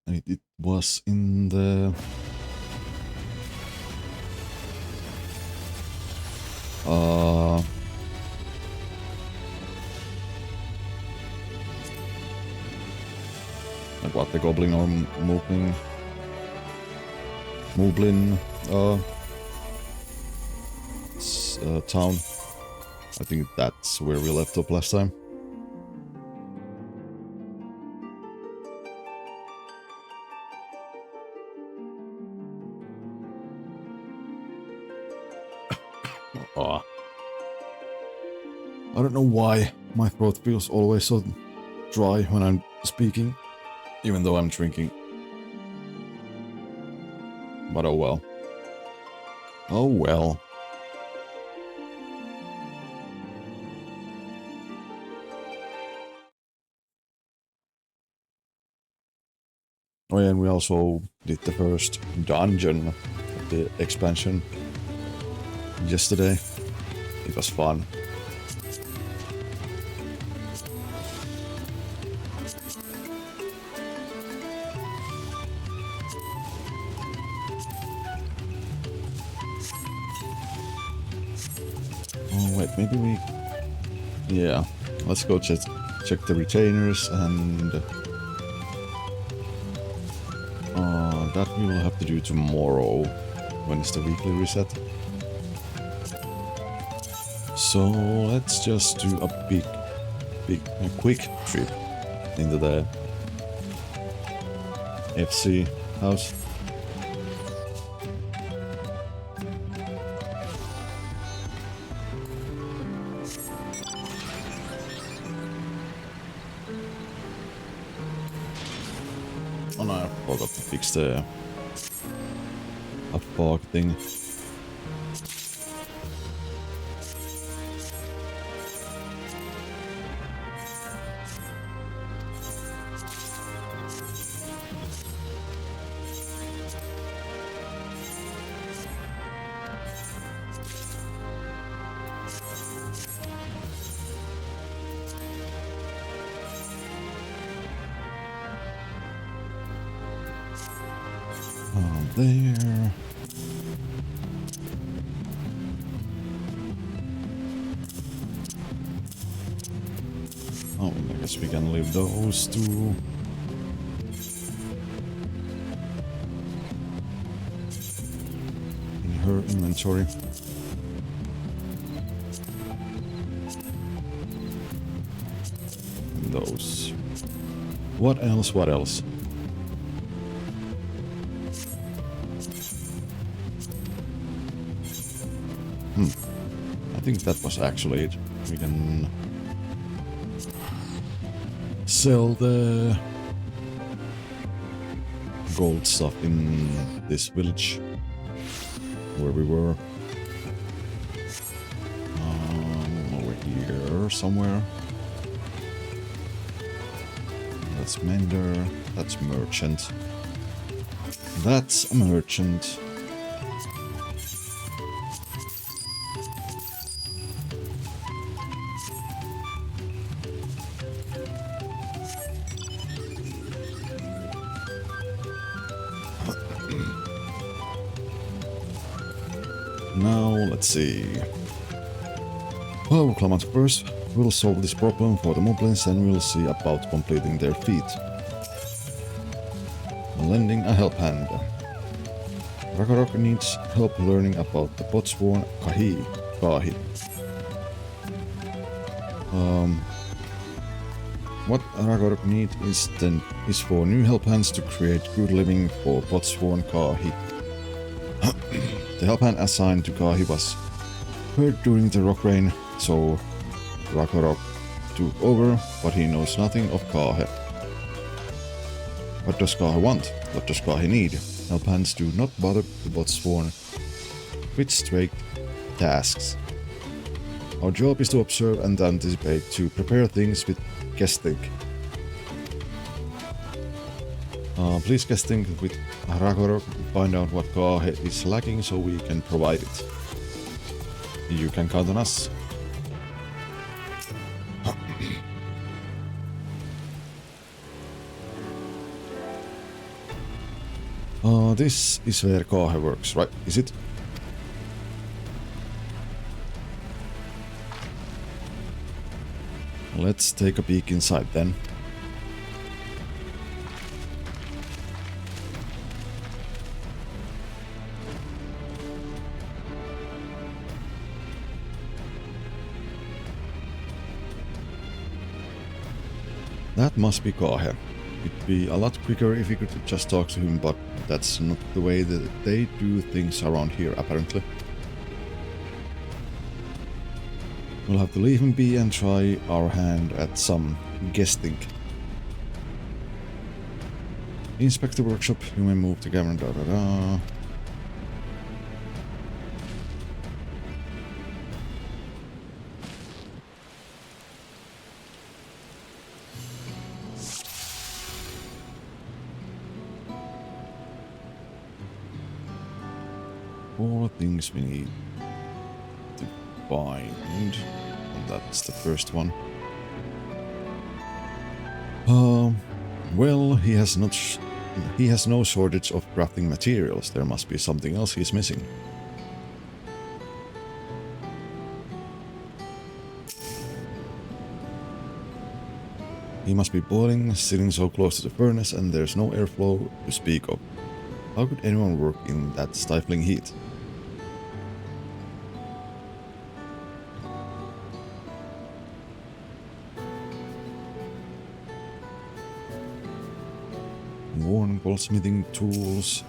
And it was in the... like what, the Goblin or Moblin? Moblin town. I think that's where we left off last time. Oh. I don't know why my throat feels always so dry when I'm speaking, even though I'm drinking. But oh well. Oh well. Oh yeah, and we also did the first dungeon of the expansion yesterday. It was fun. Oh wait, maybe we... Yeah, let's go check the retainers and... that we will have to do tomorrow, when it's the weekly reset. So let's just do a quick trip into the FC house. Oh no, I forgot to fix the fog thing. There. Oh, I guess we can leave those two. In her inventory. And those. What else? What else? I think that was actually it. We can sell the gold stuff in this village where we were. Over here somewhere. That's Mender. That's Merchant. That's a merchant. Now, let's see. Well, Clement first, we'll solve this problem for the moblins and we'll see about completing their feat. Lending a help hand. Ragnarok needs help learning about the Botsworn Kahi. What Ragnarok needs is for new help hands to create good living for Botsworn Kahi. The help hand assigned to Kahi was hurt during the rock rain, so Ragnarok took over, but he knows nothing of Kahe. What does Kahe want? What does Kahe need? Help hands do not bother the Botsworn with straight tasks. Our job is to observe and anticipate, to prepare things with guessing. Please guessing with Ragnarok, find out what Kahe is lacking so we can provide it. You can count on us. This is where Kahe works, right? Is it? Let's take a peek inside then. That must be Kahe. It'd be a lot quicker if we could just talk to him, but that's not the way that they do things around here, apparently. We'll have to leave him be and try our hand at some guessing. Inspect the workshop, you may move the camera, da da da. All things we need to find, and that's the first one. Well, he has no shortage of crafting materials. There must be something else he's missing. He must be boiling, sitting so close to the furnace, and there's no airflow to speak of. How could anyone work in that stifling heat? Worn goldsmithing tools.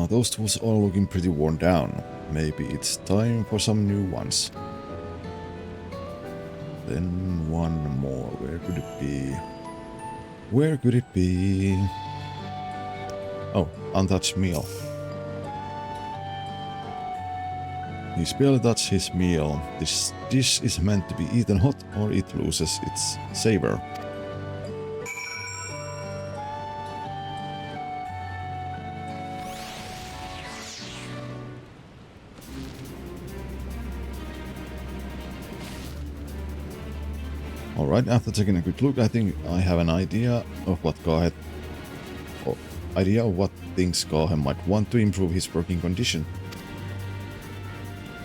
Those tools are looking pretty worn down. Maybe it's time for some new ones. Then one more. Where could it be? Where could it be? Oh, untouched meal. He's barely touched his meal. This dish is meant to be eaten hot or it loses its savor. Alright, after taking a quick look, I think I have an idea of what Kahe... idea of what things Kahe might want to improve his working condition.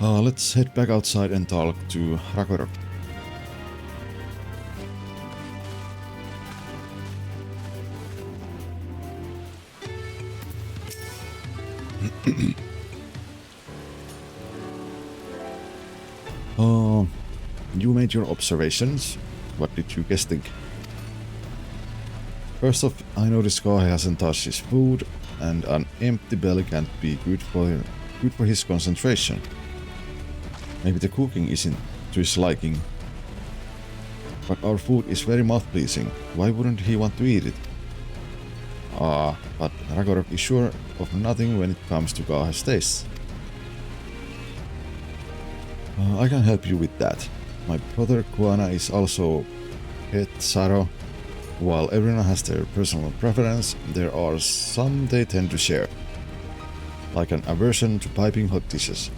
Let's head back outside and talk to Ragnarok. You made your observations. What did you guys think? First off, I noticed Kahe hasn't touched his food, and an empty belly can't be good for his concentration. Maybe the cooking isn't to his liking. But our food is very mouth-pleasing. Why wouldn't he want to eat it? But Ragnarok is sure of nothing when it comes to Kahe's tastes. I can help you with that. My brother Kuana is also het Saro. While everyone has their personal preference, there are some they tend to share. Like an aversion to piping hot dishes.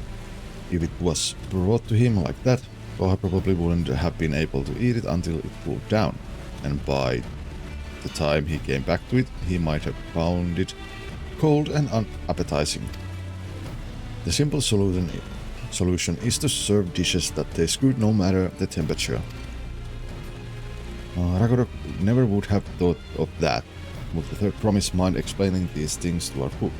If it was brought to him like that, Kahe probably wouldn't have been able to eat it until it cooled down, and by the time he came back to it, he might have found it cold and unappetizing. The simple solution is to serve dishes that taste good no matter the temperature. Ragnarok never would have thought of that. Would the third promise mind explaining these things to our cook?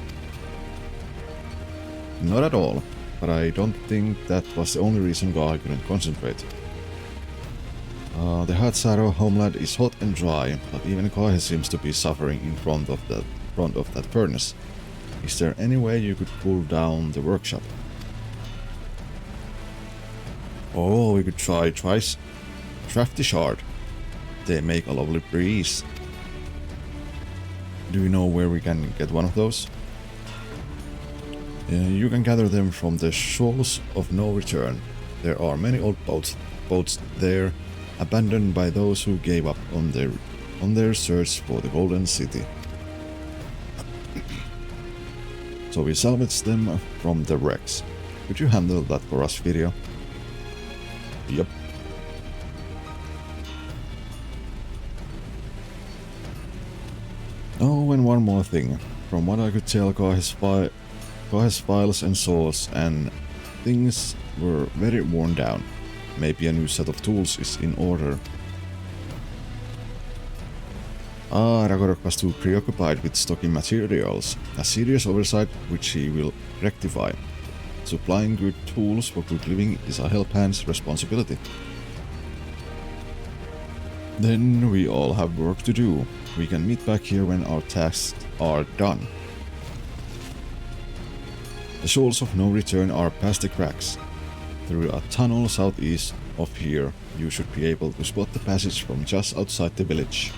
Not at all, but I don't think that was the only reason Kahe couldn't concentrate. The Hatsaro homeland is hot and dry, but even Kahe seems to be suffering in front of that furnace. Is there any way you could cool down the workshop? Oh, we could try Drafty Shard. They make a lovely breeze. Do you know where we can get one of those? You can gather them from the Shoals of No Return. There are many old boats there, abandoned by those who gave up on their search for the Golden City. So we salvaged them from the wrecks. Could you handle that for us, video? Yep. Oh, and one more thing. From what I could tell, Kahe's files and saws and things were very worn down. Maybe a new set of tools is in order. Ragorok was too preoccupied with stocking materials, a serious oversight which he will rectify. Supplying good tools for good living is a help hand's responsibility. Then we all have work to do. We can meet back here when our tasks are done. The shoals of no return are past the cracks. Through a tunnel southeast of here, you should be able to spot the passage from just outside the village.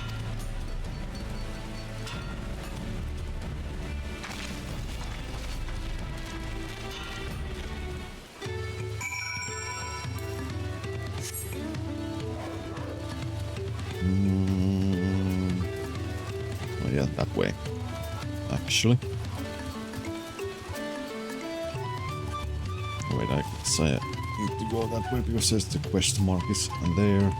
Oh yeah, that way. Actually. Wait, I guess I need to go that way because there's the quest mark is there.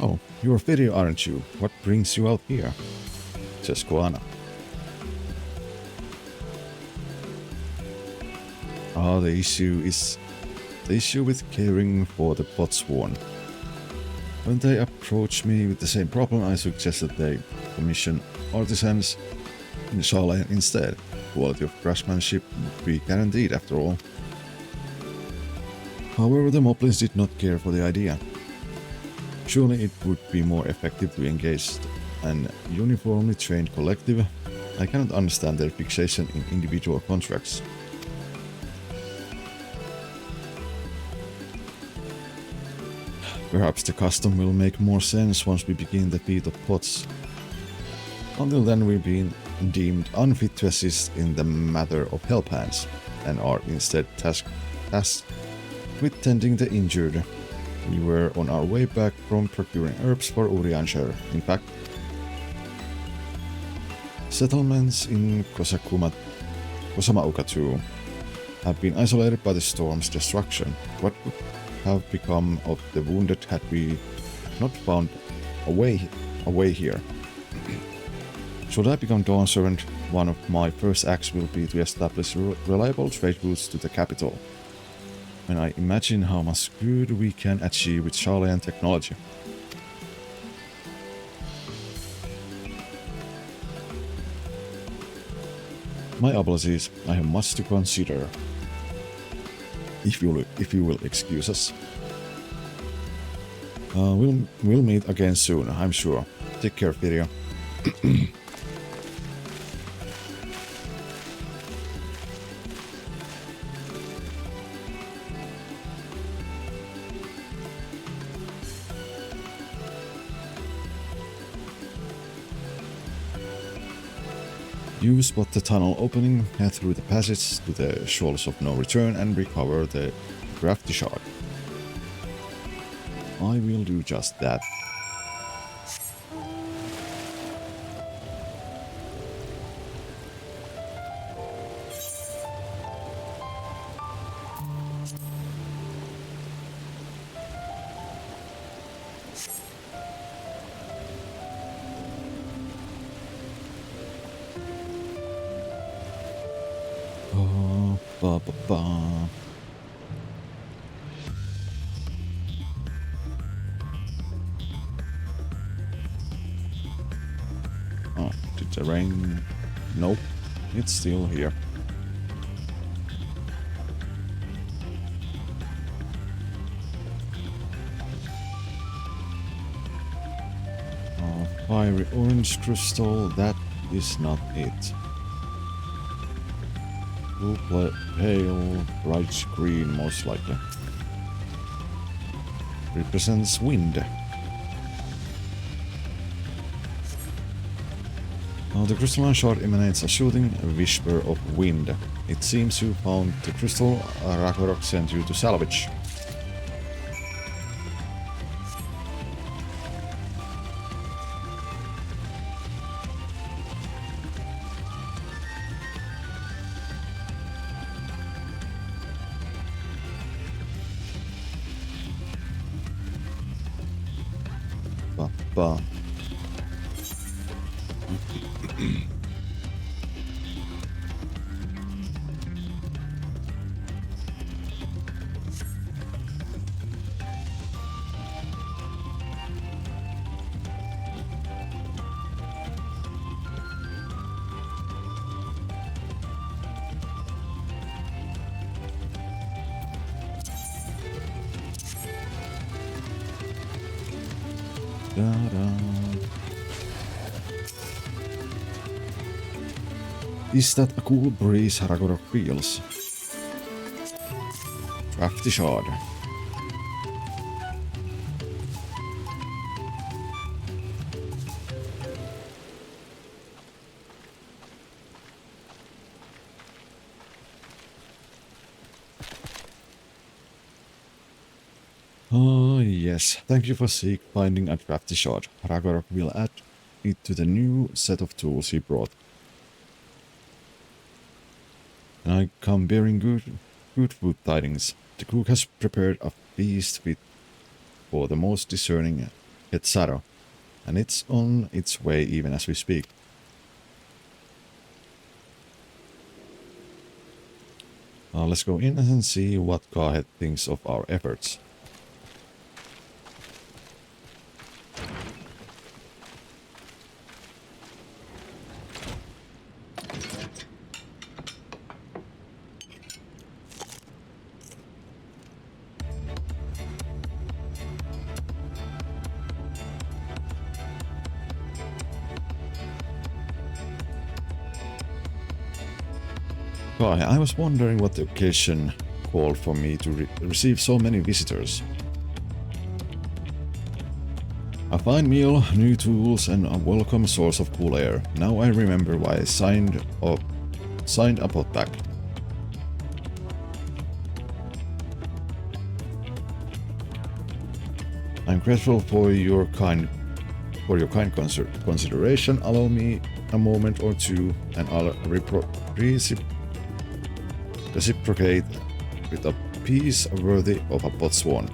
Oh, you're a video, aren't you? What brings you out here? Says Koana. The issue with caring for the Botswan. When they approached me with the same problem, I suggested they commission artisans in Charlotte instead. Quality of craftsmanship would be guaranteed after all. However, the Moblins did not care for the idea. Surely it would be more effective to engage an uniformly trained collective. I cannot understand their fixation in individual contracts. Perhaps the custom will make more sense once we begin the feat of pots. Until then we've been deemed unfit to assist in the matter of help hands, and are instead tasked with tending the injured. We were on our way back from procuring herbs for Uriansher. In fact, settlements in Kosamauka have been isolated by the storm's destruction. What would have become of the wounded had we not found a way here? Should I become Dawn Servant, one of my first acts will be to establish reliable trade routes to the capital. When I imagine how much good we can achieve with Charlian technology. My apologies, I have much to consider. If you will excuse us. We'll meet again soon, I'm sure. Take care, video. You spot the tunnel opening, head through the passage to the shoals of no return and recover the crafty shard. I will do just that. Oh, did the rain? Nope, it's still here. Fiery orange crystal, that is not it. Blue, pale, bright green, most likely. Represents wind. The crystalline shard emanates a shooting whisper of wind. It seems you found the crystal Ragnarok sent you to salvage. Ba. Is that a cool breeze Ragnarok feels? Crafty shard. Oh yes, thank you for finding a crafty shard. Ragnarok will add it to the new set of tools he brought. And I come bearing good food tidings. The cook has prepared a feast fit for the most discerning Hetzaro, and it's on its way even as we speak. Let's go in and see what Garhead thinks of our efforts. I was wondering what the occasion called for me to receive so many visitors. A fine meal, new tools, and a welcome source of cool air. Now I remember why I signed a pot back. I'm grateful for your kind consideration. Allow me a moment or two, and I'll reciprocate with a piece worthy of a pot swan.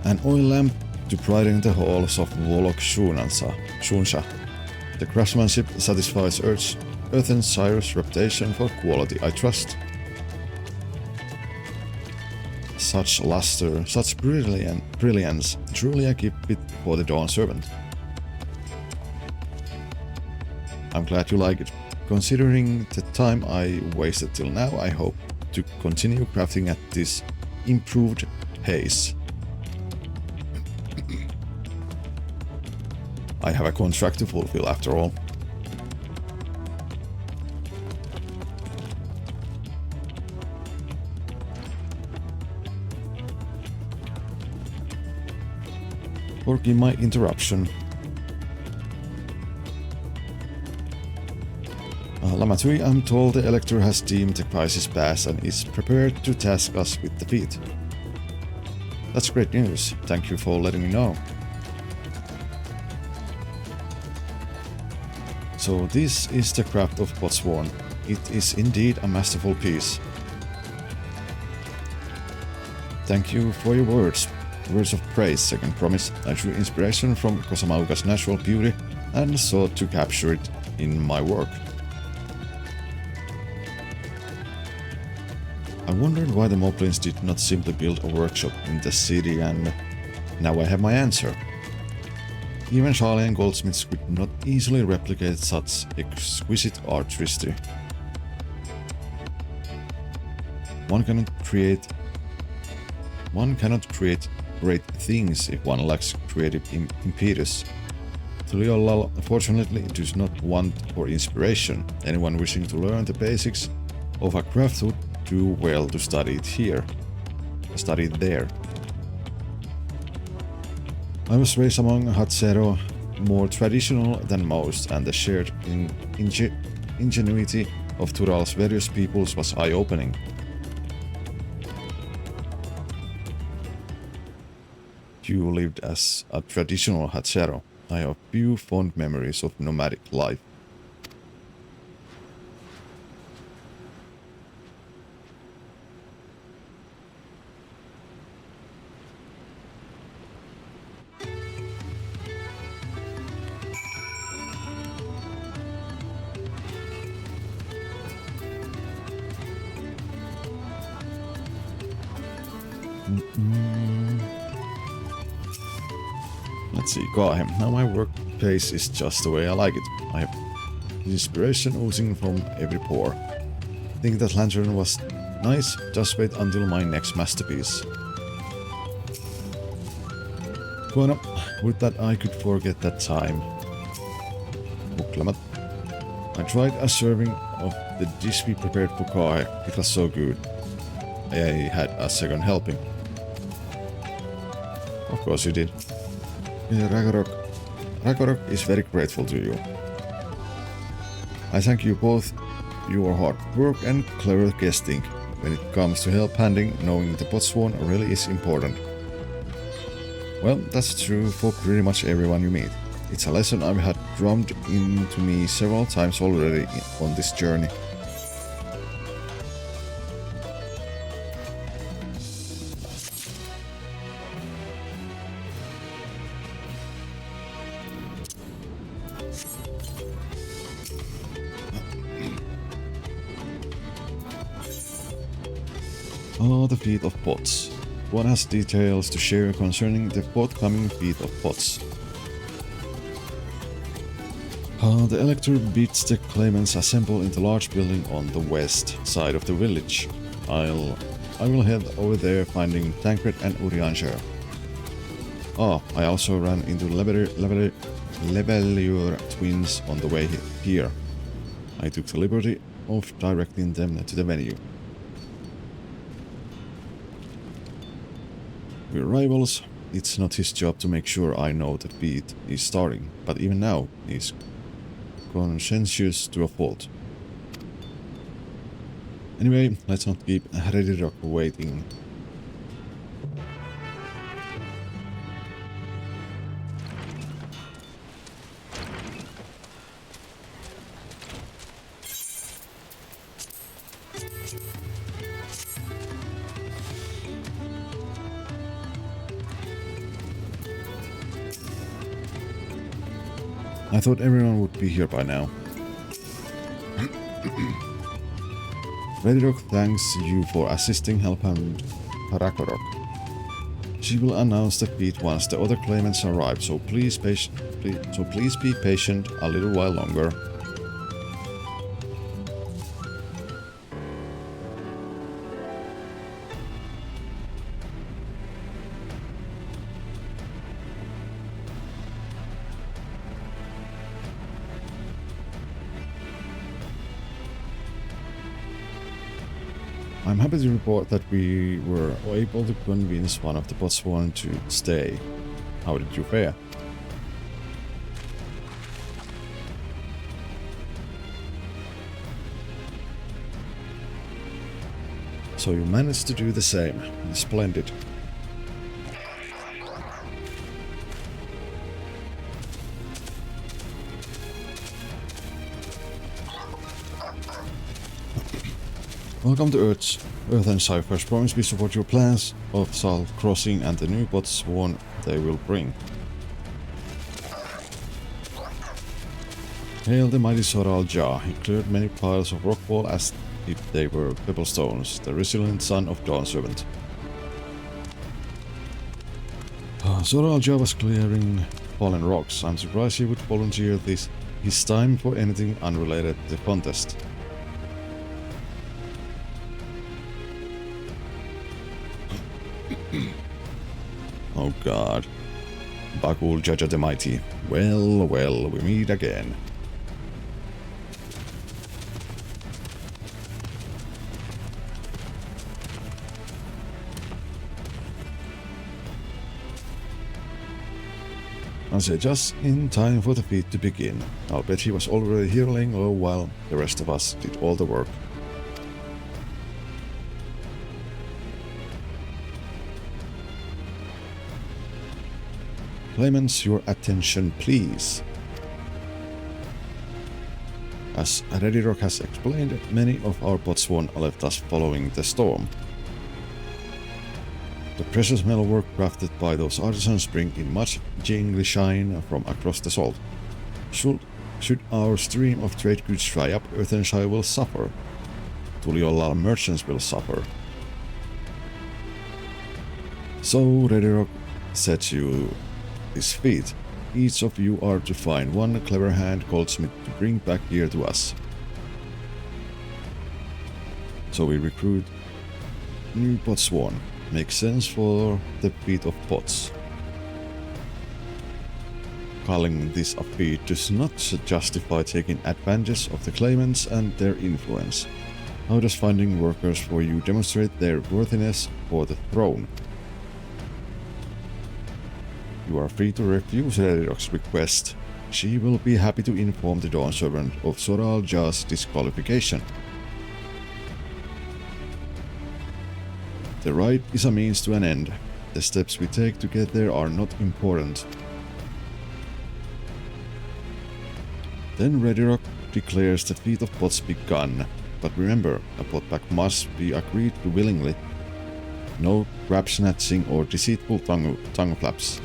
An oil lamp to brighten the halls of Volok Shunsha. The craftsmanship satisfies Earth and Cyrus' reputation for quality, I trust. Such luster, such brilliance, truly a gift fit for the Dawn Servant. I'm glad you like it. Considering the time I wasted till now, I hope to continue crafting at this improved pace. I have a contract to fulfill after all. Forgive my interruption. Lamatui, I'm told the Elector has deemed the crisis past and is prepared to task us with the feat. That's great news. Thank you for letting me know. So this is the craft of Potsworn. It is indeed a masterful piece. Thank you for your words. Words of praise, second promise. I drew inspiration from Kosamauga's natural beauty and sought to capture it in my work. I wondered why the Moblins did not simply build a workshop in the city, and now I have my answer. Even Charlian goldsmiths could not easily replicate such exquisite artistry. One cannot create great things if one lacks creative impetus. Tuliolal fortunately does not want for inspiration. Anyone wishing to learn the basics of a craft would do well to study it here. Study it there. I was raised among Hatsero, more traditional than most, and the shared ingenuity of Tural's various peoples was eye-opening. You lived as a traditional Hatsero. I have few fond memories of nomadic life. Let's see, Kahem. Now my workplace is just the way I like it. I have inspiration oozing from every pore. Think that lantern was nice? Just wait until my next masterpiece. Bueno, would that I could forget that time. Buklamat. I tried a serving of the dish we prepared for Kai. It was so good. I had a second helping. Of course you did. Ragnarok is very grateful to you. I thank you both. Your hard work and clever guesting. When it comes to help handing, knowing the Botswan really is important. Well, that's true for pretty much everyone you meet. It's a lesson I've had drummed into me several times already on this journey. Oh, the Feat of Pots. One has details to share concerning the forthcoming Feat of Pots. The elector bids the claimants assemble in the large building on the west side of the village. I will head over there finding Tancred and Urianger. I also ran into Levelier twins on the way here. I took the liberty of directing them to the venue. We're rivals. It's not his job to make sure I know the feat is starting, but even now, he's conscientious to a fault. Anyway, let's not keep Redrock waiting. I thought everyone would be here by now. Redrock thanks you for assisting Helphand Parakorok. She will announce the feat once the other claimants arrive, so please be patient a little while longer. I'm happy to report that we were able to convince one of the Botswan to stay. How did you fare? So you managed to do the same. Splendid. Welcome to Earth and Cypher's promise we support your plans of Salt Crossing and the new Botswan they will bring. Hail the mighty Zoral Jah. He cleared many piles of rockfall as if they were pebblestones, the resilient son of Dawnservant. Zoral Jah was clearing fallen rocks. I'm surprised he would volunteer his time for anything unrelated to the contest. Oh god. Bakul Jaja the Mighty. Well, well, we meet again. I said just in time for the feat to begin. I'll bet he was already here laying low while the rest of us did all the work. Claimants, your attention please. As Redirock has explained, many of our potsworn left us following the storm. The precious metalwork crafted by those artisans bring in much jingly shine from across the salt. Should our stream of trade goods dry up, Earthenshire will suffer. Tuliolal merchants will suffer. So Redirock set you this feat. Each of you are to find one clever hand goldsmith to bring back here to us. So we recruit new potsworn. Makes sense for the feat of pots. Calling this a feat does not justify taking advantage of the claimants and their influence. How does finding workers for you demonstrate their worthiness for the throne? You are free to refuse Redirock's request. She will be happy to inform the Dawn Servant of Zoral Jar's disqualification. The rite is a means to an end. The steps we take to get there are not important. Then Redirock declares the feat of pots begun. But remember, a potback must be agreed to willingly. No crab snatching or deceitful tongue flaps.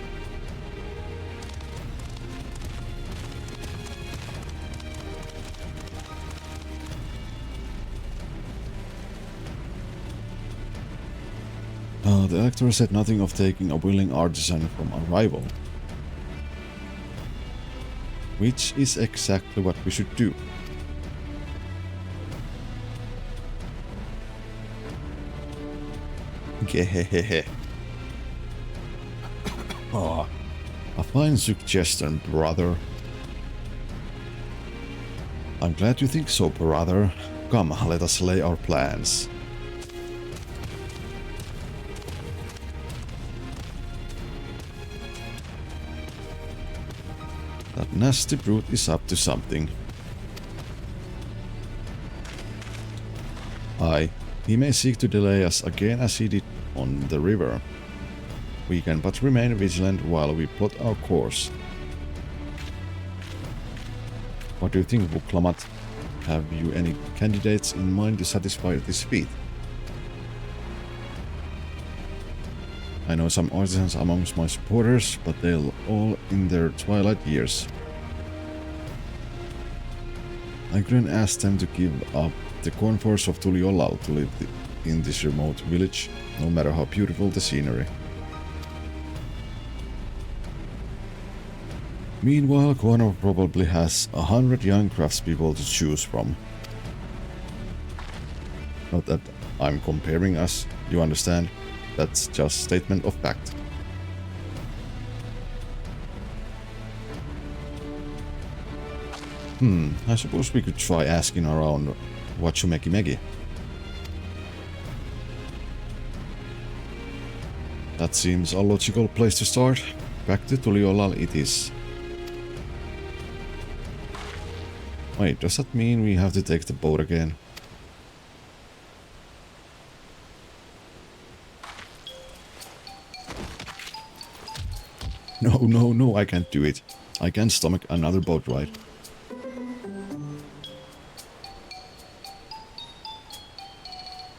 The actor said nothing of taking a willing artisan from a rival. Which is exactly what we should do. Gehehehe. Oh, a fine suggestion, brother. I'm glad you think so, brother. Come, let us lay our plans. That nasty brute is up to something. Aye, he may seek to delay us again as he did on the river. We can but remain vigilant while we plot our course. What do you think, Vuklamat? Have you any candidates in mind to satisfy this feat? I know some artisans amongst my supporters, but they're all in their twilight years. I couldn't ask them to give up the cornforest of Tuliolal to live in this remote village, no matter how beautiful the scenery. Meanwhile, Guano probably has 100 young craftspeople to choose from. Not that I'm comparing us, you understand? That's just statement of fact. I suppose we could try asking around Wachumeki Megi. That seems a logical place to start. Back to Tuliolal it is. Wait, does that mean we have to take the boat again? No, I can't do it. I can't stomach another boat ride.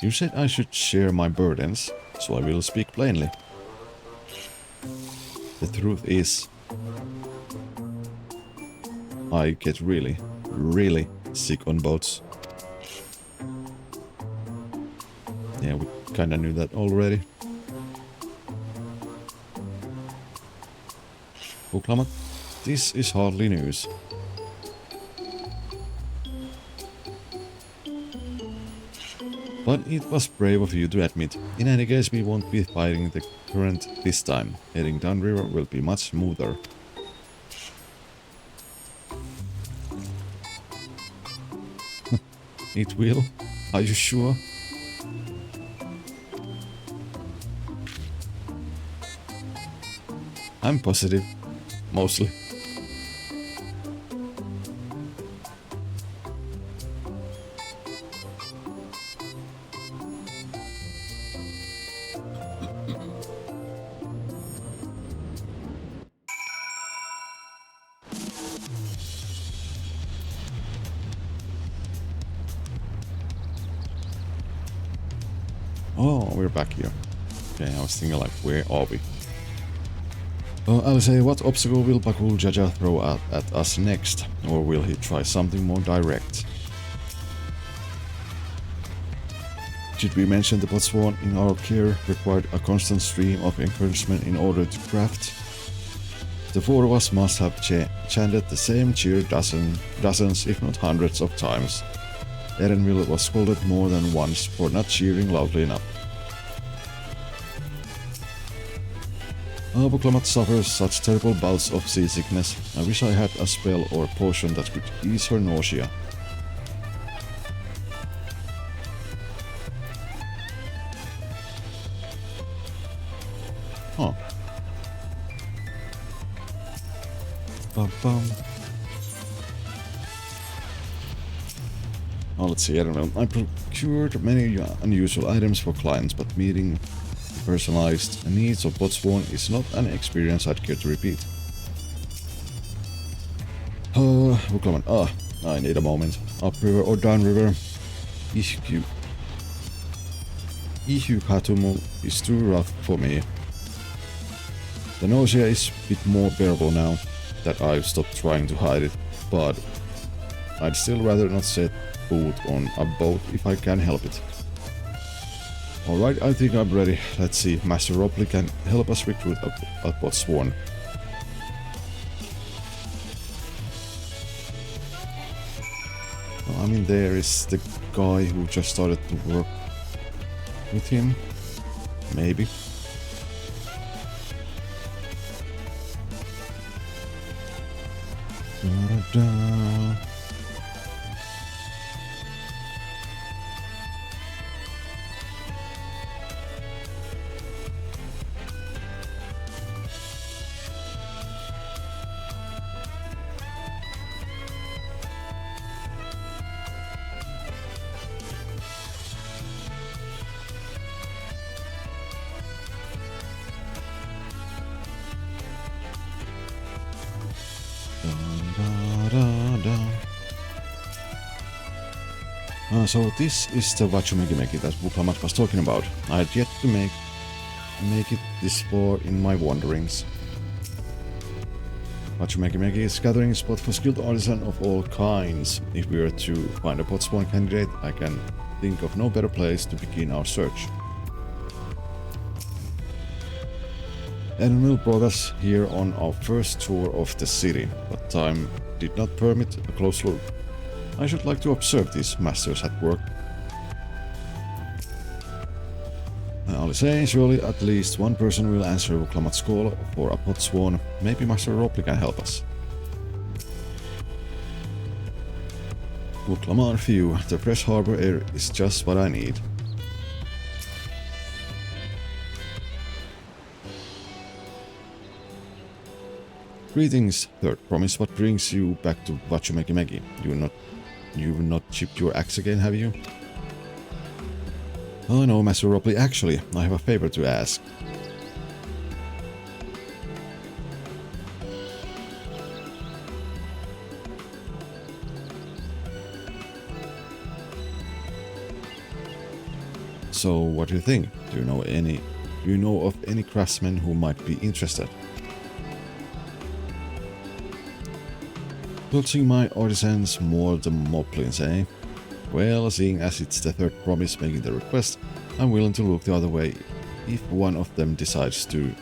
You said I should share my burdens, so I will speak plainly. The truth is, I get really sick on boats. Yeah, we kinda knew that already. Vuklamat, this is hardly news. But it was brave of you to admit. In any case, we won't be fighting the current this time. Heading downriver will be much smoother. It will? Are you sure? I'm positive. Mostly. Oh, we're back here. Okay, I was thinking like, where are we? I'll say, what obstacle will Bakul Jaja throw at us next? Or will he try something more direct? Should we mention the Botswan in our care required a constant stream of encouragement in order to craft? The four of us must have chanted the same cheer dozens if not hundreds of times. Erenville was scolded more than once for not cheering loudly enough. Buklamat suffers such terrible bouts of seasickness. I wish I had a spell or potion that could ease her nausea. Huh. Bum bum. Oh, let's see, I don't know. I procured many unusual items for clients, but meeting the personalized needs of Botswan is not an experience I'd care to repeat. Come on. I need a moment. Upriver or downriver? Ihu Katumu is too rough for me. The nausea is a bit more bearable now that I've stopped trying to hide it, but I'd still rather not set foot on a boat if I can help it. Alright, I think I'm ready. Let's see, Master Robley can help us recruit a Botswan. Well, I mean, there is the guy who just started to work with him. Maybe. Da-da-da. So this is the Wachumegimeki that Buklamat was talking about. I had yet to make it this far in my wanderings. Wachumegimeki is gathering spot for skilled artisan of all kinds. If we were to find a Botswan candidate, I can think of no better place to begin our search. Erenville brought us here on our first tour of the city, but time did not permit a close look. I should like to observe these masters at work. I'll say, surely at least one person will answer Buklamat's call for a Botswan. Maybe Master Robley can help us. Buklamat view. The fresh harbor air is just what I need. Greetings, third promise. What brings you back to Wachumegimeki? You've not chipped your axe again, have you? Oh no, Master Robley, actually, I have a favor to ask. So, what do you think? Do you know of any craftsmen who might be interested? Pulsing my artisans more than moblins, eh? Well, seeing as it's the third promise making the request, I'm willing to look the other way if one of them decides to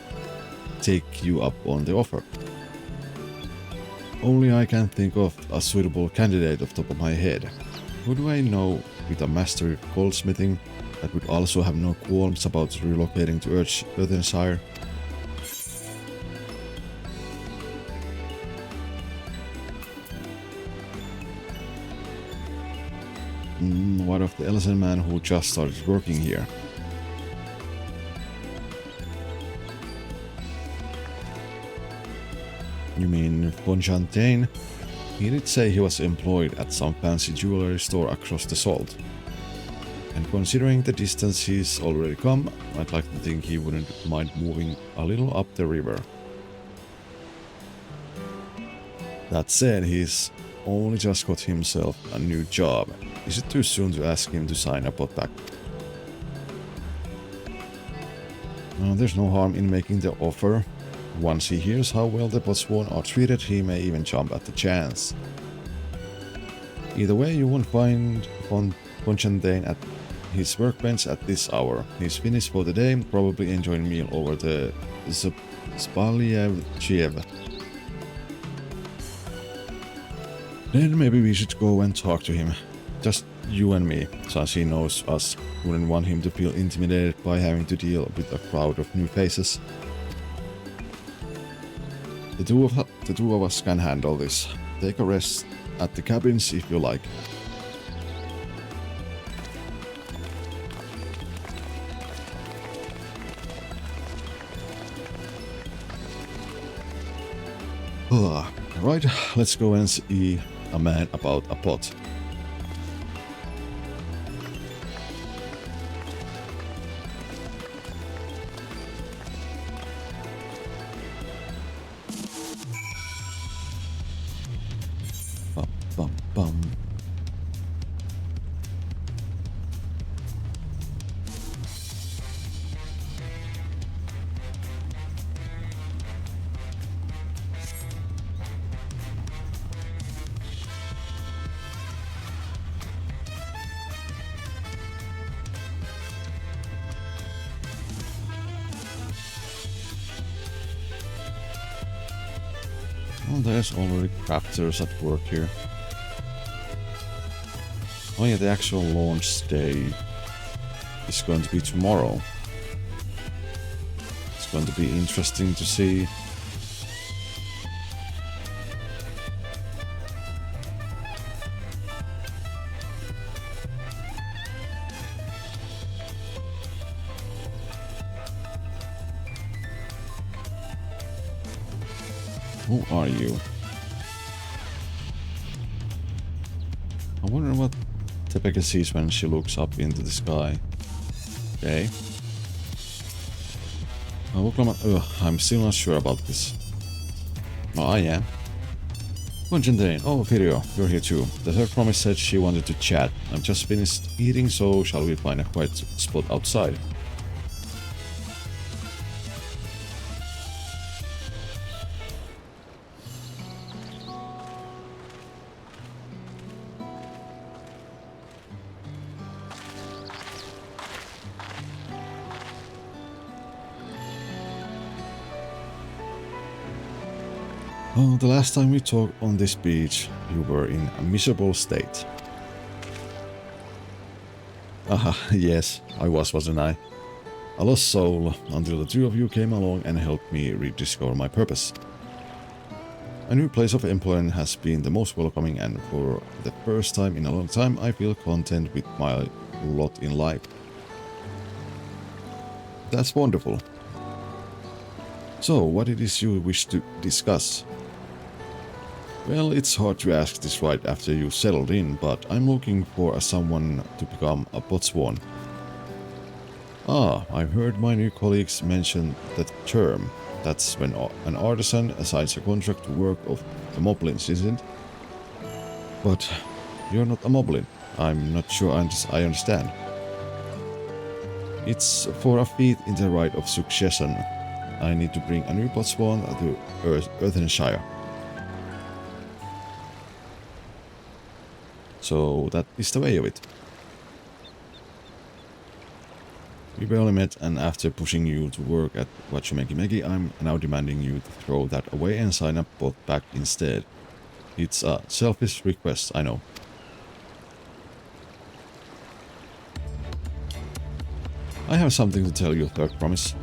take you up on the offer. Only I can't think of a suitable candidate off the top of my head. Who do I know with a master goldsmithing that would also have no qualms about relocating to Earthenshire? What of the Ellison man who just started working here? You mean Fontaine? He did say he was employed at some fancy jewelry store across the salt. And considering the distance he's already come, I'd like to think he wouldn't mind moving a little up the river. That said, he's only just got himself a new job. Is it too soon to ask him to sign a pot back? There's no harm in making the offer. Once he hears how well the Botswana are treated, he may even jump at the chance. Either way, you won't find Fontaine at his workbench at this hour. He's finished for the day, probably enjoying a meal over the Spaliev. Then maybe we should go and talk to him. Just you and me, since he knows us. Wouldn't want him to feel intimidated by having to deal with a crowd of new faces. The two of us can handle this. Take a rest at the cabins if you like. Right, let's go and see a man about a plot. Bum, bum, bum. Well, there's already crafters at work here. Oh yeah, the actual launch day is going to be tomorrow. It's going to be interesting to see. Who are you? I wonder what Tepeke sees when she looks up into the sky. Okay. I'm still not sure about this. Oh, I am. Fontaine, oh, Firio, you're here too. The third promise said she wanted to chat. I've just finished eating, so shall we find a quiet spot outside? Oh, the last time we talked on this beach, you were in a miserable state. Aha, yes, I wasn't I? A lost soul, until the two of you came along and helped me rediscover my purpose. A new place of employment has been the most welcoming, and for the first time in a long time I feel content with my lot in life. That's wonderful. So, what it is you wish to discuss? Well, it's hard to ask this right after you settled in, but I'm looking for someone to become a botswan. Ah, I've heard my new colleagues mention that term. That's when an artisan assigns a contract to work of the moblins, isn't it? But you're not a moblin. I'm not sure I understand. It's for a feat in the right of succession. I need to bring a new botswan to Earthenshire. So that is the way of it. We barely met, and after pushing you to work at Wachumeki, I'm now demanding you to throw that away and sign up bot back instead. It's a selfish request, I know. I have something to tell you, Third Promise.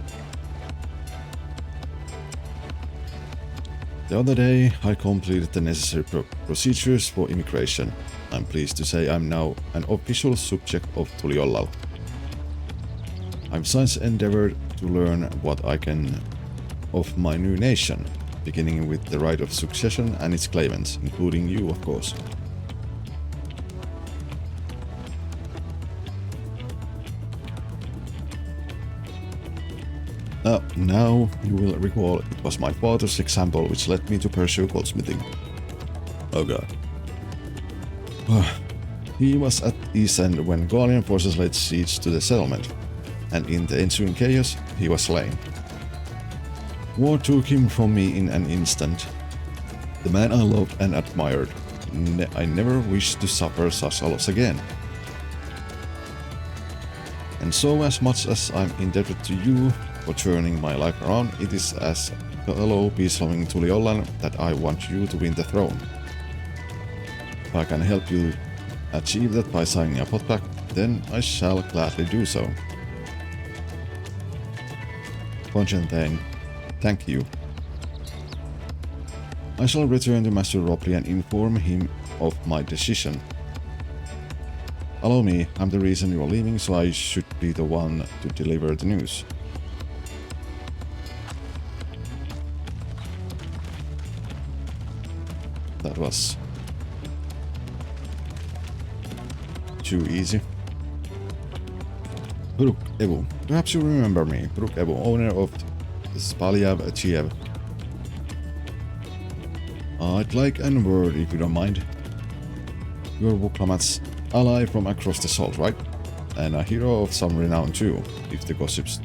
The other day, I completed the necessary procedures for immigration. I'm pleased to say I'm now an official subject of Tuliollal. I've since endeavored to learn what I can of my new nation, beginning with the right of succession and its claimants, including you, of course. Now you will recall it was my father's example which led me to pursue goldsmithing. Oh god. He was at East End when Gallian forces laid siege to the settlement, and in the ensuing chaos he was slain. War took him from me in an instant. The man I loved and admired. I never wished to suffer such a loss again. And so, as much as I'm indebted to you for turning my life around, it is as fellow peace-loving Tuliollan that I want you to win the throne. If I can help you achieve that by signing a pact, then I shall gladly do so. Fontaine, thank you. I shall return to Master Robley and inform him of my decision. Allow me, I'm the reason you're leaving, so I should be the one to deliver the news. That was too easy. Brooke Evu. Perhaps you remember me. Brooke Evu, owner of Spalyav Chiev. I'd like a word if you don't mind. You're Vuklamat's ally from across the salt, right? And a hero of some renown too, if the gossip's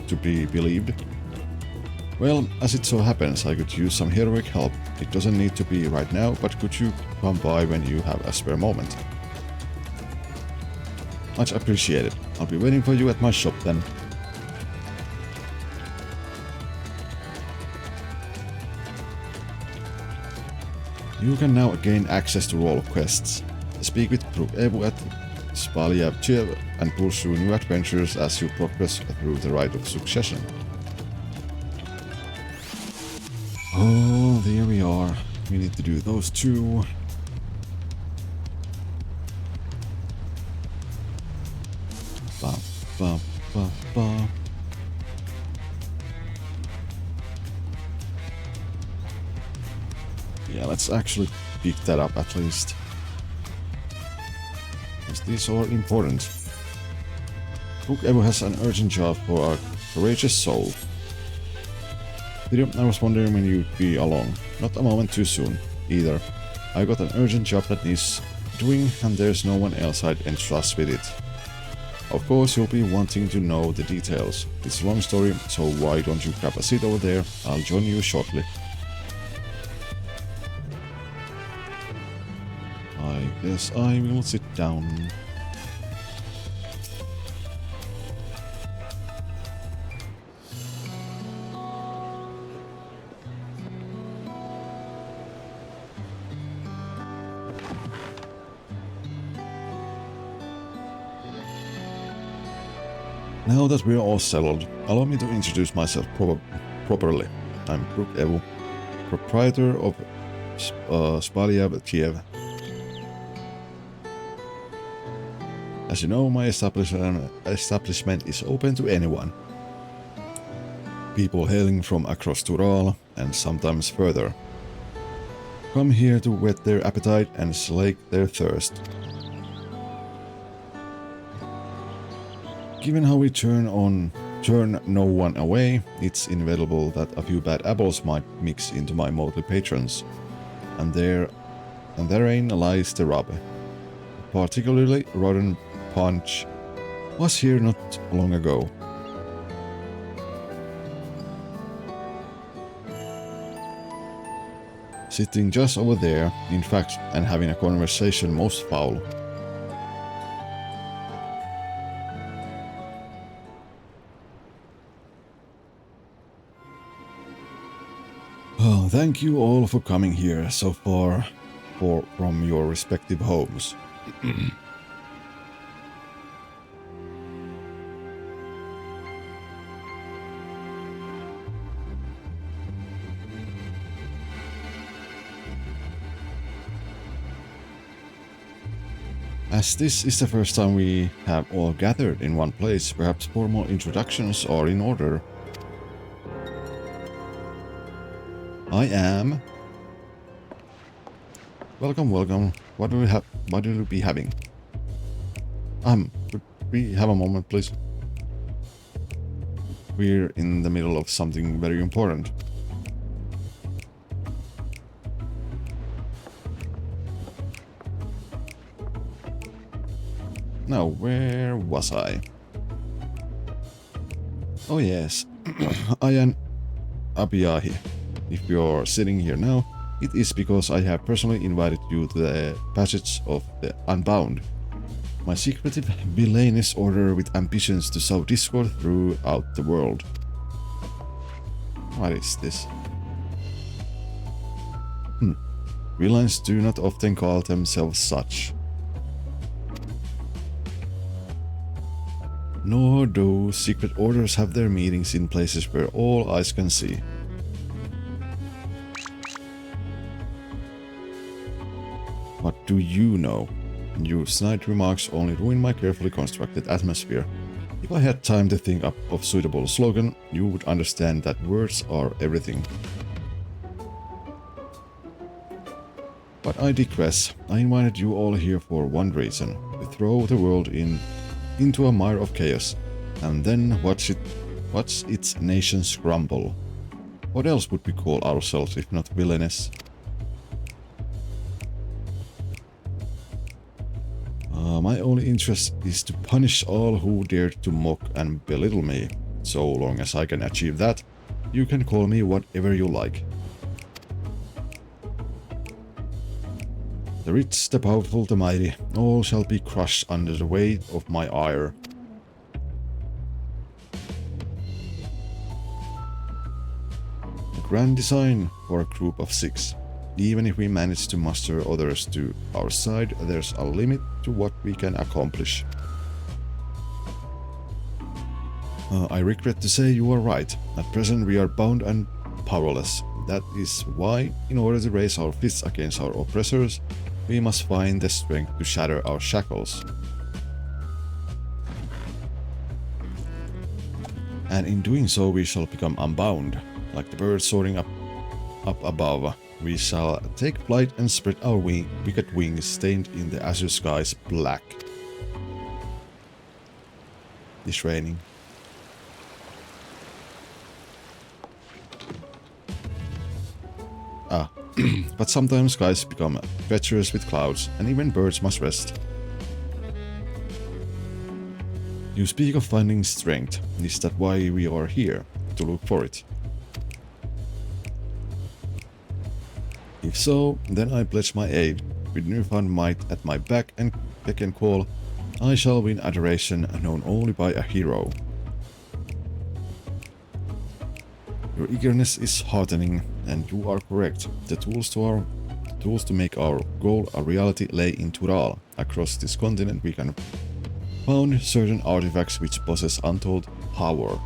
to be believed. Well, as it so happens, I could use some heroic help. It doesn't need to be right now, but could you come by when you have a spare moment? Much appreciated. I'll be waiting for you at my shop then. You can now gain access to all quests. Speak with Brooke Evu at Spalyav Chiev and pursue new adventures as you progress through the rite of succession. Oh, there we are. We need to do those two. Ba, ba, ba, ba. Yeah, let's actually pick that up at least. Because these are important. Brooke Evu has an urgent job for a courageous soul. I was wondering when you'd be along. Not a moment too soon, either. I got an urgent job that needs doing, and there's no one else I'd entrust with it. Of course, you'll be wanting to know the details. It's a long story, so why don't you grab a seat over there? I'll join you shortly. I guess I will sit down. Now that we're all settled, allow me to introduce myself properly. I'm Brooke Evu, proprietor of Spalyav Chiev. As you know, my establishment is open to anyone. People hailing from across Tural and sometimes further. Come here to whet their appetite and slake their thirst. Given how we turn no one away, it's inevitable that a few bad apples might mix into my motley patrons. And therein lies the rub. Particularly rotten punch was here not long ago. Sitting just over there, in fact, and having a conversation most foul. Oh, thank you all for coming here so far from your respective homes. As this is the first time we have all gathered in one place, perhaps formal introductions are in order. I am. Welcome, welcome. What do we have? What will we be having? Could we have a moment, please? We're in the middle of something very important. Now, where was I? Oh yes, I am Abiyahi. If you're sitting here now, it is because I have personally invited you to the passage of the Unbound. My secretive villainous order with ambitions to sow discord throughout the world. What is this? Villains do not often call themselves such. Nor do secret orders have their meetings in places where all eyes can see. What do you know? Your snide remarks only ruin my carefully constructed atmosphere. If I had time to think up of suitable slogan, you would understand that words are everything. But I digress. I invited you all here for one reason: to throw the world into a mire of chaos, and then watch its nations crumble. What else would we call ourselves if not villainous? My only interest is to punish all who dare to mock and belittle me. So long as I can achieve that, you can call me whatever you like. The rich, the powerful, the mighty, all shall be crushed under the weight of my ire. A grand design for a group of 6. Even if we manage to muster others to our side, there's a limit to what we can accomplish. I regret to say you are right. At present we are bound and powerless. That is why, in order to raise our fists against our oppressors, we must find the strength to shatter our shackles. And in doing so we shall become unbound, like the birds soaring up above. We shall take flight and spread our wicked wings stained in the azure skies black. It's raining. But sometimes skies become treacherous with clouds, and even birds must rest. You speak of finding strength. Is that why we are here? To look for it? If so, then I pledge my aid. With newfound might at my back and beck and call, I shall win adoration known only by a hero. Your eagerness is heartening, and you are correct. The tools to make our goal a reality lay in Tural. Across this continent we can find certain artifacts which possess untold power.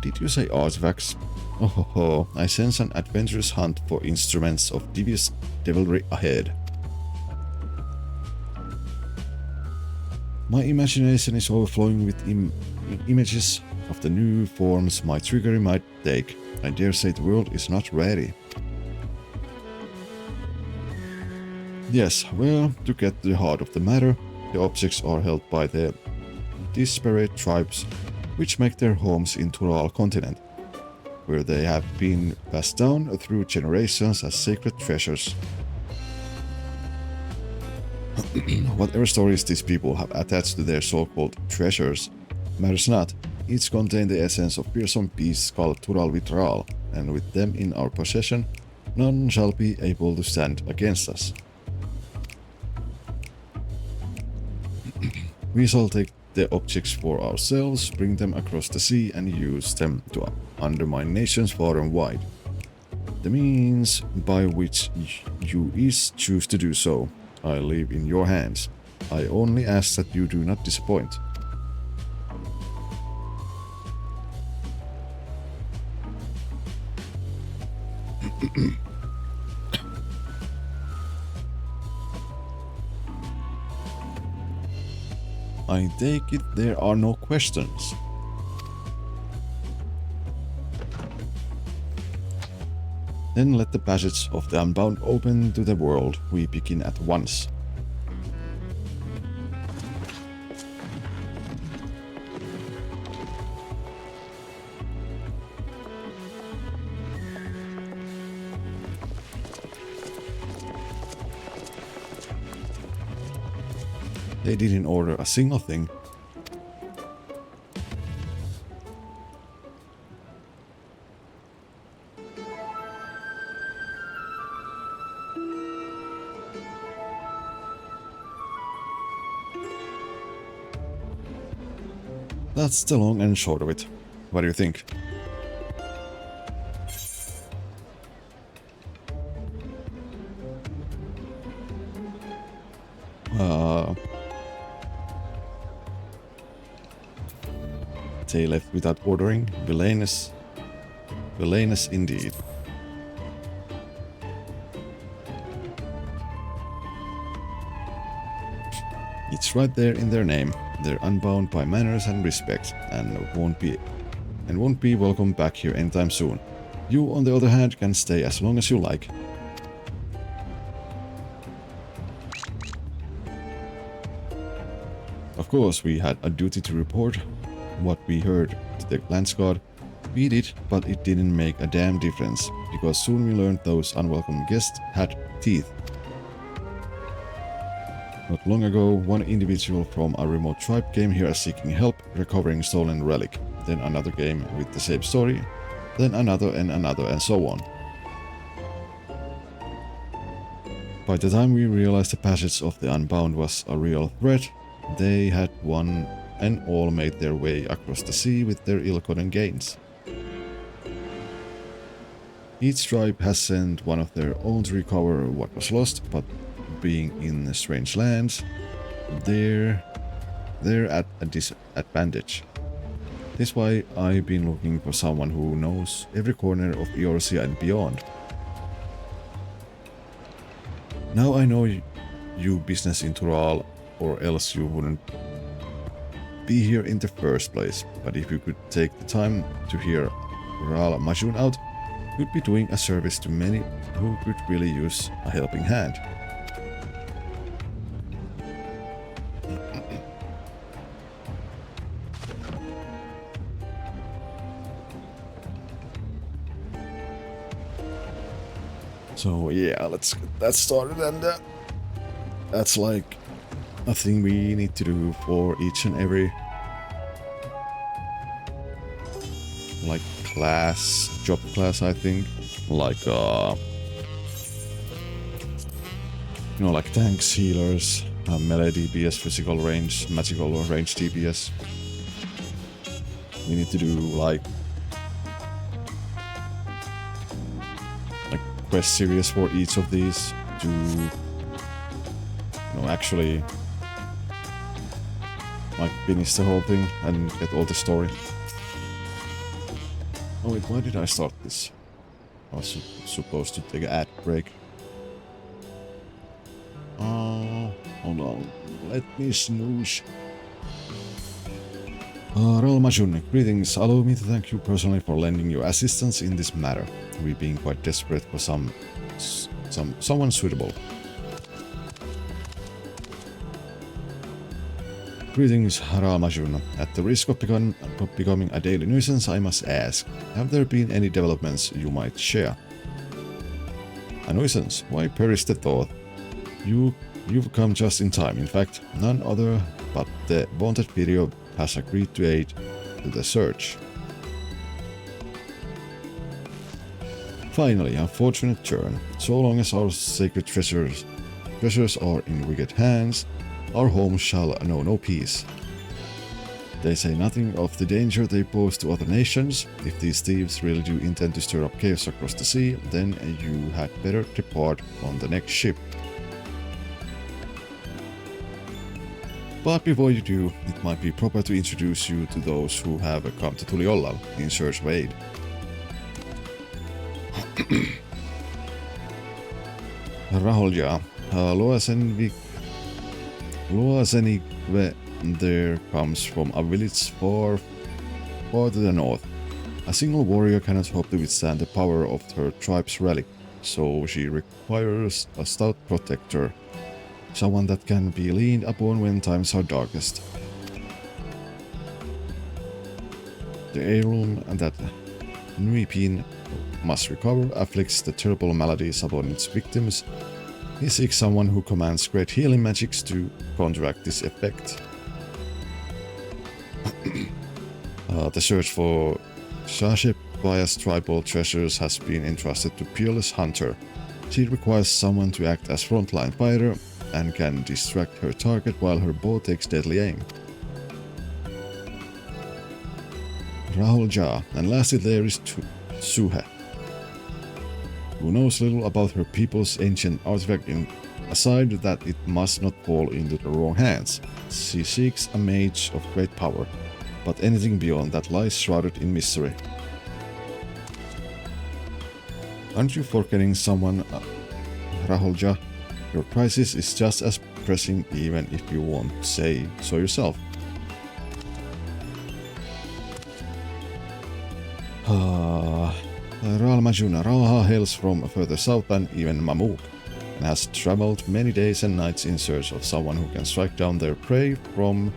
Did you say artifacts? Oh ho ho, I sense an adventurous hunt for instruments of devious devilry ahead. My imagination is overflowing with images of the new forms my trickery might take. I dare say the world is not ready. Yes, well, to get to the heart of the matter, the objects are held by the disparate tribes which make their homes in Tural continent, where they have been passed down through generations as sacred treasures. Whatever stories these people have attached to their so-called treasures matters not. Each contain the essence of fearsome beasts called Tural Vitral, and with them in our possession, none shall be able to stand against us. We shall take the objects for ourselves, bring them across the sea, and use them to undermine nations far and wide. The means by which you each choose to do so, I leave in your hands. I only ask that you do not disappoint. I take it there are no questions. Then let the passage of the Unbound open to the world. We begin at once. They didn't order a single thing. That's the long and short of it. What do you think? They left without ordering. Villainous indeed. It's right there in their name. They're unbound by manners and respect, and won't be welcome back here anytime soon. You, on the other hand, can stay as long as you like. Of course, we had a duty to report what we heard to the Lance God. We did, but it didn't make a damn difference, because soon we learned those unwelcome guests had teeth. Not long ago, one individual from a remote tribe came here seeking help recovering stolen relic. Then another came with the same story, then another, and so on. By the time we realized the passage of the Unbound was a real threat, they had one and all made their way across the sea with their ill-gotten gains. Each tribe has sent one of their own to recover what was lost, but being in strange lands, they're at a disadvantage. That's why I've been looking for someone who knows every corner of Eorzea and beyond. Now I know you business in Tural, or else you wouldn't be here in the first place, but if you could take the time to hear Ral Majun out, you'd be doing a service to many who could really use a helping hand. So yeah, let's get that started, and that's like a thing we need to do for each and every like job class, I think. Like like tanks, healers, melee DPS, physical range, magical range DPS. We need to do like quest series for each of these to actually like finish the whole thing and get all the story. Oh wait, why did I start this? I was supposed to take an ad break. Oh, hold on. Let me snooze. Ral Majun, greetings. Allow me to thank you personally for lending your assistance in this matter. We've been quite desperate for someone suitable. Greetings, Ral Majun. At the risk of becoming a daily nuisance, I must ask, have there been any developments you might share? A nuisance? Why perish the thought? You've come just in time. In fact, none other but the vaunted video has agreed to aid to the search. Finally, a fortunate turn. So long as our sacred treasures are in wicked hands, our home shall know no peace. They say nothing of the danger they pose to other nations. If these thieves really do intend to stir up chaos across the sea, then you had better depart on the next ship. But before you do, it might be proper to introduce you to those who have come to Tuliollal in search of aid. Raholja. Loasenigve there comes from a village far to the north. A single warrior cannot hope to withstand the power of her tribe's relic, so she requires a stout protector, someone that can be leaned upon when times are darkest. The heirloom that Nuipin must recover afflicts the terrible maladies upon its victims. He seeks someone who commands great healing magics to counteract this effect. The search for Shashepaya's tribal treasures has been entrusted to Peerless Hunter. She requires someone to act as frontline fighter and can distract her target while her bow takes deadly aim. Rahul Jha, and lastly there is Suhe, who knows little about her people's ancient artifact aside that it must not fall into the wrong hands. She seeks a mage of great power, but anything beyond that lies shrouded in mystery. Aren't you forgetting someone, Rahul Jha? Your crisis is just as pressing even if you won't say so yourself. Ralmajuna Raha hails from further south than even Mamuk, and has traveled many days and nights in search of someone who can strike down their prey from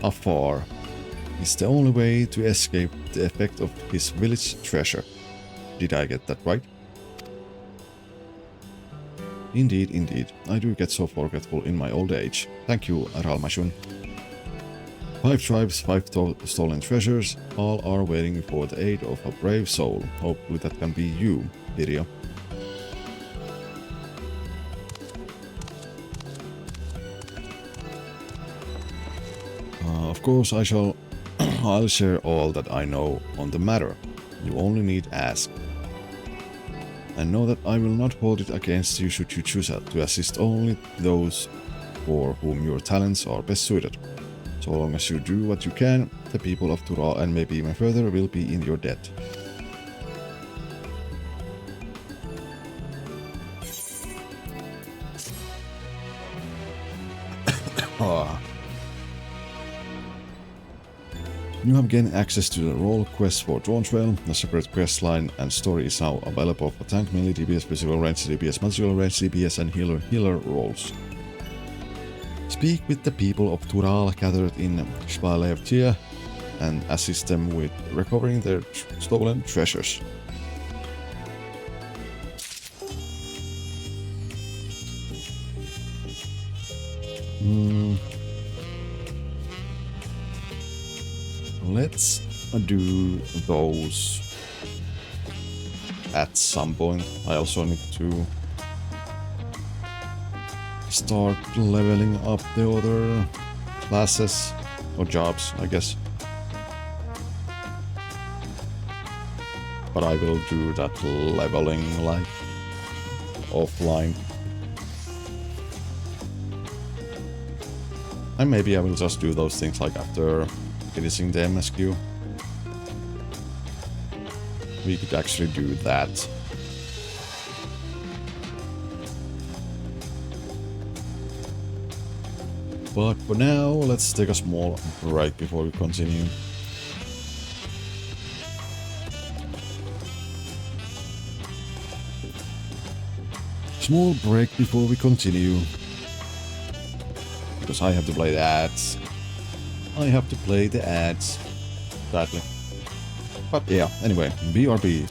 afar. It's the only way to escape the effect of his village treasure. Did I get that right? Indeed, indeed. I do get so forgetful in my old age. Thank you, Ralmashun. 5 tribes, 5 stolen treasures, all are waiting for the aid of a brave soul. Hopefully that can be you, Pirjo. Of course I'll share all that I know on the matter. You only need ask. And know that I will not hold it against you should you choose to assist only those for whom your talents are best suited. So long as you do what you can, the people of Tural and maybe even further will be in your debt. You have gained access to the role quest for Dawntrail. The separate quest line and story is now available for tank, melee DPS, visible range DPS, material range DPS, and healer roles. Speak with the people of Tural gathered in Shpalevtia and assist them with recovering their stolen treasures. Let's do those at some point. I also need to start leveling up the other classes or jobs, I guess. But I will do that leveling like offline. And maybe I will just do those things like after finishing the MSQ. We could actually do that. But for now, let's take a small break before we continue. Small break before we continue. Because I have to play the ads. I have to play the ads. Sadly. But yeah, anyway, BRB.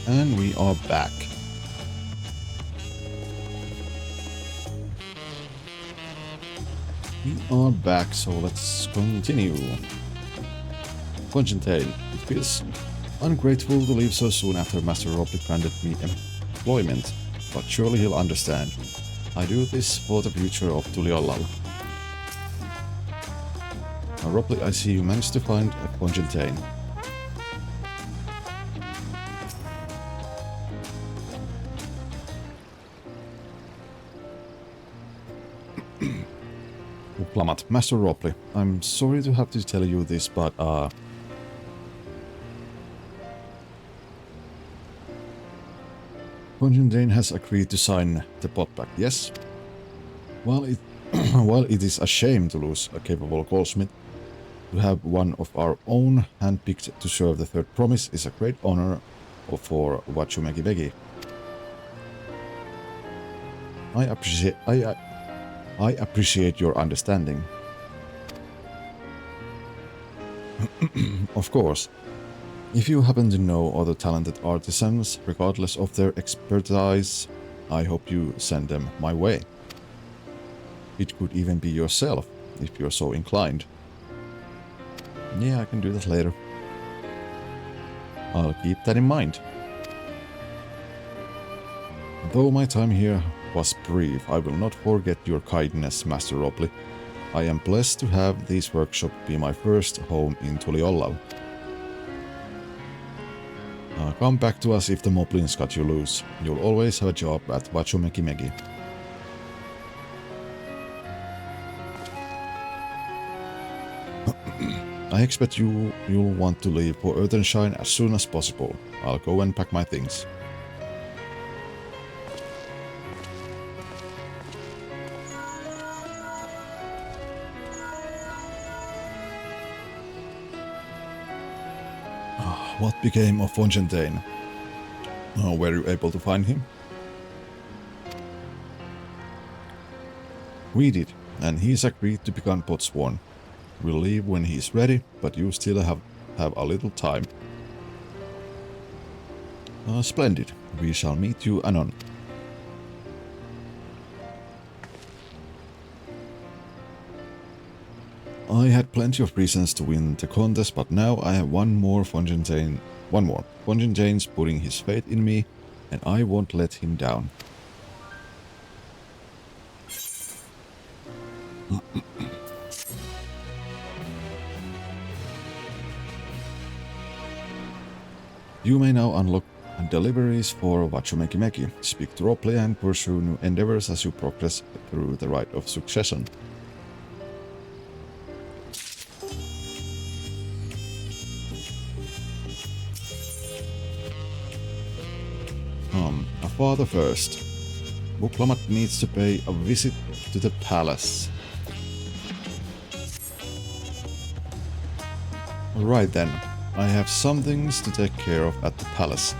And we are back. We are back, so let's continue. Fontaine, it feels ungrateful to leave so soon after Master Robley granted me employment, but surely he'll understand. I do this for the future of Tuliolal. Robley, I see you managed to find a Fontaine. Plamat, Master Robley, I'm sorry to have to tell you this, but Fontaine has agreed to sign the pot back, yes? While it is a shame to lose a capable goldsmith, to have one of our own handpicked to serve the third promise is a great honor for Wachumeki Begi. I appreciate your understanding. Of course, if you happen to know other talented artisans, regardless of their expertise, I hope you send them my way. It could even be yourself, if you're so inclined. Yeah, I can do that later. I'll keep that in mind. Though my time here was brief, I will not forget your kindness, Master Robley. I am blessed to have this workshop be my first home in Tuliolal. Come back to us if the moblins cut you loose. You'll always have a job at Wachumeki Megi. I expect you'll want to leave for Earthenshine as soon as possible. I'll go and pack my things. What became of Fontaine? Were you able to find him? We did, and he's agreed to become Potsworn. We'll leave when he's ready, but you still have a little time. Splendid. We shall meet you anon. I had plenty of reasons to win the contest, but now I have one more. Fontaine Fontaine's putting his faith in me, and I won't let him down. You may now unlock deliveries for Wachumeki Meki. Speak to Robley and pursue new endeavors as you progress through the rite of succession. A father first. Buklamat needs to pay a visit to the palace. Alright then. I have some things to take care of at the palace.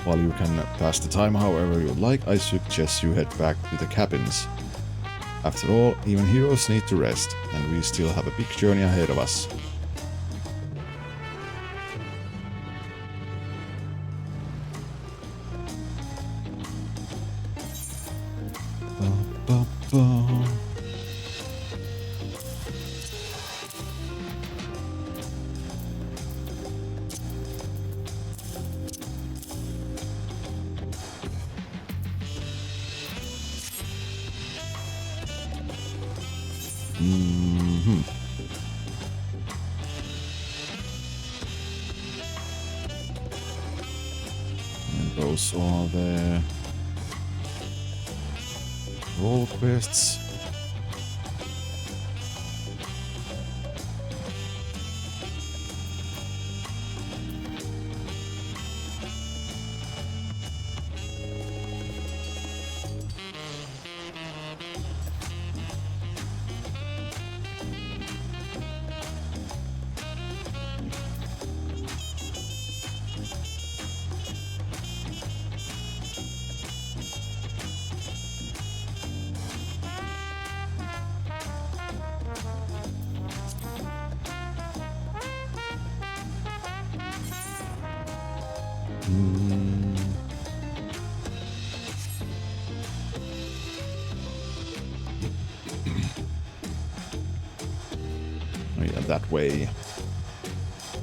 While you can pass the time however you like, I suggest you head back to the cabins. After all, even heroes need to rest, and we still have a big journey ahead of us. And those are the role quests. Oh yeah, that way.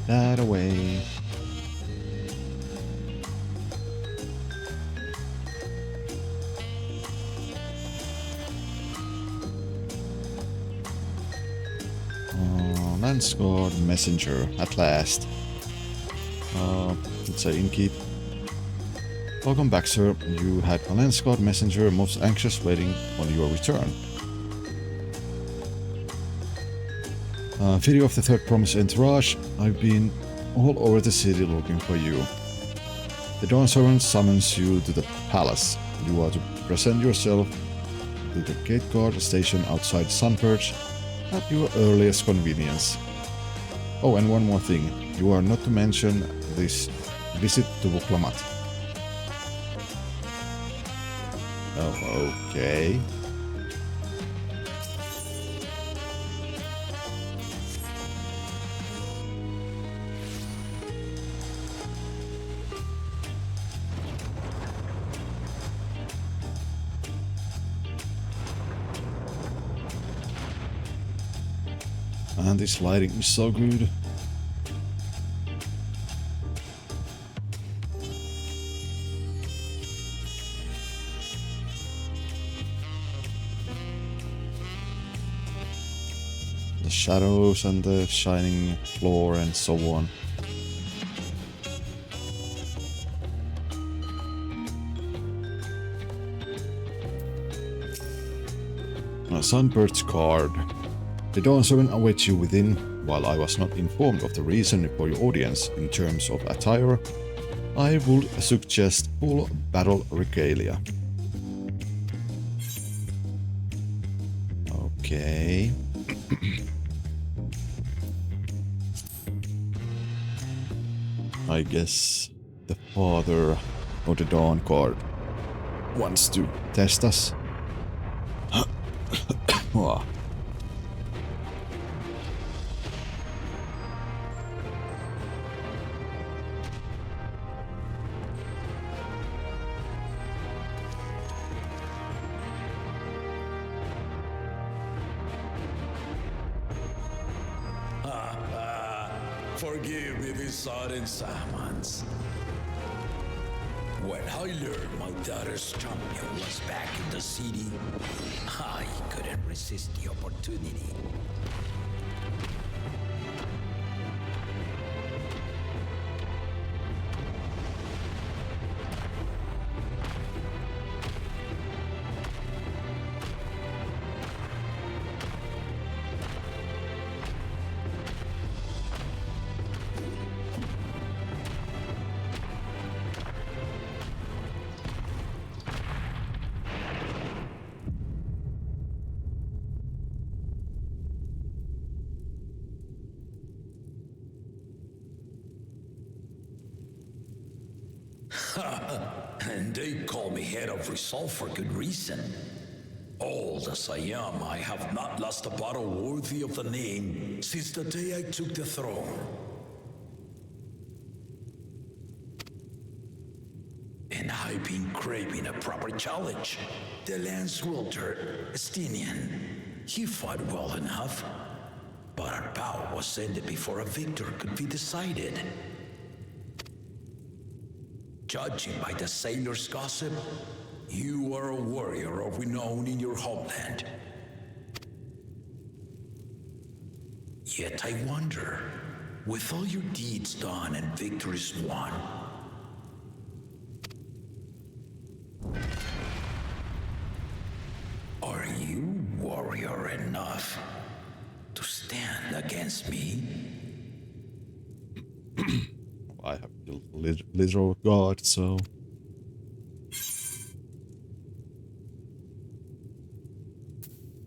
That away. Landsguard messenger, at last. Let's say innkeep. Welcome back, sir. You had a Landsguard messenger most anxious waiting on your return. Video of the third promise entourage. I've been all over the city looking for you. The Dawn Servant summons you to the palace. You are to present yourself to the gate guard station outside Sunperch at your earliest convenience. Oh, and one more thing. You are not to mention this visit to Vuklamat. Oh, okay. And this lighting is so good. The shadows and the shining floor and so on. A Sunbird's card. The Dawn Servant awaits you within. While I was not informed of the reason for your audience in terms of attire, I would suggest full battle regalia. Okay. I guess the father of the Dawn card wants to test us. Wow. Forgive me this sudden summons. When I learned my daughter's champion was back in the city, I couldn't resist the opportunity. And they call me head of resolve for good reason. Old as I am, I have not lost a battle worthy of the name since the day I took the throne. And I've been craving a proper challenge. The lance wielder, Estinian, he fought well enough, but our bout was ended before a victor could be decided. Judging by the sailors' gossip, you are a warrior of renown in your homeland. Yet I wonder, with all your deeds done and victories won, are you warrior enough to stand against me? I have killed literal god, so...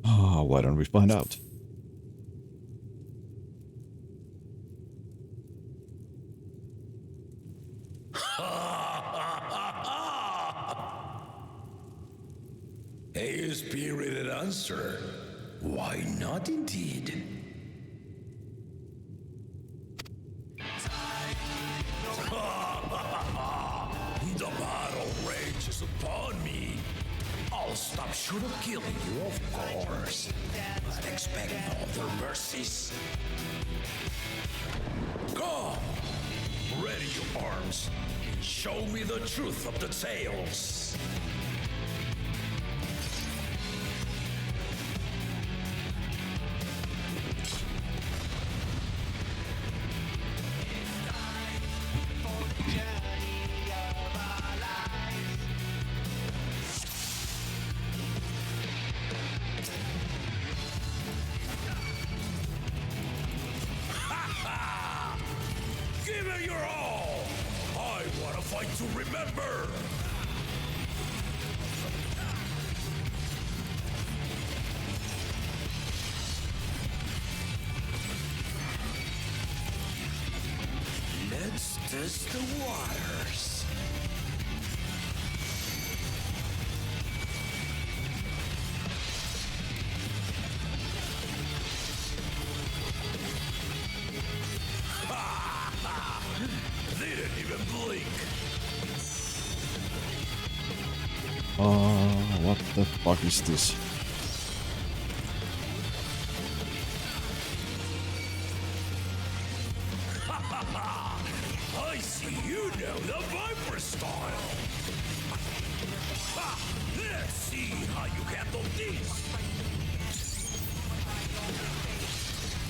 why don't we find out? A spirited answer. Why not indeed? curse upon me. I'll stop short of killing you, of course. But expect no other mercies. Come! Ready your arms. And show me the truth of the tales. Give it your all! I want to fight to remember! Let's test the waters. Didn't even blink. What the fuck is this? I see you know the Viper style. Ha! Let's see how you handle this.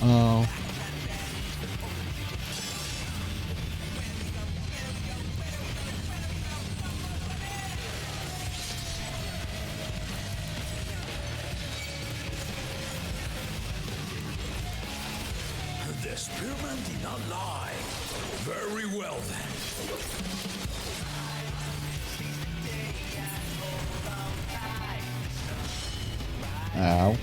Oh. The spearman did not lie. Very well then. Ow.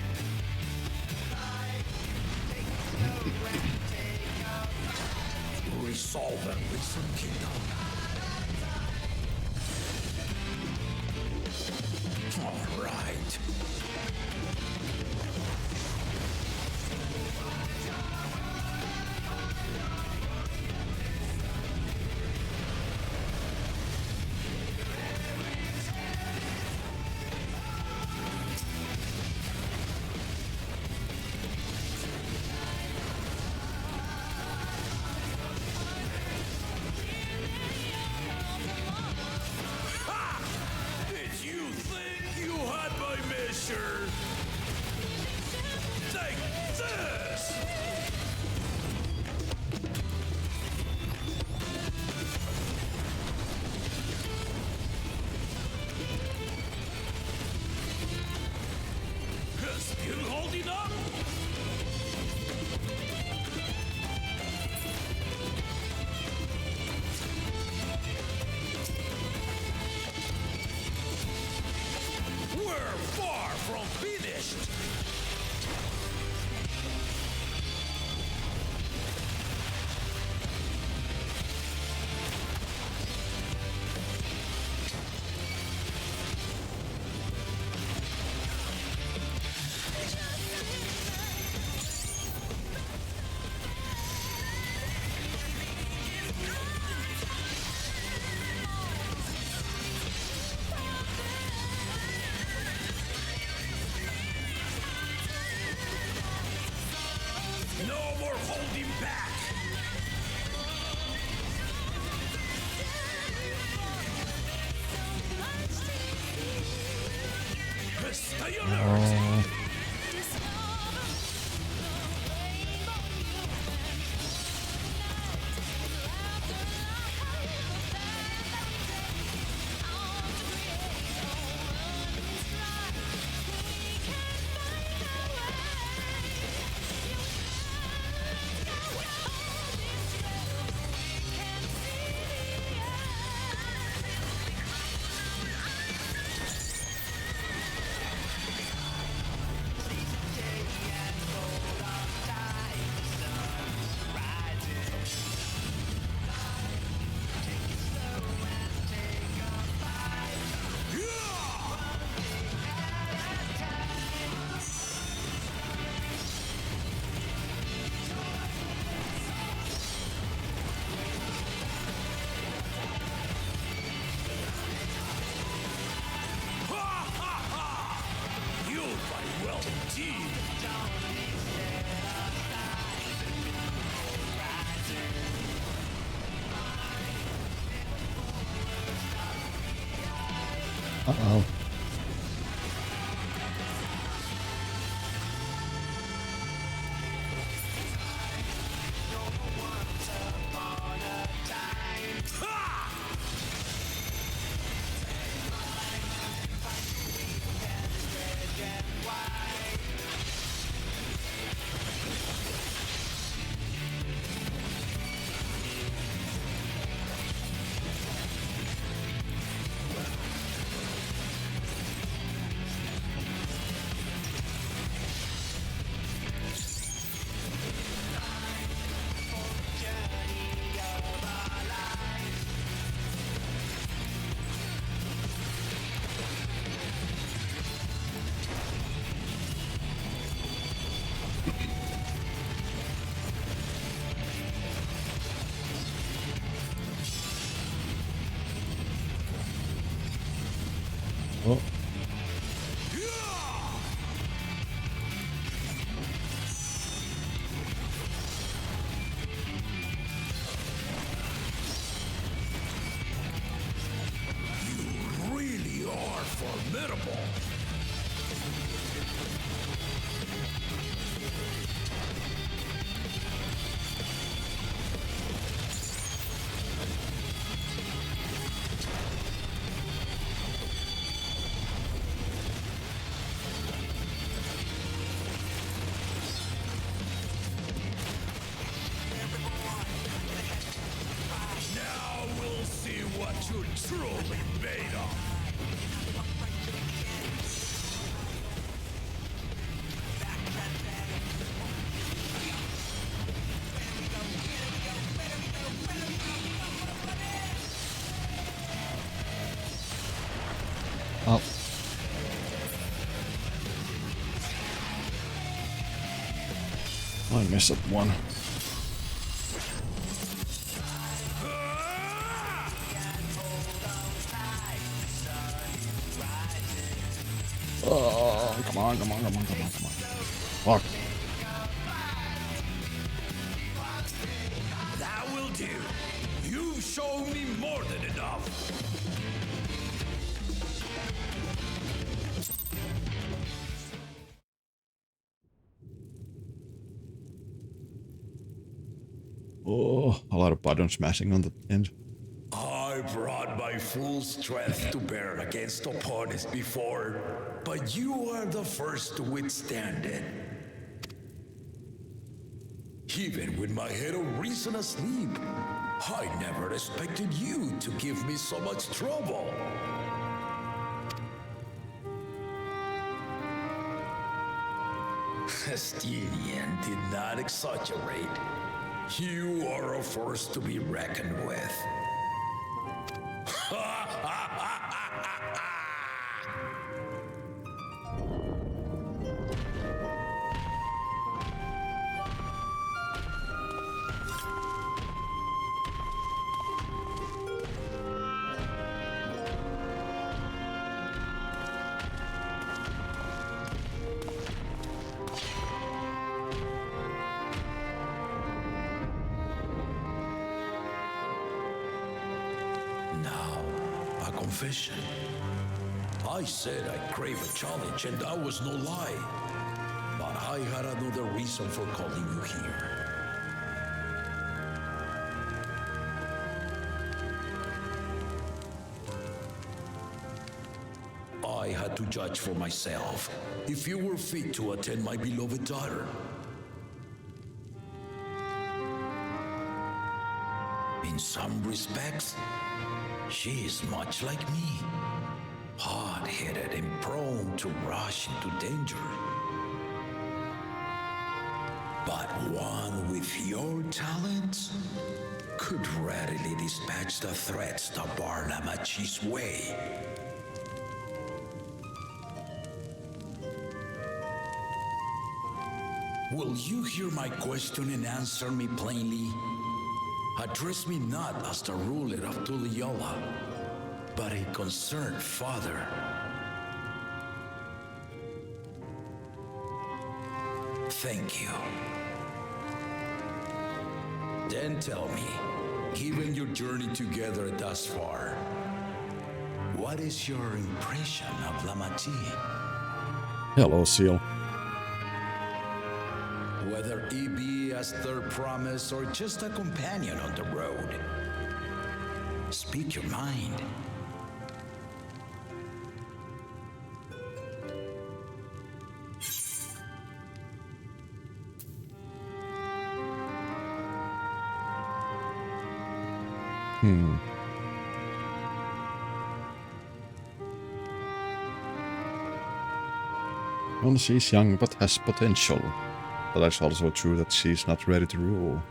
Resolve and listen, kingdom. All right. Did you think you had my measure? Take this! Still holding up? We're far from finished. No more holding back. Stay alert. Uh-oh. Oh. You really are formidable. Now we'll see what you're truly made of. Oh. I messed up one. Oh, come on. Fuck. That will do. You've shown me more than enough. Oh, a lot of button smashing on the end. I brought my full strength to bear against opponents before, but you are the first to withstand it. Even with my head of reason asleep, I never expected you to give me so much trouble. Estinian did not exaggerate. You are a force to be reckoned with. Now, a confession. I said I crave a challenge, and that was no lie. But I had another reason for calling you here. I had to judge for myself if you were fit to attend my beloved daughter. In some respects, she is much like me, hot-headed and prone to rush into danger. But one with your talents could readily dispatch the threats that bar Lamachi's way. Will you hear my question and answer me plainly? Address me not as the ruler of Tuliyola, but a concerned father. Thank you. Then tell me, given your journey together thus far, what is your impression of Lamati? Hello, Seal. Whether he be as their promise or just a companion on the road. Speak your mind. Well, she's young but has potential. But that's also true that she's not ready to rule.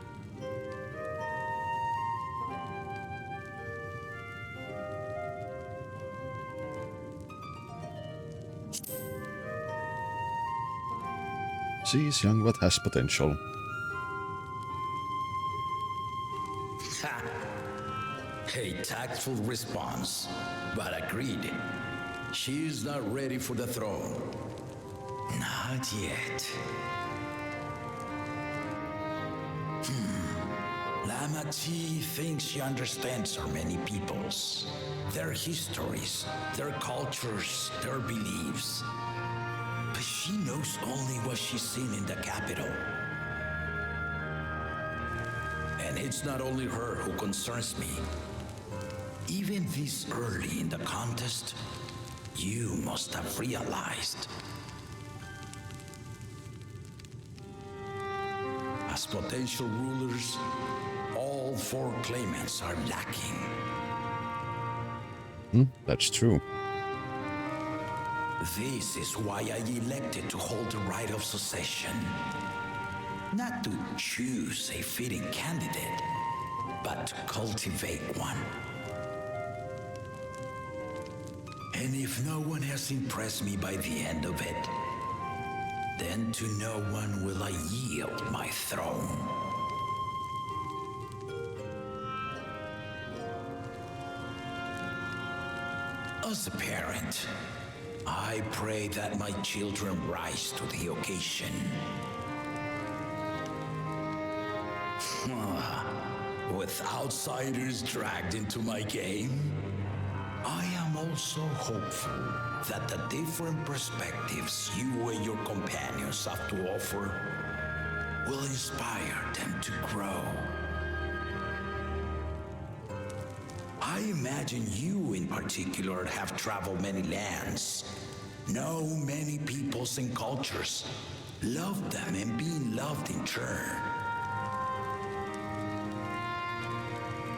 She's young but has potential. Ha! A tactful response, but agreed. She is not ready for the throne. Not yet. Lamati thinks she understands our many peoples, their histories, their cultures, their beliefs. But she knows only what she's seen in the capital. And it's not only her who concerns me. Even this early in the contest, you must have realized. As potential rulers, all four claimants are lacking. That's true. This is why I elected to hold the right of succession. Not to choose a fitting candidate, but to cultivate one. And if no one has impressed me by the end of it, then to no one will I yield my throne. As a parent, I pray that my children rise to the occasion. With outsiders dragged into my game, I am also hopeful that the different perspectives you and your companions have to offer will inspire them to grow. I imagine you in particular have traveled many lands, know many peoples and cultures, love them and being loved in turn.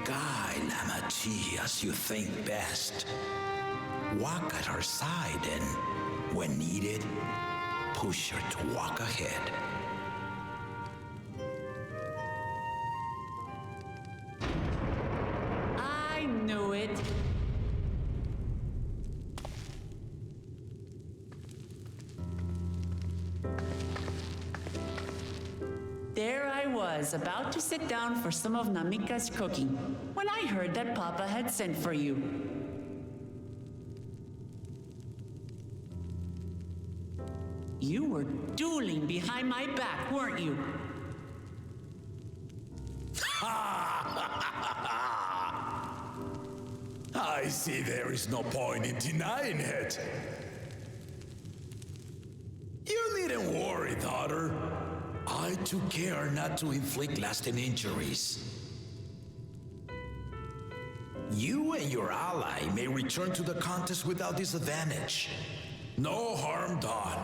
Guide Lamati as you think best. Walk at her side and, when needed, push her to walk ahead. I knew it. There I was, about to sit down for some of Namika's cooking, when I heard that Papa had sent for you. You were dueling behind my back, weren't you? I see there is no point in denying it. You needn't worry, daughter. I took care not to inflict lasting injuries. You and your ally may return to the contest without disadvantage. No harm done.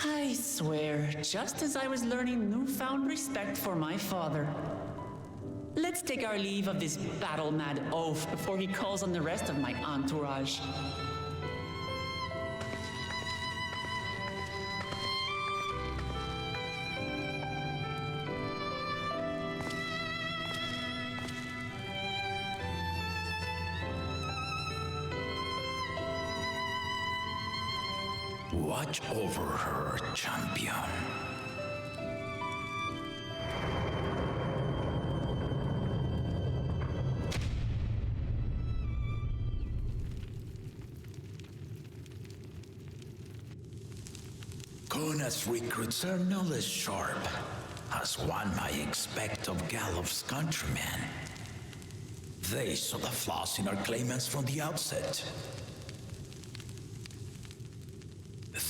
I swear, just as I was learning newfound respect for my father. Let's take our leave of this battle-mad oaf before he calls on the rest of my entourage. Watch over her, champion. Kona's recruits are no less sharp, as one might expect of Galof's countrymen. They saw the flaws in our claimants from the outset.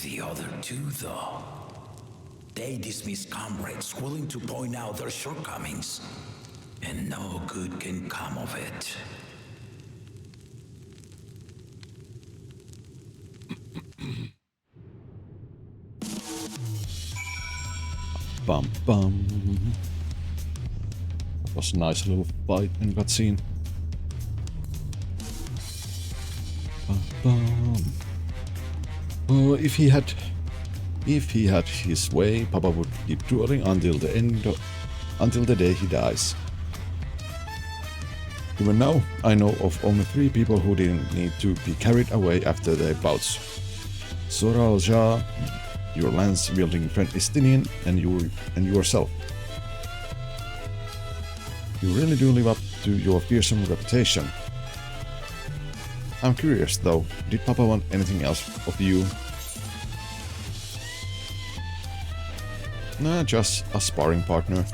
The other two, though, they dismiss comrades willing to point out their shortcomings, and no good can come of it. Bum bum. That was a nice little fight and cutscene. Bum bum. Oh, if he had his way, Papa would keep dueling until the day he dies. Even now, I know of only 3 people who didn't need to be carried away after their bouts. Zoral Jah, your lance-wielding friend Estinian, and yourself. You really do live up to your fearsome reputation. I'm curious though, did Papa want anything else of you? Nah, just a sparring partner.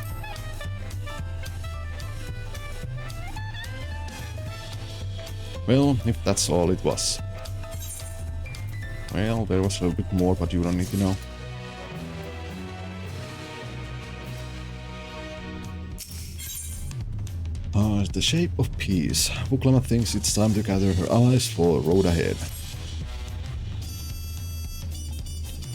Well, if that's all it was. Well, there was a little bit more, but you don't need to know. The shape of peace. Vuklama thinks it's time to gather her allies for the road ahead.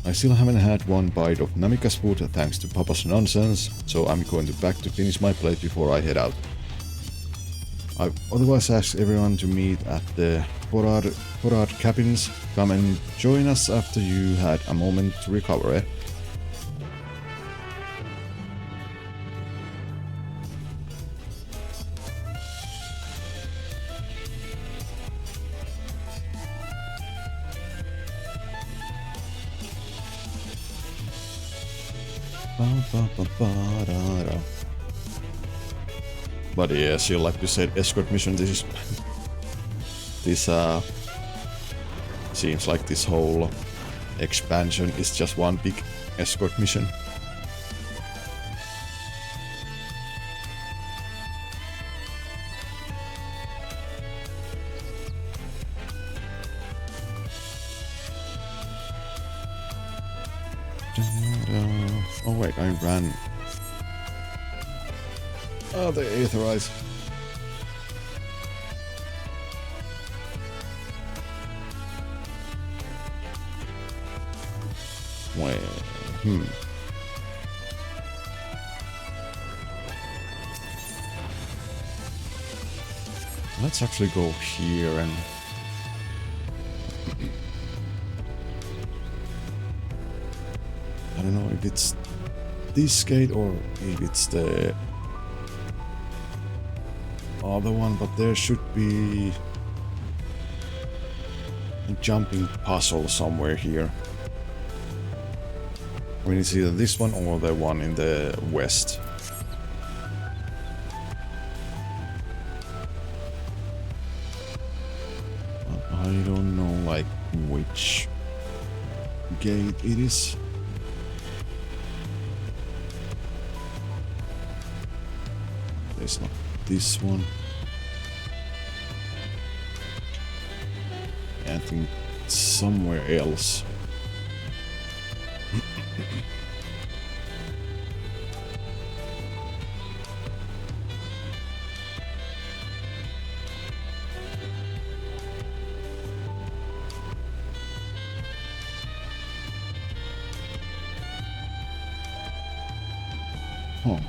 I still haven't had one bite of Namika's food thanks to Papa's nonsense, so I'm going back to finish my plate before I head out. I've otherwise asked everyone to meet at the Porad cabins. Come and join us after you had a moment to recover, eh? But yes, you like you said, escort mission. This seems like this whole expansion is just one big escort mission. Oh wait, I ran. Oh, the Aetherized. Well, Let's actually go here and... I don't know if it's this gate or if it's the other one, but there should be a jumping puzzle somewhere here. I mean, it's either this one or the one in the west. I don't know, like, which gate it is. It's not this one. I think it's somewhere else. Huh.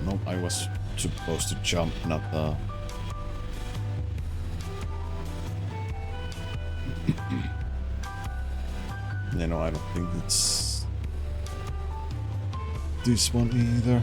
No, I was supposed to jump, not you know, I don't think it's this one either.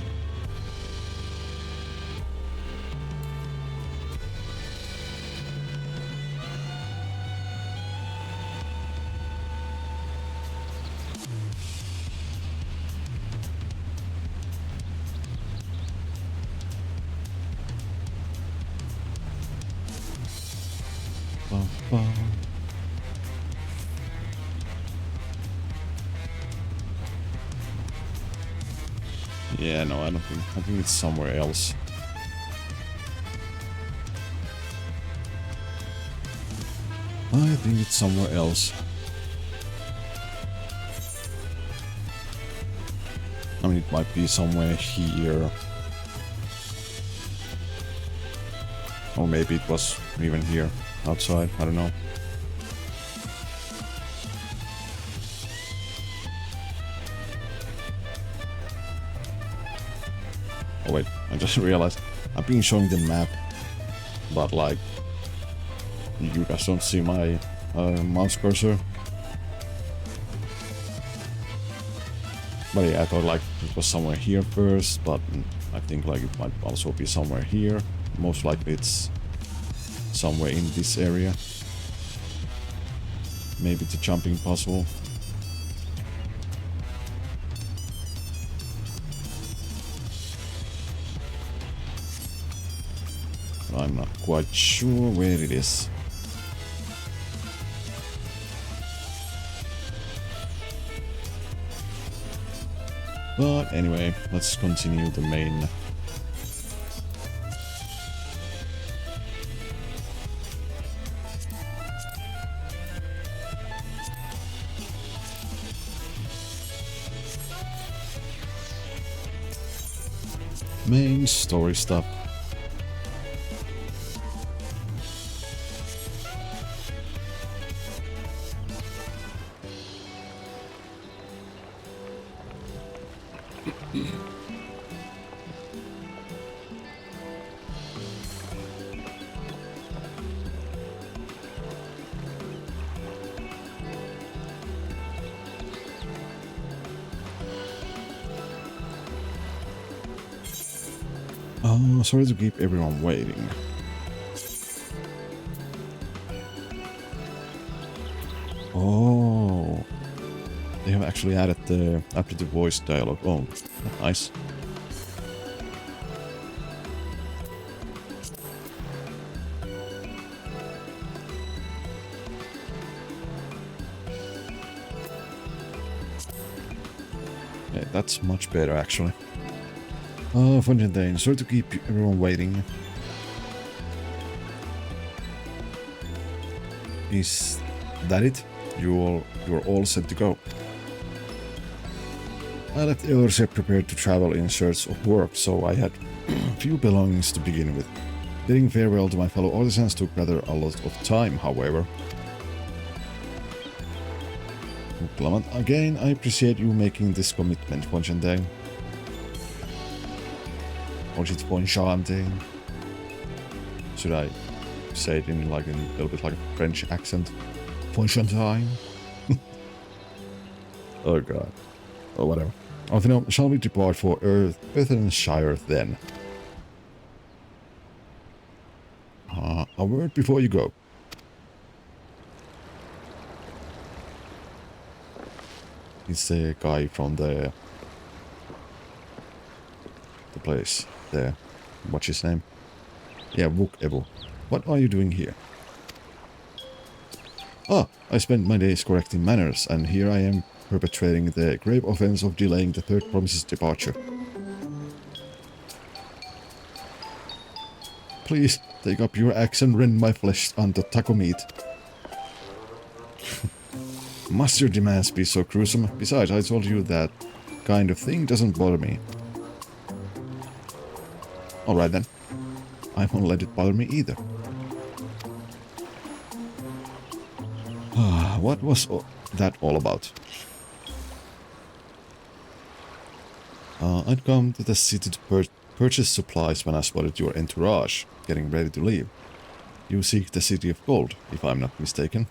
Yeah, no, I don't think. I think it's somewhere else. I think it's somewhere else. I mean, it might be somewhere here. Or maybe it was even here, outside, I don't know. Oh wait, I just realized I've been showing the map, but like, you guys don't see my mouse cursor. But yeah, I thought like it was somewhere here first, but I think like it might also be somewhere here. Most likely it's somewhere in this area. Maybe it's a jumping puzzle. I'm not quite sure where it is. But anyway, let's continue the main. Main story stuff. Oh, sorry to keep everyone waiting. Oh, they have actually added the after the voice dialogue. Oh, nice. Yeah, that's much better actually. Oh, Fontaine, sorry to keep everyone waiting. Is that it? You're all set to go. I left Eldership prepared to travel in search of work, so I had few belongings to begin with. Bidding farewell to my fellow artisans took rather a lot of time, however. Clement, again, I appreciate you making this commitment, Fontaine. Or is it Fontaine? Should I say it in like a little bit like a French accent? Fontaine? Oh god. Oh, whatever. Anthony, shall we depart for Earthenshire then? A word before you go. It's the guy from the place there. What's his name? Yeah, Wook Evo. What are you doing here? Ah, I spent my days correcting manners, and here I am perpetrating the grave offense of delaying the third promise's departure. Please, take up your axe and rend my flesh onto taco meat. Must your demands be so gruesome? Besides, I told you that kind of thing doesn't bother me. Alright then. I won't let it bother me either. What was that all about? I'd come to the city to purchase supplies when I spotted your entourage, getting ready to leave. You seek the City of Gold, if I'm not mistaken.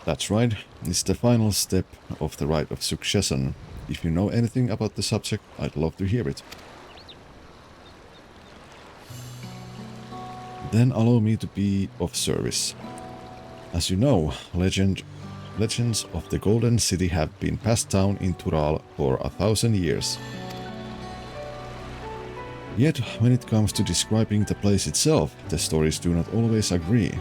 That's right, it's the final step of the rite of succession. If you know anything about the subject, I'd love to hear it. Then allow me to be of service. As you know, legends of the Golden City have been passed down in Tural for 1,000 years. Yet, when it comes to describing the place itself, the stories do not always agree.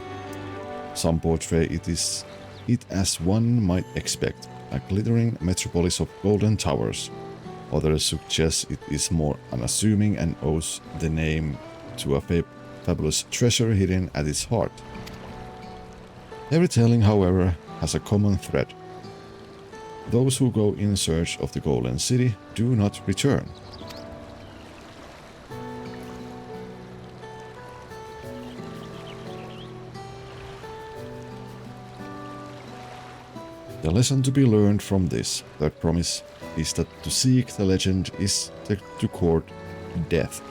Some portray it as one might expect, a glittering metropolis of golden towers. Others suggest it is more unassuming and owes the name to a fabulous treasure hidden at its heart. Every telling, however, has a common thread. Those who go in search of the Golden City do not return. The lesson to be learned from this third promise is that to seek the legend is to court death.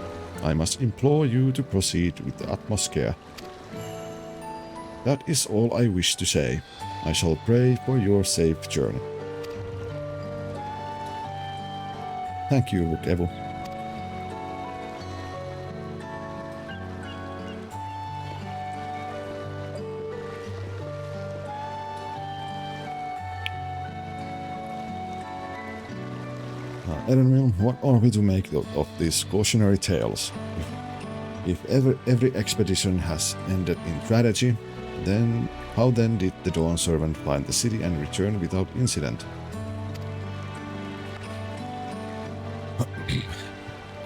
I must implore you to proceed with the utmost care. That is all I wish to say. I shall pray for your safe journey. Thank you, Evu. Erenville, what are we to make of these cautionary tales? If every expedition has ended in tragedy, then how then did the Dawn Servant find the city and return without incident?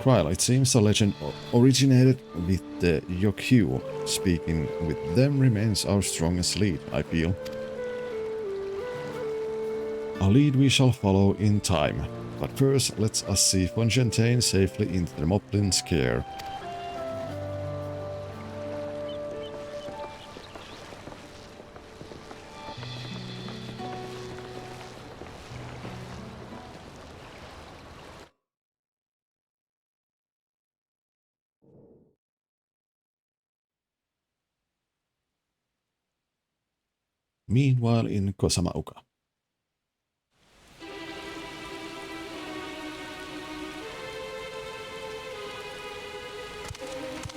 Kryl, it seems the legend originated with the Yokyu. Speaking with them remains our strongest lead, I feel. A lead we shall follow in time. But first, let us see Fontaine safely into the Moplin's care. Meanwhile in Kosamauka.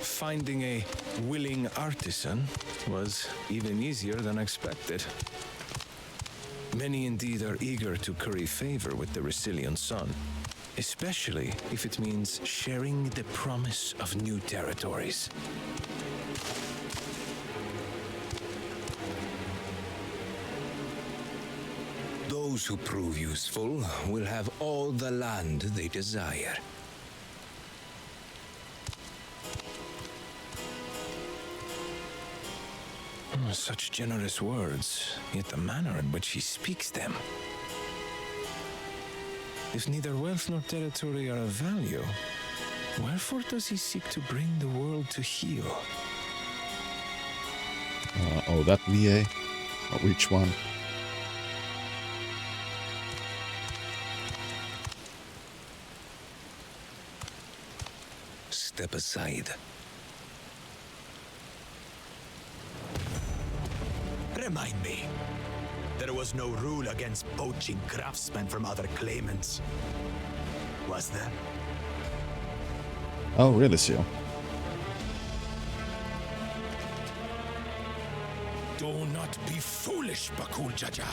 Finding a willing artisan was even easier than expected. Many indeed are eager to curry favor with the Resilient Sun, especially if it means sharing the promise of new territories. Those who prove useful will have all the land they desire. Such generous words, yet the manner in which he speaks them. If neither wealth nor territory are of value, wherefore does he seek to bring the world to heel? Oh, that VA? Which one? Step aside. Remind me, there was no rule against poaching craftsmen from other claimants, was there? Oh, really, Seal? Do not be foolish, Bakul Jaja.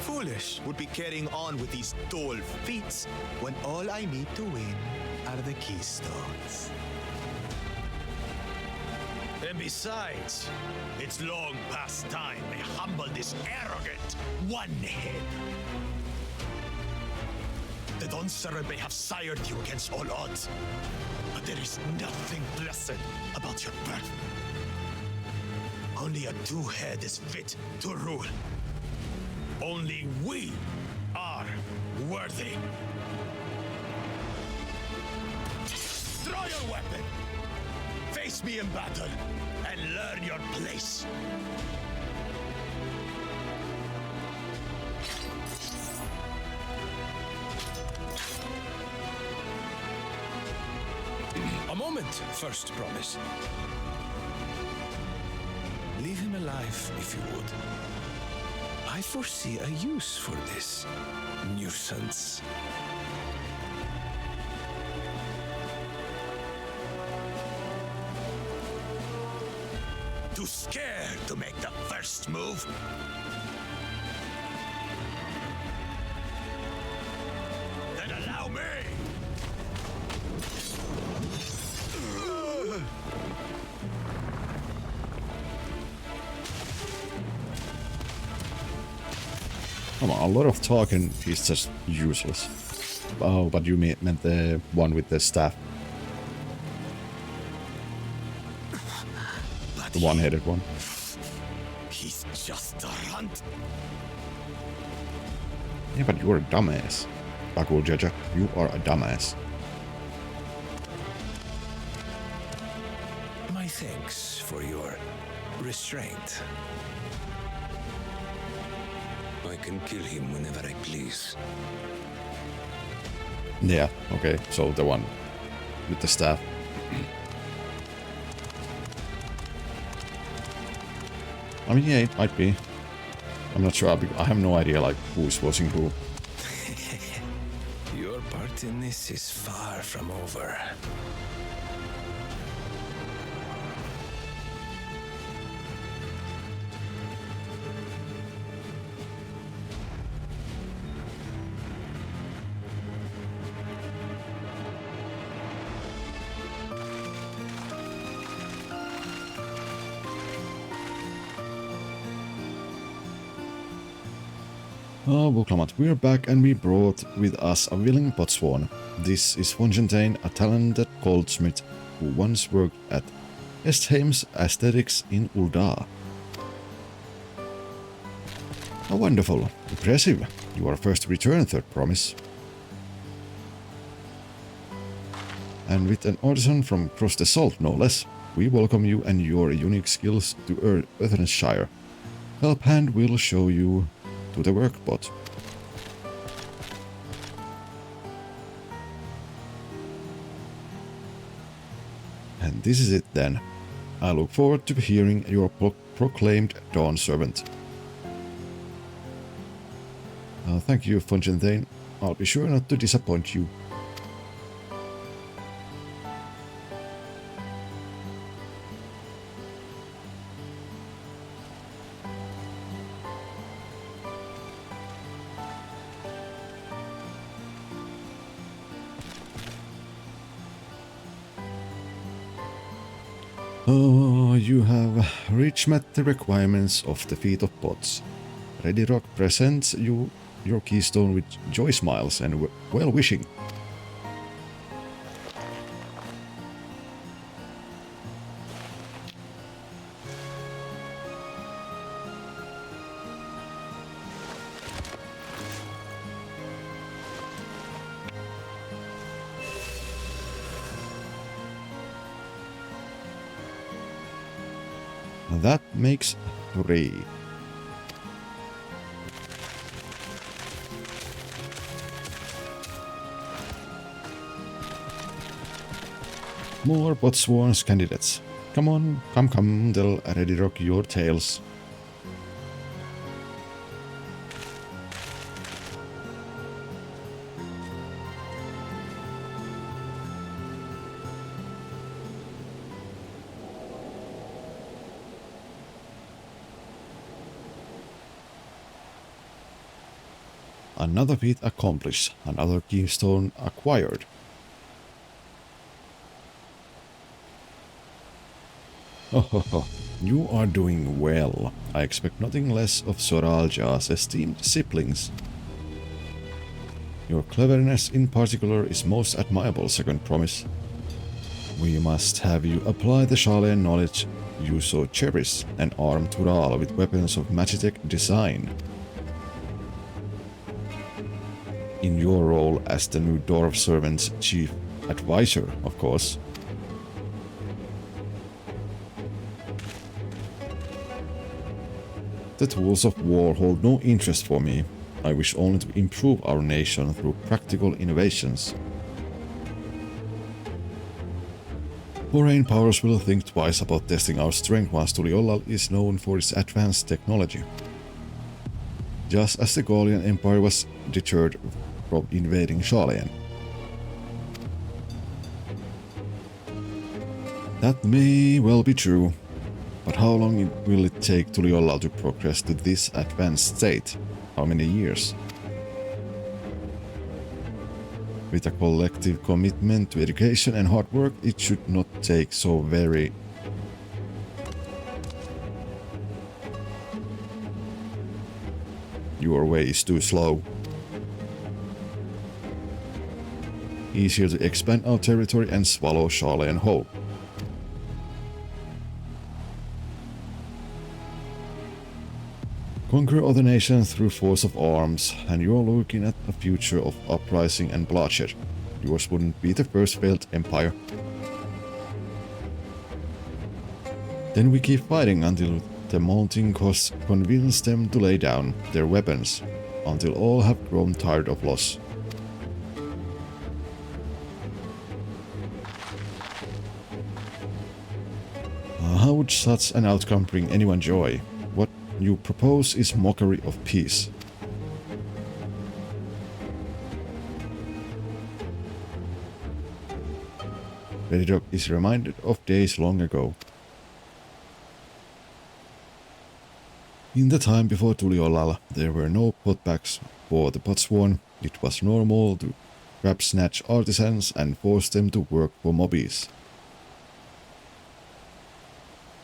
Foolish would be carrying on with these dull feats when all I need to win are the keystones. And besides, it's long past time I humble this arrogant one-head. The Dawn Servant may have sired you against all odds, but there is nothing blessed about your birth. Only a two-head is fit to rule. Only we are worthy. Draw your weapon! Face me in battle and learn your place. A moment, first promise. Leave him alive, if you would. I foresee a use for this nuisance. Too scared to make the first move? Then allow me! Come on, a lot of talking is just useless. Oh, but you meant the one with the staff. The one-headed one. He's just a runt. Yeah, but you're a dumbass. Bakul Jaja, you are a dumbass. My thanks for your restraint. I can kill him whenever I please. Yeah, okay, so the one with the staff. I mean, yeah, it might be. I'm not sure. I have no idea, like, who's watching who. Your part in this is far from over. Oh, Buklamat, we're back and we brought with us a willing Botswan. This is Fontaine, a talented goldsmith who once worked at Estheim's Aesthetics in Ulda. Oh, wonderful. Impressive. You are first to return, third promise. And with an artisan from across the salt, no less, we welcome you and your unique skills to Earthenshire. Help Hand will show you to the workbot. And this is it then. I look forward to hearing your proclaimed Dawn servant. Thank you, Fontaine. I'll be sure not to disappoint you. Oh, you have reached met the requirements of the Feat of Pots. Ready Rock presents you your keystone with joy smiles and well-wishing. That makes 3. More Botswan's candidates. Come on, come, they'll ready rock your tails. Another feat accomplished, another keystone acquired. Oh, you are doing well. I expect nothing less of Soralja's esteemed siblings. Your cleverness in particular is most admirable, second promise. We must have you apply the Sharlayan knowledge you so cherish and arm Tural with weapons of Magitech design. In your role as the new Dwarf Servant's chief advisor, of course. The tools of war hold no interest for me. I wish only to improve our nation through practical innovations. Foreign powers will think twice about testing our strength once Tuliolal is known for its advanced technology. Just as the Gaulian Empire was deterred from invading Sharlayan. That may well be true, but how long will it take Tuliolal to progress to this advanced state? How many years? With a collective commitment to education and hard work, it should not take so very... Your way is too slow. Easier to expand our territory and swallow Charlene whole. Conquer other nations through force of arms, and you're looking at a future of uprising and bloodshed. Yours wouldn't be the first failed empire. Then we keep fighting until the mounting costs convince them to lay down their weapons, until all have grown tired of loss. How would such an outcome bring anyone joy? What you propose is mockery of peace. Redidog is reminded of days long ago. In the time before Tuliolal, there were no potbacks for the potsworn. It was normal to grab snatch artisans and force them to work for mobbies.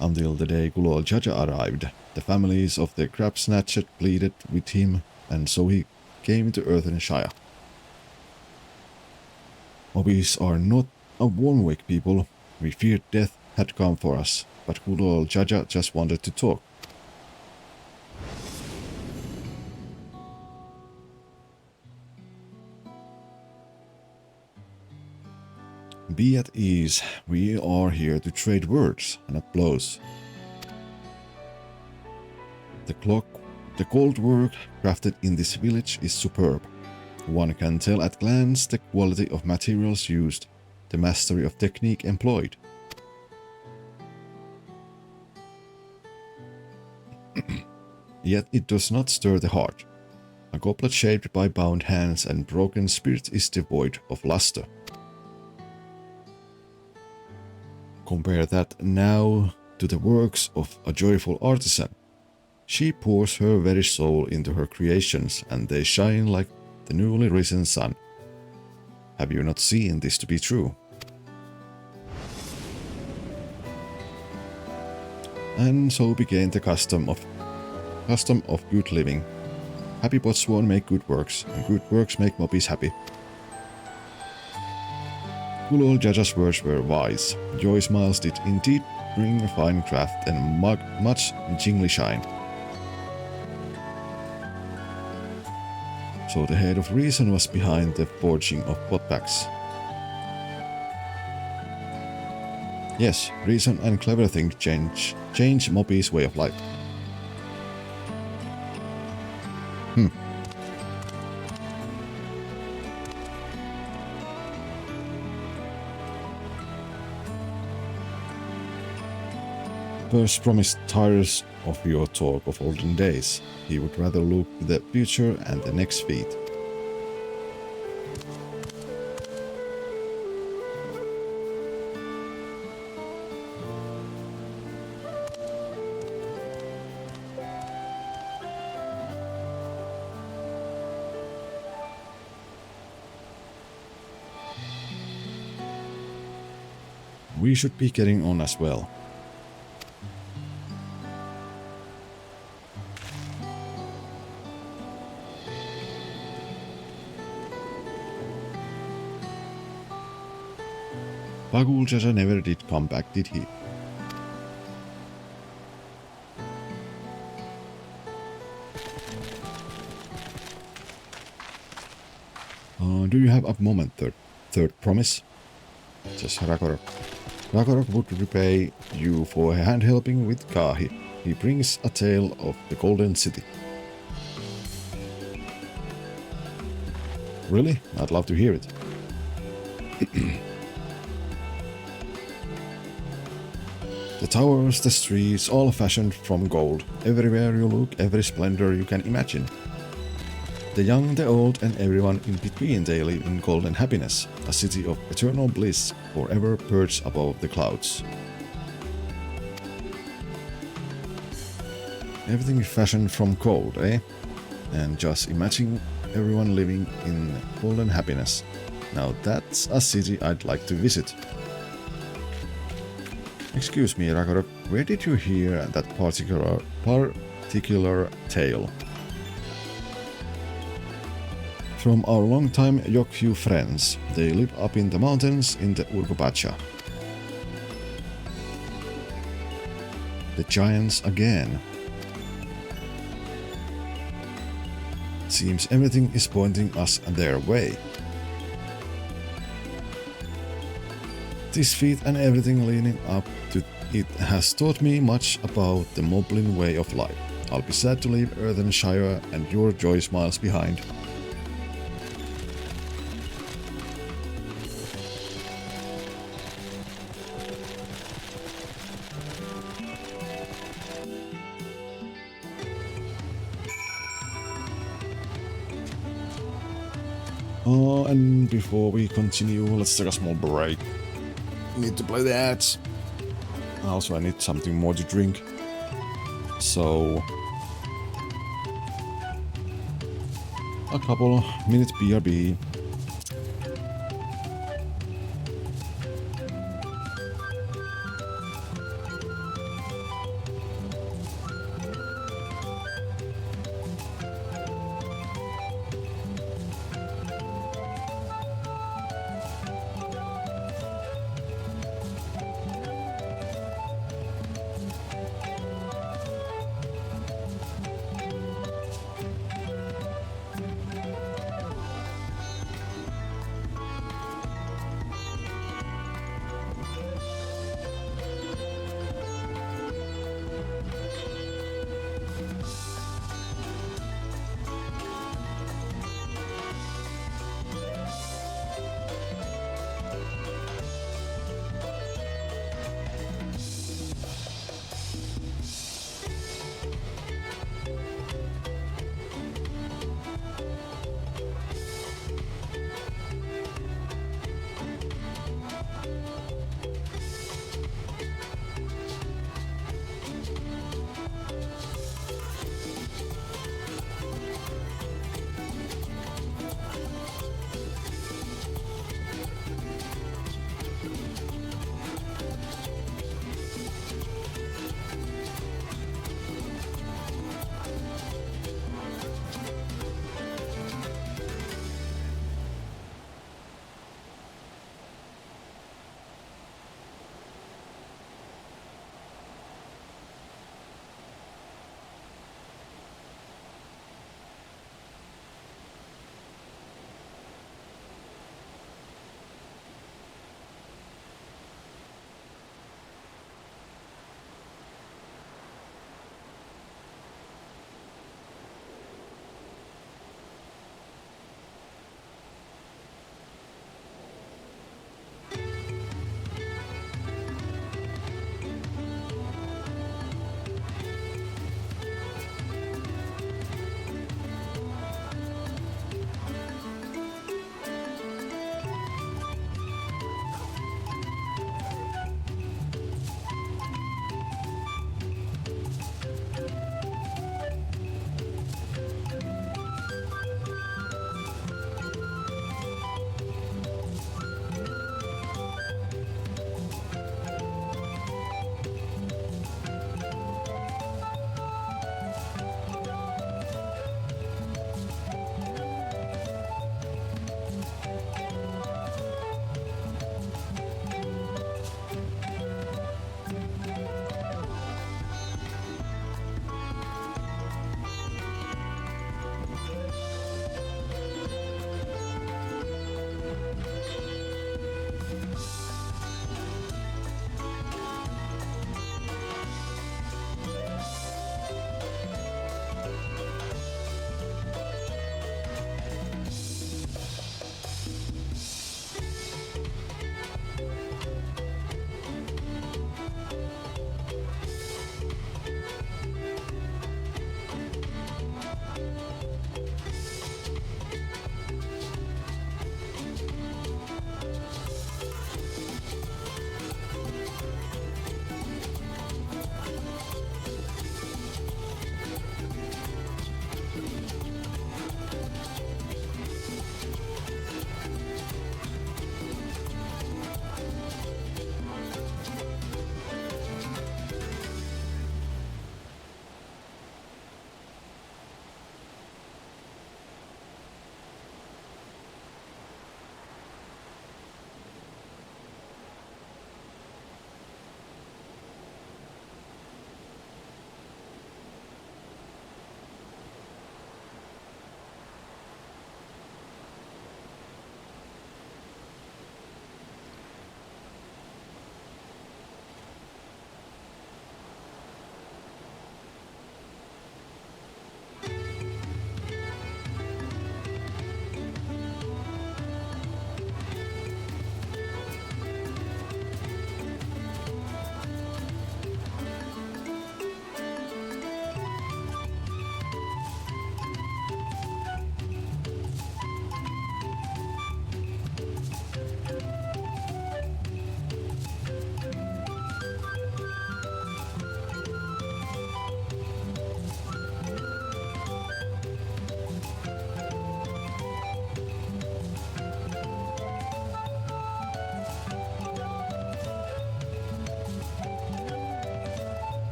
Until the day Kulol Jaja arrived, the families of the crab snatcher pleaded with him, and so he came to Earthenshire. Mobbies are not a Warmwick people. We feared death had come for us, but Kulol Jaja just wanted to talk. Be at ease, we are here to trade words and not blows. The gold work crafted in this village is superb. One can tell at glance the quality of materials used, the mastery of technique employed. Yet it does not stir the heart. A goblet shaped by bound hands and broken spirit is devoid of luster. Compare that now to the works of a joyful artisan. She pours her very soul into her creations, and they shine like the newly risen sun. Have you not seen this to be true? And so began the custom of good living. Happy potsworn make good works, and good works make mobbies happy. Kulol Jaja's words were wise. Joy smiles did indeed bring fine craft and much jingly shine. So the head of reason was behind the forging of potbacks. Yes, reason and clever think change mobbies' way of life. First promised tires of your talk of olden days. He would rather look to the future and the next feat. We should be getting on as well. Bagul Jaja never did come back, did he? Do you have a moment, third promise? Says Rakorok. Rakorok would repay you for a hand helping with Kahi. He brings a tale of the Golden City. Really? I'd love to hear it. The towers, the streets, all fashioned from gold. Everywhere you look, every splendor you can imagine. The young, the old, and everyone in between they live in golden happiness, a city of eternal bliss, forever perched above the clouds. Everything fashioned from gold, eh? And just imagine everyone living in golden happiness. Now that's a city I'd like to visit. Excuse me, Rakorok, where did you hear that particular tale? from our longtime Yokyu friends. They live up in the mountains in the Urgopacha. The giants again. Seems everything is pointing us their way. This feat and everything leading up to it has taught me much about the Moblin way of life. I'll be sad to leave Earthenshire and your joy smiles behind. And before we continue, let's take a small break. Need to play the ads. Also, I need something more to drink. So, a couple minutes BRB.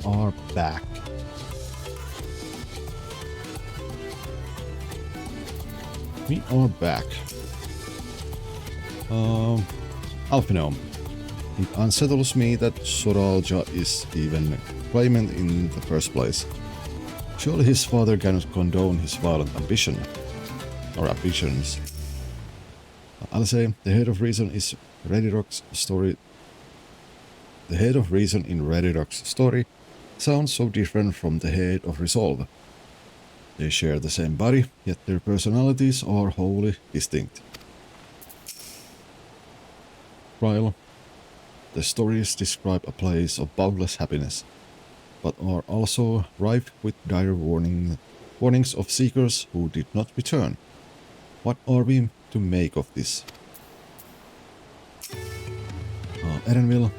are back. We are back. Alpinome. It unsettles me that Soralja is even claimant in the first place. Surely his father cannot condone his violent ambition. Or ambitions. I'll say the head of reason is Rediroc's story. The head of reason in Rediroc's story sounds so different from the head of resolve. They share the same body, yet their personalities are wholly distinct. Trial. The stories describe a place of boundless happiness, but are also rife with dire warnings of seekers who did not return. What are we to make of this? Erenville.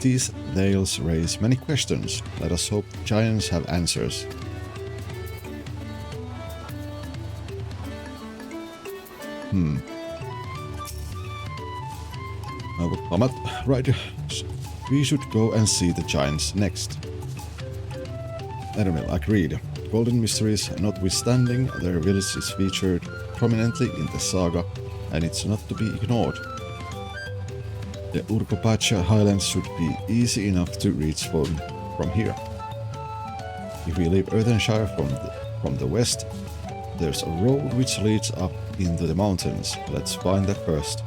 These tales raise many questions. Let us hope giants have answers. Right. We should go and see the giants next. Erenville agreed. Golden Mysteries notwithstanding, their village is featured prominently in the saga, and it's not to be ignored. The Urkopacha Highlands should be easy enough to reach from here. If we leave Earthenshire from the west, there's a road which leads up into the mountains. Let's find that first.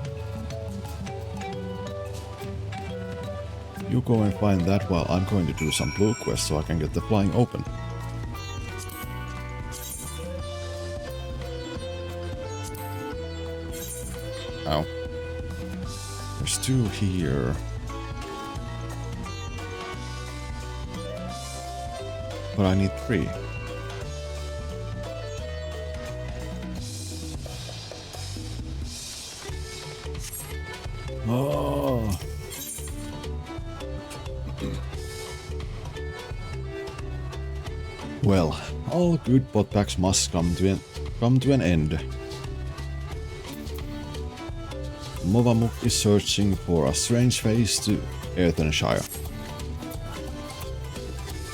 You go and find that while I'm going to do some blue quests so I can get the flying open. Ow. There's 2 here. But I need 3. Oh. Well, all good botpacks must come to an end. Movamuk is searching for a strange face to Earthenshire.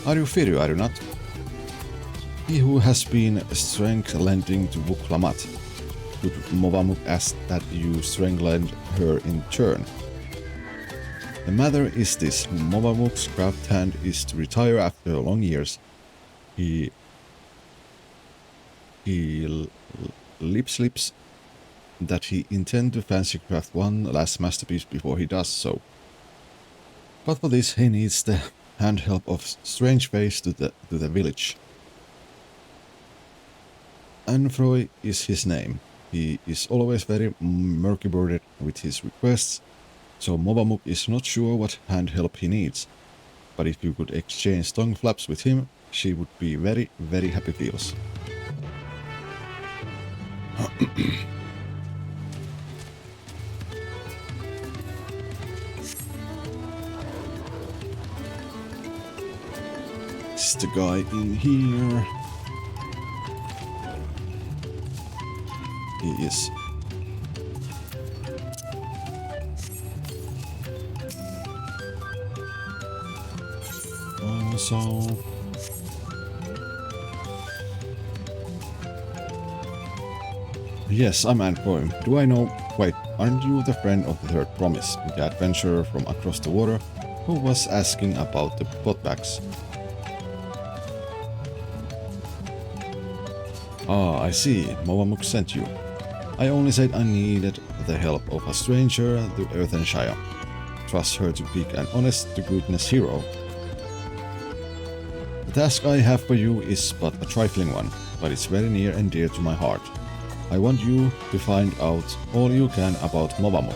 Are you Firu, are you not? He who has been strength-lending to Vuklamat. Could Movamuk ask that you strength-lend her in turn? The matter is this: Movamuk's craft hand is to retire after long years. He lip-slips that he intends to fancy craft one last masterpiece before he does so. But for this he needs the hand help of strange face to the village. Anfroy is his name. He is always very murky-worded with his requests, so Movamuk is not sure what hand help he needs. But if you could exchange tongue flaps with him, she would be very, very happy feels. This is the guy in here. He is. Also. Yes, I'm Anfroy. Do I know? Wait, aren't you the friend of the Third Promise, the adventurer from across the water, who was asking about the potbacks? Ah, I see. Movamuk sent you. I only said I needed the help of a stranger to Earthenshire. Trust her to pick an honest-to-goodness hero. The task I have for you is but a trifling one, but it's very near and dear to my heart. I want you to find out all you can about Movamuk.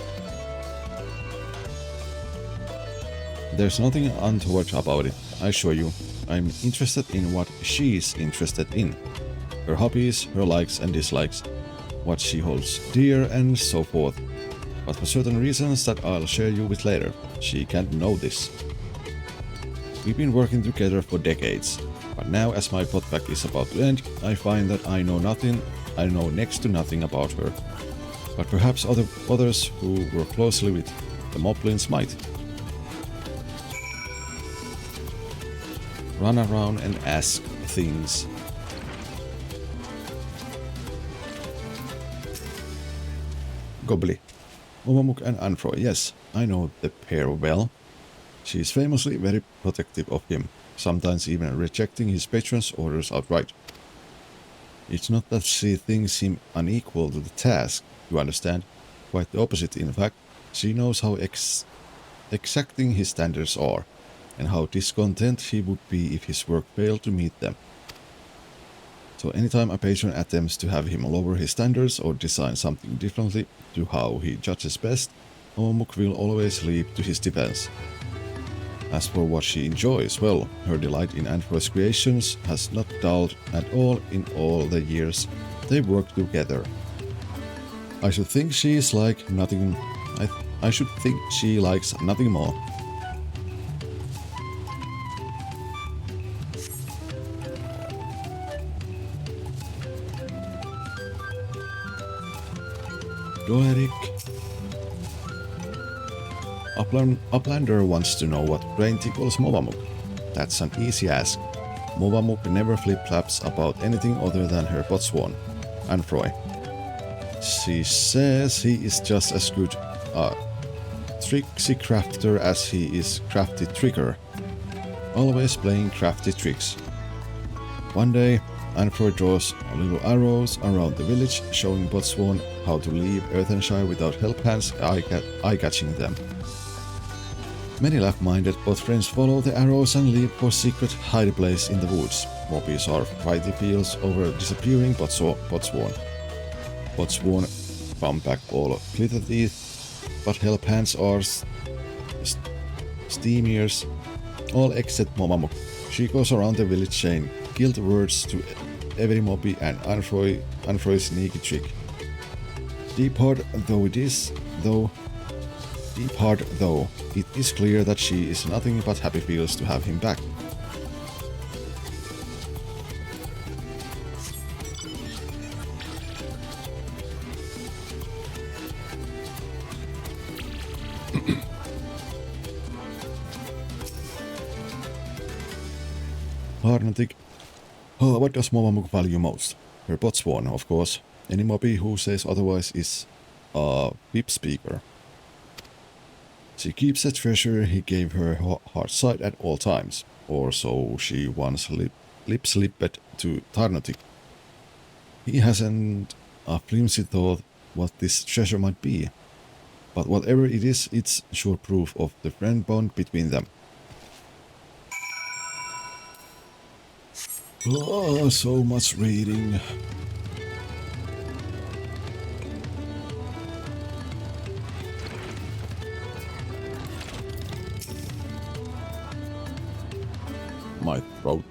There's nothing untoward about it, I assure you. I'm interested in what she's interested in. Her hobbies, her likes and dislikes, what she holds dear and so forth. But for certain reasons that I'll share you with later, she can't know this. We've been working together for decades, but now as my potpack is about to end, I find that I know next to nothing about her. But perhaps others who work closely with the Moblins might. run around and ask things. Gobbly. Momamuk and Anfro, yes, I know the pair well. She is famously very protective of him, sometimes even rejecting his patrons' orders outright. It's not that she thinks him unequal to the task, you understand. Quite the opposite, in fact. She knows how exacting his standards are, and how discontent he would be if his work failed to meet them. So anytime a patron attempts to have him lower his standards or design something differently to how he judges best, Momamuk will always leap to his defense. As for what she enjoys, well, her delight in Anfro's creations has not dulled at all in all the years they worked together. I should think she is like nothing. I should think she likes nothing more. Eric. Uplander wants to know what brain tickles Momamuk. That's an easy ask. Momamuk never flip-flaps about anything other than her botswan, Anfroy. She says he is just as good a tricksy crafter as he is crafty tricker, always playing crafty tricks. One day, Anfroy draws little arrows around the village, showing Botswan how to leave Earthenshire without help hands eye-catching them. Many like-minded bot friends follow the arrows and leave for secret hiding place in the woods. Mobbies are fighty fields over disappearing Botswan. Botswan come back all glitter teeth, but help hands are steamiers, all except Momamuk. She goes around the village saying guilt words to every mobby and Anfroy's sneaky trick. Deep heart though, it is clear that she is nothing but happy feels to have him back. Harnatic. Oh, what does Momamuk value most? Her botswan, of course. Any mobby who says otherwise is a whip speaker. She keeps a treasure he gave her hard side at all times, or so she once lip-slipped to Tarnotic. He hasn't a flimsy thought what this treasure might be, but whatever it is, it's sure proof of the friend bond between them. Oh, so much reading. My throat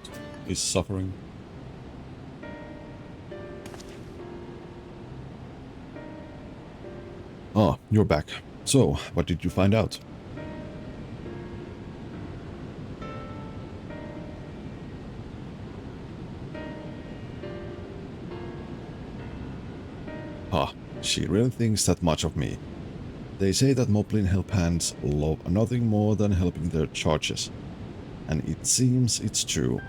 is suffering. Ah, you're back. So, what did you find out? Ah, she really thinks that much of me. They say that Moblin help hands love nothing more than helping their charges. And it seems it's true,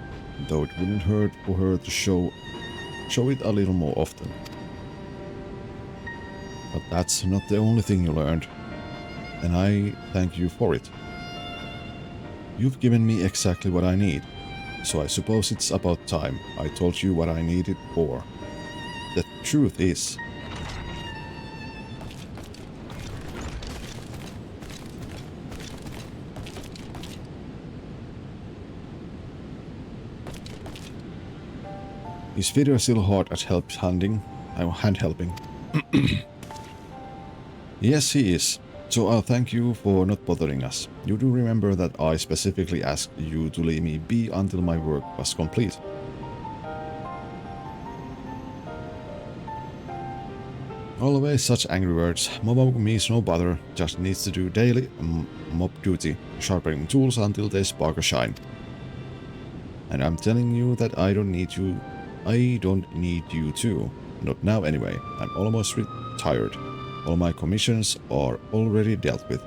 though it wouldn't hurt for her to show it a little more often. But that's not the only thing you learned, and I thank you for it. You've given me exactly what I need, so I suppose it's about time I told you what I needed for. The truth is, is Vidar still hard at hand helping? Yes, he is. So I'll thank you for not bothering us. You do remember that I specifically asked you to leave me be until my work was complete. Always such angry words. Momamuk means no bother, just needs to do daily mob duty, sharpening tools until they spark a shine. And I'm telling you that I don't need you to. Not now anyway. I'm almost retired. All my commissions are already dealt with.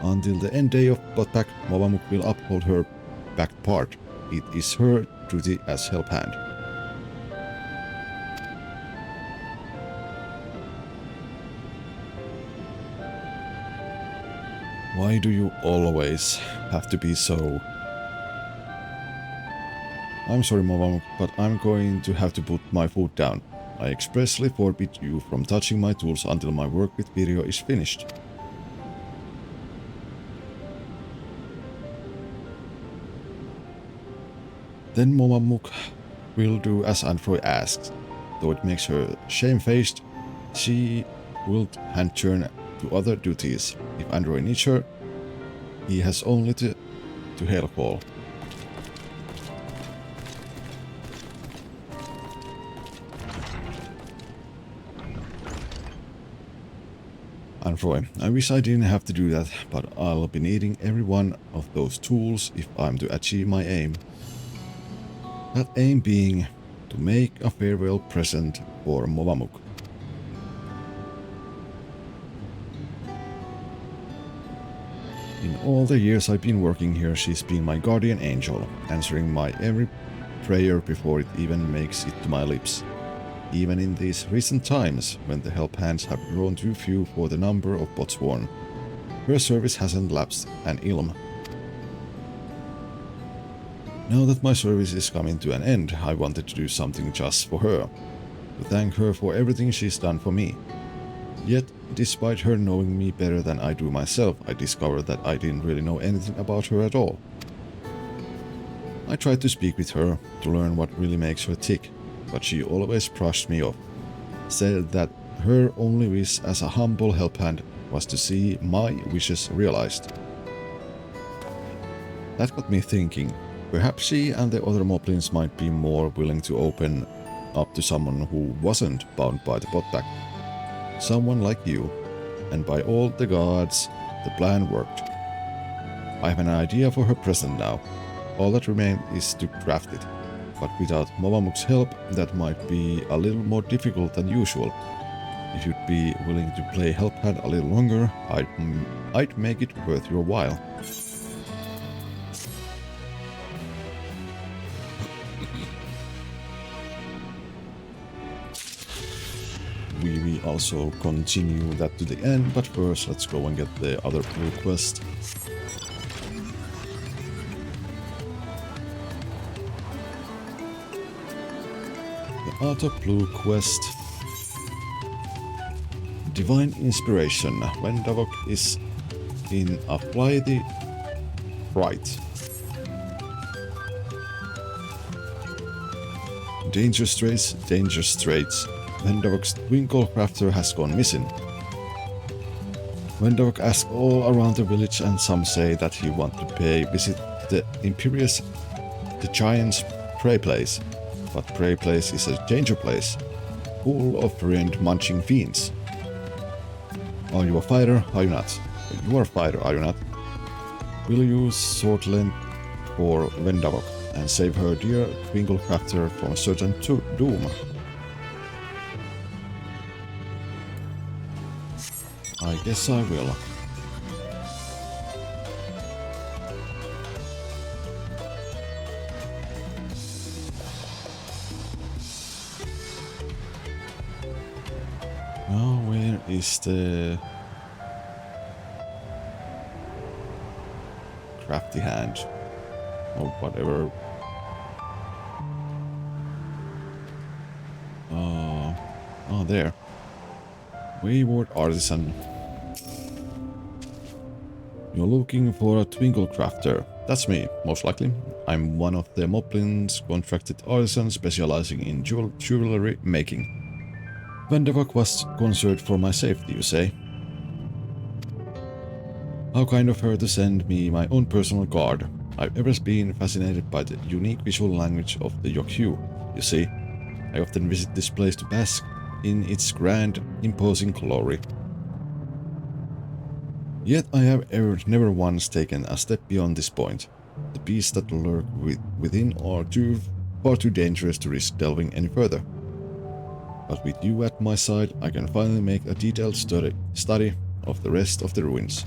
Until the end day of Botpack, Momamuk will uphold her back part. It is her duty as help hand. Why do you always have to be so... I'm sorry, Mom, but I'm going to have to put my foot down. I expressly forbid you from touching my tools until my work with video is finished. Then Momamuk will do as Android asks. Though it makes her shamefaced, she will hand turn to other duties. If Android needs her, he has only to hail call. Android, I wish I didn't have to do that, but I'll be needing every one of those tools if I'm to achieve my aim. That aim being to make a farewell present for Movamuk. In all the years I've been working here, she's been my guardian angel, answering my every prayer before it even makes it to my lips. Even in these recent times, when the help hands have grown too few for the number of Botsworn, her service hasn't lapsed an ilm. Now that my service is coming to an end, I wanted to do something just for her, to thank her for everything she's done for me. Yet, despite her knowing me better than I do myself, I discovered that I didn't really know anything about her at all. I tried to speak with her, to learn what really makes her tick, but she always brushed me off, said that her only wish as a humble help hand was to see my wishes realized. That got me thinking. Perhaps she and the other moblins might be more willing to open up to someone who wasn't bound by the botback. Someone like you. And by all the gods, the plan worked. I have an idea for her present now. All that remains is to craft it. But without Movamuk's help, that might be a little more difficult than usual. If you'd be willing to play help hand a little longer, I'd make it worth your while. We will also continue that to the end, but first let's go and get the other blue quest. The other blue quest. Divine Inspiration. When Davok is in a flighty fright. Danger Straits, Danger Straits. Vendavok's Twinkle Crafter has gone missing. Vendavok asks all around the village, and some say that he wants to pay visit the Imperious, the Giant's prey place. But prey place is a danger place, full of rend-munching fiends. Are you a fighter? Are you not? You are a fighter, are you not? Will you sword length for Vendavok and save her dear Twinkle Crafter from certain doom? I guess I will. Now where is the crafty hand? Or whatever. Oh, there. Wayward Artisan. You're looking for a Twinkle Crafter. That's me, most likely. I'm one of the Moplin's contracted artisans specializing in jewelry making. Vendavok was concerned for my safety, you say? How kind of her to send me my own personal guard. I've ever been fascinated by the unique visual language of the Yokyu, you see. I often visit this place to bask in its grand, imposing glory. Yet I have never once taken a step beyond this point. The beasts that lurk within are far too dangerous to risk delving any further. But with you at my side, I can finally make a detailed study of the rest of the ruins.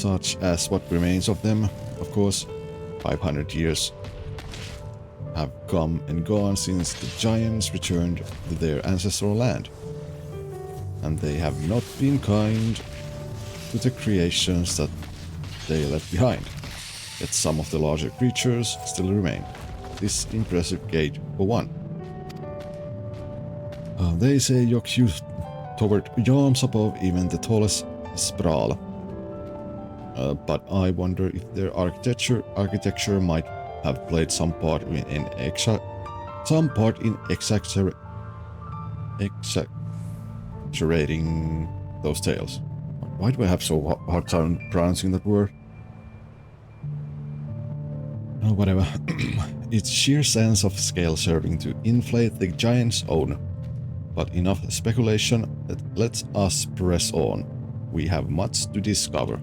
such as what remains of them, of course. 500 years have come and gone since the giants returned to their ancestral land. And they have not been kind to the creations that they left behind. Yet some of the larger creatures still remain. This impressive gate for one. They say your youth toward yawns above even the tallest sprawl. But I wonder if their architecture might have played some part in exaggerating those tales. Why do I have so hard time pronouncing that word? Oh, whatever. It's sheer sense of scale serving to inflate the giant's own. But enough speculation, let us press on. We have much to discover.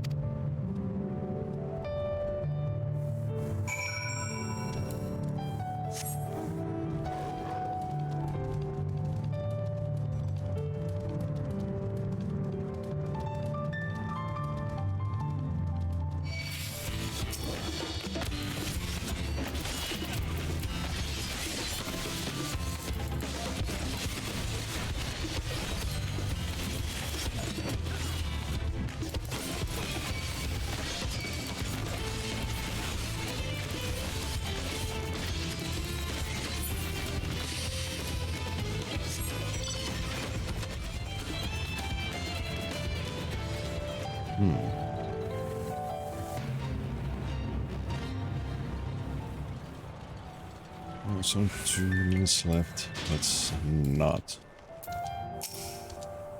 So 2 minutes left. Let's not.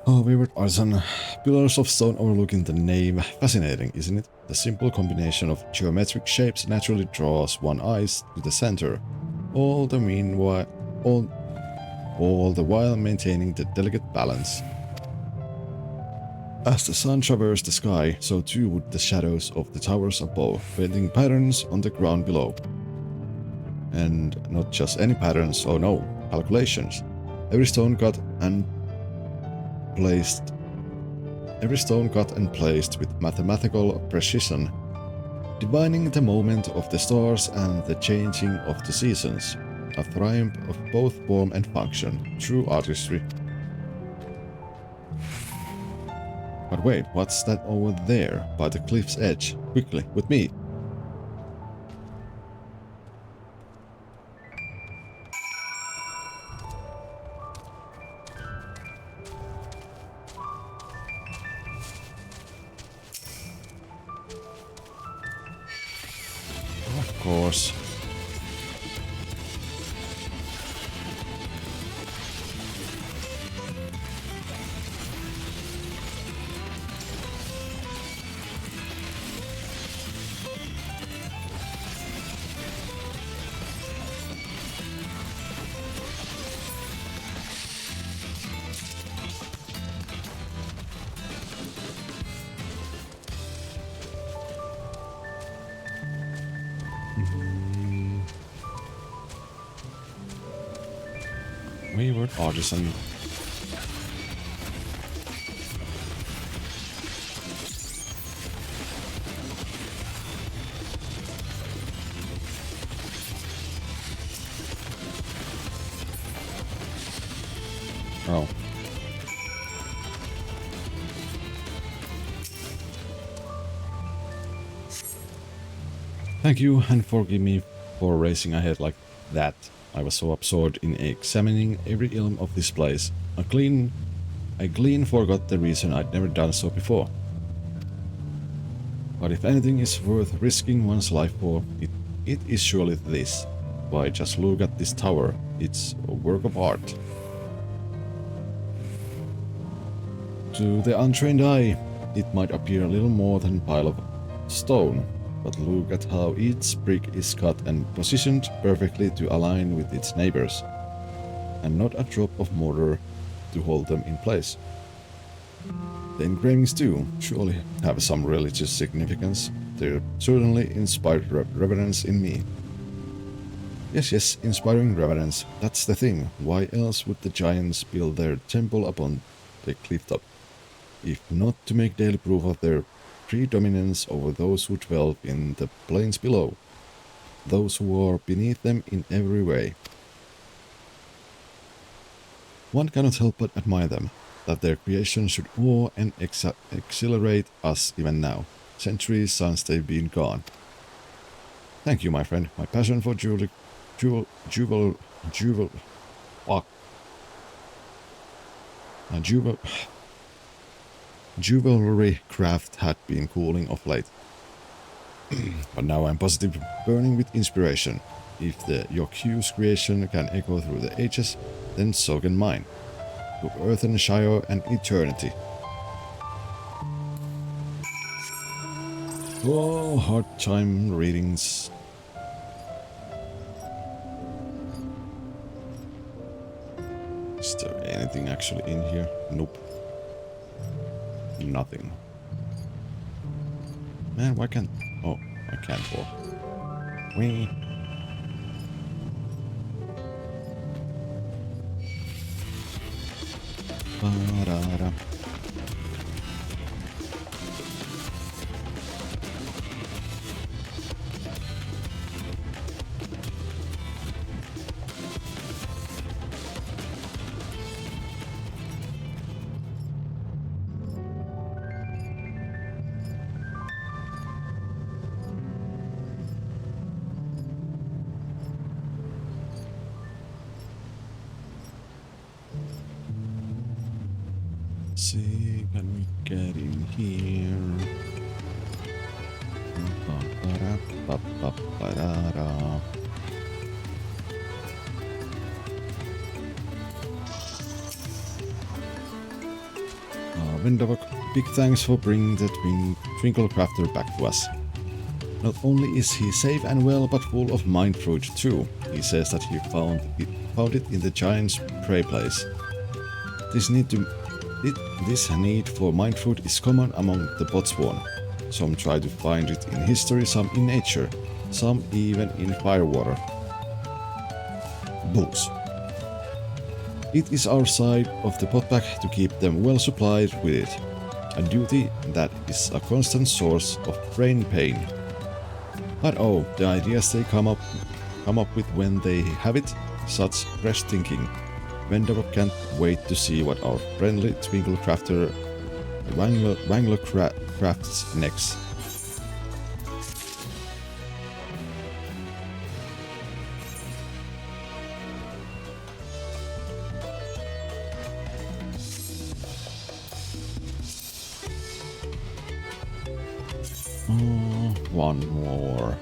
Oh, Wayward Artisan. Pillars of stone overlooking the nave. Fascinating, isn't it? The simple combination of geometric shapes naturally draws one's eyes to the center. All the while maintaining the delicate balance. As the sun traversed the sky, so too would the shadows of the towers above, painting patterns on the ground below. And not just any patterns, oh no, calculations. Every stone cut and placed with mathematical precision, divining the movement of the stars and the changing of the seasons. A triumph of both form and function, true artistry. But wait, what's that over there, by the cliff's edge? Quickly, with me! Of course. Wayward Artisan. Oh. Thank you, and forgive me for racing ahead like that. I was so absorbed in examining every ilm of this place. I clean forgot the reason I'd never done so before. But if anything is worth risking one's life for, it is surely this. Why, just look at this tower. It's a work of art. To the untrained eye, it might appear a little more than a pile of stone. But look at how each brick is cut and positioned perfectly to align with its neighbors, and not a drop of mortar to hold them in place. The engravings too surely have some religious significance. They certainly inspired reverence in me. Yes, inspiring reverence, that's the thing. Why else would the giants build their temple upon the clifftop, if not to make daily proof of their predominance over those who dwell in the plains below, those who are beneath them in every way. One cannot help but admire them, that their creation should awe and exhilarate us even now, centuries since they've been gone. Thank you, my friend. My passion for jewelry craft had been cooling of late. But now I'm positively burning with inspiration. If the Yokyu's creation can echo through the ages, then so can mine. To Earth and Shire and eternity. Oh, hard time readings. Is there anything actually in here? Nope. Nothing. Man, why can't... Oh, I can't walk. Whee! Ba-da-da. See, can we get in here? Ba-ba-da-ba-ba-ba-da-da. Windowok, big thanks for bringing the Twinkle Crafter back to us. Not only is he safe and well, but full of mind fruit too. He says that he found it in the giant's prey place. This need for mind fruit is common among the Botswana. Some try to find it in history, some in nature, some even in firewater. Bulls. It is our side of the potpack to keep them well supplied with it, a duty that is a constant source of brain pain. But oh, the ideas they come up with when they have it, such fresh thinking. Vendor can't wait to see what our friendly Twinkle Crafter Wangler crafts next. One more.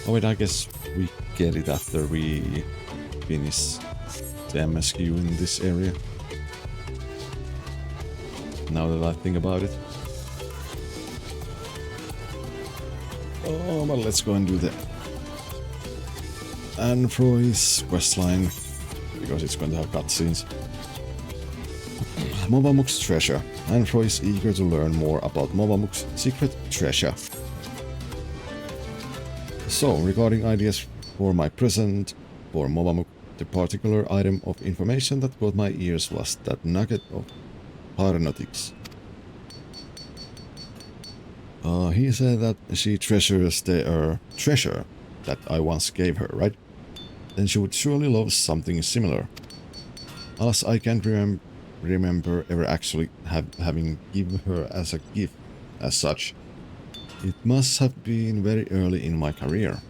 Oh wait, I guess we get it after we finish the MSQ in this area. Now that I think about it. Oh, but let's go and do the Anfroy's questline, because it's going to have cutscenes. Movamuk's treasure. Anfroy is eager to learn more about Movamuk's secret treasure. So, regarding ideas for my present for Movamuk, the particular item of information that caught my ears was that nugget of aeronautics. He said that she treasures the treasure that I once gave her, right? Then she would surely love something similar. Alas, I can't remember ever actually having given her as a gift as such. It must have been very early in my career.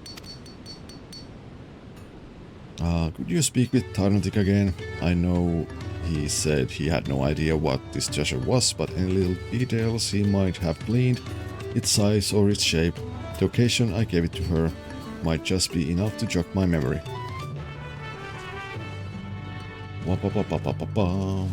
Could you speak with Tarnatic again? I know he said he had no idea what this treasure was, but any little details he might have gleaned, its size or its shape, the occasion I gave it to her, might just be enough to jog my memory. Wa-pa-pa-pa-pa-pa-pa.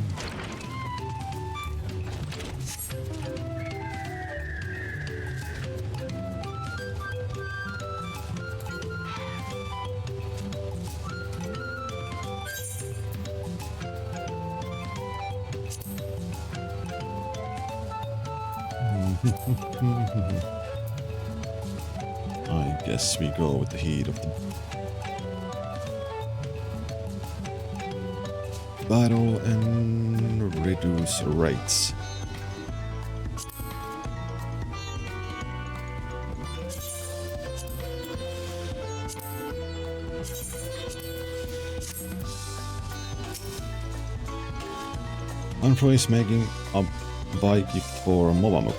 I guess we go with the heat of the battle and reduce rates. Anfro is making a bike gift for Movamuk.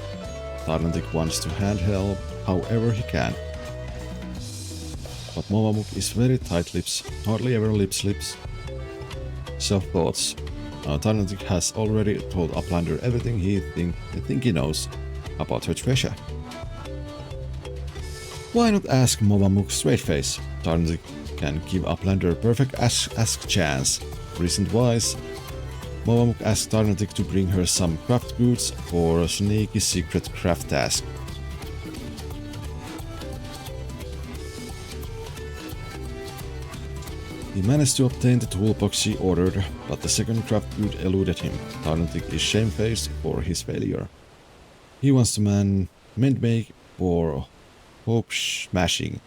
Tarnatic wants to hand help however he can. But Movamuk is very tight-lips, hardly ever lip-slips. Self-thoughts. Tarnatic has already told Uplander everything he think he knows about her treasure. Why not ask Movamuk straight face? Tarnatic can give Uplander a perfect ask chance. Recent-wise, Movamuk asked Tarnatic to bring her some craft goods for a sneaky secret craft task. He managed to obtain the toolbox he ordered, but the second craft good eluded him. Tarnatic is shamefaced for his failure. He wants to mend make for hope smashing.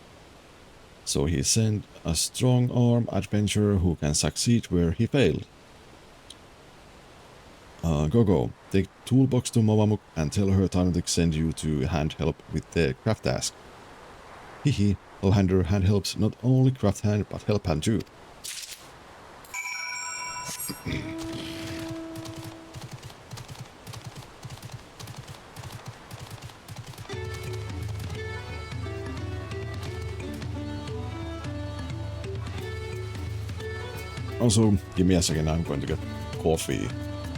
So he sent a strong-arm adventurer who can succeed where he failed. Go. Take toolbox to Movamuk and tell her Tarnatic send you to hand help with the craft task. Hihi, Hellhander hand helps not only craft hand but help hand too. Also, give me a second, I'm going to get coffee.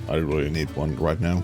I really need one right now.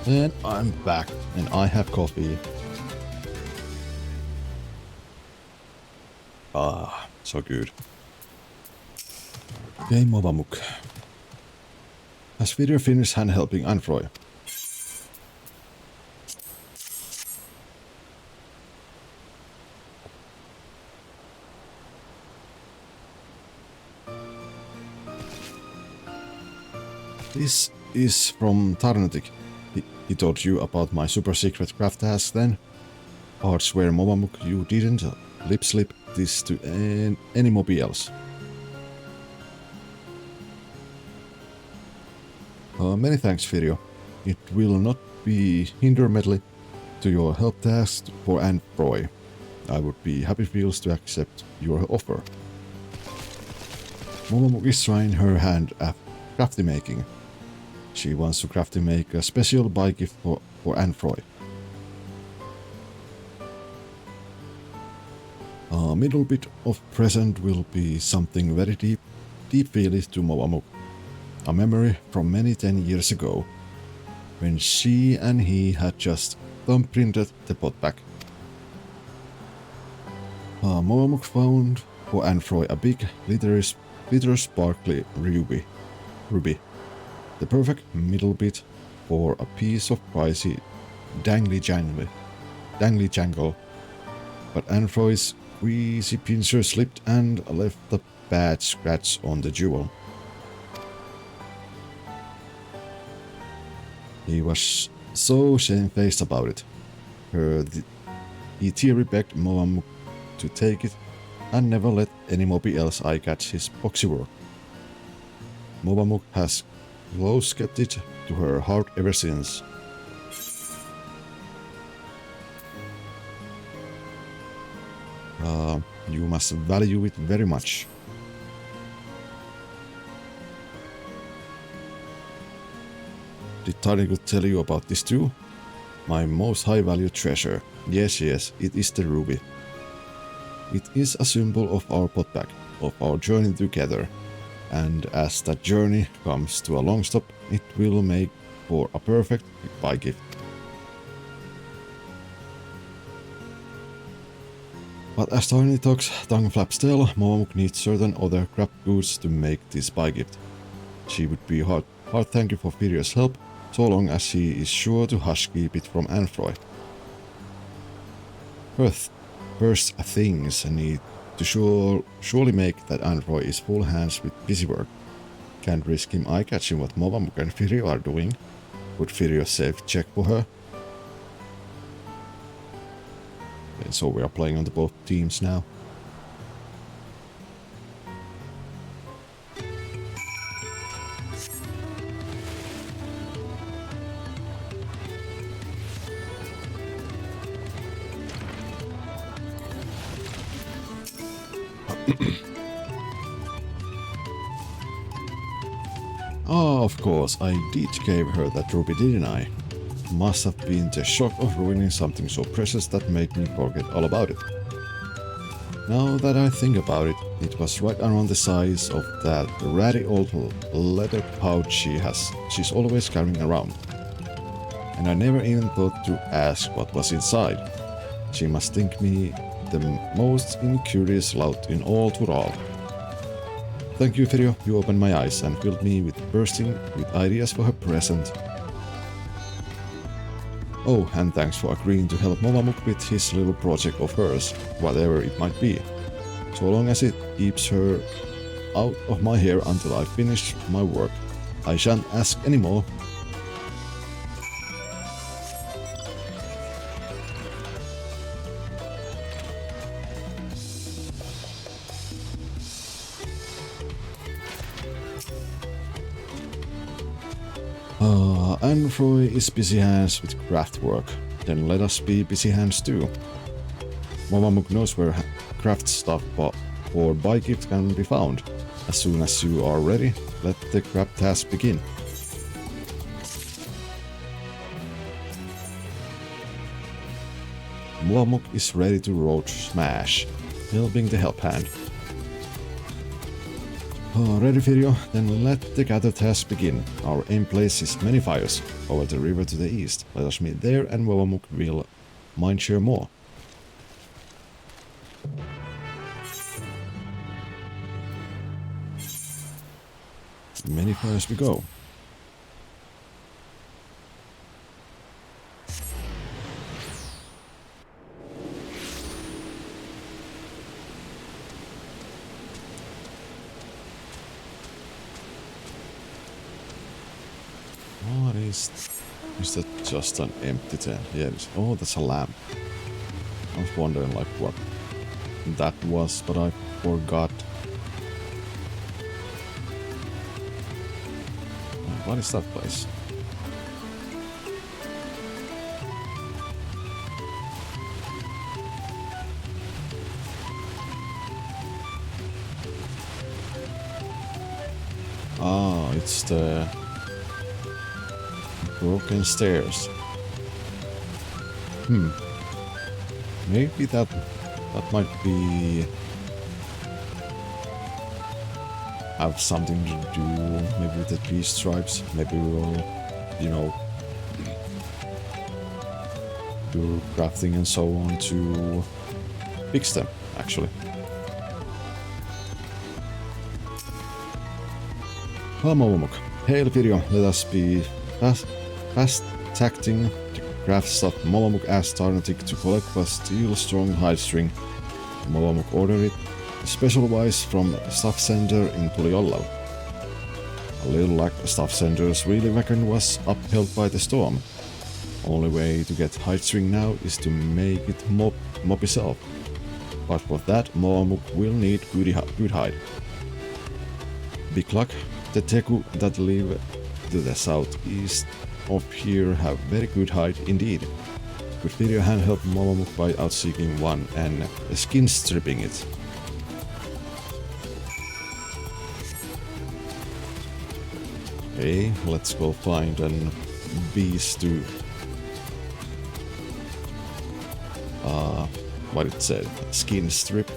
And I'm back, and I have coffee. Ah, so good. Okay, Movamuk. Has Vidar finished hand helping Anfroy? This is from Tarnatic. He told you about my super secret craft task then? I'd swear Movamuk you didn't lip slip this to anybody else. Many thanks, Firio. It will not be hinder medley to your help task for Anfroy. I would be happy feels to accept your offer. Movamuk is trying her hand at crafty making. She wants to crafty make a special bike gift for Anfroy. A middle bit of present will be something very deep feely to Movamuk. A memory from many 10 years ago, when she and he had just thumbprinted the pot back. Movamuk found for Anfroy a big glitter sparkly ruby. The perfect middle bit for a piece of pricey dangly jangle. But Anfroy's greasy pincer slipped and left a bad scratch on the jewel. He was so shamefaced about it. He tearily begged Movamuk to take it and never let anybody else eye-catch his boxy work. Movamuk has close kept it to her heart ever since. You must value it very much. Did Tariku tell you about this too? My most high-value treasure. Yes, it is the ruby. It is a symbol of our potback, of our journey together. And as that journey comes to a long stop, it will make for a perfect goodbye gift. But as Tiny Talk's tongue flaps tell, Movamuk needs certain other crap goods to make this buy gift. She would be hard thank you for Firia's help, so long as she is sure to hush keep it from Anfroy. First things need to surely make that Anfroy is full hands with busy work. Can't risk him eye-catching what Movamuk and Firio are doing. Would Firio safe check for her? Okay, so we are playing on the both teams now. Of course, I did give her that ruby, didn't I? Must have been the shock of ruining something so precious that made me forget all about it. Now that I think about it, it was right around the size of that ratty old leather pouch she's always carrying around. And I never even thought to ask what was inside. She must think me the most incurious lout in all Tural. Thank you, Firio. You opened my eyes and filled me with bursting with ideas for her present. Oh, and thanks for agreeing to help Movamuk with his little project of hers, whatever it might be. So long as it keeps her out of my hair until I finish my work, I shan't ask any more. Anfroy is busy hands with craft work, then let us be busy hands too. Movamuk knows where craft stuff for buy gift can be found. As soon as you are ready, let the craft task begin. Movamuk is ready to road smash, helping the help hand. Ready, Firio? Then let the gather task begin. Our aim places many fires over the river to the east. Let us meet there and Movamuk will mind share more. Many fires we go. What is that just an empty tent? Yeah, oh, that's a lamp. I was wondering like what that was, but I forgot. What is that place? Ah, it's the broken stairs. Maybe that might be have something to do maybe with the tree stripes. Maybe we'll, you know, do crafting and so on to fix them, actually. Movamuk. Hail Firio, let us be fast tacting the craft stuff Movamuk asked Tarnatic to collect was steel strong hide string. Movamuk ordered it special wise from Staff Center in Puliollau. A little like Staff Center's really wagon was upheld by the storm. Only way to get hide string now is to make it mop itself. But for that, Moamuk will need good hide. Big luck, the Teku that live to the southeast of here have very good hide indeed. Could video hand help Moamuk by outseeking one and skin stripping it. Okay, let's go find an beast to what it said, skin strip.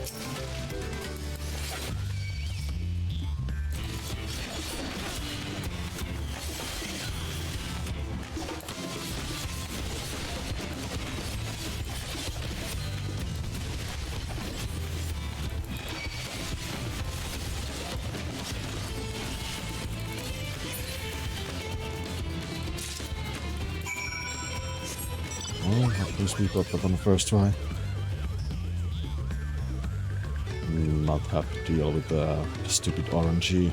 Oh, at least we got that on the first try. Not have to deal with the stupid RNG.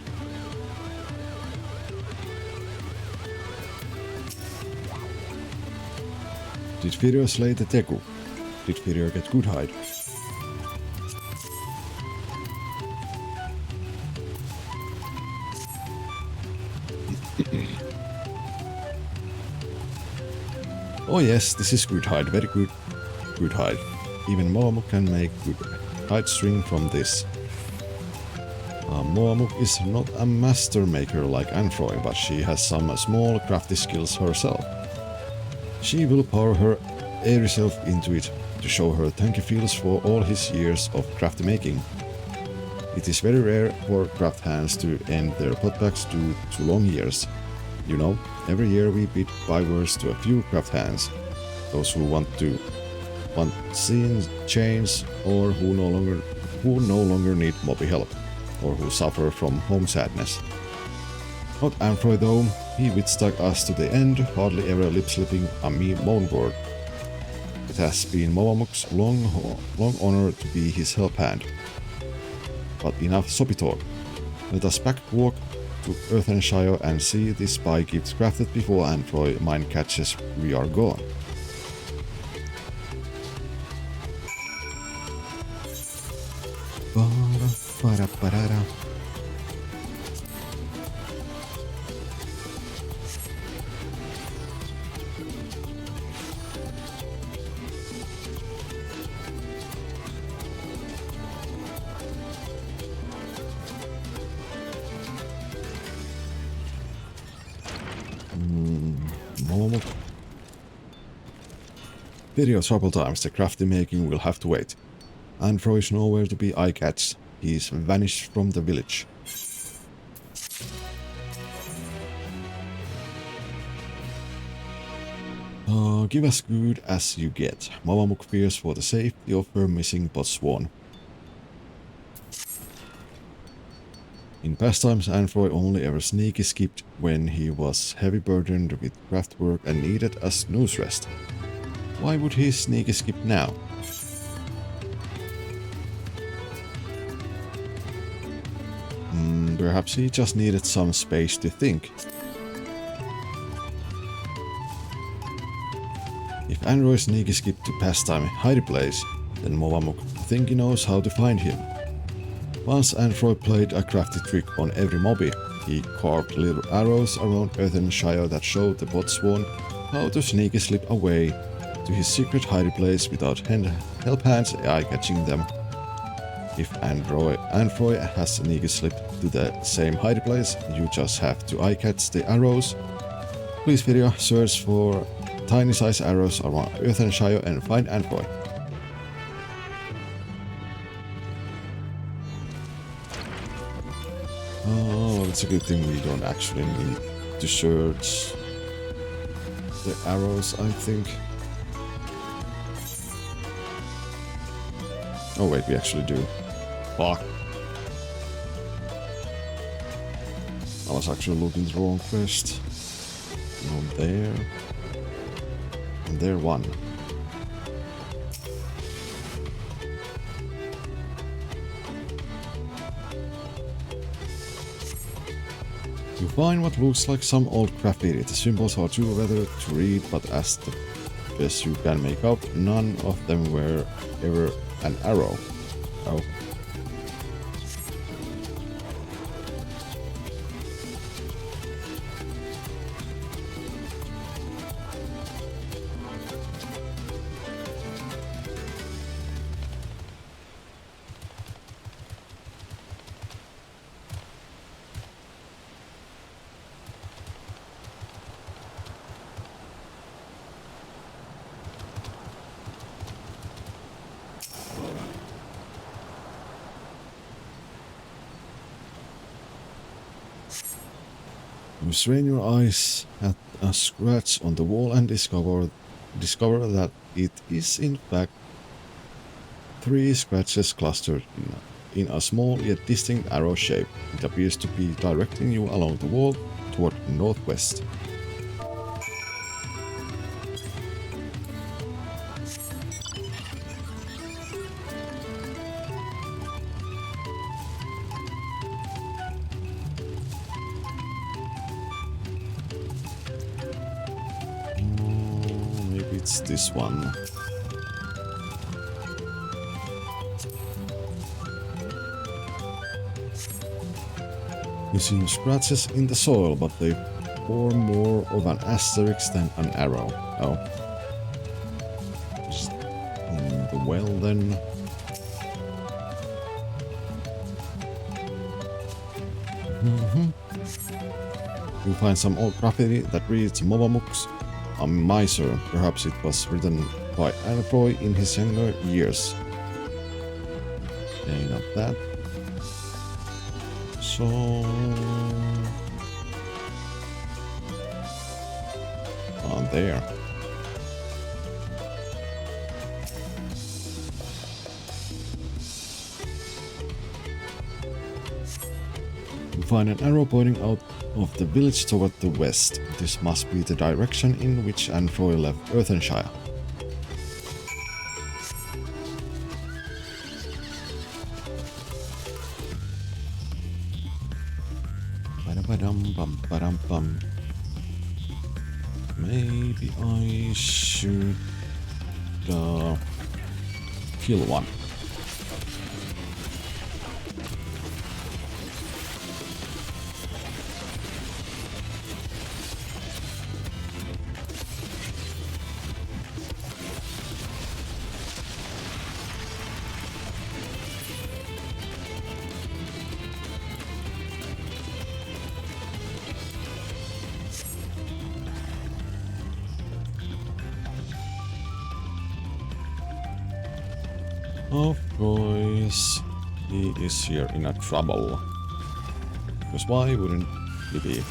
Did Firio slay the Teku? Did Firio get good hide? Oh yes, this is good hide, very good hide. Even Moamuk can make good hide string from this. Moamuk is not a master maker like Anfroy, but she has some small crafty skills herself. She will power her airy self into it to show her thank you feels for all his years of craft making. It is very rare for craft hands to end their potbacks due to long years. You know, every year we bid bywords to a few craft hands, those who want scenes change or who no longer need mobby help, or who suffer from home sadness. Not Anfroy though, he withstuck us to the end, hardly ever lip-slipping a moan word. It has been Moamuk's long honor to be his help hand. But enough soppy talk. Let us back walk to Earthenshire and see this spy gift crafted before Anfroy mine catches we are gone. Video trouble times, the crafty making will have to wait. Anfroy is nowhere to be eye-catched. He's vanished from the village. Give as good as you get. Moamuk fears for the safety of her missing botswan. In past times, Anfroy only ever sneaky skipped when he was heavy burdened with craft work and needed a snooze rest. Why would he sneaky skip now? Perhaps he just needed some space to think. If Anfroy sneaky skipped to pastime hidey place, then Moamuk think he knows how to find him. Once Anfroy played a crafty trick on every mobby, he carved little arrows around Earthenshire that showed the botswan how to sneaky slip away to his secret hiding place without help hands eye-catching them. If Anfroy has sneaky slipped to the same hiding place, you just have to eye-catch the arrows. Please video search for tiny size arrows around Earthenshire and find Anfroy. Oh, it's a good thing we don't actually need to search the arrows, I think. Oh wait, we actually do. Fuck. I was actually looking the wrong quest. Not there. And there one. You find what looks like some old graffiti. The symbols are too weathered to read, but as the best you can make out, none of them were ever an arrow. Oh. You strain your eyes at a scratch on the wall and discover that it is in fact 3 scratches clustered in a small yet distinct arrow shape. It appears to be directing you along the wall toward the northwest. Maybe it's this one. You see scratches in the soil, but they form more of an asterisk than an arrow. Oh. Just in the well then. You find some old graffiti that reads Movamuks, a miser. Perhaps it was written by Anfroy in his younger years. Okay, not that. So... on there. You find an arrow pointing out of the village toward the west. This must be the direction in which Anfroy left Earthenshire. Ba-dum-bum-bum-ba-dum-bum. Maybe I should kill one. Of course, he is here in a trouble. Because why wouldn't he be?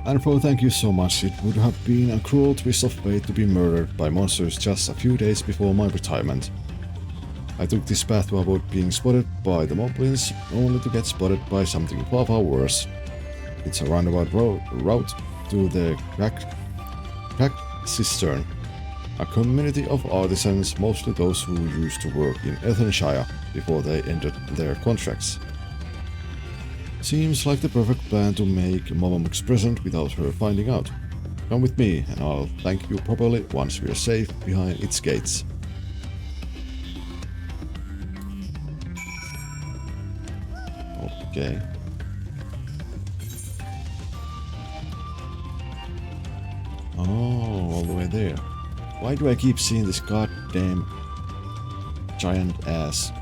Anfro, thank you so much. It would have been a cruel twist of fate to be murdered by monsters just a few days before my retirement. I took this path to avoid being spotted by the moblins, only to get spotted by something far worse. It's a roundabout route to the cracked cistern, a community of artisans, mostly those who used to work in Earthenshire before they ended their contracts. Seems like the perfect plan to make Movamuks present without her finding out. Come with me, and I'll thank you properly once we're safe behind its gates. Okay. Oh, all the way there. Why do I keep seeing this goddamn giant ass?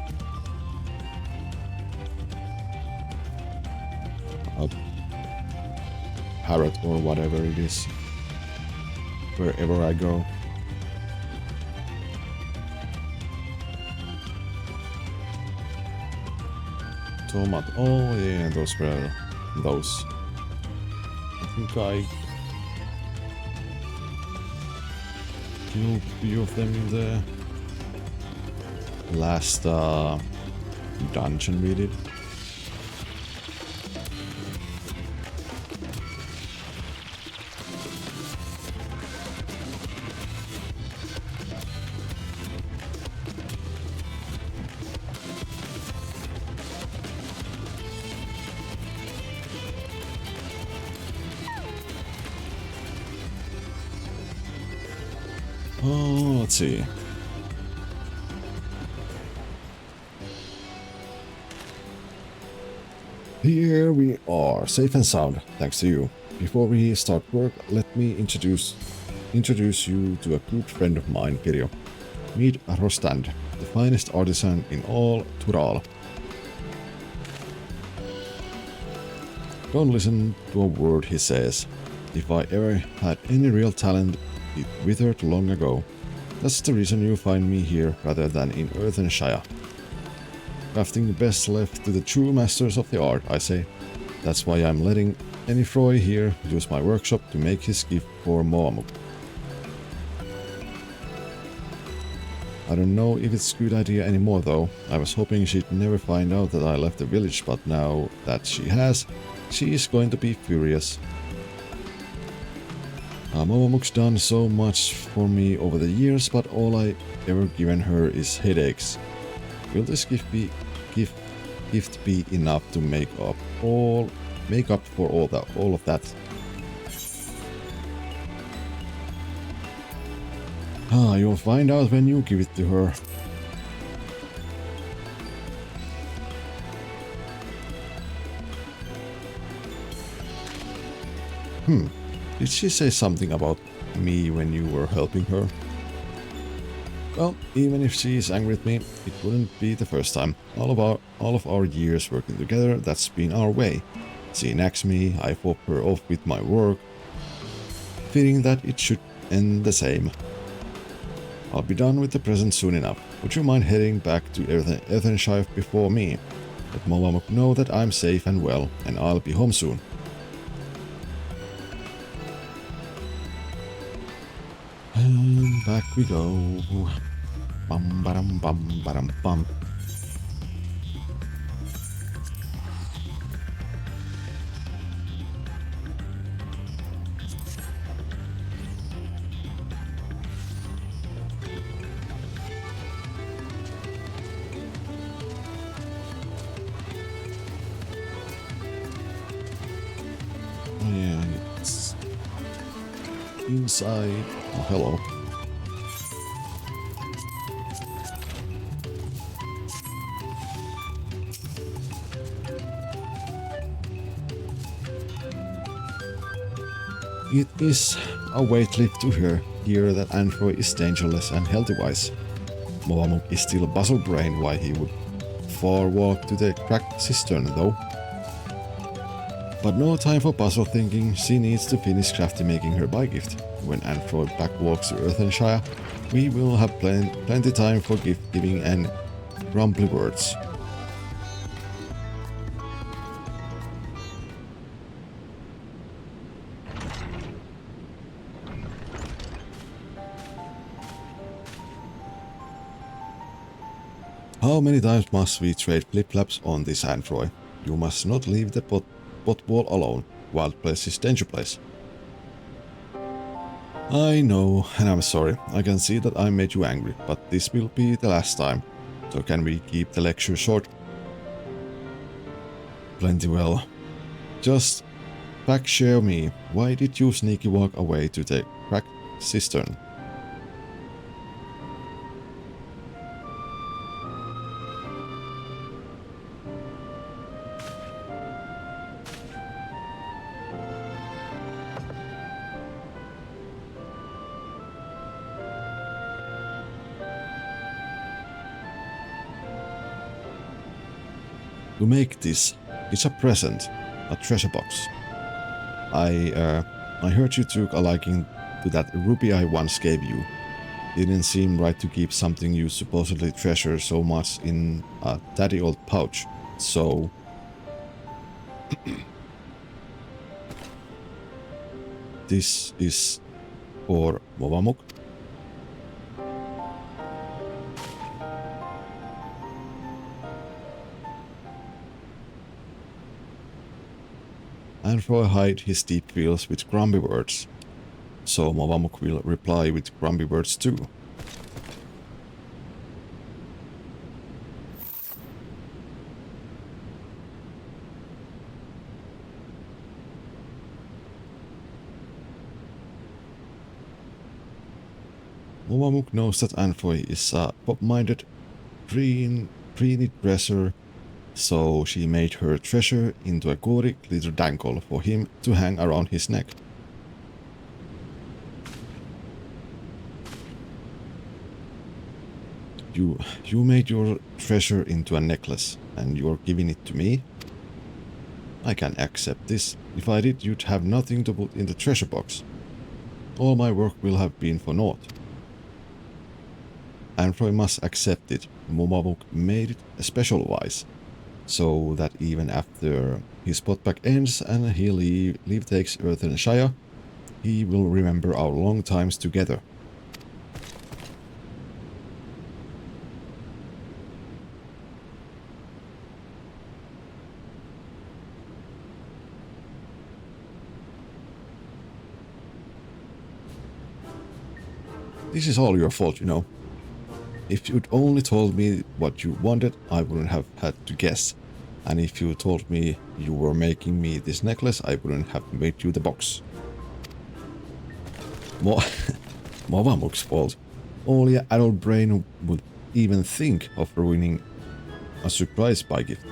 Parrot or whatever it is, wherever I go. so much. Oh yeah, those were those. I think I killed a few of them in the last dungeon we did. Oh, let's see. Here we are, safe and sound, thanks to you. Before we start work, let me introduce you to a good friend of mine, Kirjo. Meet Rostand, the finest artisan in all Tural. Don't listen to a word he says. If I ever had any real talent, it withered long ago. That's the reason you find me here rather than in Earthenshire. Crafting best left to the true masters of the art, I say. That's why I'm letting Enifroy here use my workshop to make his gift for Moamuk. I don't know if it's a good idea anymore though. I was hoping she'd never find out that I left the village, but now that she has, she is going to be furious. Moamuk's done so much for me over the years, but all I ever given her is headaches. Will this gift be enough to make up for all of that? You'll find out when you give it to her. Did she say something about me when you were helping her? Well, even if she is angry with me, it wouldn't be the first time. All of our years working together, that's been our way. She nags me, I fob her off with my work, feeling that it should end the same. I'll be done with the present soon enough. Would you mind heading back to Earthenshire before me? Let Moamuk know that I'm safe and well, and I'll be home soon. And back we go. Bum badum bum badum bum. Yeah, it's inside. Oh, hello. It is a weight lift to hear that Android is dangerous and healthy-wise. Moamuk is still a puzzle brain why he would far walk to the cracked cistern though. But no time for puzzle thinking, she needs to finish crafty making her buy gift. When Android back walks to Earthenshire, we will have plenty time for gift giving and grumbly words. How many times must we trade flip-flaps on this Android? You must not leave the pot wall alone. Wild place is danger place. I know, and I'm sorry. I can see that I made you angry, but this will be the last time. So can we keep the lecture short? Plenty well. Just back share me. Why did you sneaky walk away to the cracked cistern? To make this, it's a present, a treasure box. I heard you took a liking to that rupee I once gave you. Didn't seem right to keep something you supposedly treasure so much in a tatty old pouch. So, This is for Movamuk. Anfroy hide his deep feels with grumpy words, so Movamuk will reply with grumpy words too. Movamuk knows that Anfroy is a pop-minded, preeny dresser, so she made her treasure into a gaudy glitter dangle for him to hang around his neck. You made your treasure into a necklace, and you're giving it to me? I can accept this. If I did, you'd have nothing to put in the treasure box. All my work will have been for naught. Anfroy must accept it. Movamuk made it special-wise, so that even after his potback ends and he leave takes Earth and Shire, he will remember our long times together. This is all your fault, you know. If you'd only told me what you wanted, I wouldn't have had to guess. And if you told me you were making me this necklace, I wouldn't have made you the box. Movamuk's fault. Only an adult brain would even think of ruining a surprise buy gift.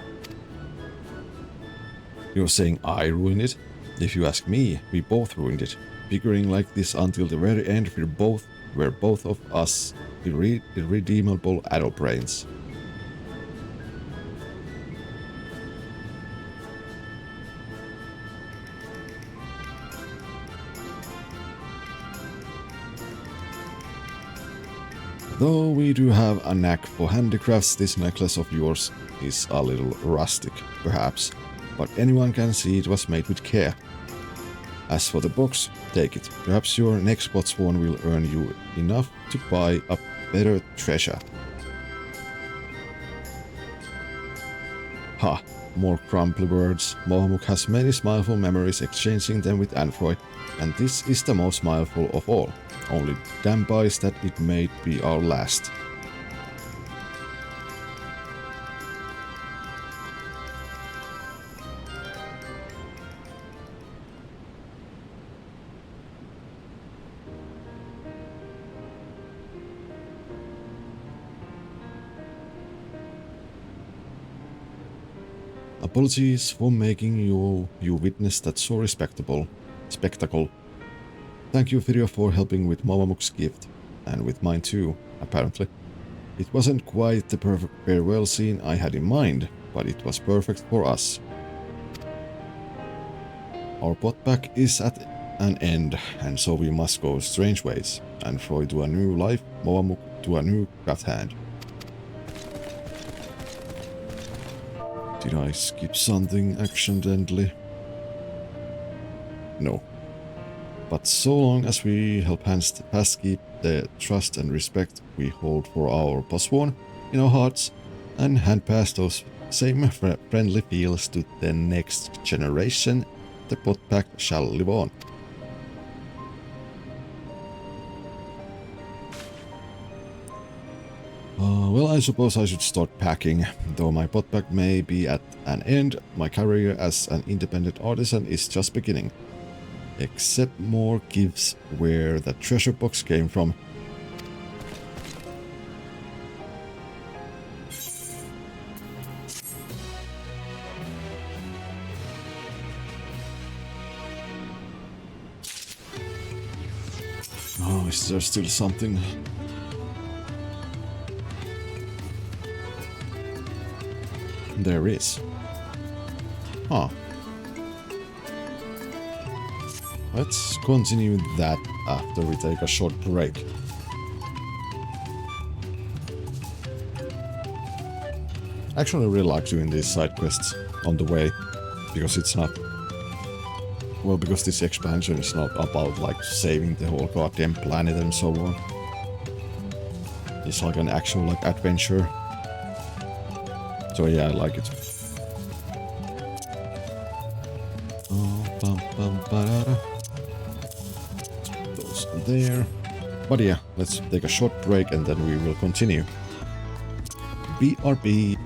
You're saying I ruined it? If you ask me, we both ruined it. Figuring like this until the very end, we're both of us irredeemable adult brains. Though we do have a knack for handicrafts, this necklace of yours is a little rustic, perhaps, but anyone can see it was made with care. As for the box, take it. Perhaps your next Botswan will earn you enough to buy a better treasure. Ha, more crumply words. Movamuk has many smileful memories exchanging them with Anfroy, and this is the most smileful of all. Only damn buys that it may be our last. Apologies for making you witness that so spectacle. Thank you, Firio, for helping with Movamuk's gift, and with mine too, apparently. It wasn't quite the perfect farewell scene I had in mind, but it was perfect for us. Our potback is at an end, and so we must go strange ways. Anfroy to a new life, Movamuk to a new craft hand. Did I skip something accidentally? No. But so long as we help hands past keep the trust and respect we hold for our Botswan in our hearts, and hand pass those same friendly feels to the next generation, the potback shall live on. Well, I suppose I should start packing. Though my potback may be at an end, my career as an independent artisan is just beginning. Accept more gifts where the treasure box came from. Oh, is there still something? There is. Huh. Let's continue that after we take a short break. Actually, I really like doing these side quests on the way. because it's not. Well, because this expansion is not about like saving the whole goddamn planet and so on. It's like an actual like adventure. So yeah, I like it. Those there. But yeah, let's take a short break and then we will continue. BRB.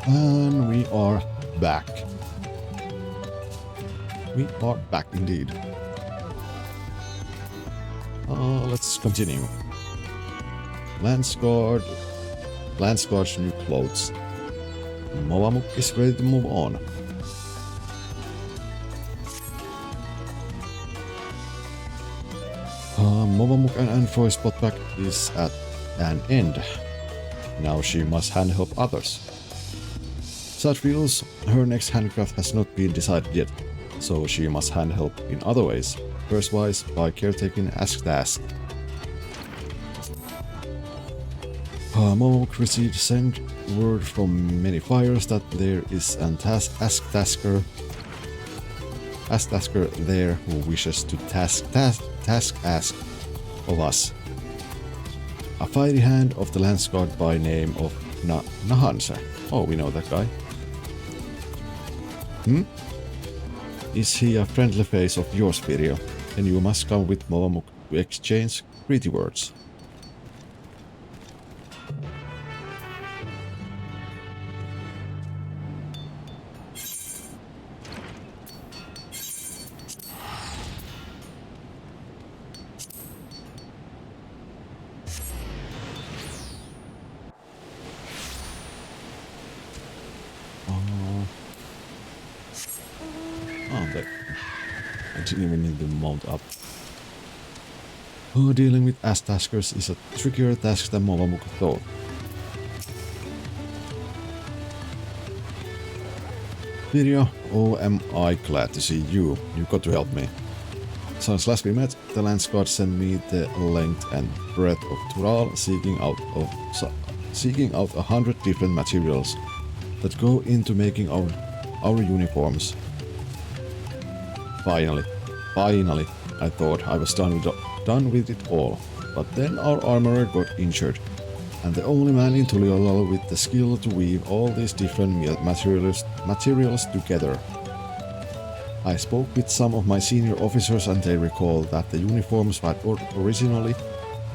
And we are back. We are back indeed. Let's continue. Landsguard's new clothes. Movamuk is ready to move on. Movamuk and Anfroy's spotback is at an end. Now she must hand-help others. Sad feels her next handcraft has not been decided yet, so she must hand-help in other ways. First-wise, by caretaking Ask-Task. Movamuk received sent word from many fires that there is an Ask-Tasker there who wishes to task ask of us. A fiery hand of the Landsguard by name of Nahansa. Oh, we know that guy. Is he a friendly face of yours, Virio? Then you must come with Movamuk to exchange pretty words. I didn't even need to mount up. Dealing with Ask-Taskers is a trickier task than Movamuk thought. Virio, oh am I glad to see you. You got to help me. Since last we met, the Landsguard sent me the length and breadth of Tural, seeking out 100 different materials that go into making our uniforms. Finally, I thought I was done with it all, but then our armorer got injured, and the only man in Tuliolal with the skill to weave all these different materials together. I spoke with some of my senior officers and they recalled that the uniforms had originally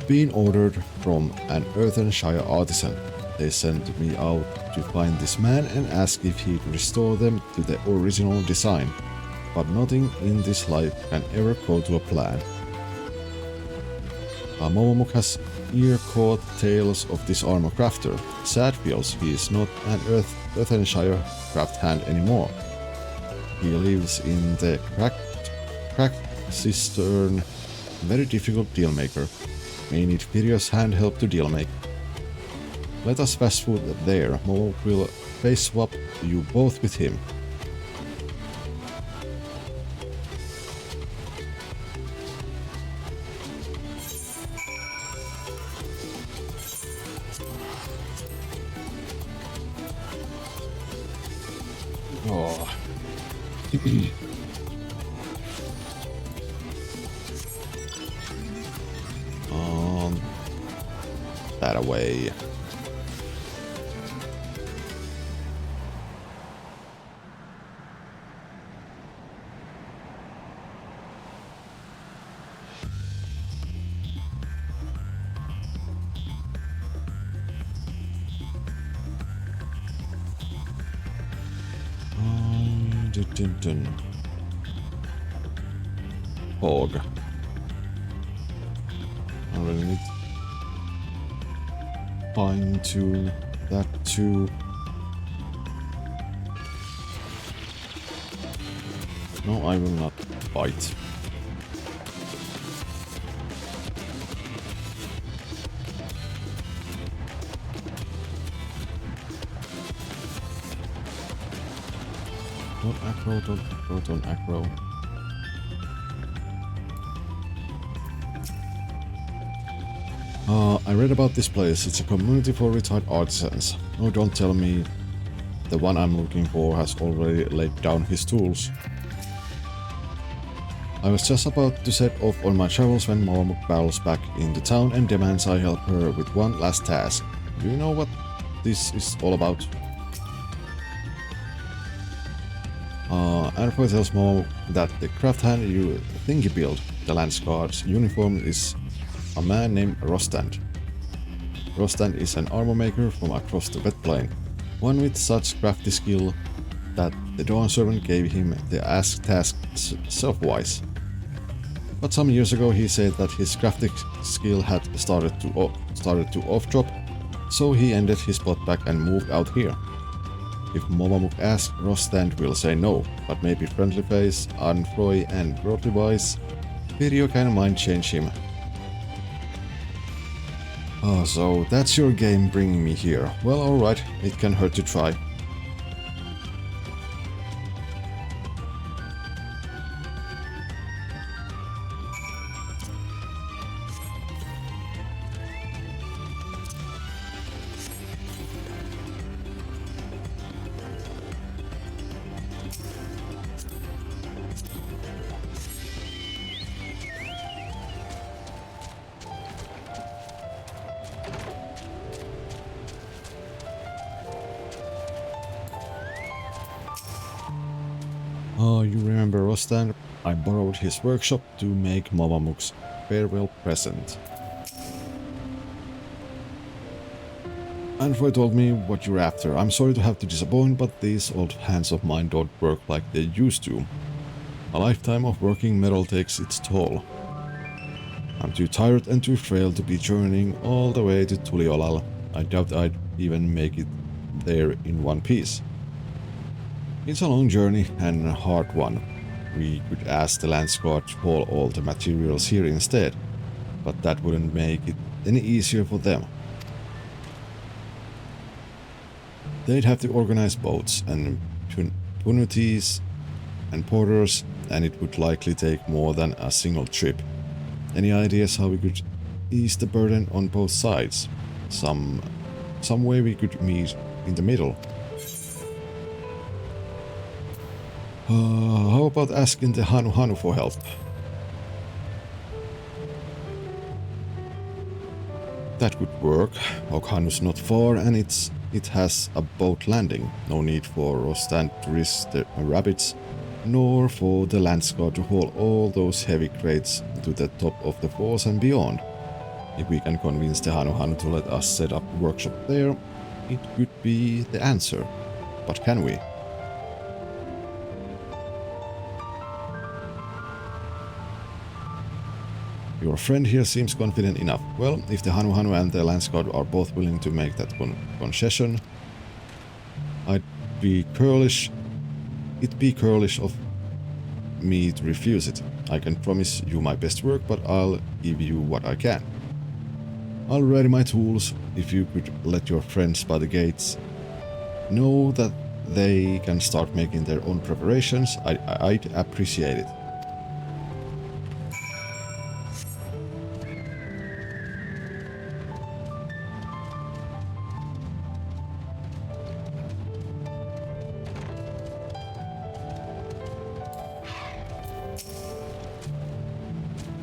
been ordered from an Earthenshire artisan. They sent me out to find this man and ask if he'd restore them to the original design. But nothing in this life can ever go to a plan. Movamuk has ear-caught tales of this armor crafter. Sad feels he is not an Earthenshire craft hand anymore. He lives in the cracked cistern, very difficult dealmaker. May need Virio's hand help to dealmake. Let us fast food there. Movamuk will face swap you both with him. Oh. That away. Hog. I really need fine tune that too. No, I will not bite. Don't aggro, don't aggro. I read about this place. It's a community for retired artisans. Oh, don't tell me the one I'm looking for has already laid down his tools. I was just about to set off on my travels when Movamuk barrels back into town and demands I help her with one last task. Do you know what this is all about? Anfroy tells Movamuk that the craft hand you think he built, the Landsguard's uniform, is a man named Rostand. Rostand is an armor maker from across the wet plain. one with such crafty skill that the Dawn Servant gave him the task self-wise. But some years ago he said that his crafting skill had started to off-drop, so he ended his spot back and moved out here. If Momamuk asks, Rostand will say no, but maybe Friendly Face, Unfroy and Worldly Wise video can mind change him. Oh, so that's your game bringing me here. Well, alright, it can hurt to try. Oh, you remember Rostand? I borrowed his workshop to make Momamuk's farewell present. Anfroy told me what you're after. I'm sorry to have to disappoint, but these old hands of mine don't work like they used to. A lifetime of working metal takes its toll. I'm too tired and too frail to be journeying all the way to Tuliolal. I doubt I'd even make it there in one piece. It's a long journey and a hard one. We could ask the Landsguard to haul all the materials here instead, but that wouldn't make it any easier for them. They'd have to organize boats and punutes and porters, and it would likely take more than a single trip. Any ideas how we could ease the burden on both sides? Some way we could meet in the middle. How about asking the Hanu for help? That could work. Hanu's not far and it has a boat landing. No need for Rostand to risk the rabbits, nor for the Landsguard to haul all those heavy crates to the top of the falls and beyond. If we can convince the Hanu to let us set up a workshop there, it could be the answer. But can we? Your friend here seems confident enough. Well, if the Hanu and the Landsguard are both willing to make that concession, it'd be curlish of me to refuse it. I can promise you my best work, but I'll give you what I can. I'll ready my tools. If you could let your friends by the gates know that they can start making their own preparations, I'd appreciate it.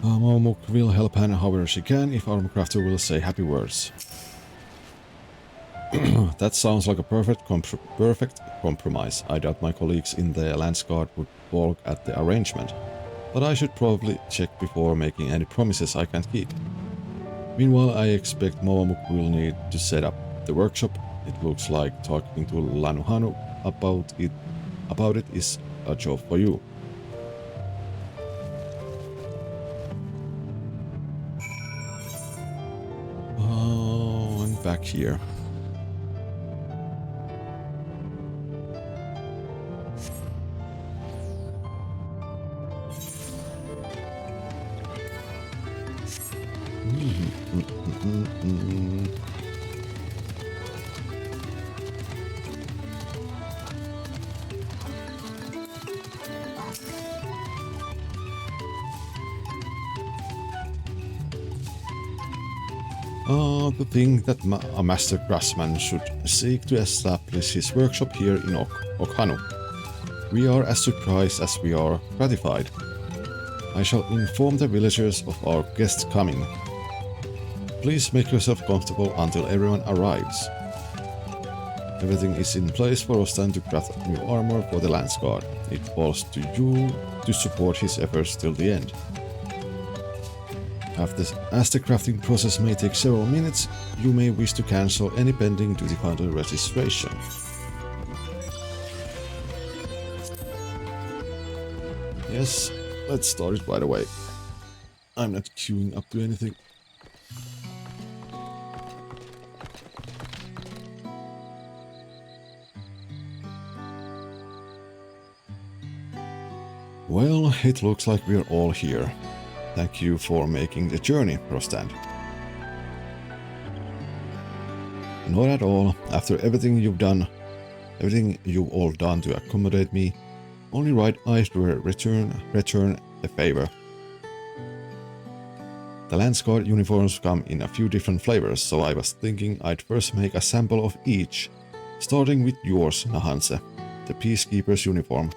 Momamuk will help Hannah however she can if Armorcrafter will say happy words. That sounds like a perfect compromise. I doubt my colleagues in the Landsguard would balk at the arrangement, but I should probably check before making any promises I can't keep. Meanwhile, I expect Momamuk will need to set up the workshop. It looks like talking to Lanuhanu about it is a job for you. Back here. To think that a master craftsman should seek to establish his workshop here in Okhanu. We are as surprised as we are gratified. I shall inform the villagers of our guests coming. Please make yourself comfortable until everyone arrives. Everything is in place for Rostand to craft new armor for the Landsguard. It falls to you to support his efforts till the end. As the crafting process may take several minutes, you may wish to cancel any pending duty counter registration. Yes, let's start it right away. I'm not queuing up to anything. Well, it looks like we're all here. Thank you for making the journey, Rostand. Not at all. After everything you've done, everything you've all done to accommodate me, only right I should return the favor. The Lance Guard uniforms come in a few different flavors, so I was thinking I'd first make a sample of each, starting with yours, Nahanse, the Peacekeeper's uniform.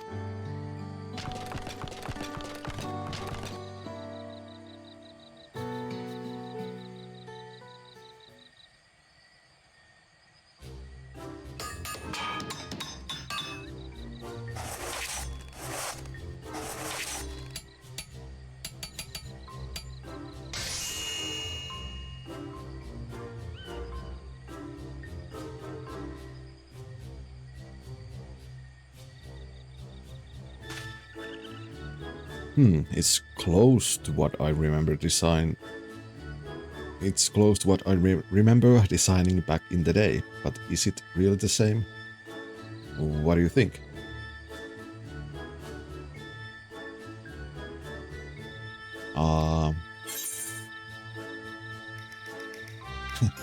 It's close to what I remember design. It's close to what I remember designing back in the day, but is it really the same? What do you think?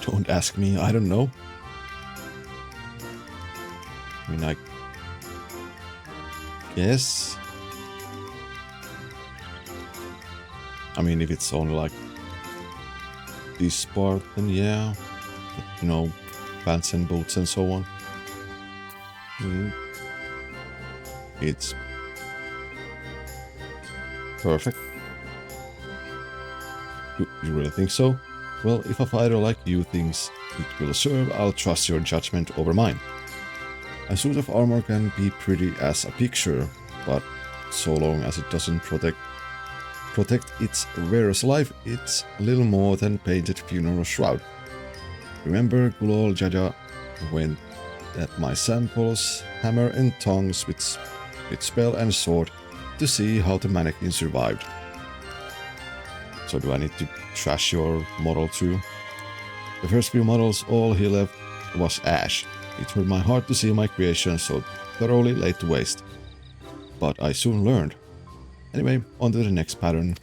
Don't ask me, I don't know. I mean, I guess. I mean, if it's only like this part, then yeah. But, you know, pants and boots and so on. It's perfect. You really think so? Well, if a fighter like you thinks it will serve, I'll trust your judgment over mine. A suit of armor can be pretty as a picture, but so long as it doesn't protect its wearer's life, it's a little more than painted funeral shroud. Remember Gulol Jaja went at my samples, hammer and tongs with spell and sword to see how the mannequin survived. So do I need to trash your model too? The first few models, all he left was ash. It hurt my heart to see my creation so thoroughly laid to waste. But I soon learned. Anyway, on to the next pattern.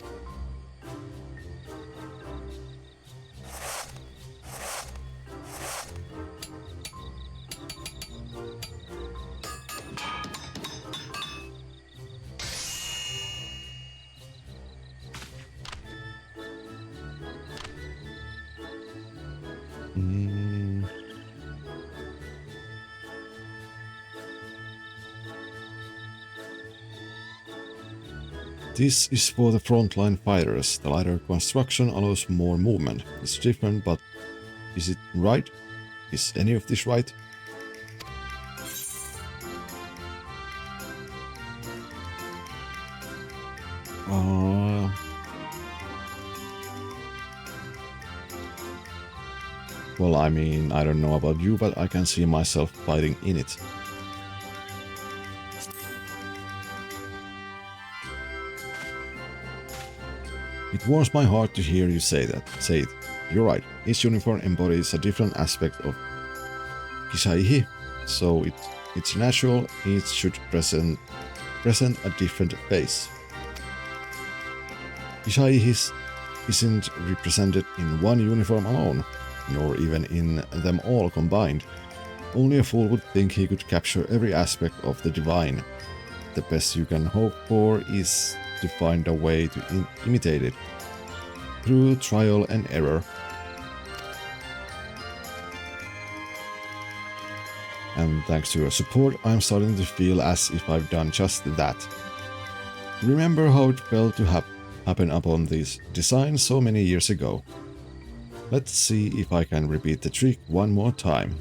This is for the frontline fighters. The lighter construction allows more movement. It's different, but is it right? Is any of this right? Well, I mean, I don't know about you, but I can see myself fighting in it. It warms my heart to hear you say that. Say it. You're right. Each uniform embodies a different aspect of Kishaihi, so it's natural it should present a different face. Kishaihi isn't represented in one uniform alone, nor even in them all combined. Only a fool would think he could capture every aspect of the divine. The best you can hope for is to find a way to imitate it, through trial and error. And thanks to your support, I'm starting to feel as if I've done just that. Remember how it felt to happen upon these designs so many years ago. Let's see if I can repeat the trick one more time.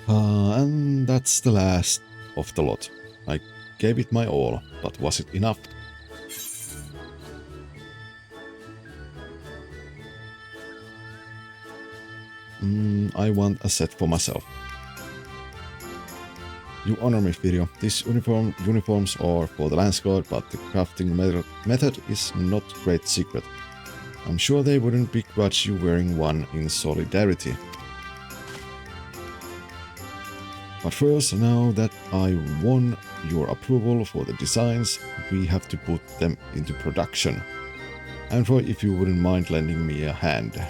And that's the last of the lot. I gave it my all, but was it enough? I want a set for myself. You honor me, Firio. These uniforms are for the Lance Guard, but the crafting method is not great secret. I'm sure they wouldn't begrudge you wearing one in solidarity. But first, now that I won your approval for the designs, we have to put them into production. And for if you wouldn't mind lending me a hand.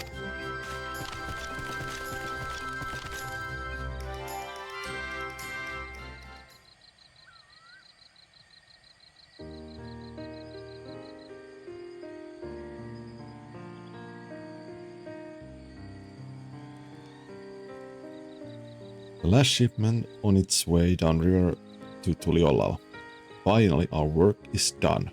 The last shipment on its way downriver to Tuliolal. Finally, our work is done.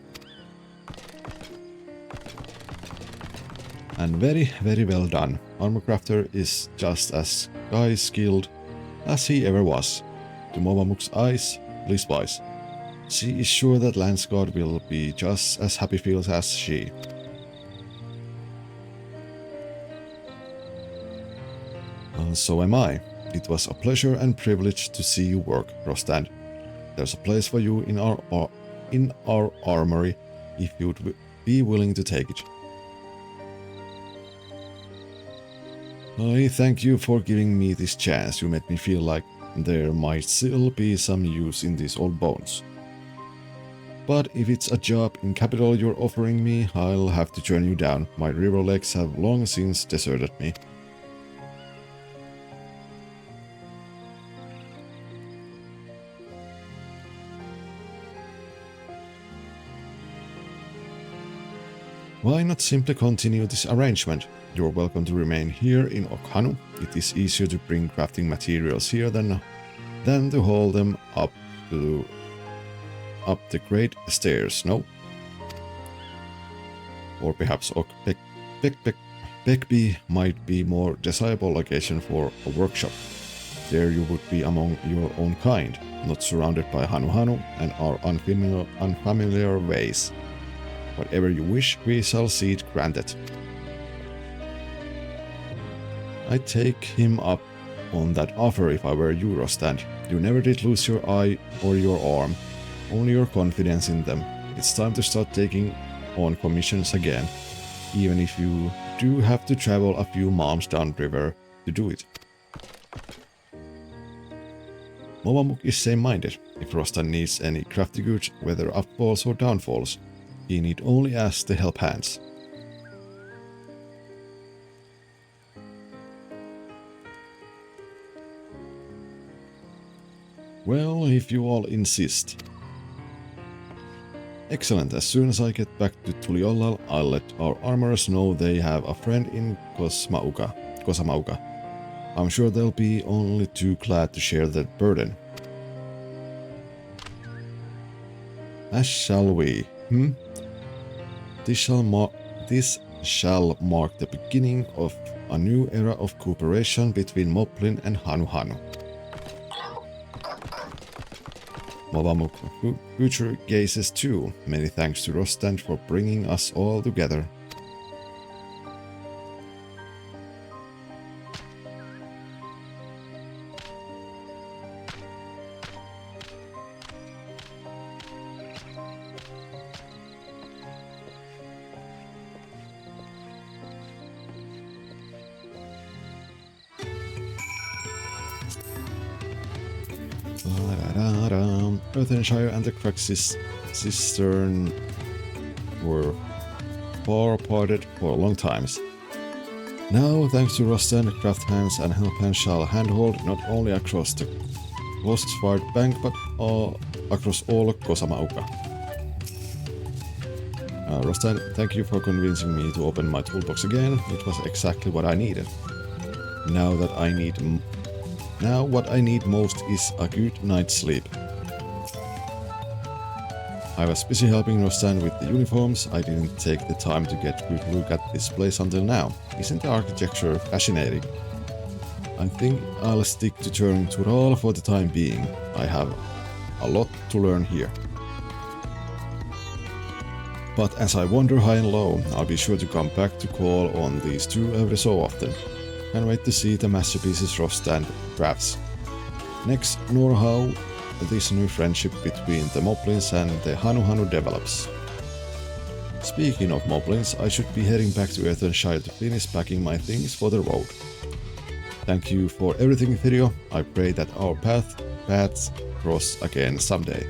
And very, very well done. Armor Crafter is just as skilled as he ever was. To Movamuk's eyes, please wise. She is sure that Lance God will be just as happy feels as she. So am I. It was a pleasure and privilege to see you work, Rostand. There's a place for you in our armory if you'd be willing to take it. I thank you for giving me this chance. You made me feel like there might still be some use in these old bones. But if it's a job in capital you're offering me, I'll have to turn you down. My river legs have long since deserted me. Why not simply continue this arrangement? You're welcome to remain here in Okhanu. It is easier to bring crafting materials here than to haul them up the great stairs, no? Or perhaps Bekby might be more desirable location for a workshop. There you would be among your own kind, not surrounded by Hanu and our unfamiliar ways. Whatever you wish, we shall see it granted. I'd take him up on that offer if I were you, Rostand. You never did lose your eye or your arm, only your confidence in them. It's time to start taking on commissions again, even if you do have to travel a few miles downriver to do it. Movamuk is same-minded. If Rostand needs any crafty goods, whether upfalls or downfalls, he need only ask the help hands. Well, if you all insist. Excellent, as soon as I get back to Tuliolal, I'll let our armorers know they have a friend in Kosamauka. I'm sure they'll be only too glad to share that burden. As shall we, This shall mark the beginning of a new era of cooperation between Moplin and Hanu. Movamuk future gazes too. Many thanks to Rostand for bringing us all together. Earthenshire and the Craxis Cistern were far parted for long times. Now, thanks to Rostand, craft hands and help hands shall handhold not only across the closest-fired bank, but across all Kosamauka. Rostand, thank you for convincing me to open my toolbox again. It was exactly what I needed. Now what I need most is a good night's sleep. I was busy helping Rostand with the uniforms. I didn't take the time to get a good look at this place until now. Isn't the architecture fascinating? I think I'll stick to turning to Tural for the time being. I have a lot to learn here. But as I wander high and low, I'll be sure to come back to call on these two every so often. Can't wait to see the masterpieces Rost and crafts. Next, nor how this new friendship between the Moblins and the Hanu develops. Speaking of Moblins, I should be heading back to Earthenshire to finish packing my things for the road. Thank you for everything, video. I pray that our paths cross again someday.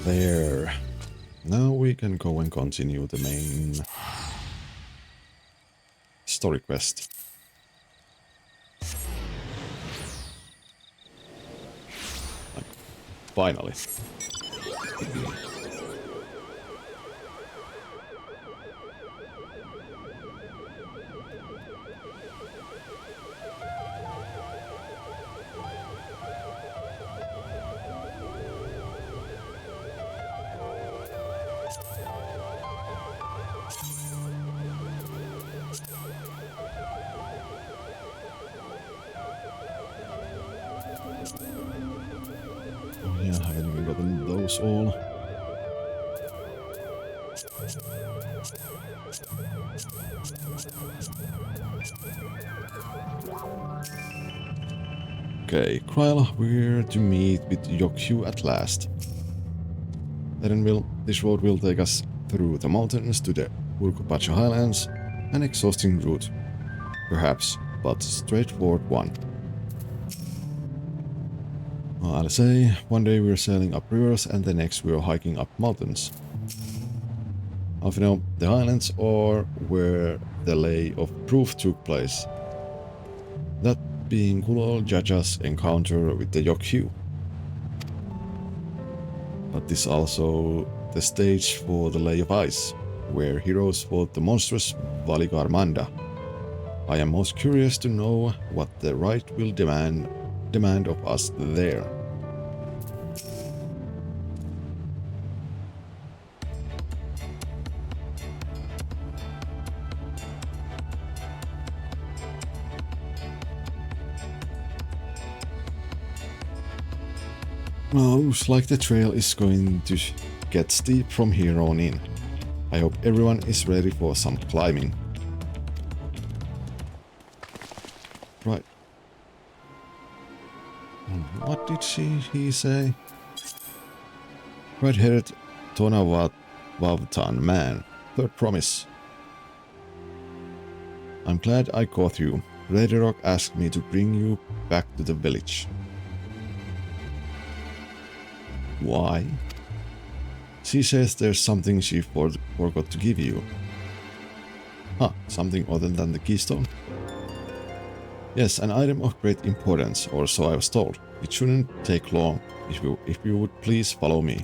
There. Now we can go and continue the main story quest. Like, finally. Yeah, I haven't even gotten those all. Okay, Kryla, we're to meet with Yokyu at last. Then this road will take us through the mountains to the Urkupacha Highlands, an exhausting route, perhaps, but straightforward one. I'll say, one day we're sailing up rivers and the next we're hiking up mountains. Half you know, the highlands are where the Lay of Proof took place. That being Kulal Jaja's encounter with the Yokyu. But this also the stage for the Lay of Ice, where heroes fought the monstrous Valigarmanda. I am most curious to know what the right will demand of us there. Well, looks like the trail is going to get steep from here on in. I hope everyone is ready for some climbing. Right. What did he say? Red-haired Tonawavtan man. Third promise. I'm glad I caught you. Raiderok asked me to bring you back to the village. Why? She says there's something she forgot to give you. Huh, something other than the keystone? Yes, an item of great importance, or so I was told. It shouldn't take long, if you would please follow me.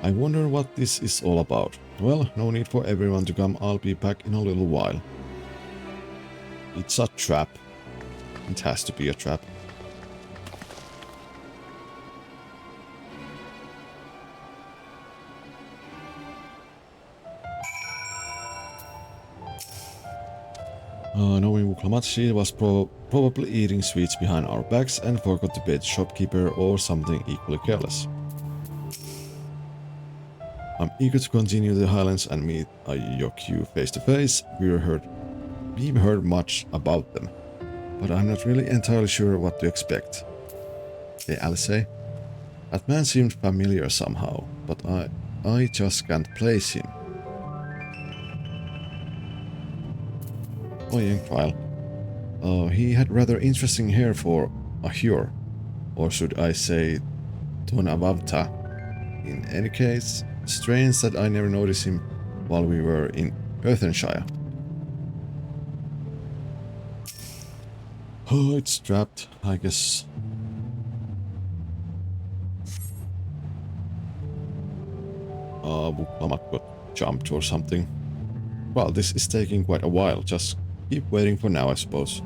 I wonder what this is all about. Well, no need for everyone to come, I'll be back in a little while. It's a trap. It has to be a trap. Knowing Wuklamachi was probably eating sweets behind our backs and forgot to pay the shopkeeper or something equally careless. I'm eager to continue the highlands and meet a Yokyu face to face. We've heard much about them, but I'm not really entirely sure what to expect. Hey, Alice, that man seemed familiar somehow, but I just can't place him. Oh yeah, Trial. He had rather interesting hair for a Hyur, or should I say Tonavavta. In any case, strange that I never noticed him while we were in Earthenshire. Oh, it's trapped, I guess. Buklamat got jumped or something. Well, this is taking quite a while. Just keep waiting for now, I suppose.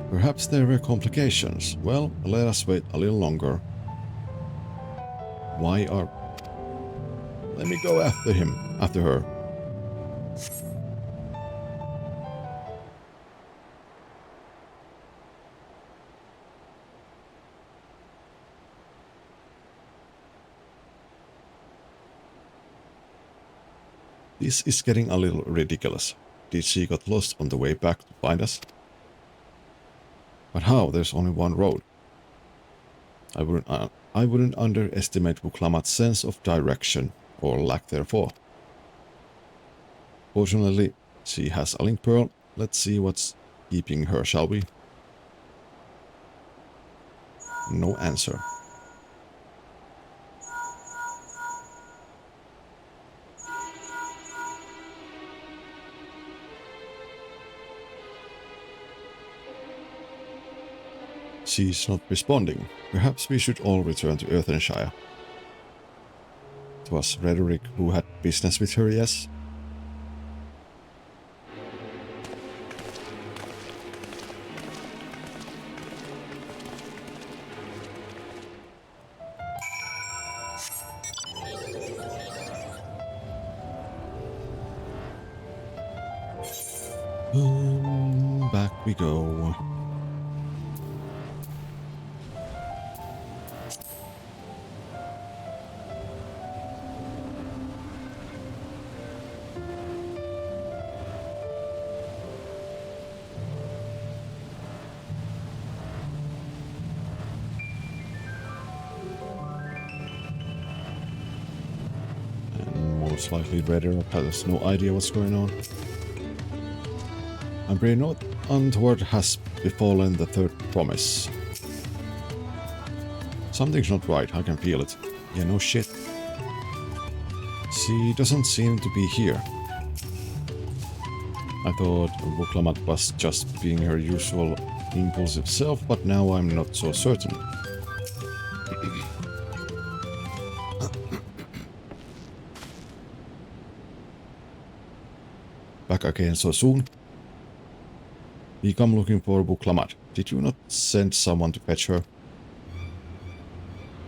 Perhaps there were complications. Well, let us wait a little longer. Why are... Let me go after him, after her. This is getting a little ridiculous. Did she got lost on the way back to find us? But how? There's only one road. I wouldn't underestimate Buklamat's sense of direction, or lack thereof. Fortunately, she has a link pearl. Let's see what's keeping her, shall we? No answer. She's not responding. Perhaps we should all return to Earthenshire. It was Rederick who had business with her, yes? Back we go. Most likely Rederick has no idea what's going on. I'm pretty not untoward has befallen the third promise. Something's not right, I can feel it. Yeah, no shit. She doesn't seem to be here. I thought Buklamat was just being her usual impulsive self, but now I'm not so certain. Back again so soon? We come looking for Buklamat. Did you not send someone to fetch her?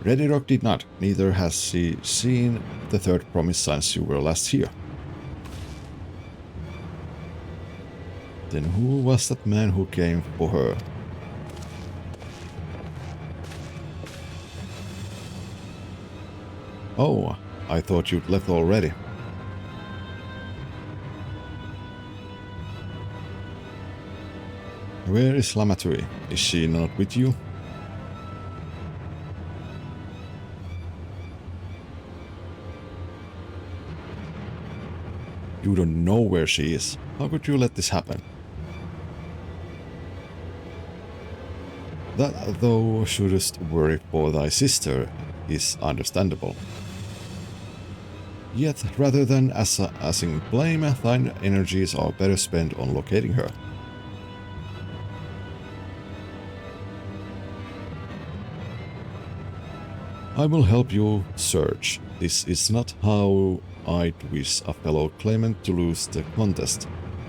Rederick did not. Neither has she seen the third promise since you were last here. Then who was that man who came for her? Oh, I thought you'd left already. Where is Lamatui? Is she not with you? You don't know where she is. How could you let this happen? That, though shouldst worry for thy sister, is understandable. Yet, rather than assing blame, thine energies are better spent on locating her. I will help you search. This is not how I'd wish a fellow claimant to lose the contest,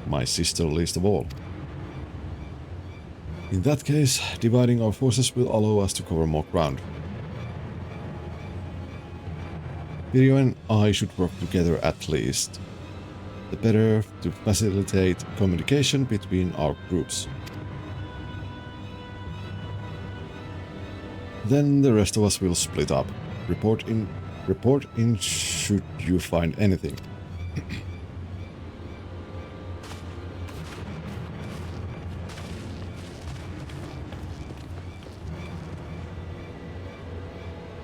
my sister least of all. In that case, dividing our forces will allow us to cover more ground. Virjo and I should work together at least. The better to facilitate communication between our groups. Then the rest of us will split up. Report in should you find anything.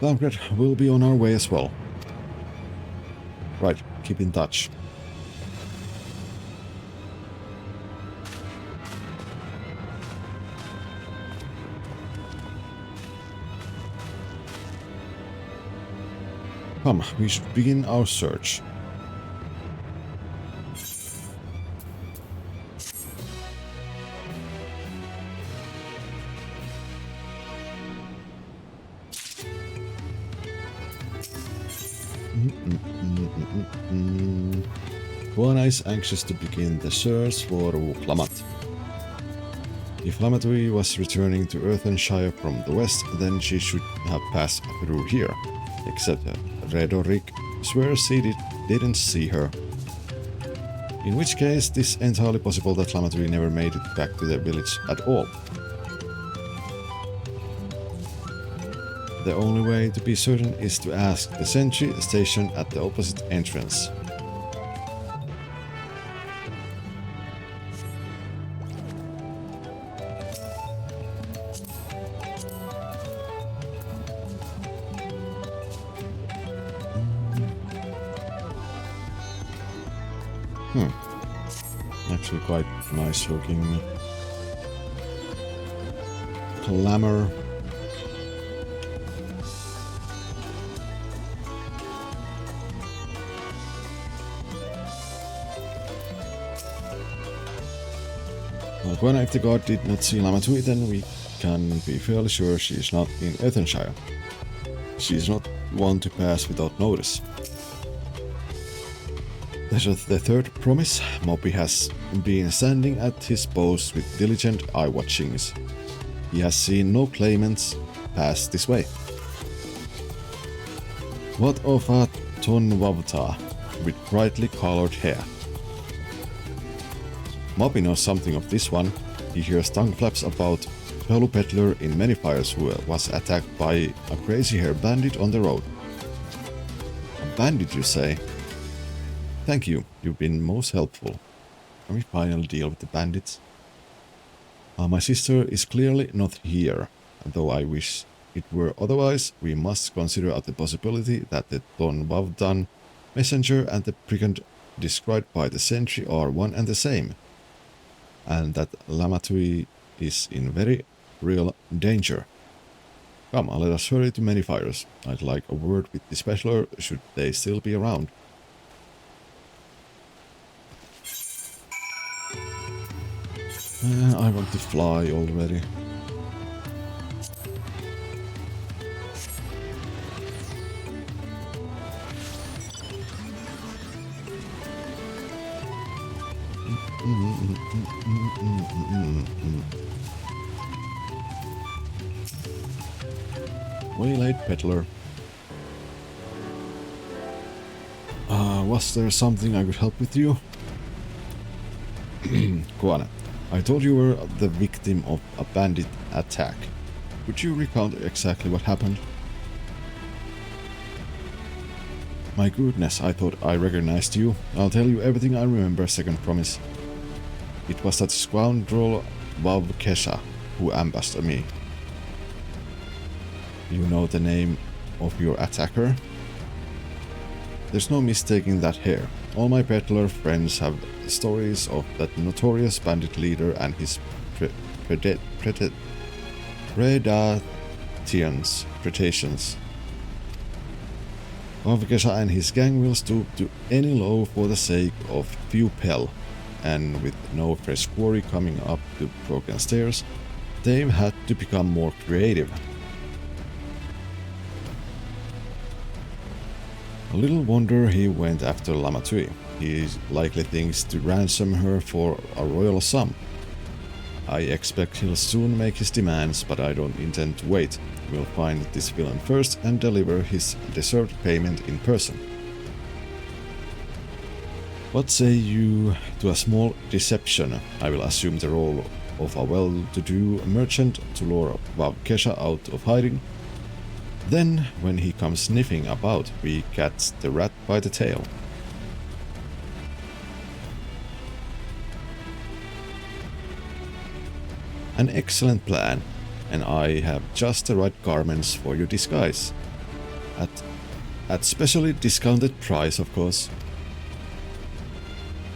Dawntrail will be on our way as well. Right, keep in touch. Come, we should begin our search. Guana is anxious to begin the search for Wuk-Lamat. If Lamatui was returning to Earthenshire from the west, then she should have passed through here. Except Redoric swears he didn't see her. In which case, it is entirely possible that Lamatui never made it back to the village at all. The only way to be certain is to ask the sentry stationed at the opposite entrance. Actually quite nice looking clamor. Well, if the god did not see Lamatui, then we can be fairly sure she is not in Earthenshire. She is not one to pass without notice. The third promise, Moppy has been standing at his post with diligent eye-watchings. He has seen no claimants pass this way. What of a Tonwavta with brightly colored hair? Moppy knows something of this one. He hears tongue flaps about fellow peddler in many fires who was attacked by a crazy-haired bandit on the road. A bandit, you say? Thank you, you've been most helpful. Can we finally deal with the bandits? My sister is clearly not here, though I wish it were otherwise. We must consider the possibility that the Tonwavdan messenger and the brigand described by the sentry are one and the same, and that Lamatui is in very real danger. Come, let us hurry to many fires. I'd like a word with the specialer should they still be around. I want to fly already. Waylaid peddler. Was there something I could help with you? Guana. I told you were the victim of a bandit attack. Could you recount exactly what happened? My goodness, I thought I recognized you. I'll tell you everything I remember, second promise. It was that scoundrel Vav Kesha who ambushed me. You know the name of your attacker? There's no mistaking that hair. All my peddler friends have stories of that notorious bandit leader and his predations. Vav and his gang will stoop to any low for the sake of few pel, and with no fresh quarry coming up the broken stairs, they've had to become more creative. A little wonder he went after Lamatui. He likely thinks to ransom her for a royal sum. I expect he'll soon make his demands, but I don't intend to wait. We'll find this villain first and deliver his deserved payment in person. What say you to a small deception? I will assume the role of a well-to-do merchant to lure Vav Kesha out of hiding. Then, when he comes sniffing about, we catch the rat by the tail. An excellent plan, and I have just the right garments for your disguise. At specially discounted price, of course.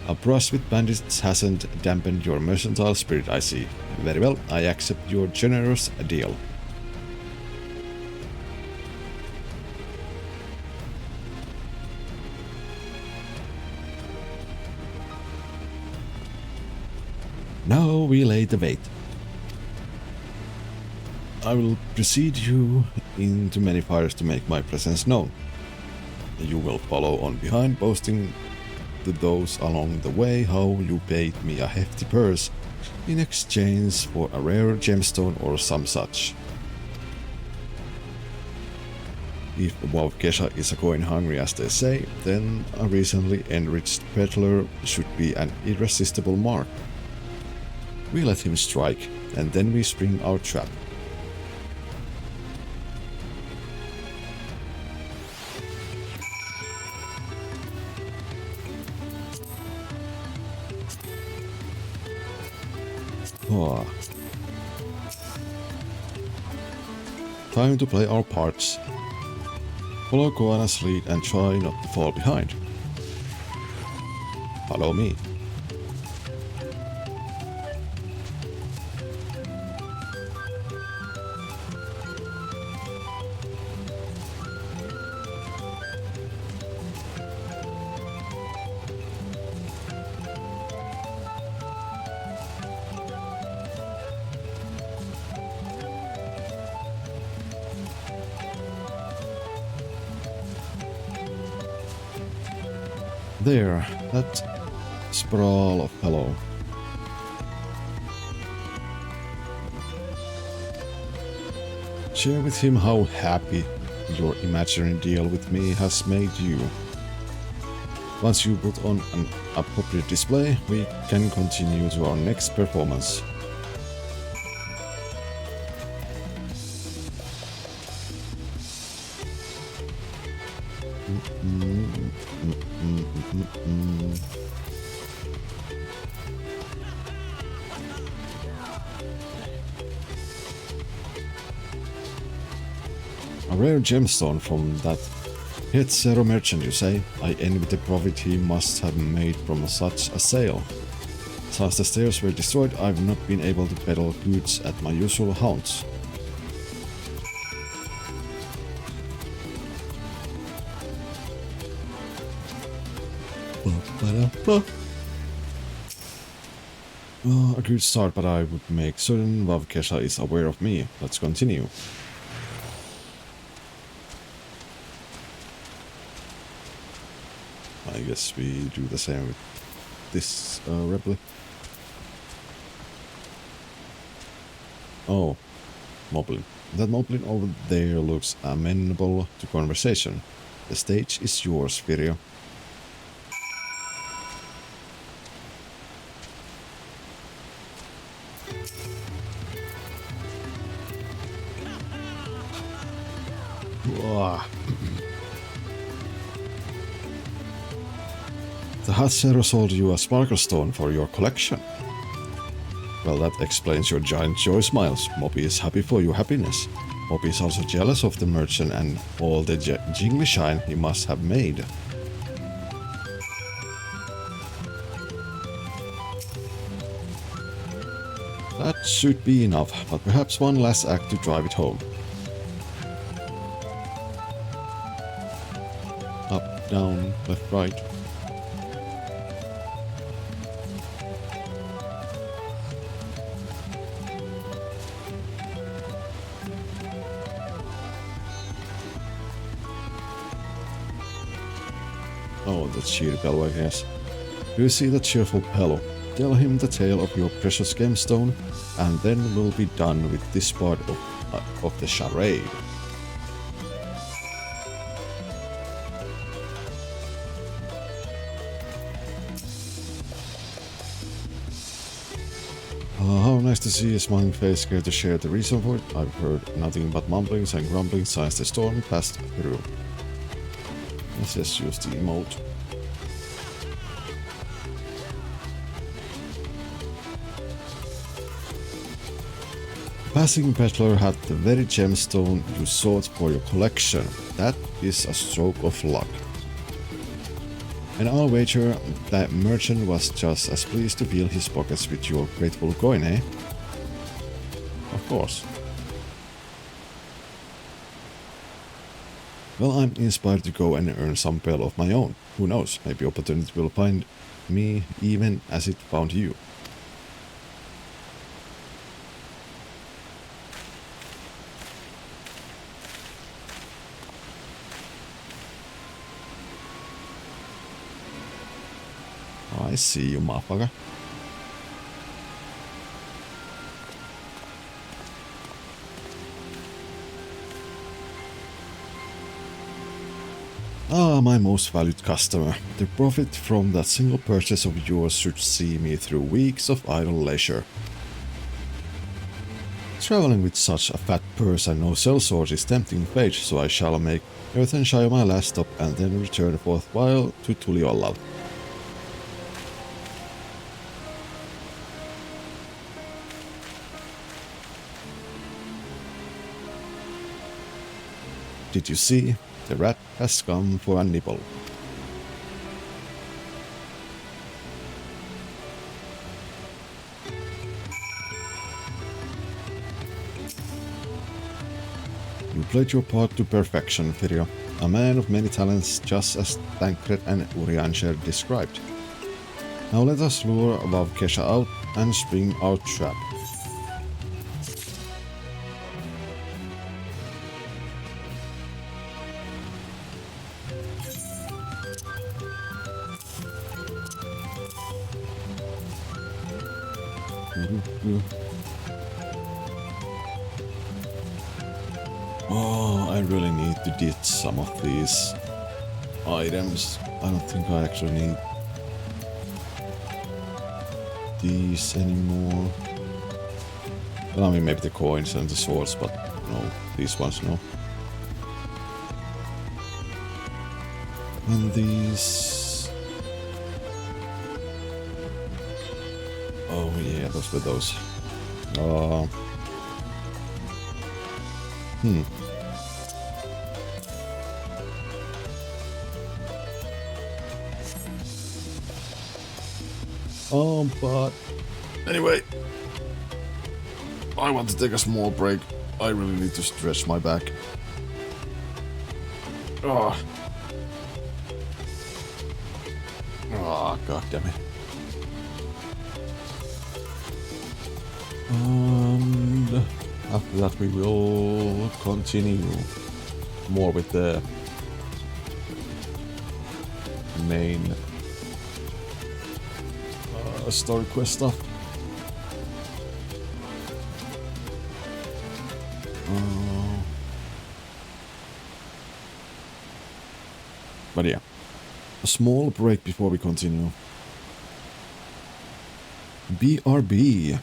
A brush with bandits hasn't dampened your mercantile spirit, I see. Very well, I accept your generous deal. Now we lay the wait. I will precede you into many fires to make my presence known. You will follow on behind, boasting to those along the way how you paid me a hefty purse in exchange for a rare gemstone or some such. If Wavkesha is a coin hungry as they say, then a recently enriched peddler should be an irresistible mark. We let him strike, and then we spring our trap. Oh. Time to play our parts. Follow Koana's lead and try not to fall behind. Follow me. There, that sprawl of fellow. Share with him how happy your imaginary deal with me has made you. Once you put on an appropriate display, we can continue to our next performance. A rare gemstone from that Zero merchant, you say? I envy the profit he must have made from such a sale. Since the stairs were destroyed, I've not been able to peddle goods at my usual haunts. A good start, but I would make certain Wavkesha is aware of me. Let's continue. I guess we do the same with this replic. Oh, Moblin. That Moblin over there looks amenable to conversation. The stage is yours, Virio. The Hatsero sold you a sparkle stone for your collection. Well, that explains your giant joy smiles. Moppy is happy for your happiness. Moppy is also jealous of the merchant and all the jingly shine he must have made. That should be enough, but perhaps one last act to drive it home. Up, down, left, right. Oh, the cheery fellow, I guess. Do you see that cheerful fellow? Tell him the tale of your precious gemstone, and then we'll be done with this part of the charade. How nice to see a smiling face here to share the reason for it. I've heard nothing but mumblings and grumblings since the storm passed through. Let's just use the emote. Passing peddler had the very gemstone you sought for your collection. That is a stroke of luck. And I'll wager that merchant was just as pleased to fill his pockets with your grateful coin, eh? Of course. Well, I'm inspired to go and earn some pearl of my own. Who knows, maybe opportunity will find me even as it found you. see you, motherfucker. Ah, my most valued customer. The profit from that single purchase of yours should see me through weeks of idle leisure. Traveling with such a fat purse and no sellsword is tempting fate, so I shall make Earthenshire my last stop and then return forthwhile to Tuliolav. Did you see? The rat has come for a nibble. You played your part to perfection, Firja. A man of many talents, just as Tancred and Urianger described. Now let us lure Vavkesha out and spring our trap. Oh, I really need to ditch some of these items. I don't think I actually need these anymore. Well, I mean, maybe the coins and the swords, but no, these ones, no. And these... Oh yeah, those were those. But anyway, I want to take a small break. I really need to stretch my back. Oh, god damn it. And after that we will continue more with the main story quest stuff. But yeah, a small break before we continue. BRB.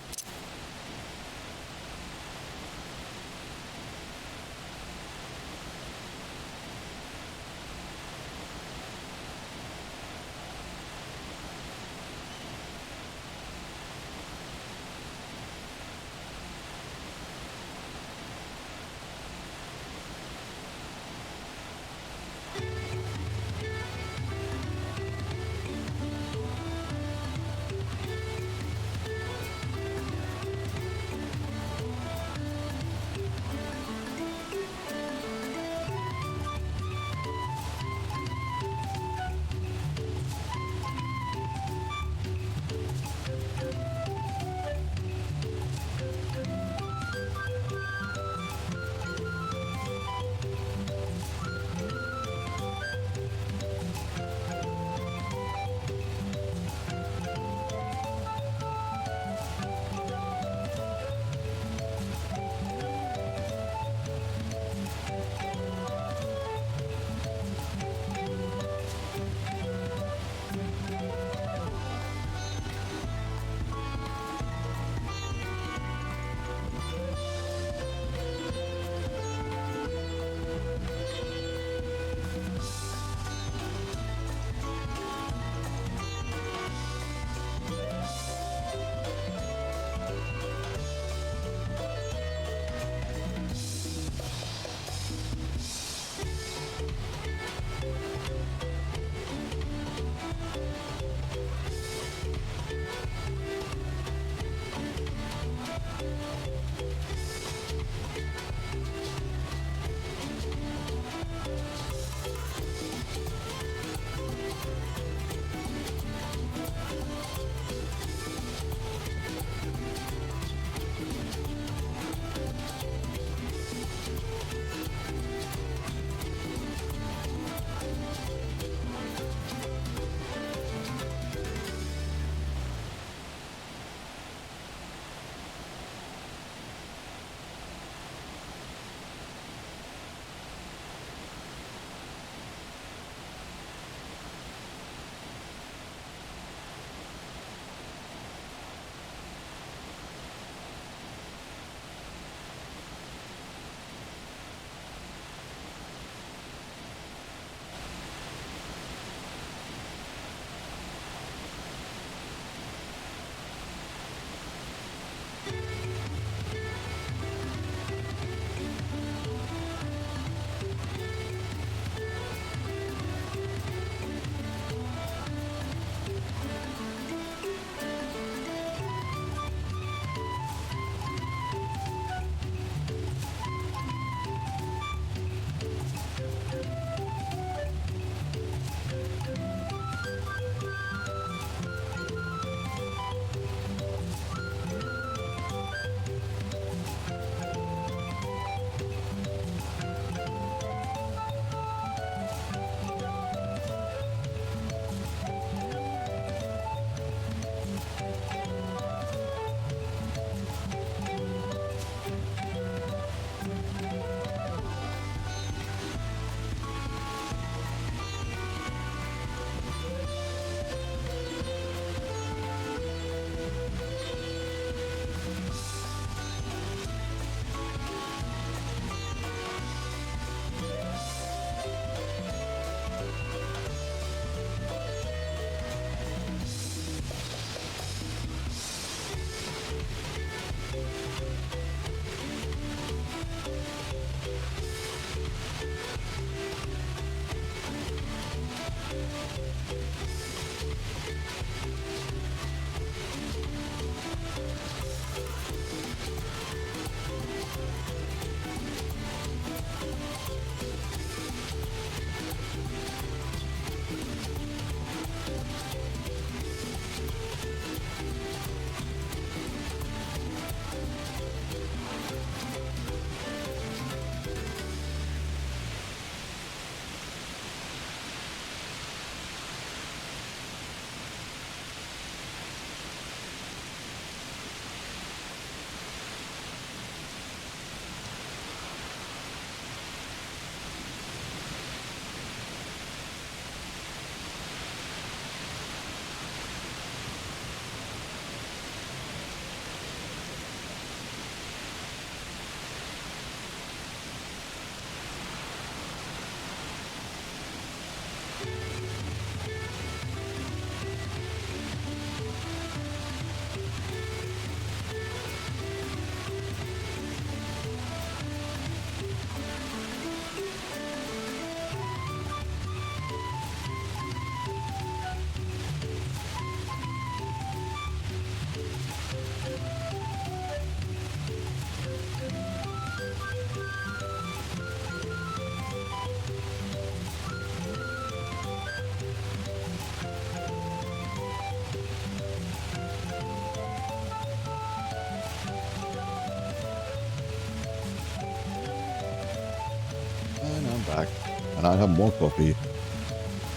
back. And I have more coffee.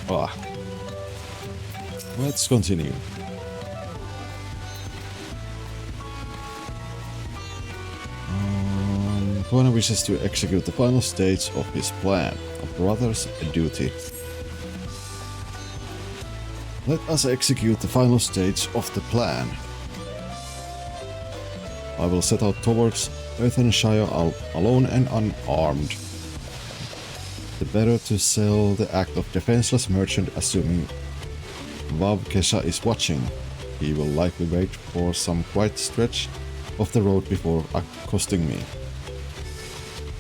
Ah. Let's continue. Koina wishes to execute the final stage of his plan, a brother's duty. Let us execute the final stage of the plan. I will set out towards Earthenshire alone and unarmed. The better to sell the act of defenseless merchant, assuming Vav Kesha is watching. He will likely wait for some quiet stretch of the road before accosting me.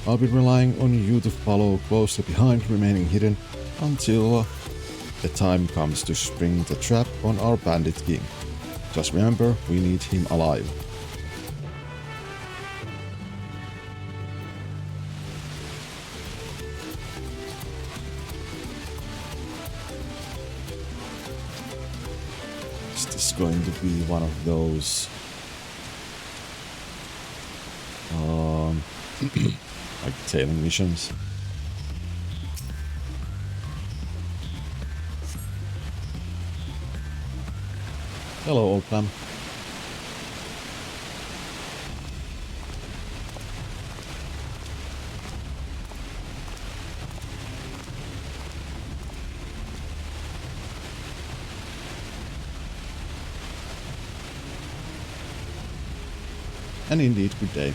I'll be relying on you to follow closely behind, remaining hidden until the time comes to spring the trap on our bandit king. Just remember, we need him alive. Is this going to be one of those like tailing missions? Hello, old man. And indeed, good day.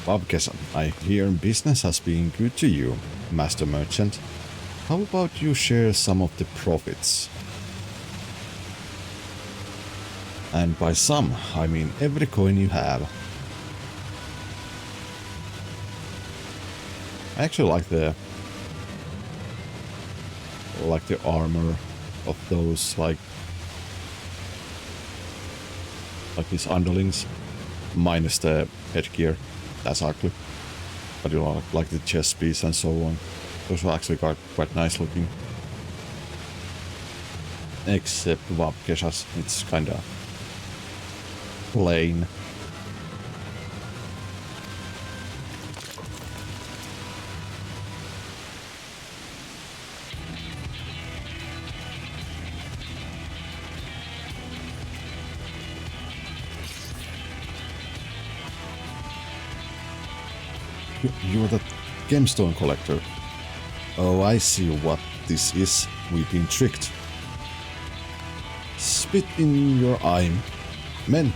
Bobkesan, I hear business has been good to you, Master Merchant. How about you share some of the profits? And by some, I mean every coin you have. I actually like the armor of those like his underlings, minus the headgear. That's ugly. But you know, like the chest piece and so on. Those are actually quite nice looking. Except Vapkeshas, it's kinda plain. You're the gemstone collector. Oh, I see what this is. We've been tricked. Spit in your eye. Men,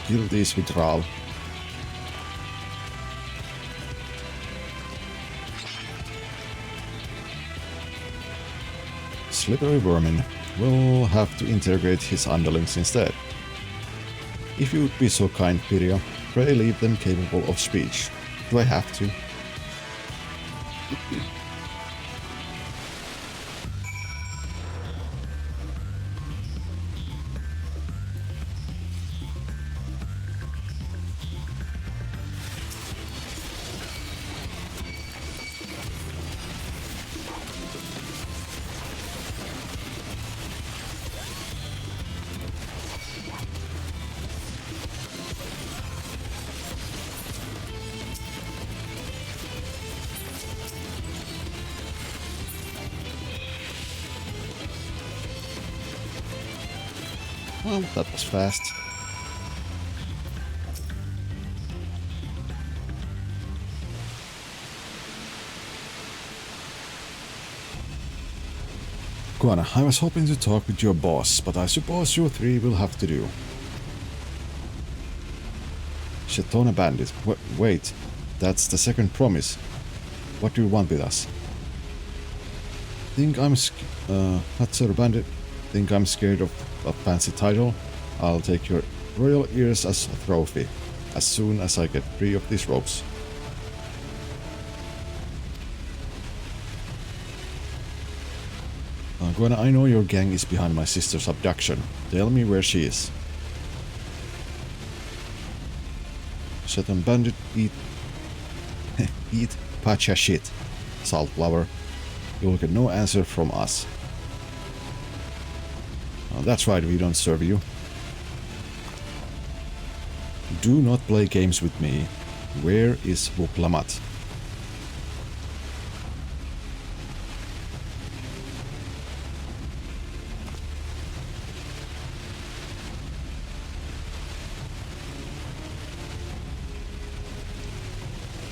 kill these with Ral. Slippery vermin. We'll have to interrogate his underlings instead. If you would be so kind, Pirja, pray leave them capable of speech. Do I have to? Well, that was fast. Guana, I was hoping to talk with your boss, but I suppose you three will have to do. Shetona Bandit. Wait, that's the second promise. What do you want with us? Think I'm Hatsuru Bandit. think I'm scared of a fancy title? I'll take your royal ears as a trophy, as soon as I get free of these ropes. Gwen, I know your gang is behind my sister's abduction. Tell me where she is. Certain bandit eat pacha shit, salt lover. You'll get no answer from us. That's right, we don't serve you. Do not play games with me. Where is Vuklamat?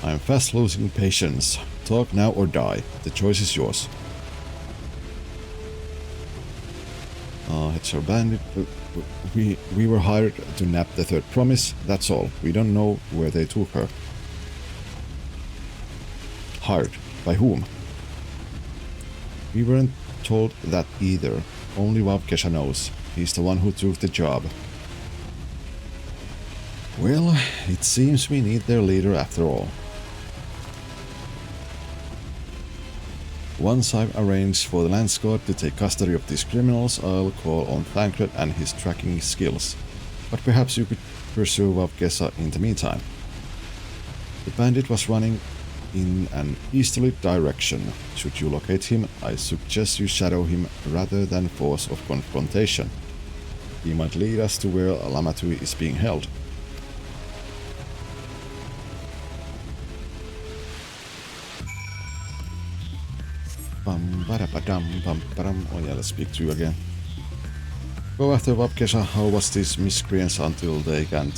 I'm fast losing patience. Talk now or die. The choice is yours. It's our bandit. We were hired to nab the third promise. That's all. We don't know where they took her. Hired? By whom? We weren't told that either. Only Vavkesha knows. He's the one who took the job. Well, it seems we need their leader after all. Once I've arranged for the Lance God to take custody of these criminals, I'll call on Thancred and his tracking skills. But perhaps you could pursue Vavkesha in the meantime. The bandit was running in an easterly direction. Should you locate him, I suggest you shadow him rather than force of confrontation. He might lead us to where Lamatui is being held. Oh yeah, let's speak to you again. Go after Vavkesha. How was these miscreants until they can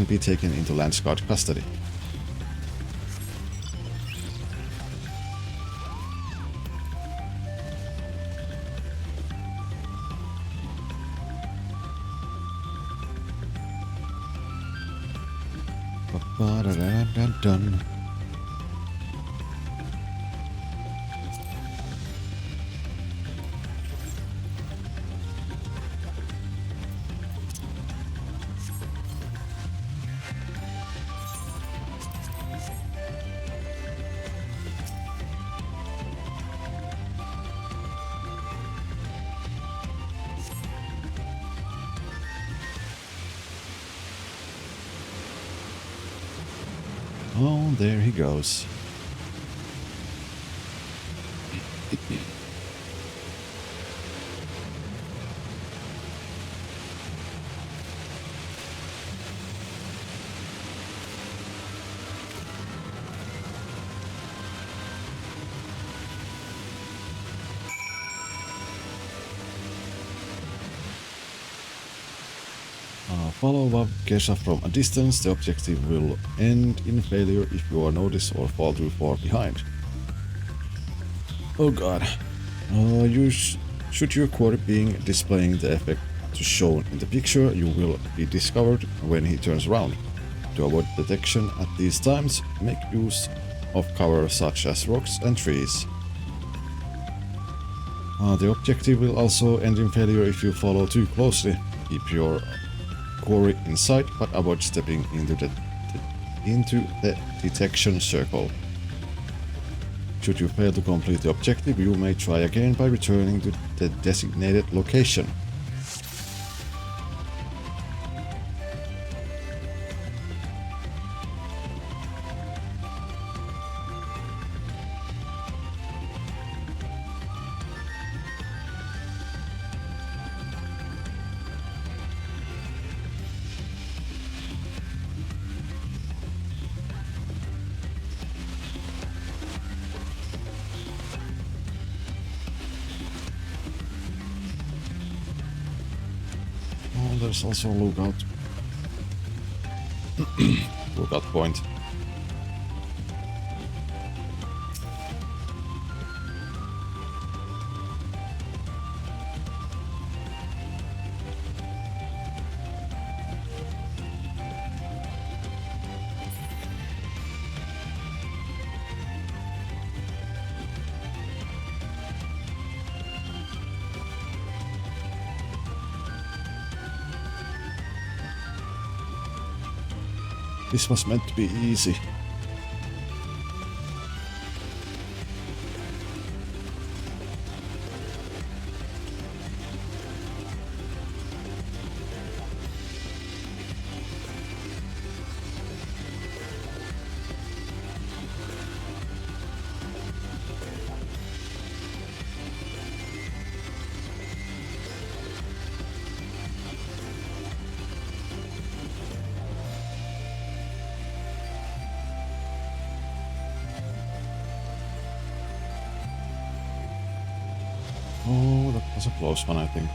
be taken into Lance Guard custody? Done. Oh, there he goes. Follow Vavkesha from a distance. The objective will end in failure if you are noticed or fall too far behind. Oh god. Should your quarry being displaying the effect shown in the picture, you will be discovered when he turns around. To avoid detection at these times, make use of cover such as rocks and trees. The objective will also end in failure if you follow too closely. Keep your quarry in sight, but avoid stepping into the detection circle. Should you fail to complete the objective, you may try again by returning to the designated location. There's also a lookout. Lookout point. This was meant to be easy. Oh, that was a close one, I think.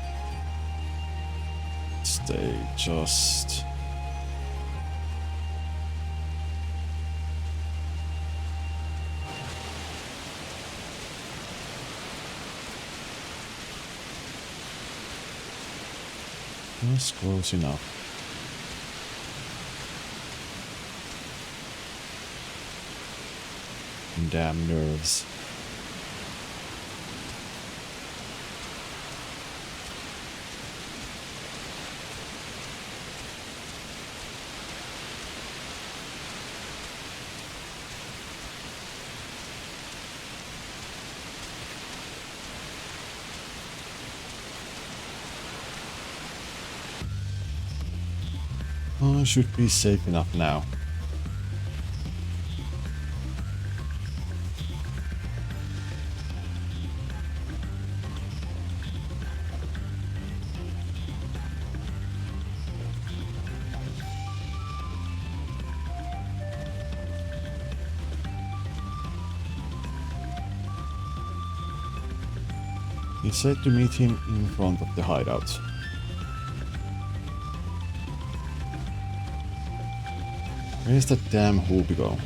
Stay just... Just close enough. Damn nerves. I should be safe enough now. He said to meet him in front of the hideout. Where's that damn Hoopigo?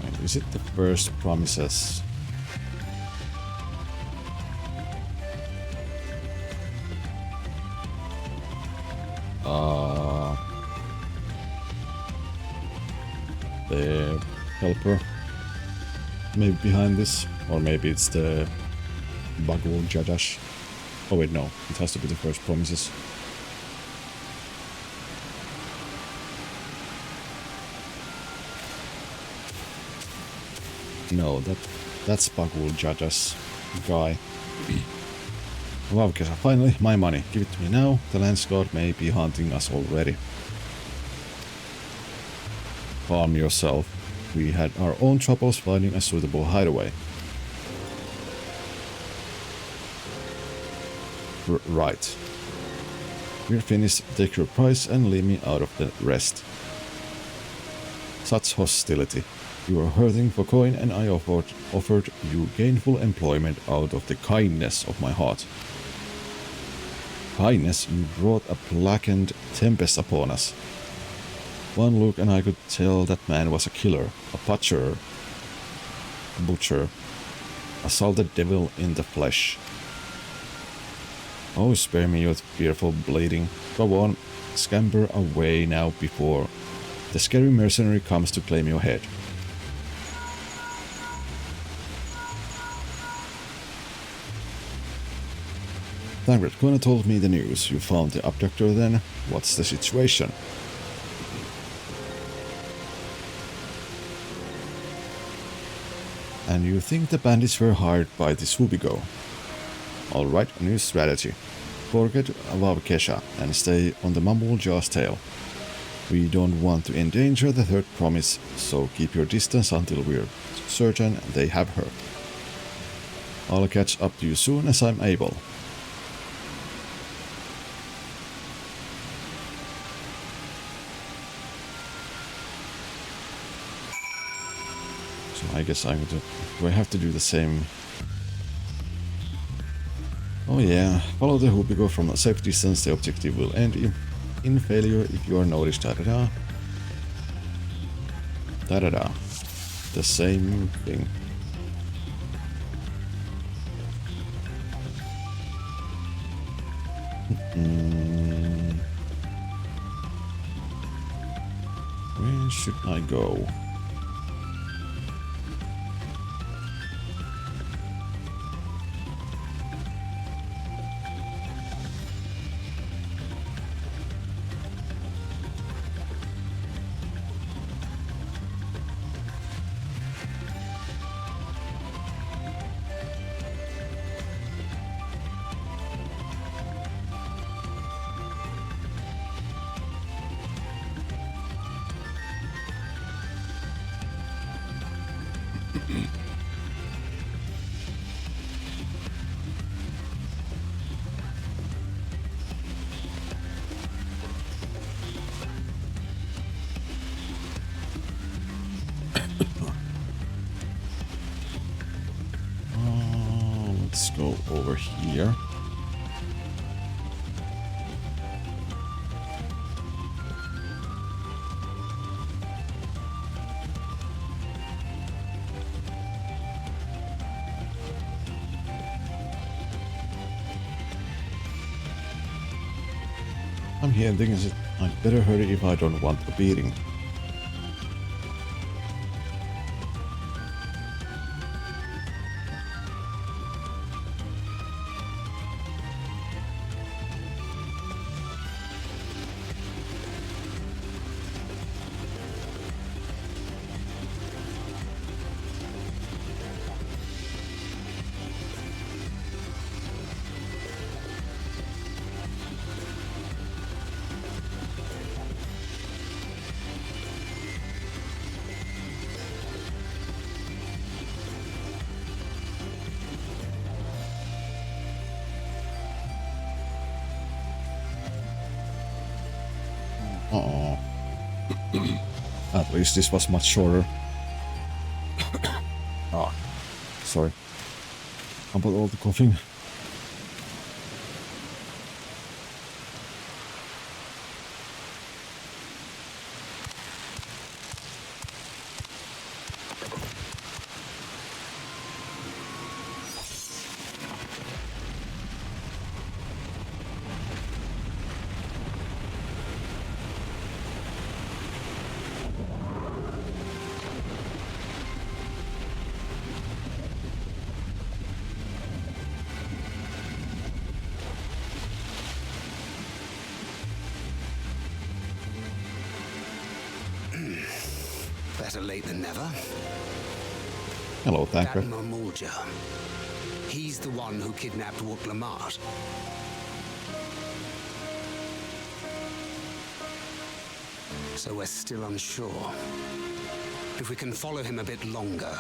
Wait, is it the first promises? The helper maybe behind this, or maybe it's the Bagul Jadash. Oh wait, no, it has to be the first promises. No, that's Bagul Jada's guy. Wow, Kesha, finally, my money. Give it to me now. The Lance God may be hunting us already. Calm yourself. We had our own troubles finding a suitable hideaway. Right. We're finished. Take your price and leave me out of the rest. Such hostility. You were hurting for coin and I offered you gainful employment out of the kindness of my heart. Kindness, you brought a blackened tempest upon us. One look and I could tell that man was a killer, a butcher, a salted devil in the flesh. Oh, spare me your fearful bleeding. Go on, scamper away now before the scary mercenary comes to claim your head. Thangred, Kona told me the news. You found the abductor then? What's the situation? And you think the bandits were hired by this Hoopigo? Alright, new strategy. Forget about Kesha and stay on the Mumblejaw's tail. We don't want to endanger the third promise, so keep your distance until we're certain they have her. I'll catch up to you soon as I'm able. I guess I'm going to... Do I have to do the same? Oh yeah, follow the Hoopigo from a safe distance. The objective will end in failure if you are noticed. Da-da-da. Da-da-da. The same thing. Where should I go? let's go over here. I'm here thinking that I'd better hurry if I don't want a beating. Uh-oh. At least this was much shorter. Oh, sorry. About all the coughing. Better late than never. Hello, Thacker. That Mamulja. He's the one who kidnapped Wook Lamart. So we're still unsure. If we can follow him a bit longer,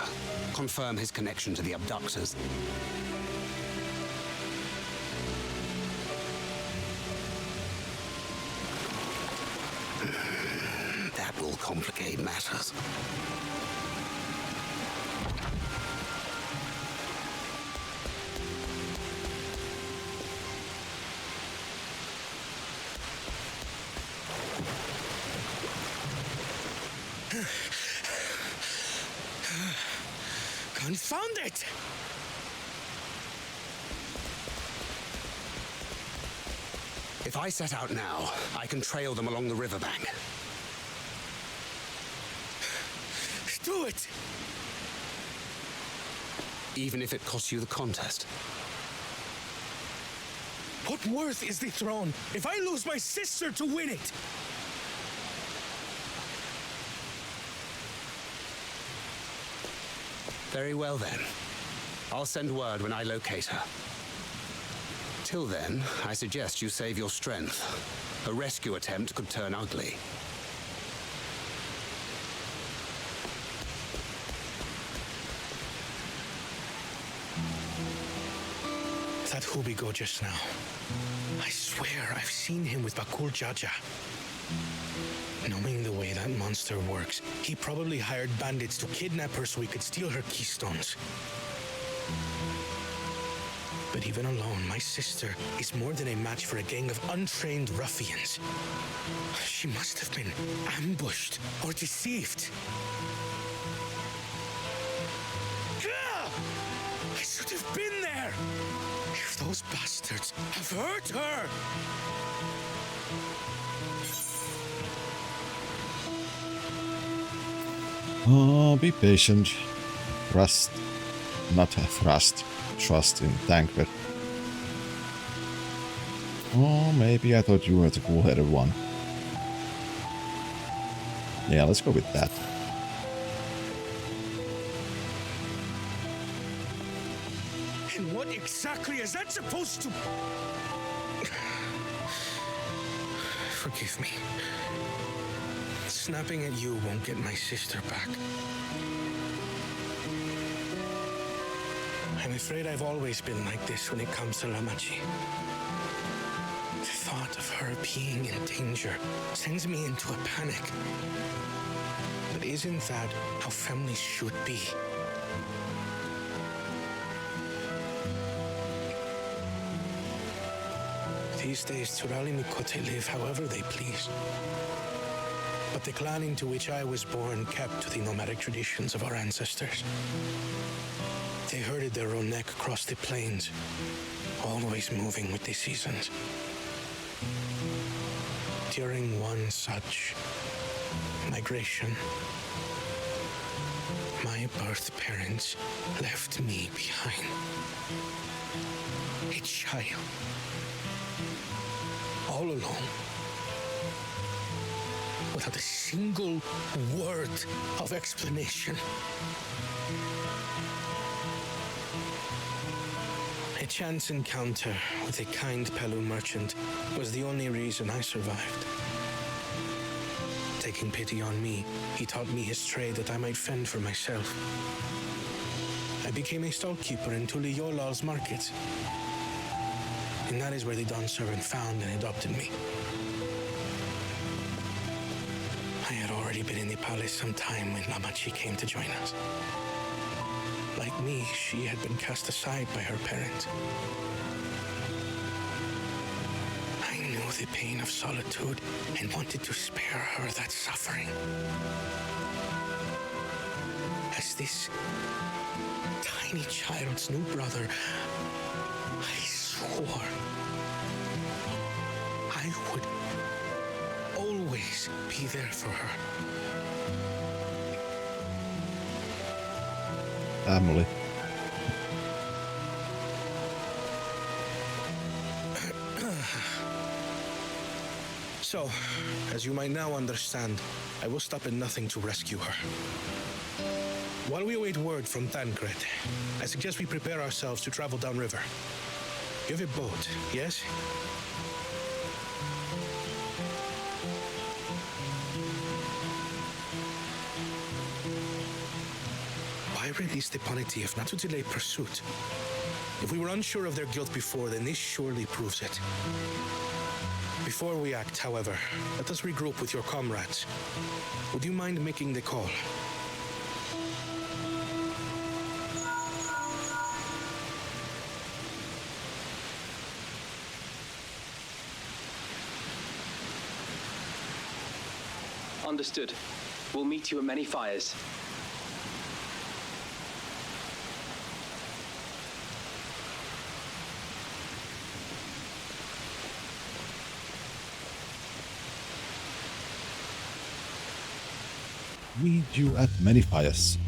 confirm his connection to the abductors. That will complicate matters. Confound it! If I set out now, I can trail them along the riverbank. Do it! Even if it costs you the contest. What worth is the throne if I lose my sister to win it? Very well then. I'll send word when I locate her. Till then, I suggest you save your strength. A rescue attempt could turn ugly. That Hubigo just now. I swear I've seen him with Bakul Jaja. Knowing the way that monster works, he probably hired bandits to kidnap her so he could steal her keystones. But even alone, my sister is more than a match for a gang of untrained ruffians. She must have been ambushed or deceived. Gah! I should have been there! If those bastards have hurt her! Oh, be patient. Trust. Not thrust. Trust in Tancred. Oh, maybe I thought you were the cool-headed one. Yeah, let's go with that. And what exactly is that supposed to... Forgive me. Snapping at you won't get my sister back. I'm afraid I've always been like this when it comes to Lamachi. The thought of her being in danger sends me into a panic. But isn't that how families should be? These days, Turali Mikote live however they please. But the clan into which I was born kept to the nomadic traditions of our ancestors. They herded their own neck across the plains, always moving with the seasons. During one such migration, my birth parents left me behind. A child. All alone. Without a single word of explanation. A chance encounter with a kind Pelu merchant was the only reason I survived. Taking pity on me, he taught me his trade that I might fend for myself. I became a stallkeeper in Tuliyolal's market. And that is where the Dawn servant found and adopted me. I had already been in the palace some time when Lamachi came to join us. Like me, she had been cast aside by her parents. I knew the pain of solitude and wanted to spare her that suffering. As this tiny child's new brother, I swore I would always be there for her. Family. So, as you might now understand, I will stop at nothing to rescue her. While we await word from Tancred, I suggest we prepare ourselves to travel downriver. You have a boat, yes? Why release the Ponity if not to delay pursuit? If we were unsure of their guilt before, then this surely proves it. Before we act, however, let us regroup with your comrades. Would you mind making the call? Understood. We'll meet you at many fires. Meet you at many fires.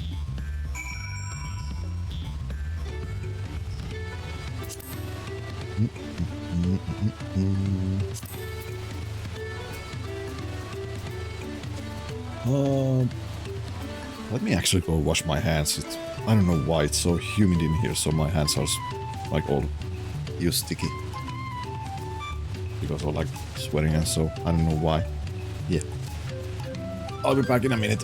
Let me actually go wash my hands. I don't know why it's so humid in here, so my hands are like all sticky. Because of like sweating and so, I don't know why. Yeah. I'll be back in a minute.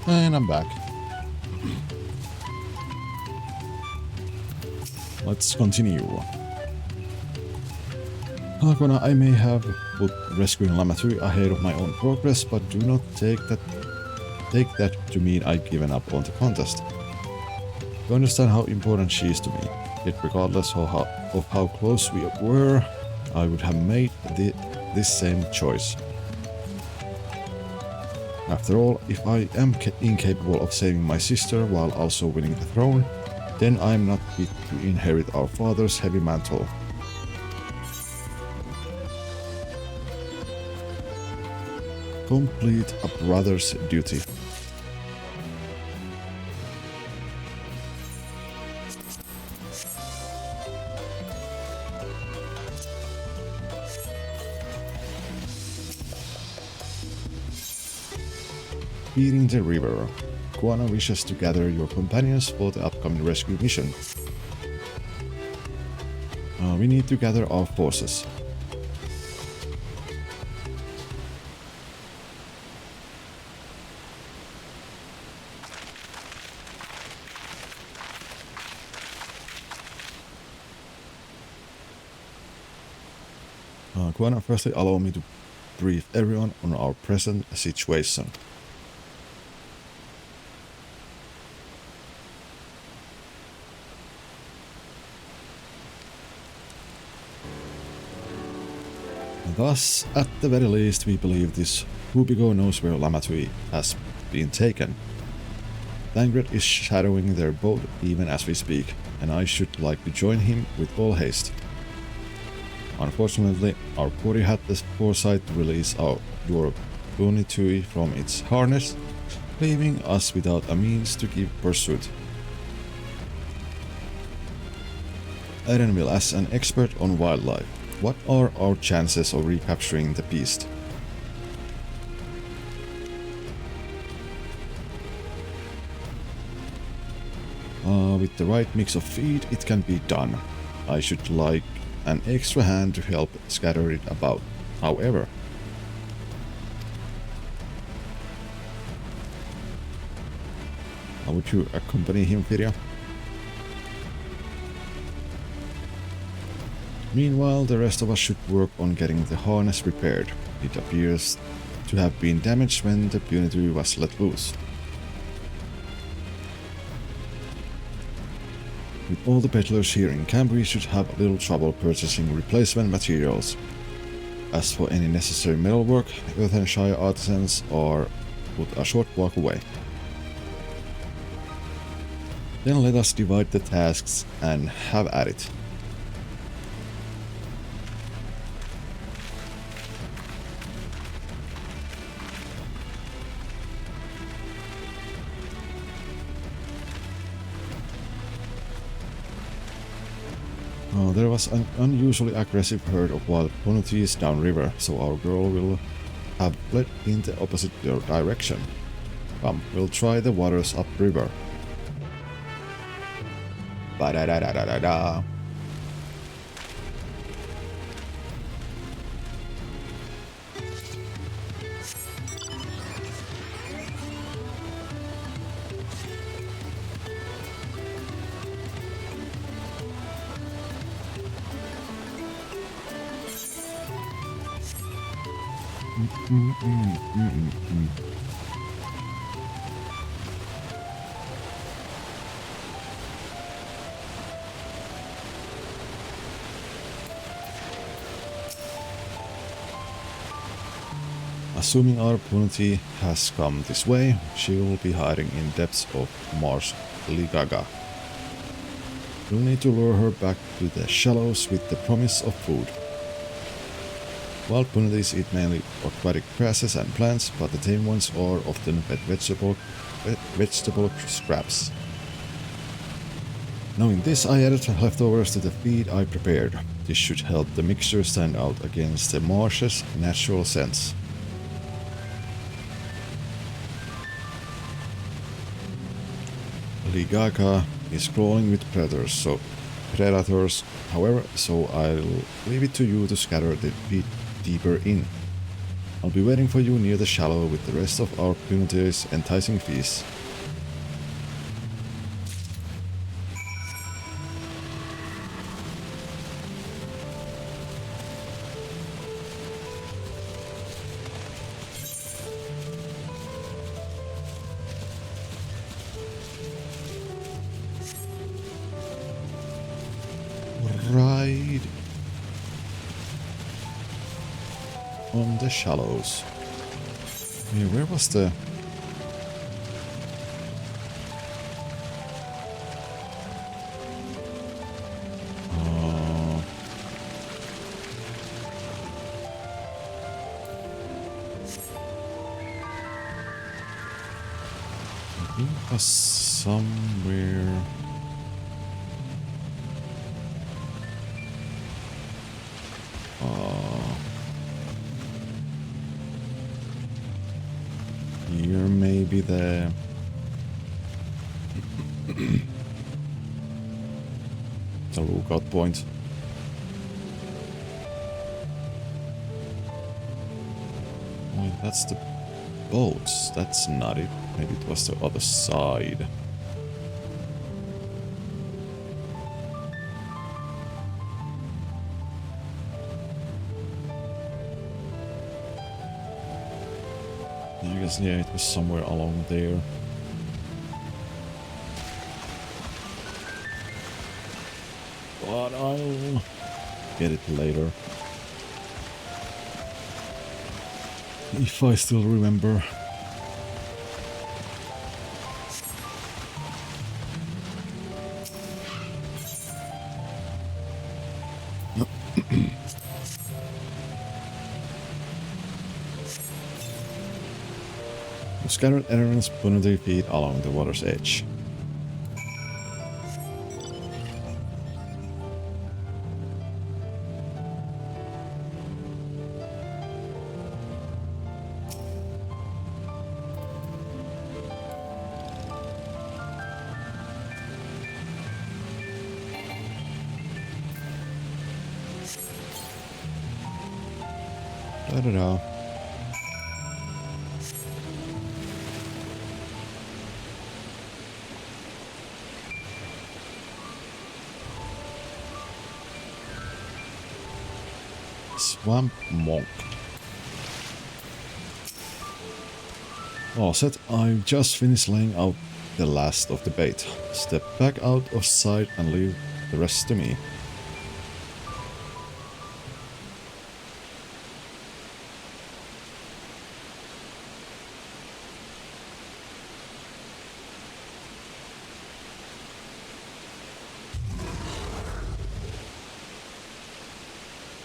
And I'm back. Let's continue. Hakona, I may have put rescuing Lamatui ahead of my own progress, but do not take that to mean I've given up on the contest. You understand how important she is to me, yet regardless of how close we were, I would have made this same choice. After all, if I am incapable of saving my sister while also winning the throne, then I am not fit to inherit our father's heavy mantle. Complete a brother's duty. Feeding the river. Kuana wishes to gather your companions for the upcoming rescue mission. We need to gather our forces. Kuana, firstly allow me to brief everyone on our present situation. Thus, at the very least, we believe this Hubigo knows where Lamatui has been taken. Thangred is shadowing their boat even as we speak, and I should like to join him with all haste. Unfortunately, our Kori had the foresight to release your Bunitui from its harness, leaving us without a means to give pursuit. Erenville, as an expert on wildlife, what are our chances of recapturing the beast? With the right mix of feed, it can be done. I should like an extra hand to help scatter it about. However, how would you accompany him, Firia? Meanwhile, the rest of us should work on getting the harness repaired. It appears to have been damaged when the Bunitui was let loose. With all the peddlers here in camp, we should have little trouble purchasing replacement materials. As for any necessary metalwork, Earthenshire artisans are put a short walk away. Then let us divide the tasks and have at it. There was an unusually aggressive herd of wild Bonutis downriver, so our girl will have fled in the opposite direction. Come, we'll try the waters upriver. Ba-da-da-da-da-da-da. Assuming our Punti has come this way, she will be hiding in depths of Marsh Ligaga. We'll need to lure her back to the shallows with the promise of food. Wild Punatis eat mainly aquatic grasses and plants, but the tame ones are often fed vegetable scraps. Knowing this, I added leftovers to the feed I prepared. This should help the mixture stand out against the marsh's natural scents. Ligaga is crawling with predators, however, so I'll leave it to you to scatter the feed deeper in. I'll be waiting for you near the shallow with the rest of our Puniti's enticing feast. Right on the shallows. Hey, where was the... I think it was somewhere... Here maybe the lookout point. Wait, that's the boats. That's not it. Maybe it was the other side. I guess, yeah, it was somewhere along there. But I'll get it later. If I still remember. Scattered errands punity feet along the water's edge. Da-da-da. Swamp Monk. All set. I've just finished laying out the last of the bait. Step back out of sight and leave the rest to me.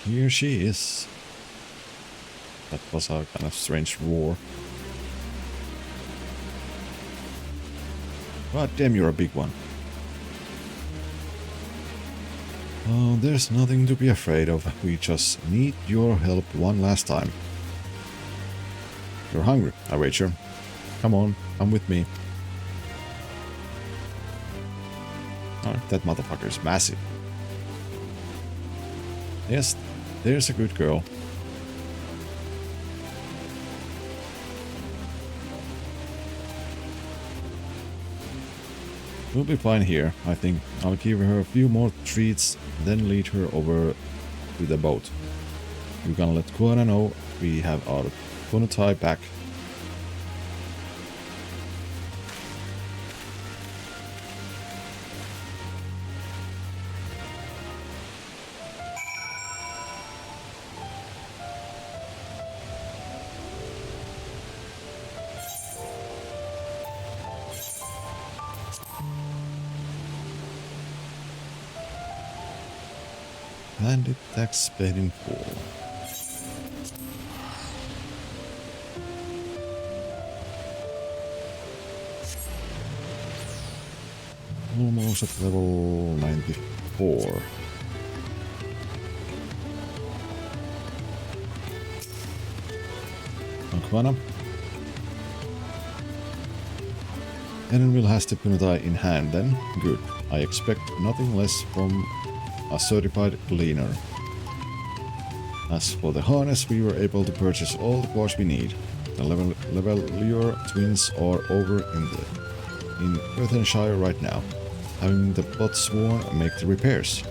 Here she is. That was a kind of strange roar. God damn, you're a big one. Oh, there's nothing to be afraid of. We just need your help one last time. You're hungry, I wager. Come on, come with me. Oh, that motherfucker is massive. Yes, there's a good girl. We'll be fine here, I think. I'll give her a few more treats, then lead her over to the boat. We're gonna let Kuana know we have our Punutai back. Bandit tax paid in full. Almost at level 94. Aquana. Eren will has the Punutai in hand then. Good. I expect nothing less from a certified leaner. As for the harness, we were able to purchase all the parts we need. The Levelure twins are over in Earthenshire right now, having the Botsworn make the repairs.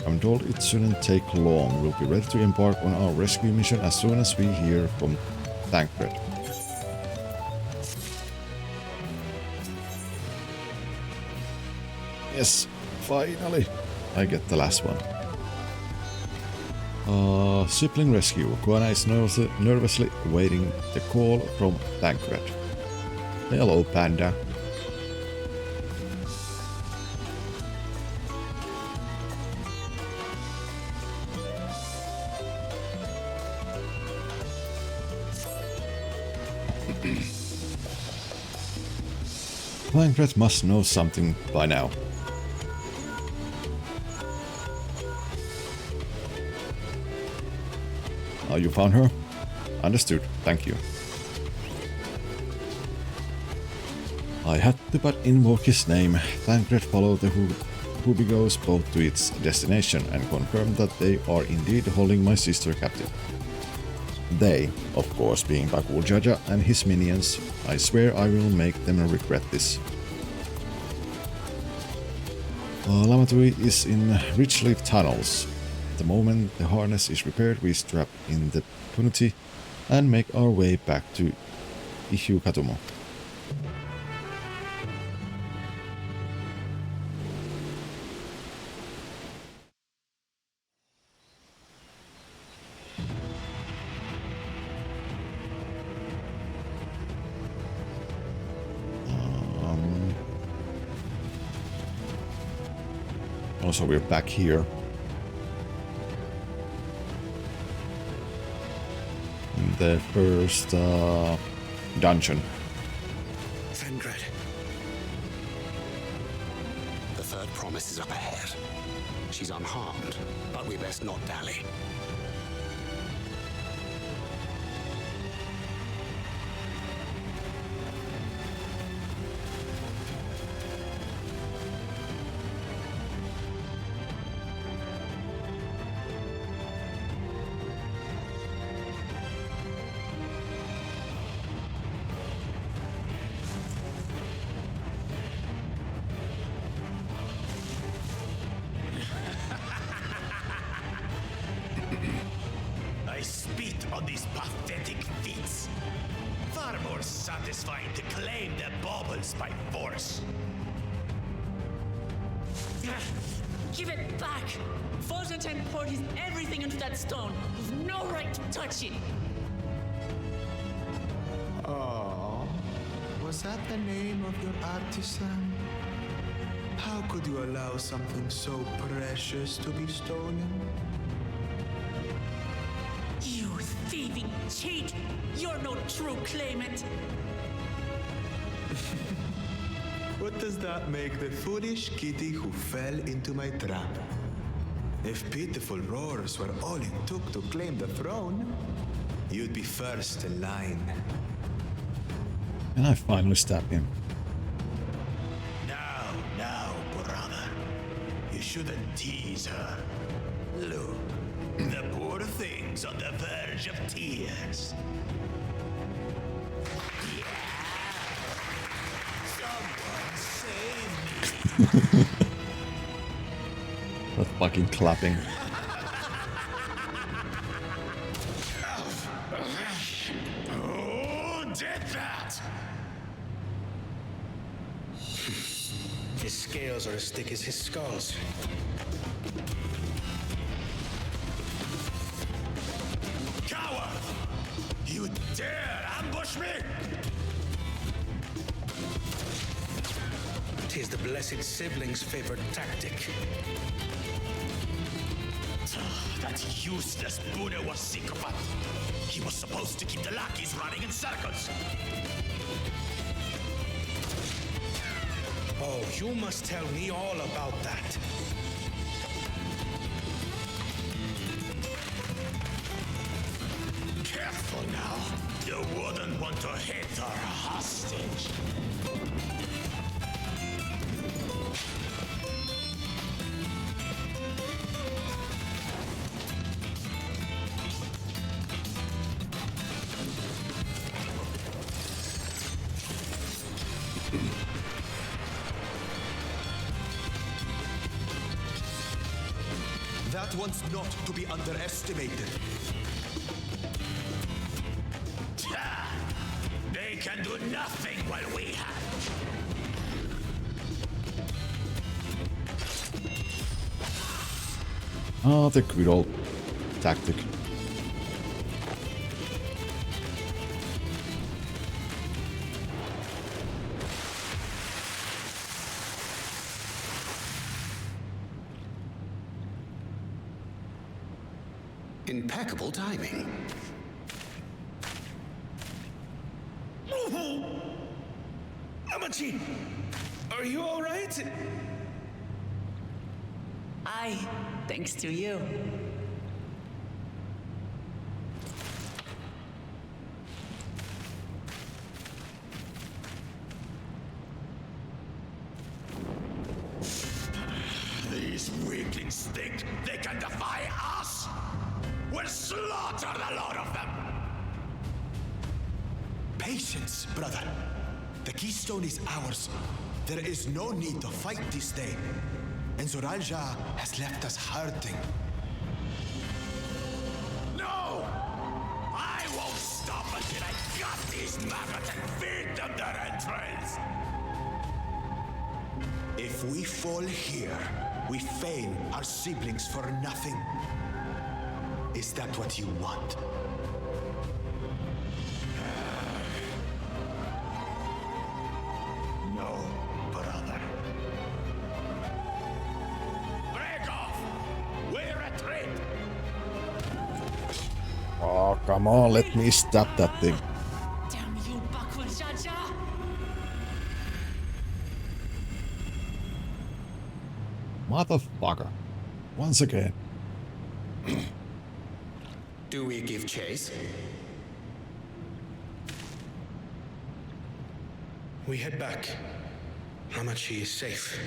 I'm told it shouldn't take long. We'll be ready to embark on our rescue mission as soon as we hear from Thancred. Yes, finally, I get the last one. Sibling rescue. Guana is nervously awaiting the call from Thancred. Hello, Panda. Thancred must know something by now. You found her? Understood, thank you. I had to but invoke his name. Thancred followed the Hubigos boat to its destination and confirmed that they are indeed holding my sister captive. They, of course, being Bakul Jaja and his minions. I swear I will make them regret this. Lamatui is in Richleaf tunnels. The moment the harness is repaired, we strap in the Punity and make our way back to Ihyukatumo. Also, we're back here. The first dungeon. Thancred. The third promise is up ahead. She's unharmed, but we best not dally. I spit on these pathetic feats. Far more satisfying to claim the baubles by force. Give it back! Forzenten poured his everything into that stone. You've no right to touch it! Oh, was that the name of your artisan? How could you allow something so precious to be stolen? You thieving cheat! You're no true claimant! What does that make the foolish kitty who fell into my trap? If pitiful roars were all it took to claim the throne, you'd be first in line. And I finally stab him. Now, brother. You shouldn't tease her. Look, the poor thing's on the verge of tears. Someone save me. That fucking clapping. Who did that? His scales are as thick as his skulls. Coward! You dare ambush me? Tis the blessed sibling's favorite tactic. That useless Buddha was sycophant. He was supposed to keep the lackeys running in circles. Oh, you must tell me all about that. Careful now. You wouldn't want to hit her hostage. That one's not to be underestimated. They can do nothing while we have. Ah, the good old tactic. Impeccable timing. Amachi, are you all right? Aye, thanks to you. These weaklings think they can defy us. We'll slaughter the lot of them. Patience, brother. The keystone is ours. There is no need to fight this day. And Zoralja has left us hurting. No! I won't stop until I gut these maggots and feed them their entrails. If we fall here, we fail our siblings for nothing. Is that what you want? No, brother. Break off! We retreat! Oh, come on, let me stab that thing. Damn you, Bakul Jaja! Motherfucker. Once again. Do we give chase? We head back. Hamachi is safe.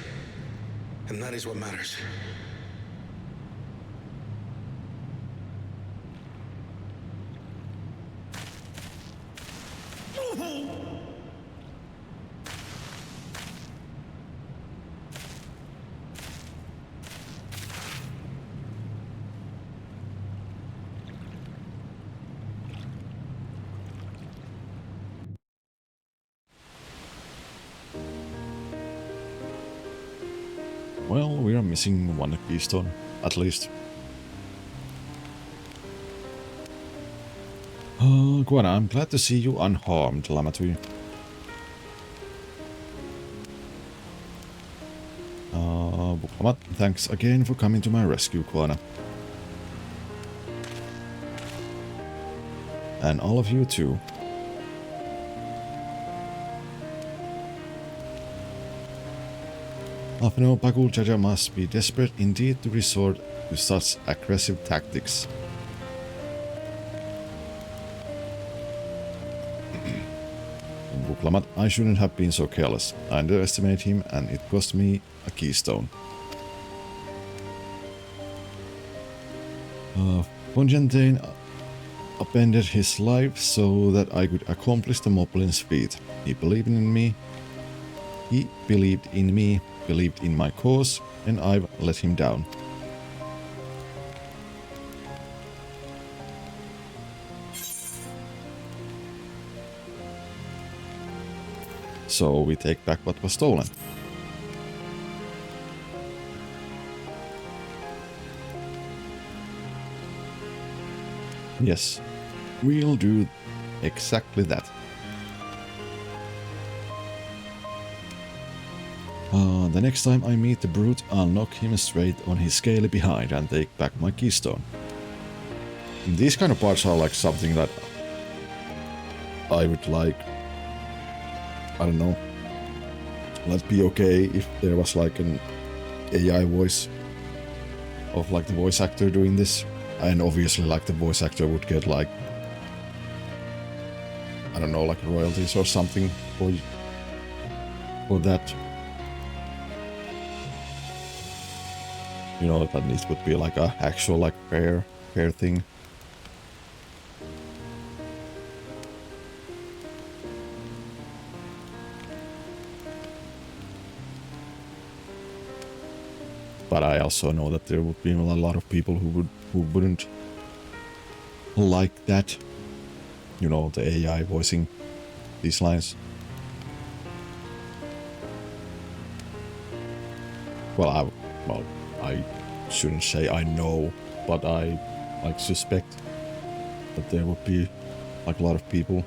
And that is what matters. Well, we are missing one keystone, at least. Guana, I'm glad to see you unharmed, Lamatui. Buklamat, thanks again for coming to my rescue, Guana. And all of you too. Afno Bakul Jaja must be desperate indeed to resort to such aggressive tactics. Buklamat, I shouldn't have been so careless. I underestimated him and it cost me a keystone. Fonjantane upended his life so that I could accomplish the Moplin's feat. He believed in me. He believed in me, believed in my cause, and I've let him down. So we take back what was stolen. Yes, we'll do exactly that. The next time I meet the brute, I'll knock him straight on his scaly behind and take back my keystone. These kind of parts are like something that I would like, I don't know, let's be okay if there was like an AI voice of like the voice actor doing this, and obviously like the voice actor would get like, I don't know, like royalties or something for that. You know, that needs would be like a actual like fair thing. But I also know that there would be a lot of people who wouldn't like that. You know, the AI voicing these lines. Well, I shouldn't say I know, but I like suspect that there would be like a lot of people.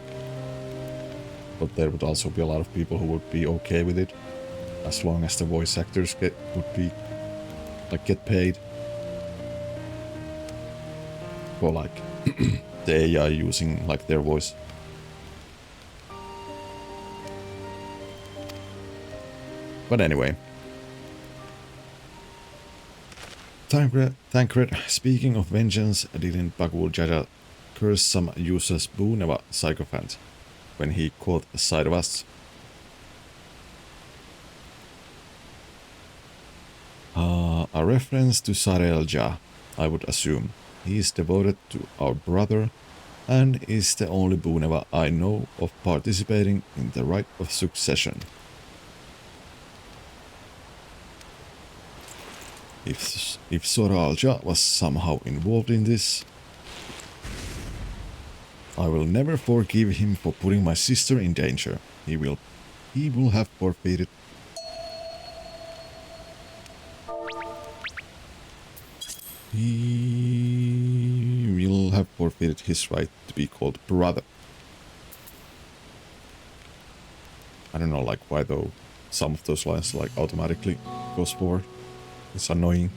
But there would also be a lot of people who would be okay with it, as long as the voice actors get paid for like the AI using like their voice. But anyway, Tancred, speaking of vengeance, didn't Bagul Jaja curse some useless Booneva sycophant when he caught sight of us? A reference to Sarelja, I would assume. He is devoted to our brother and is the only Booneva I know of participating in the rite of succession. If Soralja was somehow involved in this, I will never forgive him for putting my sister in danger. He will have forfeited. He will have forfeited his right to be called brother. I don't know, like, why though some of those lines like automatically goes forward. It's annoying.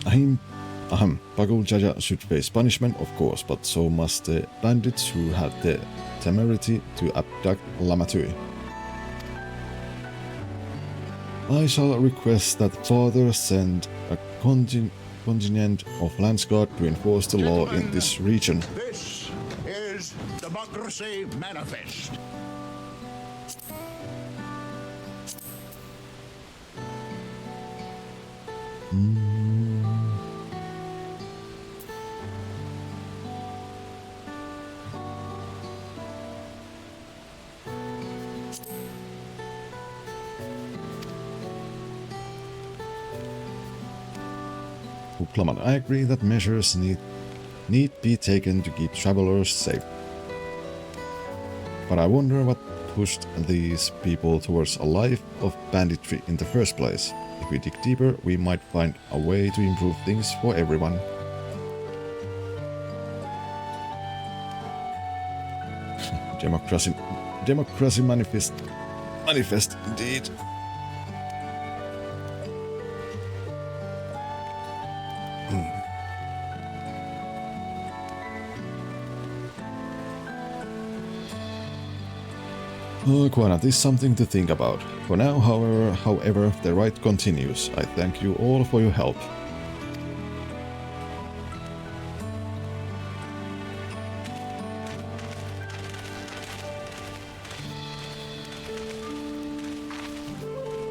Bagul Jaja should face punishment, of course, but so must the bandits who had the temerity to abduct Lamatui. I shall request that Father send a contingent of Landsguard to enforce the law in this region. This is Democracy Manifest. I agree that measures need be taken to keep travelers safe. But I wonder what pushed these people towards a life of banditry in the first place. If we dig deeper, we might find a way to improve things for everyone. Democracy manifest indeed. Quanat is something to think about. For now, however, the rite continues. I thank you all for your help.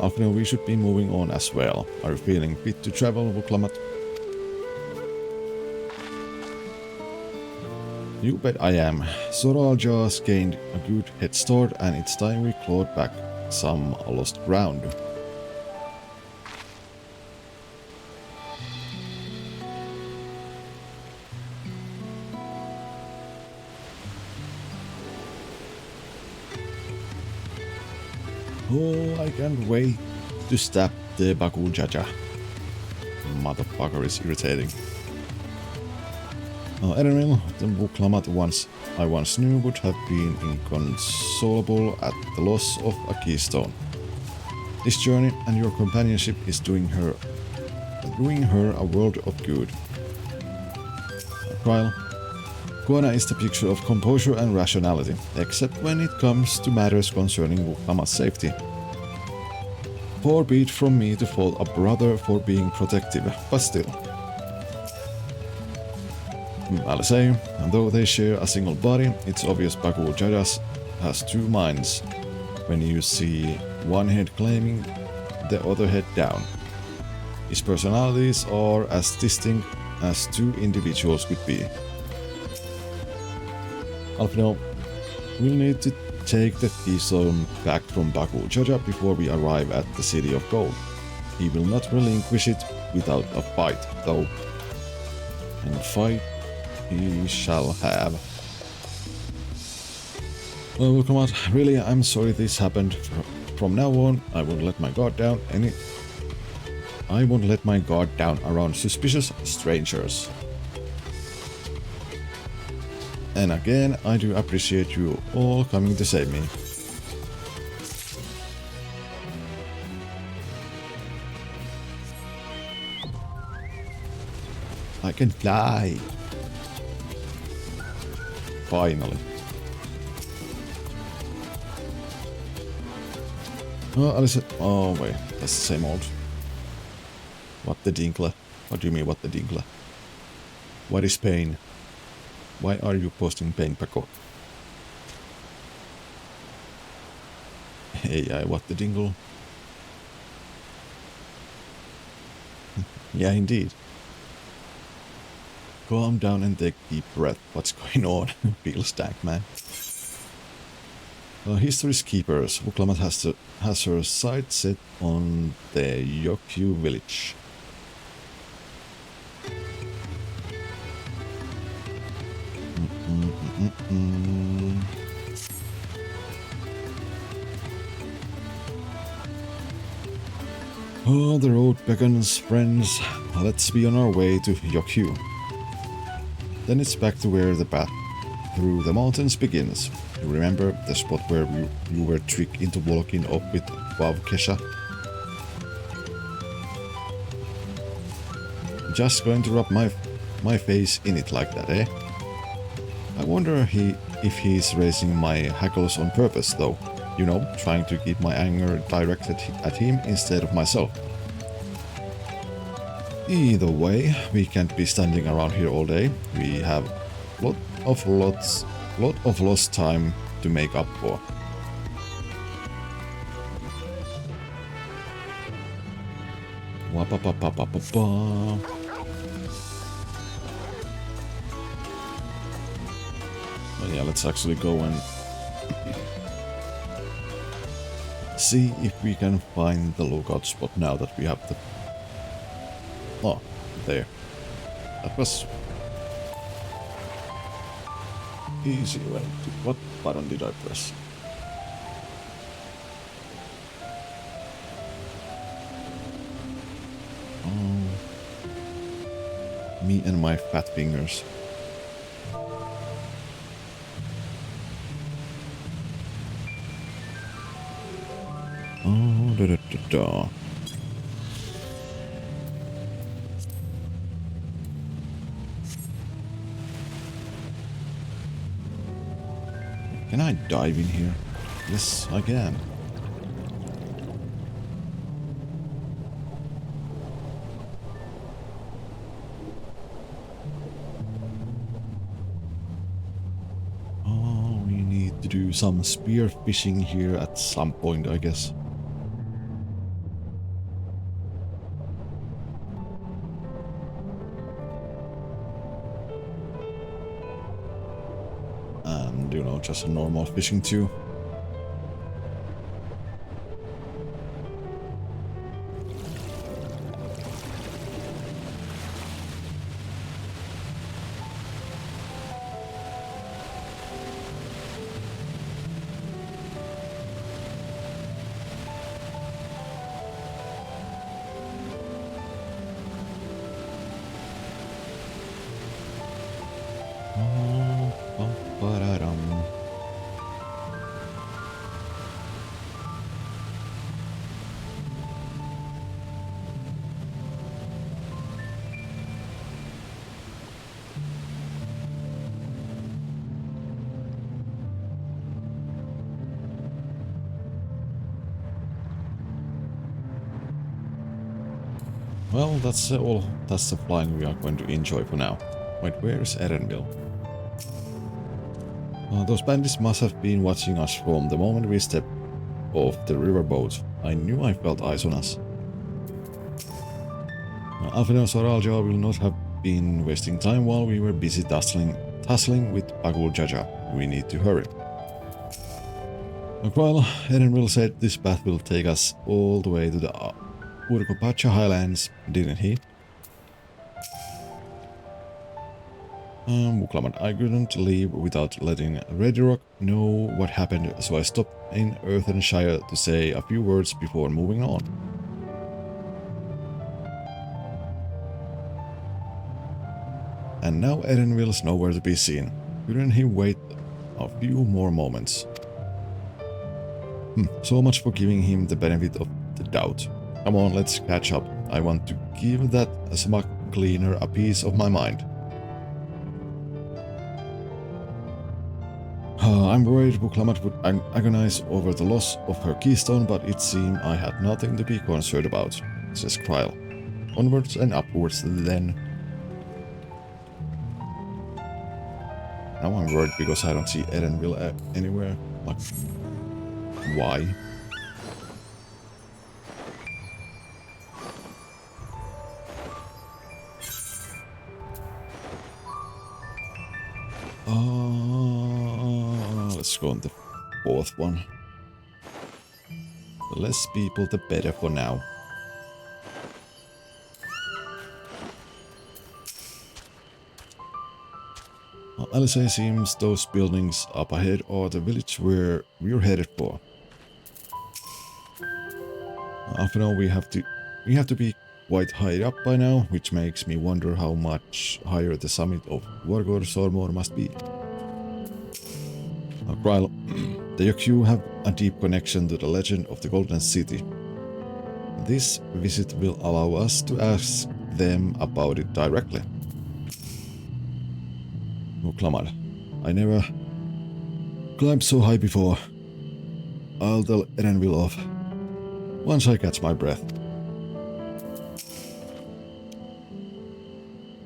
Alfredo, we should be moving on as well. Are you feeling fit to travel, Vuklamat? You bet I am. Soralja's gained a good head start and it's time we clawed back some lost ground. Oh, I can't wait to stab the Bagul Jaja. Motherfucker is irritating. Erenil, the Vuklamat I once knew would have been inconsolable at the loss of a keystone. This journey and your companionship is doing her a world of good. Trial. Guana is the picture of composure and rationality, except when it comes to matters concerning Vuklamat's safety. Far be it from me to fault a brother for being protective, but still. I'll say, though they share a single body, it's obvious Bagul Jaja has two minds when you see one head claiming the other head down. His personalities are as distinct as two individuals could be. Alfredo, we'll need to take the keystone back from Bagul Jaja before we arrive at the City of Gold. He will not relinquish it without a fight, though. And fight he shall have. Oh, come on. Really, I'm sorry this happened. From now on, I won't let my guard down around suspicious strangers. And again, I do appreciate you all coming to save me. I can fly. Finally. Oh, Alice. Oh, wait. That's the same old. What the dinkler? What do you mean, what the dinkler? What is pain? Why are you posting pain, Paco? Hey, what the dingle? Yeah, indeed. Calm down and take deep breath. What's going on? Feel stank, man. History's keepers. Uklamat has her sights set on the Yokyu village. Oh, the road beckons, friends. Let's be on our way to Yokyu. Then it's back to where the path through the mountains begins. You remember the spot where you were tricked into walking up with Vav Kesha? Just going to rub my face in it like that, eh? I wonder if he's raising my hackles on purpose, though. You know, trying to keep my anger directed at him instead of myself. Either way, we can't be standing around here all day. We have lot of lost time to make up for. Wapapapapapa. Well, yeah, let's actually go and see if we can find the lookout spot now that we have the... Oh, there. That was... easy way to... What button did I press? Oh... Me and my fat fingers. Oh, da-da-da-da. Can I dive in here? Yes, I can. Oh, we need to do some spear fishing here at some point, I guess. You know, just a normal fishing too. Well, that's all. That's the flying we are going to enjoy for now. Wait, where is Erenville? Those bandits must have been watching us from the moment we stepped off the riverboat. I knew I felt eyes on us. Alfredo Soralja will not have been wasting time while we were busy tussling with Bagul Jaja. We need to hurry. Well, Erenville said this path will take us all the way to the Urkopacha Highlands, didn't he? Muklaman, I couldn't leave without letting Redrock know what happened, so I stopped in Earthenshire to say a few words before moving on. And now Erenville's nowhere to be seen. Couldn't he wait a few more moments? So much for giving him the benefit of the doubt. Come on, let's catch up. I want to give that smug cleaner a piece of my mind. I'm worried Buklamat would agonize over the loss of her keystone, but it seemed I had nothing to be concerned about, says Kryle. Onwards and upwards then. Now I'm worried because I don't see Erenville anywhere. Like, why? Let's go on the fourth one. The less people, the better for now. Alice, seems those buildings up ahead are the village where we're headed for. After all, we have to be quite high up by now, which makes me wonder how much higher the summit of Vargor must be. Kryle, the Yokyu have a deep connection to the legend of the Golden City. This visit will allow us to ask them about it directly. Muklamad, I never climbed so high before. I'll tell Erenville off once I catch my breath.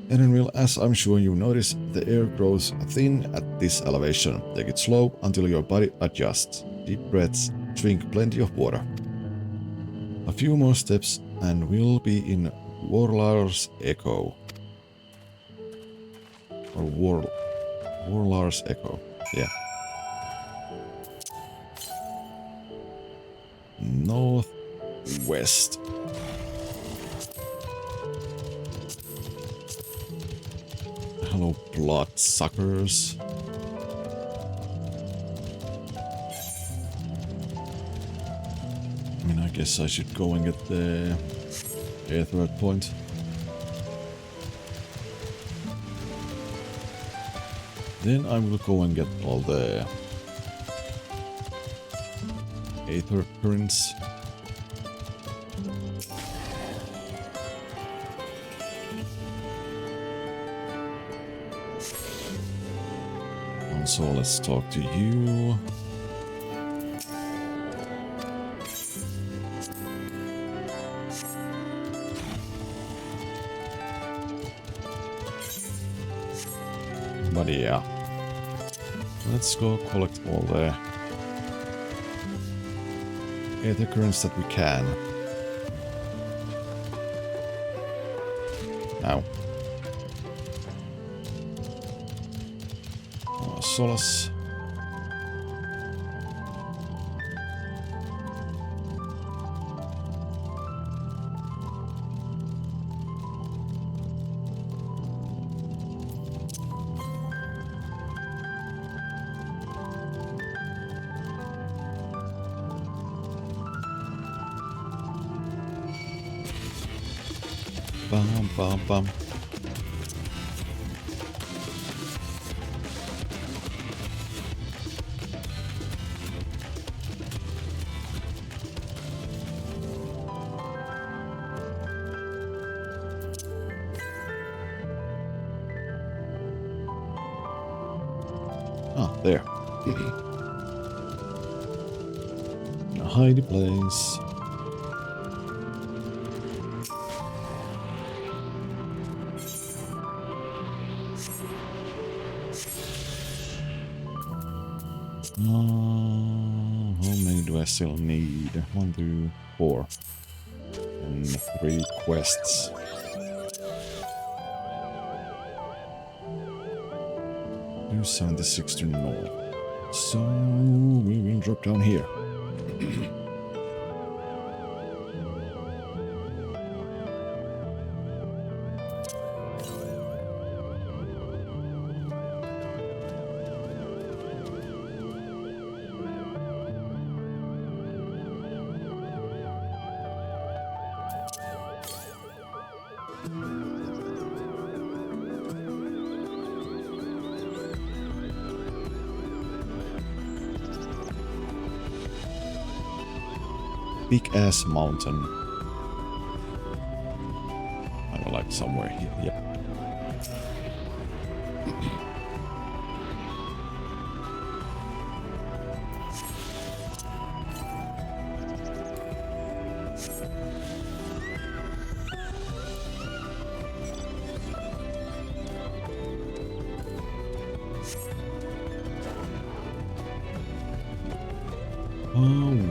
Erenville, as I'm sure you notice, the air grows thin at this elevation. Take it slow until your body adjusts. Deep breaths, drink plenty of water. A few more steps and we'll be in Warlar's Echo. Or Warlar's Echo, yeah. Northwest. Hello, bloodsuckers. I mean, I guess I should go and get the third point. Then I will go and get all the Aether currents. So let's talk to you. But yeah, let's go collect all the Aether currents that we can. Now. Solace. Bum bum bum. Ah, there. A hidey place. How many do I still need? 1, 2, 4. And 3 quests. Do 76 to north. So we will drop down here. Big ass mountain. I don't like somewhere here. Yep.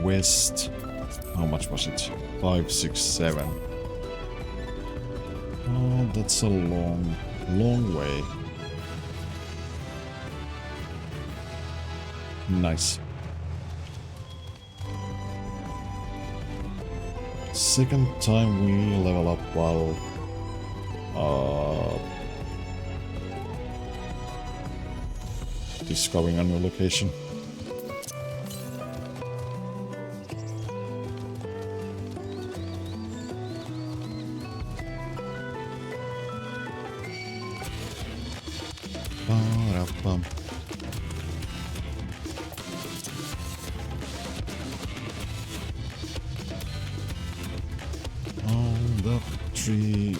West. How much was it? 5, 6, 7. Oh, that's a long way. Nice. Second time we level up while discovering a new location. Oh, that tree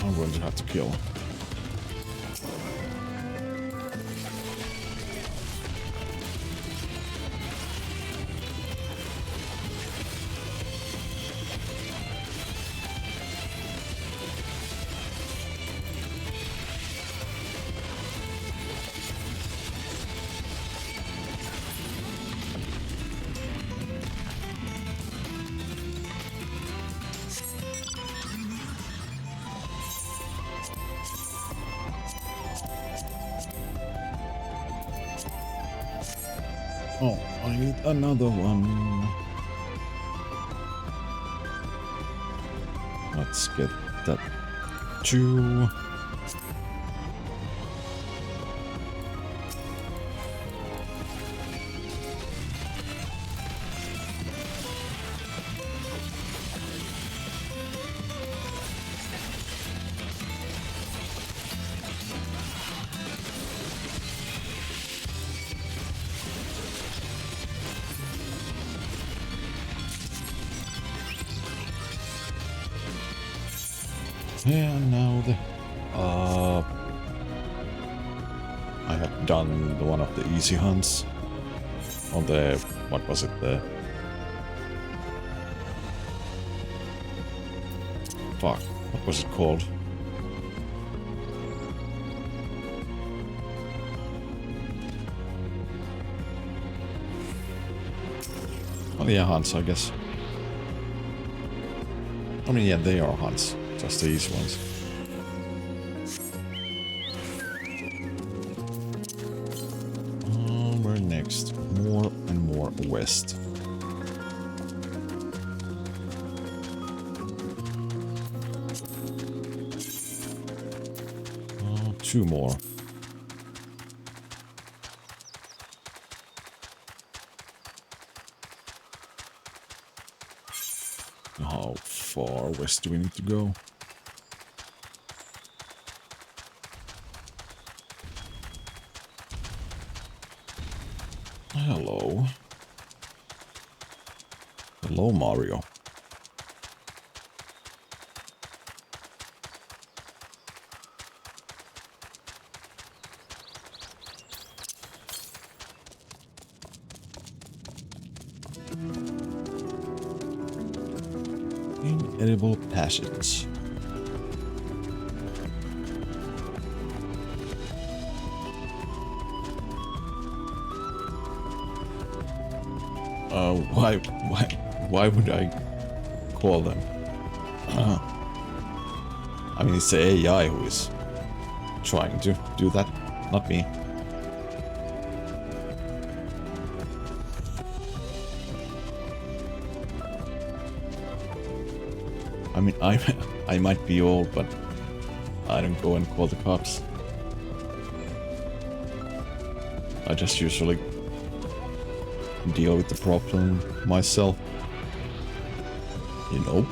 I'm going to have to kill. Oh, I need another one. Let's get that 2. And now I have done one of the easy hunts on the, what was it, the fuck, what was it called? Oh yeah, hunts, I guess. I mean, yeah, they are hunts. Just the easy ones. Where next? More and more west. Oh, 2 more. How far west do we need to go? Hello. Hello, Mario. Inedible passage. Why would I call them? I mean, it's the AI who is trying to do that, not me. I mean, I might be old, but I don't go and call the cops. I just usually deal with the problem myself. You know?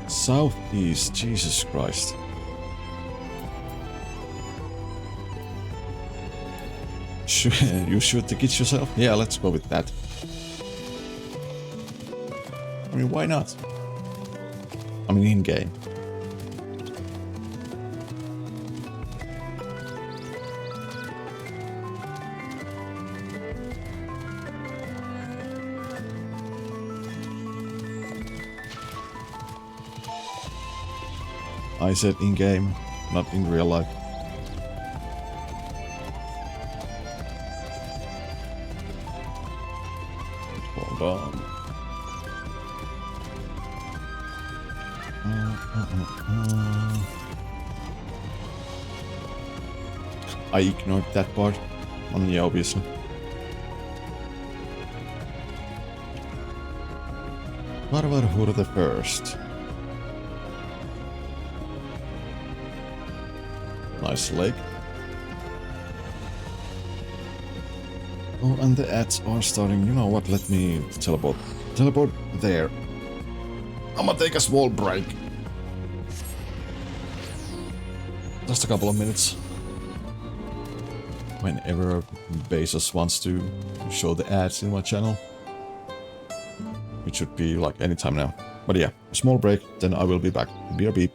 Southeast, Jesus Christ. You shoot the kids yourself? Yeah, let's go with that. I mean, why not? I mean, in-game. I said in-game, not in real life. Hold on. I ignored that part. Yeah, obviously. Varvarhur the First. Nice lake. Oh, and the ads are starting. You know what? Let me teleport. Teleport there. I'm gonna take a small break. Just a couple of minutes. Whenever Bezos wants to show the ads in my channel. It should be like anytime now. But yeah, a small break, then I will be back. BRB.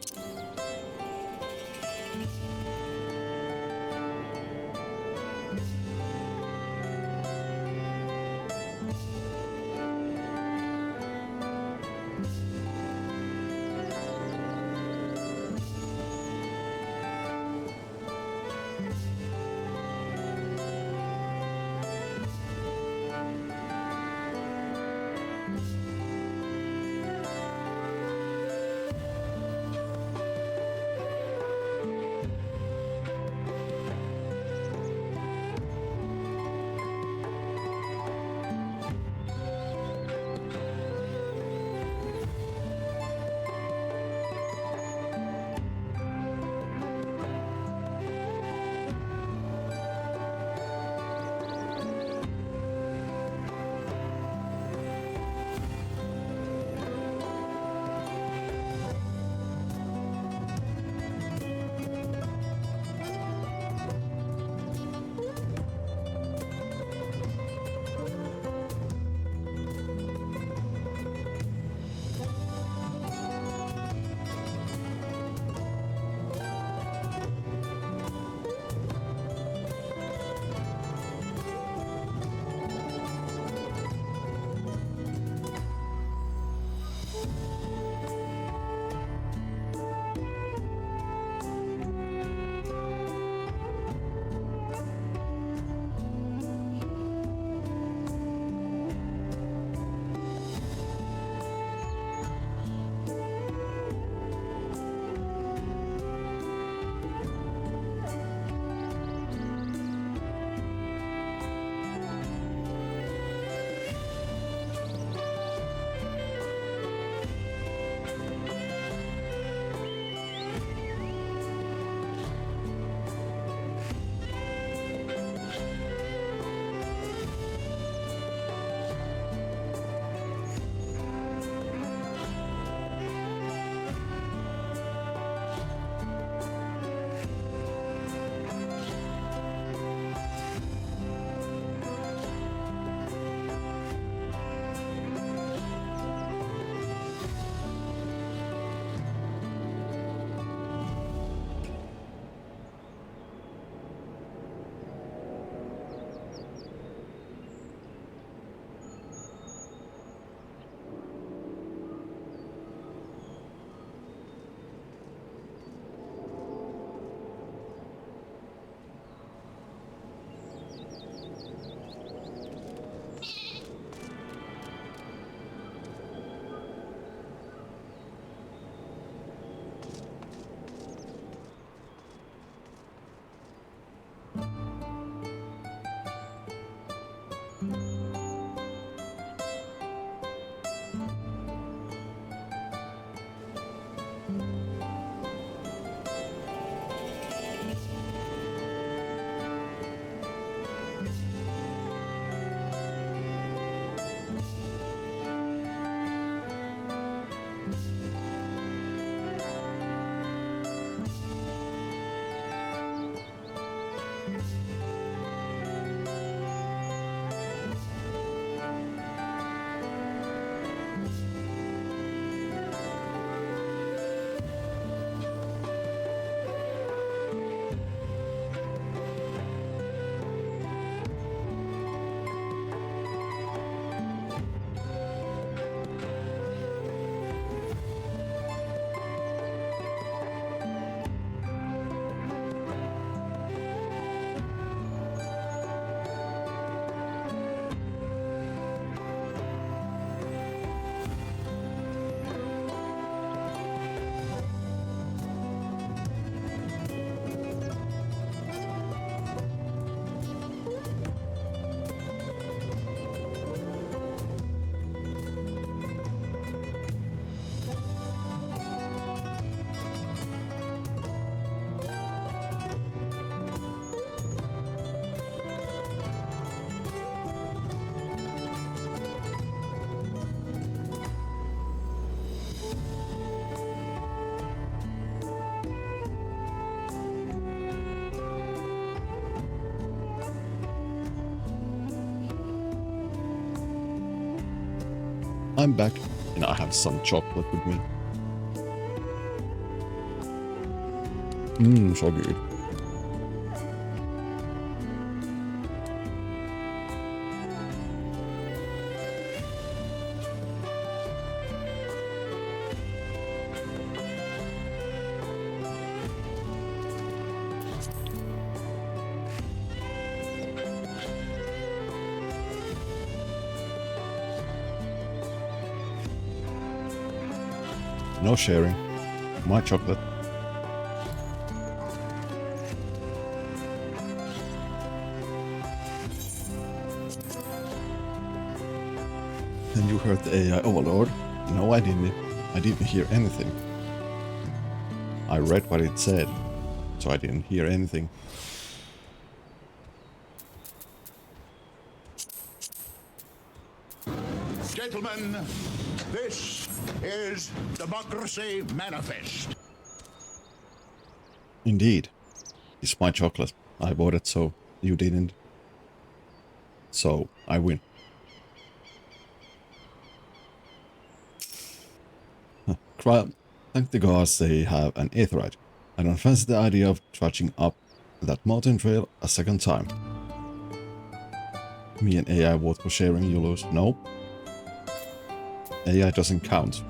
I'm back, and I have some chocolate with me. So good. No sharing. My chocolate. And you heard the AI overlord? No, I didn't. I didn't hear anything. I read what it said, so I didn't hear anything. Gentlemen, this is Democracy Manifest. Indeed. It's my chocolate. I bought it, so you didn't. So, I win. Thank the gods they have an aetheryte. I don't fancy the idea of trudging up that mountain trail a second time. Me and AI vote for sharing, you lose. No. AI doesn't count.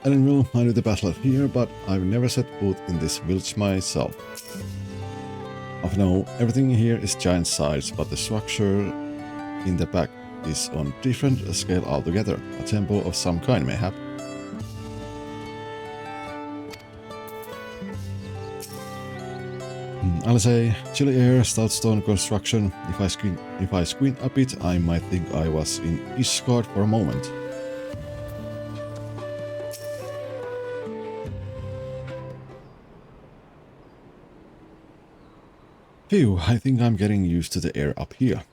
Ellenville, I do the battle here, but I've never set foot in this village myself. I know everything here is giant size, but the structure in the back is on different scale altogether. A temple of some kind, mayhap. I'll say chilly air, stout stone construction. If I squint a bit, I might think I was in Ishgard for a moment. Phew, I think I'm getting used to the air up here.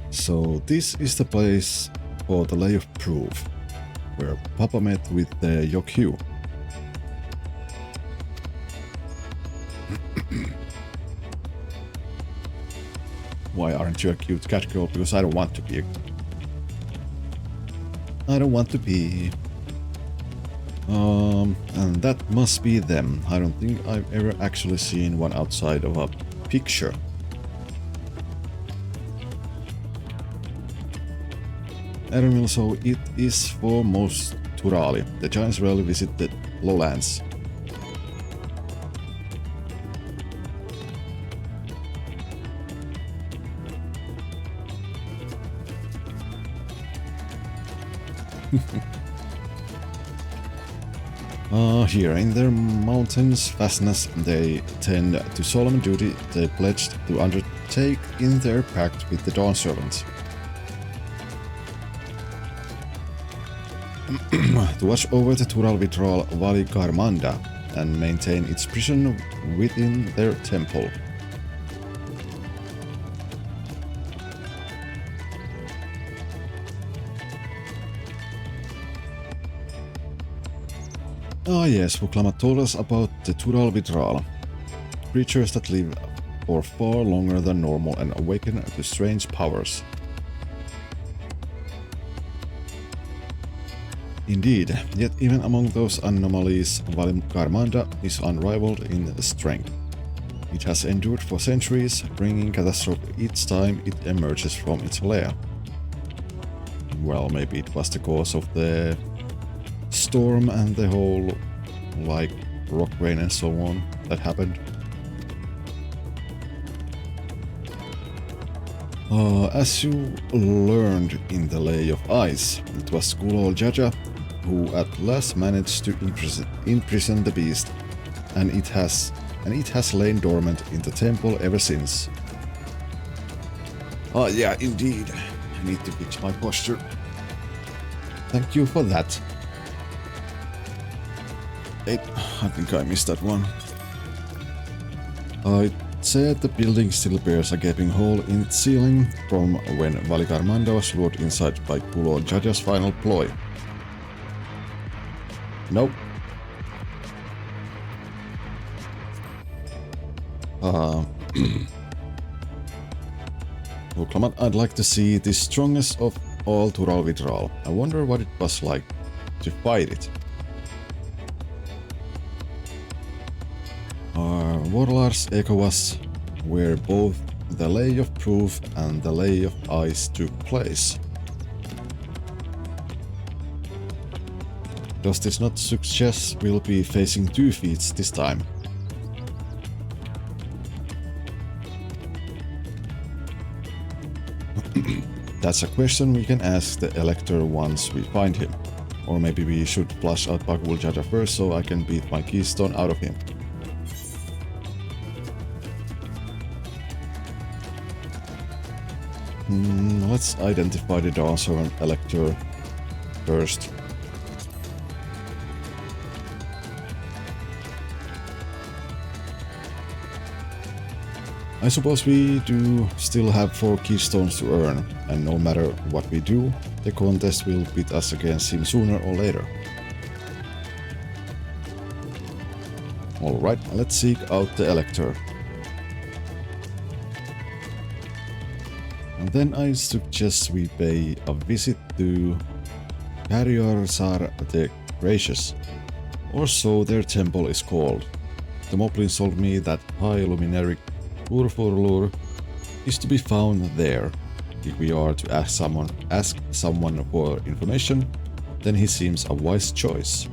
So this is the place for the Lay of Proof, where Papa met with the Yokyu. Why aren't you a cute cat girl? Because I don't want to be. I don't want to be. And that must be them. I don't think I've ever actually seen one outside of a picture. Ermil, so it is for most Turali. The giants rarely visit the lowlands. Here in their mountains fastness, they tend to solemn duty they pledged to undertake in their pact with the Dawn servants. To watch over the Tural Vitral Valley Garmanda and maintain its prison within their temple. Ah yes, Vuklama told us about the Tural Vitral, creatures that live for far longer than normal and awaken to strange powers. Indeed, yet even among those anomalies, Valley Garmanda is unrivaled in strength. It has endured for centuries, bringing catastrophe each time it emerges from its lair. Well, maybe it was the cause of the storm and the whole, like, rock rain and so on that happened. As you learned in the Lay of Ice, it was good old Jaja who at last managed to imprison the beast, and it has lain dormant in the temple ever since. Ah, yeah, indeed. I need to fix my posture. Thank you for that. I think I missed that one. It said the building still bears a gaping hole in its ceiling from when Valley Garmanda was lured inside by Kulo Jaja's final ploy. Nope. Uklamat, I'd like to see the strongest of all Tural Vidral. I wonder what it was like to fight it. Warlar's Ecowas, where both the Lay of Proof and the Lay of Ice took place. Does this not suggest we'll be facing 2 feats this time? That's a question we can ask the Elector once we find him. Or maybe we should flush out Bagwuljada first so I can beat my keystone out of him. Let's identify the Dawntrail Elector first. I suppose we do still have 4 keystones to earn, and no matter what we do, the contest will pit us against him sooner or later. Alright, let's seek out the Elector. And then I suggest we pay a visit to Carriorsar the Gracious, or so their temple is called. The Moblin told me that High Luminary Urfurlur is to be found there. If we are to ask someone for information, then he seems a wise choice.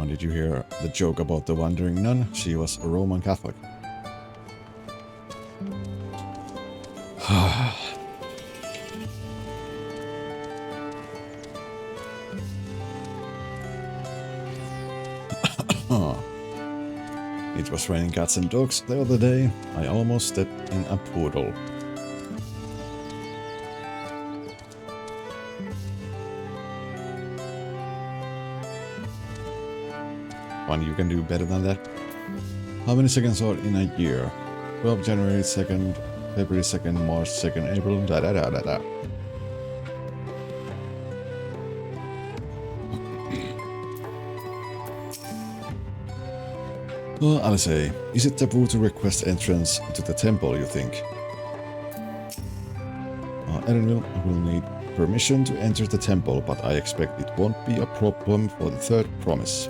Did you hear the joke about the wandering nun? She was a Roman Catholic. It was raining cats and dogs the other day. I almost stepped in a poodle. You can do better than that. How many seconds are in a year? 12 January 2nd, February 2nd, March 2nd, April, da da da da da. Well, I'll say, is it taboo to request entrance to the temple, you think? Erenville will need permission to enter the temple, but I expect it won't be a problem for the 3rd promise.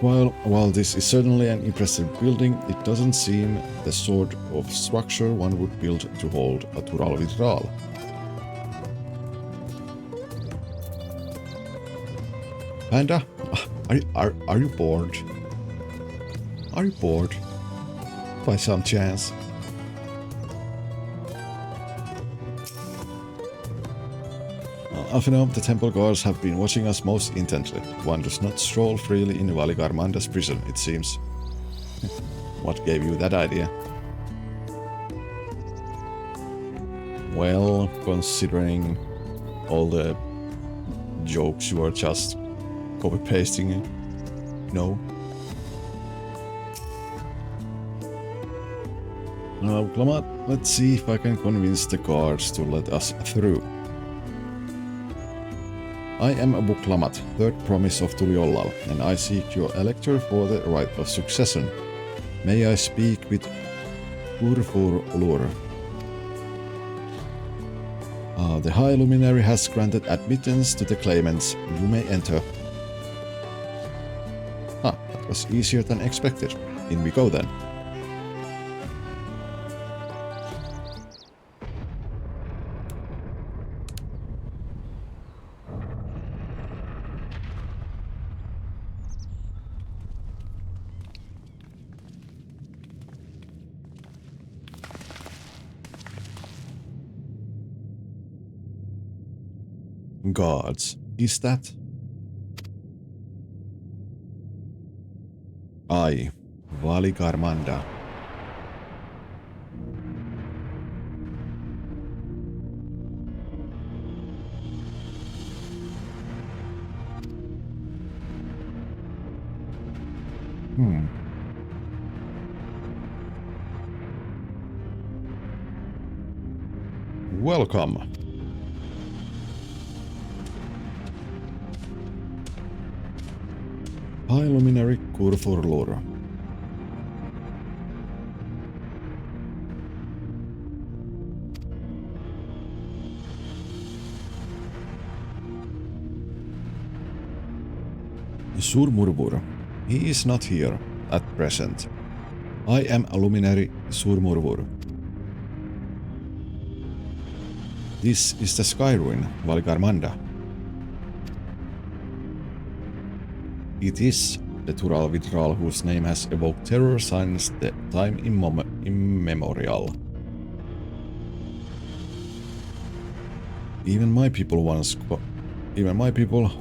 While this is certainly an impressive building, it doesn't seem the sort of structure one would build to hold a Tural Vidral. Panda, are you bored? Are you bored? By some chance? Alfino, the temple guards have been watching us most intently. One does not stroll freely in Valigarmanda's prison, it seems. What gave you that idea? Well, considering all the jokes you are just copy-pasting, no. Now, Klamat, let's see if I can convince the guards to let us through. I am Abu Klamat, 3rd promise of Tuliollal, and I seek your elector for the right of succession. May I speak with Urfurlur? The High Luminary has granted admittance to the claimants. You may enter. That was easier than expected. In we go then. Guards, is that? I, Valigarmanda. Welcome. High Luminary Kurfurlur. Surmurvur. He is not here at present. I am a Luminary Surmurvur. This is the Sky Ruin, Valgarmanda. It is the Tural Vidral whose name has evoked terror since the time immemorial. Even my people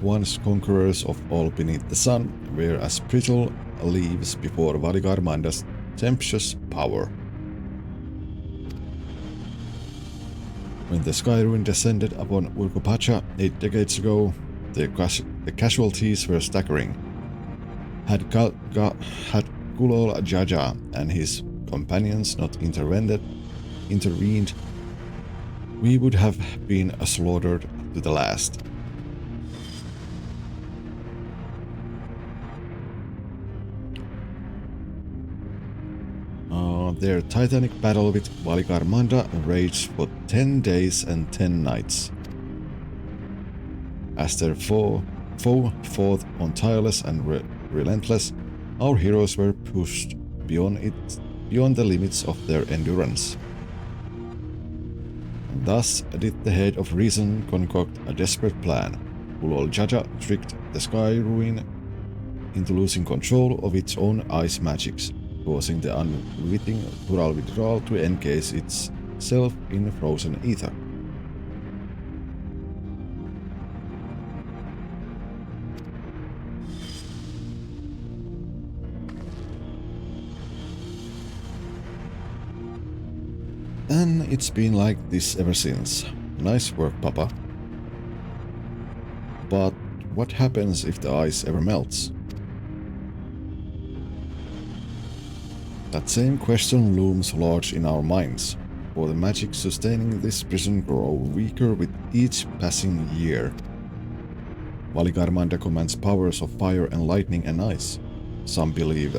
once conquerors of all beneath the sun, were as brittle leaves before Valgarmanda's tempestuous power. When the Sky Ruin descended upon Urkopacha 8 decades ago, the casualties were staggering. Had Gulol Jaja and his companions not intervened, we would have been slaughtered to the last. Their titanic battle with Valgarmanda raged for 10 days and 10 nights. As their foe fought on tireless and relentless, our heroes were pushed beyond the limits of their endurance. Thus did the head of reason concoct a desperate plan. Gulol Jaja tricked the Sky Ruin into losing control of its own ice magics, causing the unwitting Tural Vidral to encase itself in frozen ether. And it's been like this ever since. Nice work, Papa. But what happens if the ice ever melts? That same question looms large in our minds, for the magic sustaining this prison grows weaker with each passing year. Valgarmanda commands powers of fire and lightning and ice. Some believe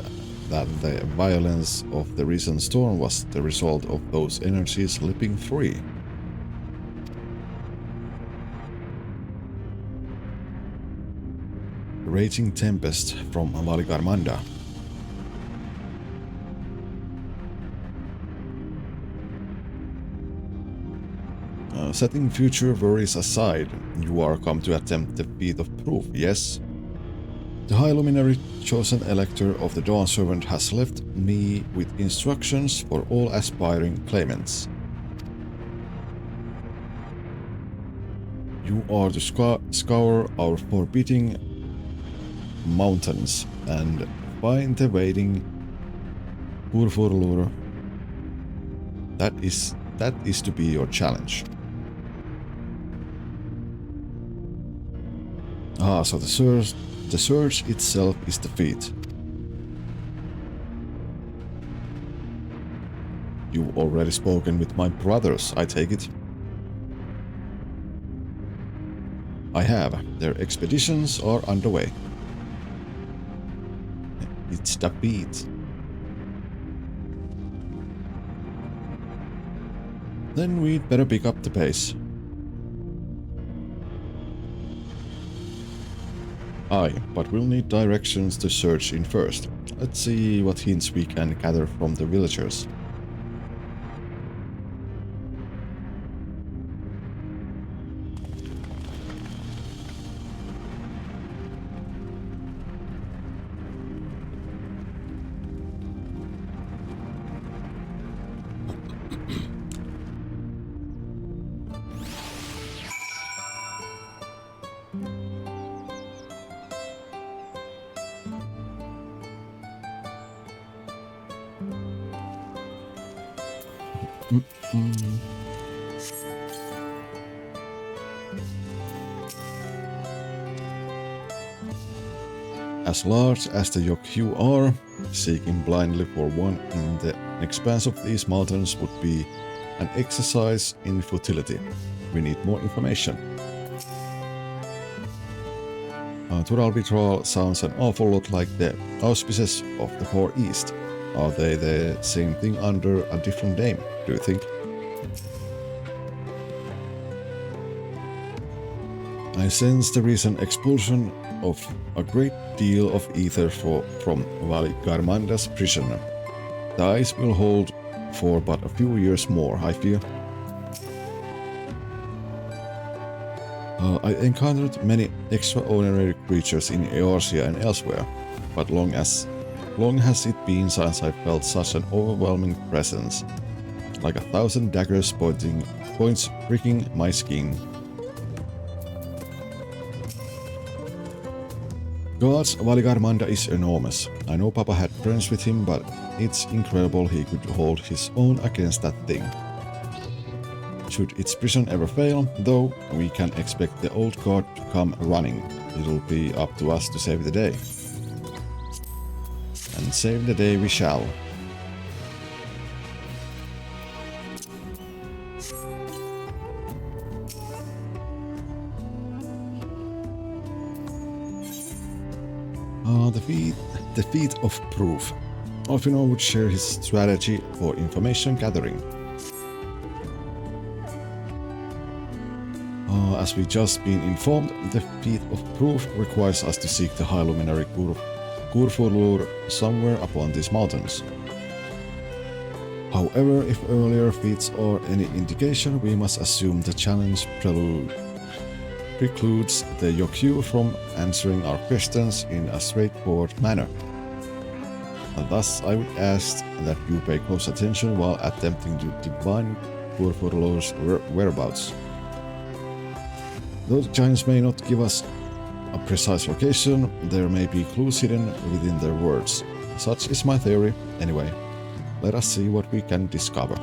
that the violence of the recent storm was the result of those energies slipping free. Raging tempest from Valgarmanda. Setting future worries aside, you are come to attempt the feat of proof, yes? The High Luminary chosen elector of the Dawn Servant has left me with instructions for all aspiring claimants. You are to scour our forbidding mountains and find the waiting Kurfurlur. That is to be your challenge. So the search itself is the feat. You've already spoken with my brothers, I take it? I have. Their expeditions are underway. It's the beat. Then we'd better pick up the pace. Aye, but we'll need directions to search in first. Let's see what hints we can gather from the villagers. As large as the Yokyu are, seeking blindly for one in the expanse of these mountains would be an exercise in futility. We need more information. Turalbitral sounds an awful lot like the auspices of the Far East. Are they the same thing under a different name, do you think? I sense the recent expulsion of a great deal of ether from Valigarmanda's prison. The ice will hold for but a few years more, I fear. I encountered many extraordinary creatures in Eorzea and elsewhere, but long has it been since I felt such an overwhelming presence, like 1,000 daggers points pricking my skin. God's Valigarmanda is enormous. I know Papa had friends with him, but it's incredible he could hold his own against that thing. Should its prison ever fail, though, we can expect the old guard to come running. It'll be up to us to save the day. And save the day we shall. The feat of proof. Alfino would share his strategy for information gathering. As we just been informed, the feat of proof requires us to seek the high luminary Kurfurlur somewhere upon these mountains. However, if earlier feats are any indication, we must assume the challenge precludes the Yokyu from answering our questions in a straightforward manner. And thus, I would ask that you pay close attention while attempting to divine Kurfurlur's whereabouts. Though the giants may not give us a precise location, there may be clues hidden within their words. Such is my theory, anyway. Let us see what we can discover.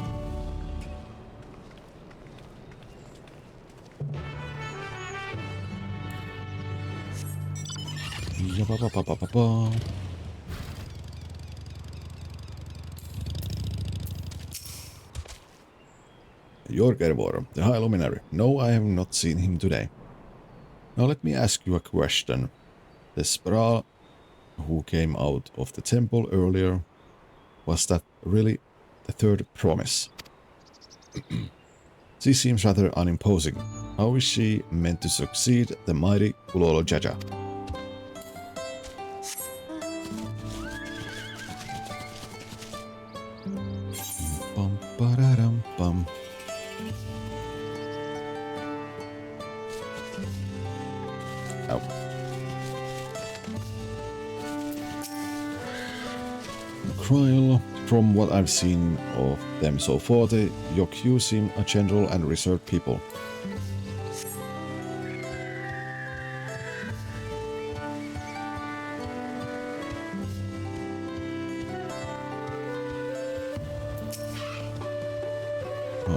Jorgervor, the High Luminary. No, I have not seen him today. Now let me ask you a question. The Spral who came out of the temple earlier, was that really the third promise? She seems rather unimposing. How is she meant to succeed the mighty Kulolo Jaja? Bum, ba-da-dum, bum. Ow. Kryl, from what I've seen of them so far, the Yokyu seem a gentle and reserved people.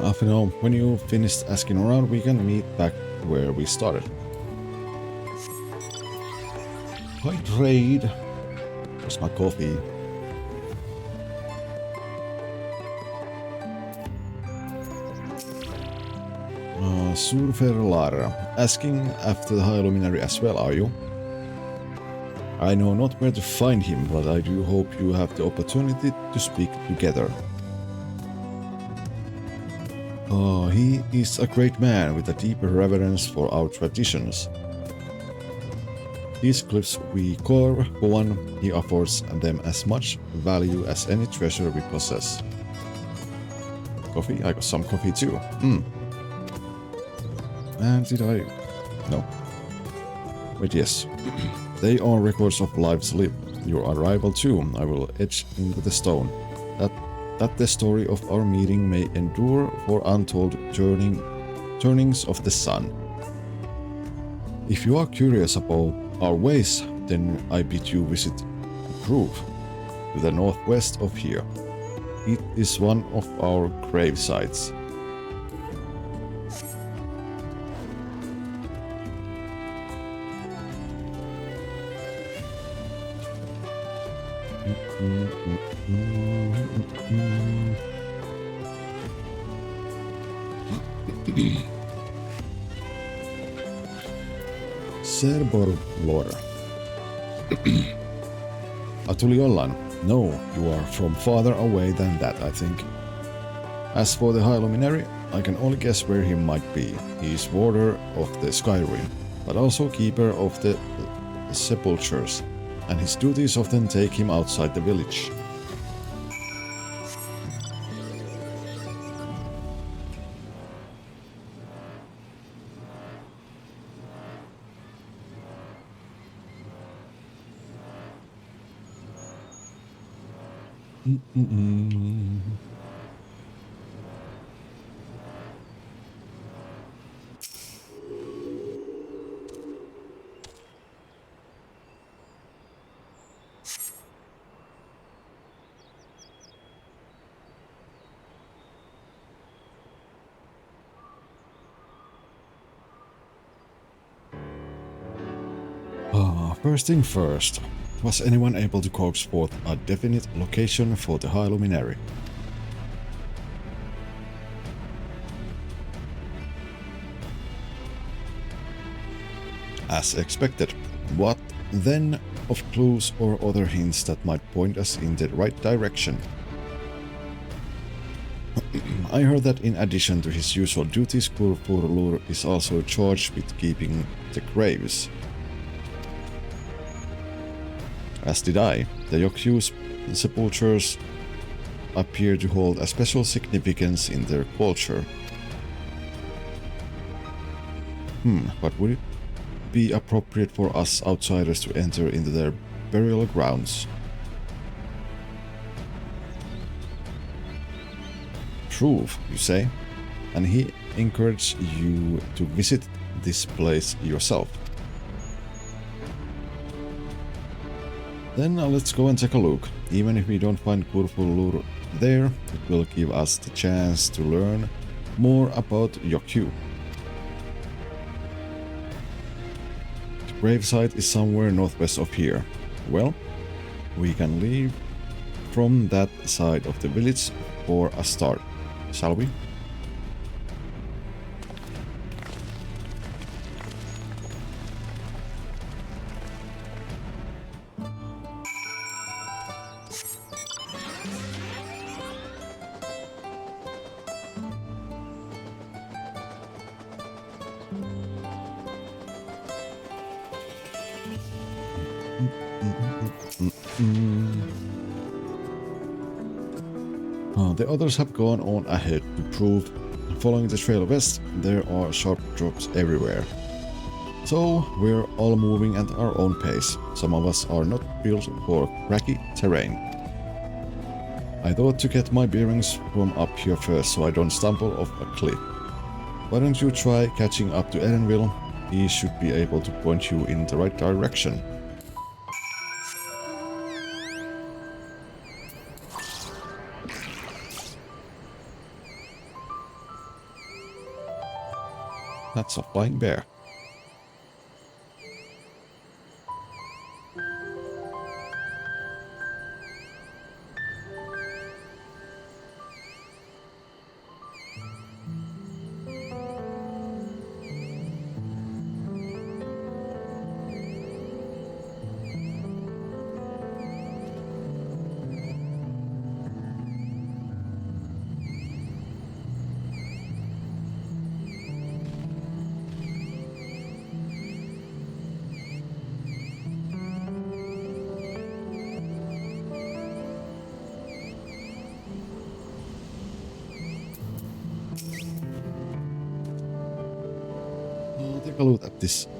After when you finished asking around, we can meet back where we started. Hi, trade. Where's my coffee? Surferlar, asking after the High Luminary as well, are you? I know not where to find him, but I do hope you have the opportunity to speak together. He is a great man with a deep reverence for our traditions. These cliffs we carve, for one, he affords them as much value as any treasure we possess. Coffee? I got some coffee too. And did I... No. Wait, yes. They are records of lives lived. Your arrival too, I will etch into the stone. That the story of our meeting may endure for untold turnings of the sun. If you are curious about our ways, then I bid you visit Grove, to the northwest of here. It is one of our grave sites. Serbor lore. Atuliolan. No, you are from farther away than that, I think. As for the High Luminary, I can only guess where he might be. He is warder of the Skyrim, but also keeper of the sepulchres, and his duties often take him outside the village. First thing first, was anyone able to coax forth a definite location for the High Luminary? As expected. What then of clues or other hints that might point us in the right direction? I heard that in addition to his usual duties, Kurfurlur is also charged with keeping the graves. As did I. The Yokyu's sepulchres appear to hold a special significance in their culture. But would it be appropriate for us outsiders to enter into their burial grounds? Proof, you say? And he encouraged you to visit this place yourself. Then let's go and take a look. Even if we don't find Kurfurlur there, it will give us the chance to learn more about Yokyu. The gravesite is somewhere northwest of here. Well, we can leave from that side of the village for a start, shall we? The others have gone on ahead to prove, following the trail west, there are sharp drops everywhere. So we're all moving at our own pace. Some of us are not built for cracky terrain. I thought to get my bearings from up here first so I don't stumble off a cliff. Why don't you try catching up to Erenville? He should be able to point you in the right direction. That's a flying bear.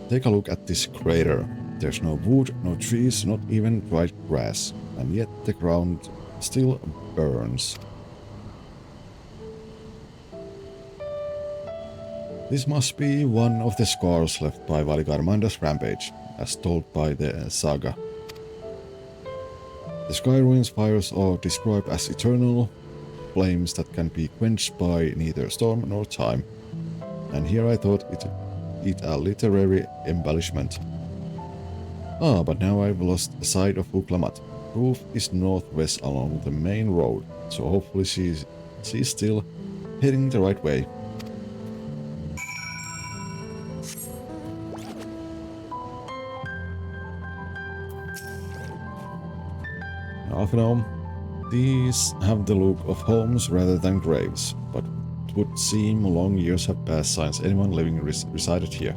Take a look at this crater. There's no wood, no trees, not even dried grass, and yet the ground still burns. This must be one of the scars left by Valigarmanda's rampage, as told by the saga. The Skyruin's fires are described as eternal flames that can be quenched by neither storm nor time. And here I thought it a literary embellishment. But now I've lost sight of Uklamat. roof is northwest along the main road, so hopefully she's still heading the right way. Half an hour. These have the look of homes rather than graves, but it would seem long years have passed since anyone living resided here.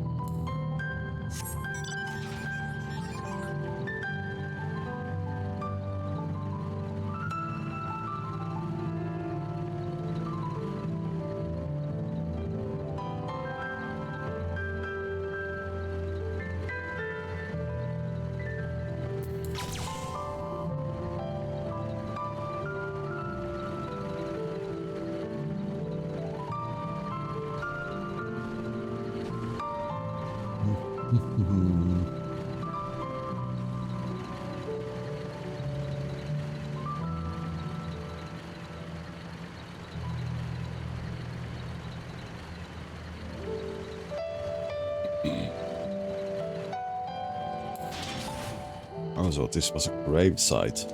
Also, this was a grave site.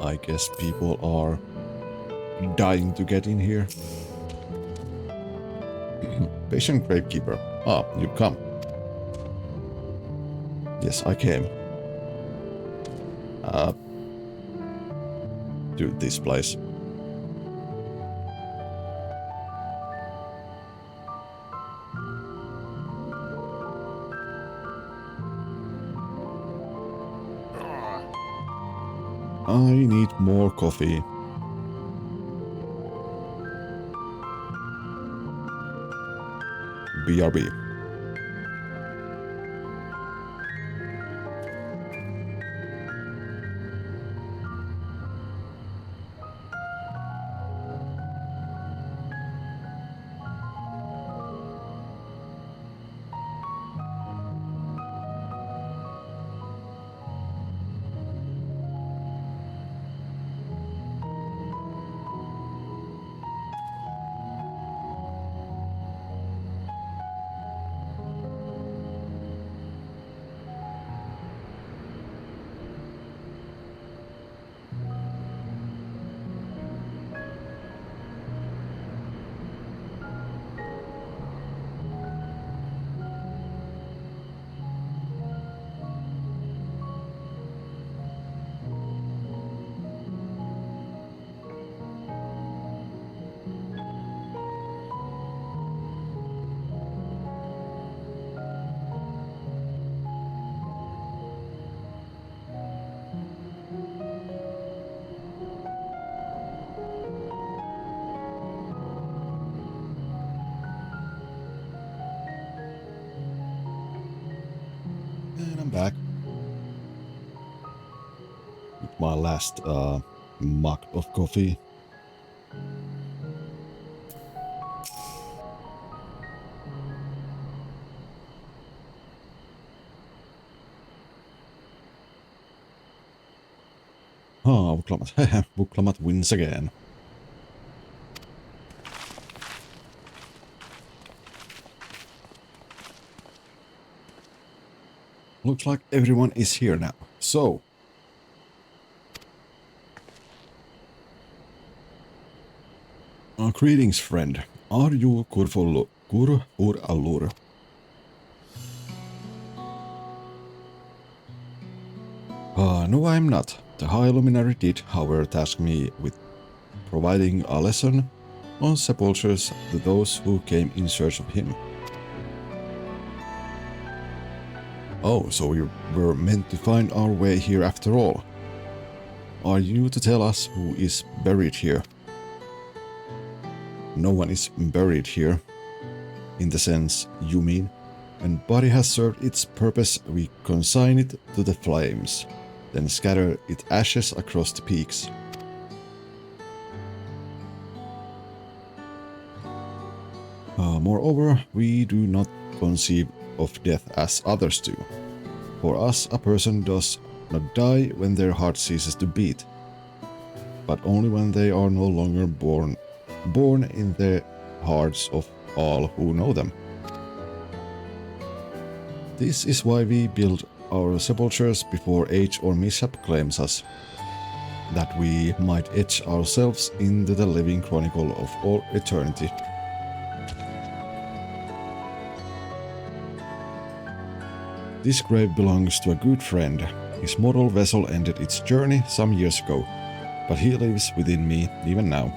I guess people are dying to get in here. Patient gravekeeper. Ah, you come. Yes, I came. To this place. I need more coffee. BRB. And I'm back. With my last mug of coffee. Ah, Vuklamat wins again. Looks like everyone is here now. So, greetings, friend. Are you good for allure? No, I'm not. The High Luminary did, however, task me with providing a lesson on sepultures to those who came in search of him. Oh, so we were meant to find our way here after all. Are you to tell us who is buried here? No one is buried here. In the sense you mean. When body has served its purpose, we consign it to the flames, then scatter its ashes across the peaks. Moreover, we do not conceive of death as others do. For us, a person does not die when their heart ceases to beat, but only when they are no longer born in the hearts of all who know them. This is why we build our sepulchres before age or mishap claims us, that we might etch ourselves into the living chronicle of all eternity. This grave belongs to a good friend. His mortal vessel ended its journey some years ago, but he lives within me even now.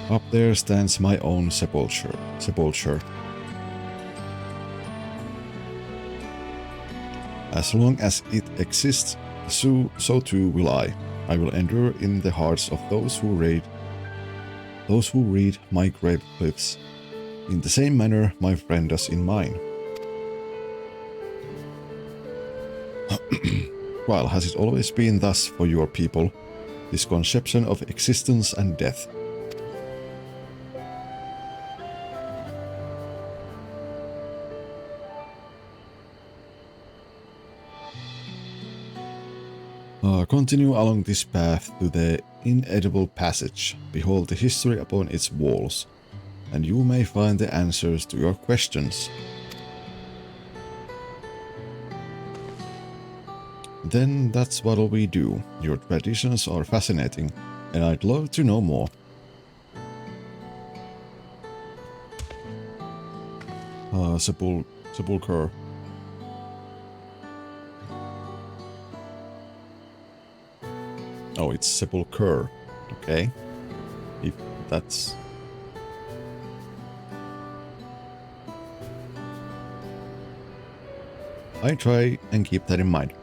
Up there stands my own sepulchre. As long as it exists, so too will I. I will endure in the hearts of those who read my grave cliffs, in the same manner my friend does in mine. Well, has it always been thus for your people, this conception of existence and death? Continue along this path to the inedible passage. Behold the history upon its walls, and you may find the answers to your questions. Then that's what'll we do. Your traditions are fascinating, and I'd love to know more. Sepulchre. Oh, it's sepulchre. Okay. If that's... I try and keep that in mind.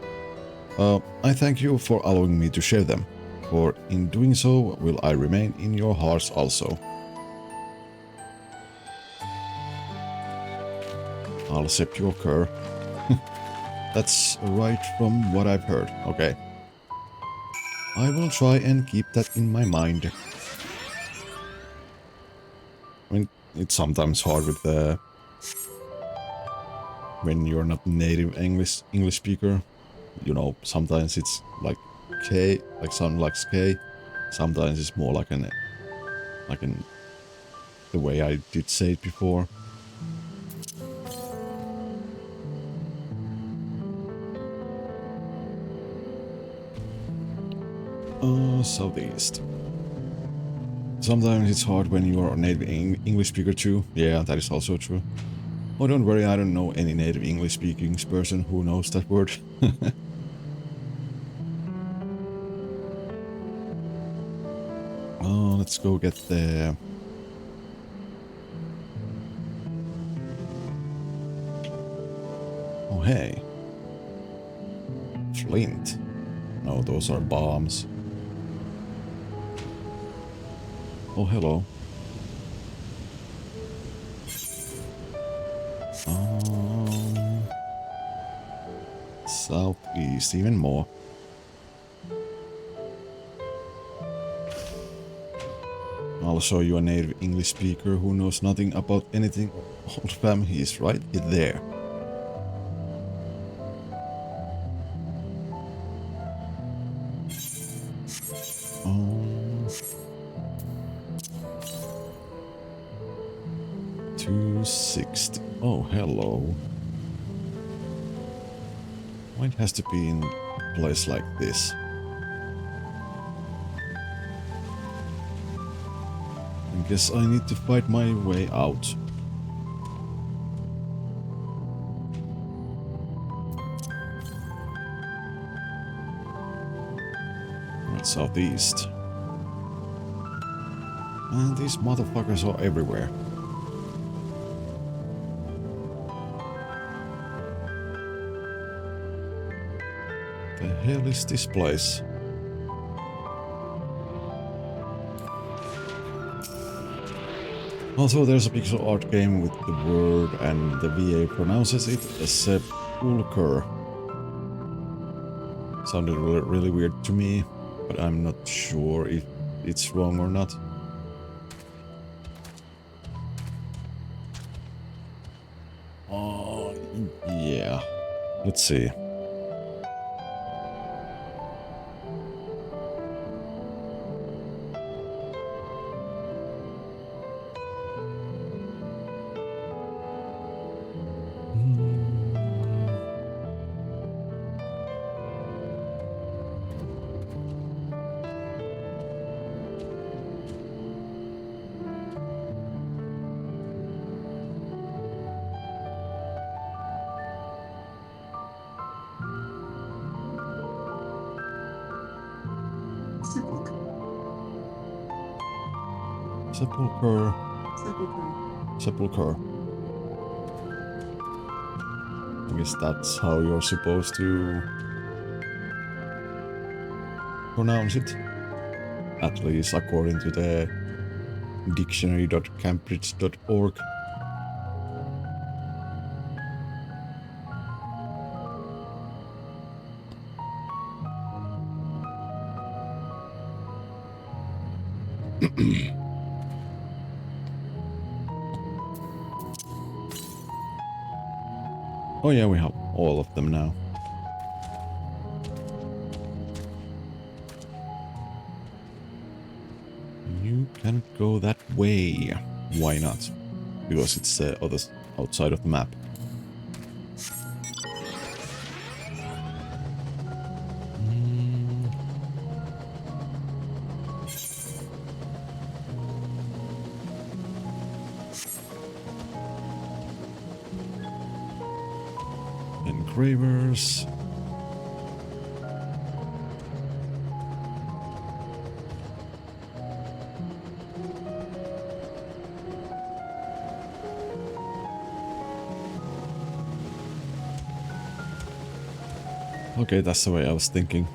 I thank you for allowing me to share them, for in doing so will I remain in your hearts also. I'll sepulchre. That's right from what I've heard. Okay. I will try and keep that in my mind. I mean, it's sometimes hard with the... when you're not native English speaker. You know, sometimes it's like K, like sound like K. Sometimes it's more like an... the way I did say it before. Southeast. Sometimes it's hard when you are a native English speaker too. Yeah, that is also true. Oh, don't worry, I don't know any native English speaking person who knows that word. Oh, let's go get the... Oh, hey. Flint. No, those are bombs. Oh, hello. Southeast, even more. I'll show you a native English speaker who knows nothing about anything. Old fam, he is right there. Oh. 260. Oh, hello. Why it has to be in a place like this? I guess I need to fight my way out. Right, southeast. And these motherfuckers are everywhere. The hell is this place? Also, there's a pixel art game with the word, and the VA pronounces it as sepulchre. Sounded really weird to me, but I'm not sure if it's wrong or not. Oh, yeah. Let's see. Sepulchre. Sepulchre. I guess that's how you're supposed to pronounce it. At least according to the dictionary.cambridge.org. Oh yeah, we have all of them now. You can go that way. Why not? Because it's the other outside of the map. Engravers. Okay, that's the way I was thinking.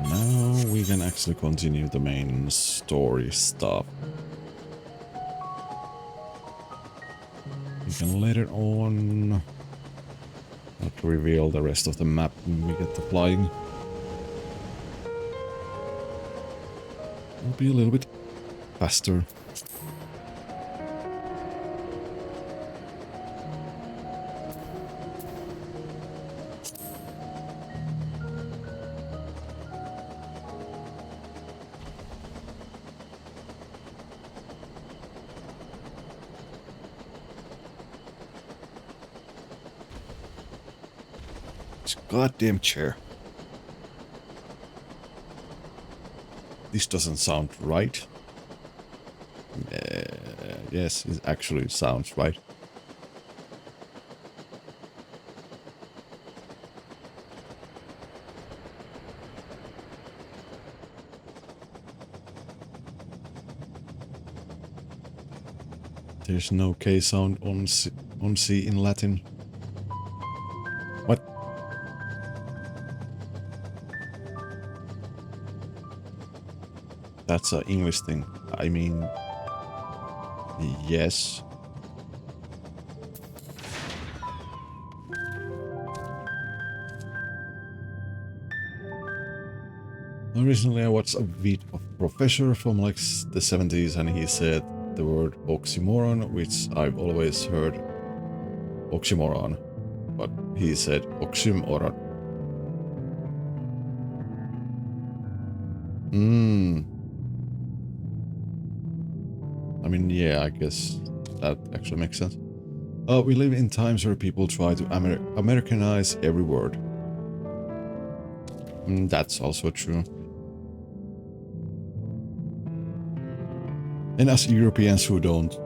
Now we can actually continue the main story stuff. We can later on not reveal the rest of the map when we get to flying. It'll be a little bit faster. Goddamn chair. This doesn't sound right. Yes, it actually sounds right. There's no K sound on C in Latin. What? That's an English thing. I mean, yes. Recently I watched a video of a professor from like the 70s and he said the word oxymoron, which I've always heard oxymoron, but he said oxymoron. I mean, yeah, I guess that actually makes sense. We live in times where people try to Americanize every word. That's also true. And as Europeans who don't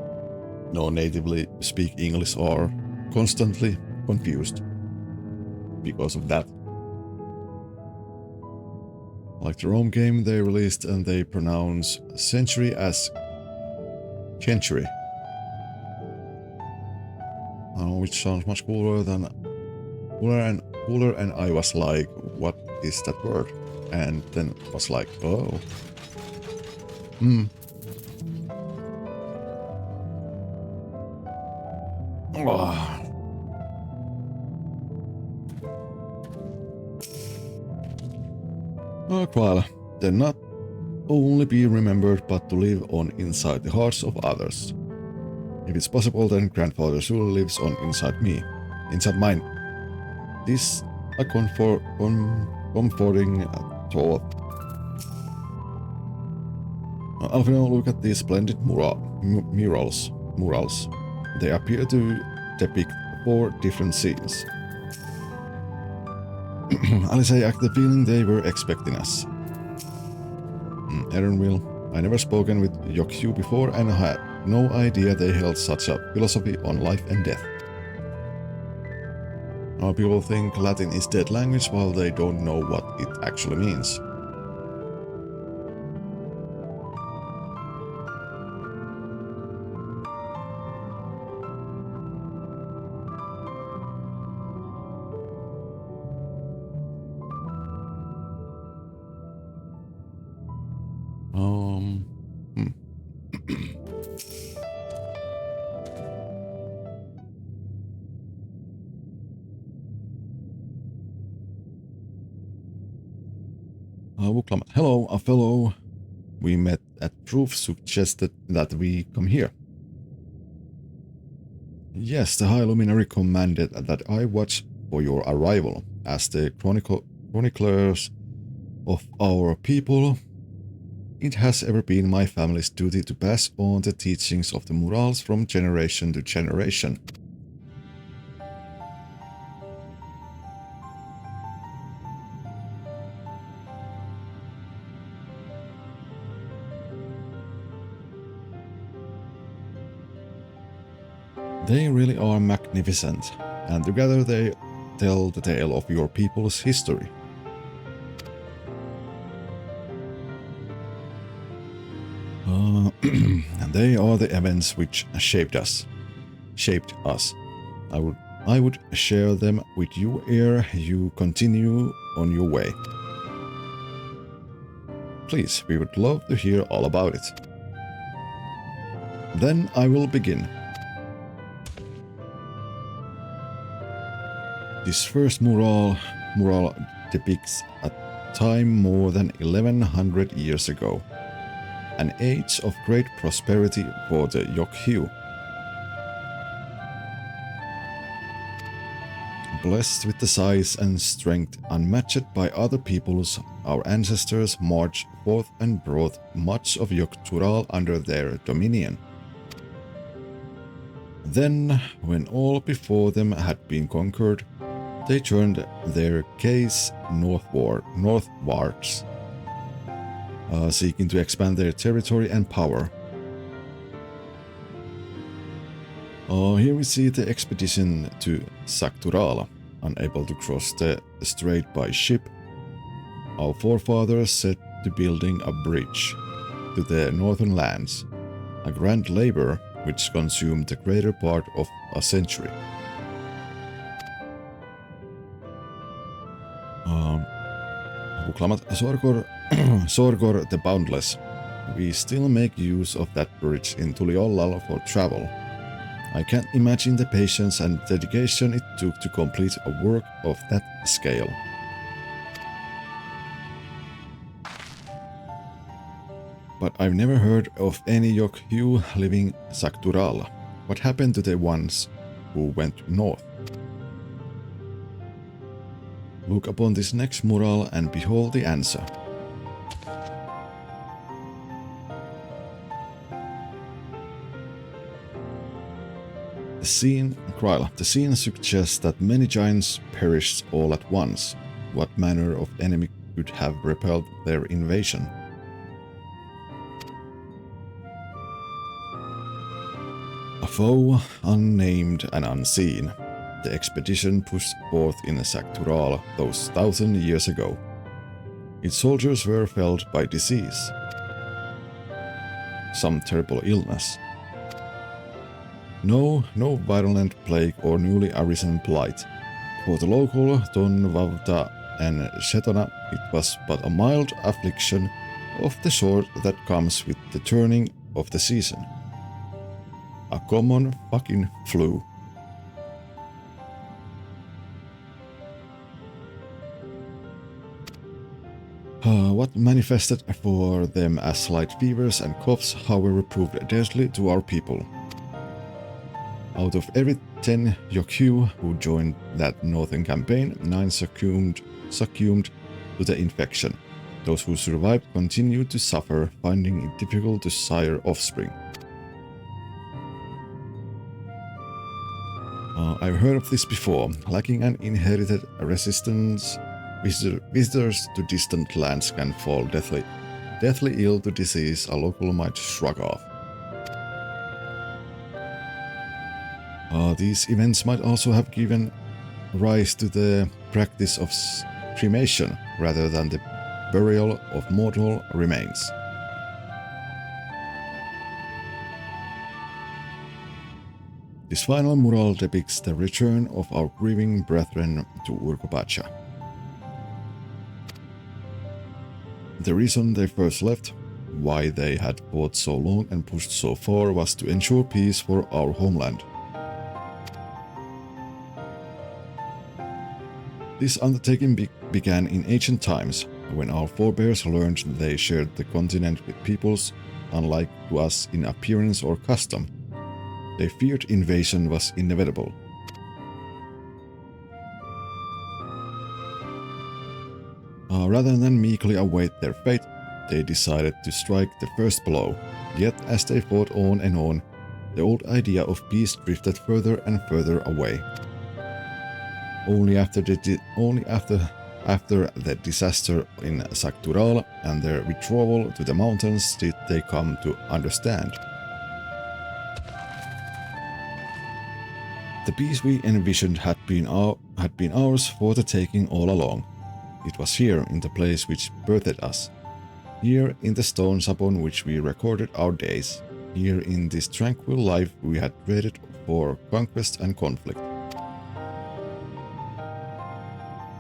natively speak English are constantly confused because of that. Like the Rome game they released and they pronounce century as century. Which sounds much cooler and I was like, what is that word? And then was like, oh. Well, then not only be remembered but to live on inside the hearts of others. If it's possible, then Grandfather Zulu lives on inside me, inside mine. This a comforting thought. Alfino, look at these splendid murals. They appear to depict 4 different scenes. Alice, I get the feeling they were expecting us. Aaronville, I never spoken with Yokyu before and I had no idea they held such a philosophy on life and death. People think Latin is dead language while they don't know what it actually means. Hello, a fellow we met at proof suggested that we come here. Yes, the High Luminary commanded that I watch for your arrival. As the chroniclers of our people, it has ever been my family's duty to pass on the teachings of the Murals from generation to generation. They really are magnificent, and together they tell the tale of your people's history. They are the events which shaped us. I would share them with you ere you continue on your way. Please, we would love to hear all about it. Then I will begin. This first mural depicts a time more than 1100 years ago, an age of great prosperity for the Yokhiu. Blessed with the size and strength unmatched by other peoples, our ancestors marched forth and brought much of Yogg-Tural under their dominion. Then, when all before them had been conquered, they turned their gaze northwards, seeking to expand their territory and power. Here we see the expedition to Sakturala. Unable to cross the strait by ship, our forefathers set to building a bridge to the northern lands, a grand labor which consumed the greater part of a century. Sorgor the Boundless. We still make use of that bridge in Tuliolal for travel. I can't imagine the patience and dedication it took to complete a work of that scale. But I've never heard of any Yokhiu living Sakturala. What happened to the ones who went north? Look upon this next mural and behold the answer. The scene suggests that many giants perished all at once. What manner of enemy could have repelled their invasion? A foe unnamed and unseen. The expedition pushed forth in Saktural those 1,000 years ago. Its soldiers were felled by disease, some terrible illness. No virulent plague or newly arisen blight. For the local Tonvavta and Shetona, it was but a mild affliction of the sort that comes with the turning of the season. A common fucking flu. What manifested for them as slight fevers and coughs, however, proved deadly to our people. Out of every 10 Yokhiu who joined that northern campaign, 9 succumbed to the infection. Those who survived continued to suffer, finding it difficult to sire offspring. I've heard of this before. Lacking an inherited resistance, visitors to distant lands can fall deathly ill to disease a local might shrug off. These events might also have given rise to the practice of cremation rather than the burial of mortal remains. This final mural depicts the return of our grieving brethren to Urkopacha. The reason they first left, why they had fought so long and pushed so far, was to ensure peace for our homeland. This undertaking began in ancient times, when our forebears learned they shared the continent with peoples unlike to us in appearance or custom. They feared invasion was inevitable. Rather than meekly await their fate, they decided to strike the first blow. Yet as they fought on and on, the old idea of peace drifted further and further away. Only after the disaster in Saktural and their withdrawal to the mountains did they come to understand. The peace we envisioned had been ours for the taking all along. It was here in the place which birthed us. Here in the stones upon which we recorded our days. Here in this tranquil life we had traded for conquest and conflict.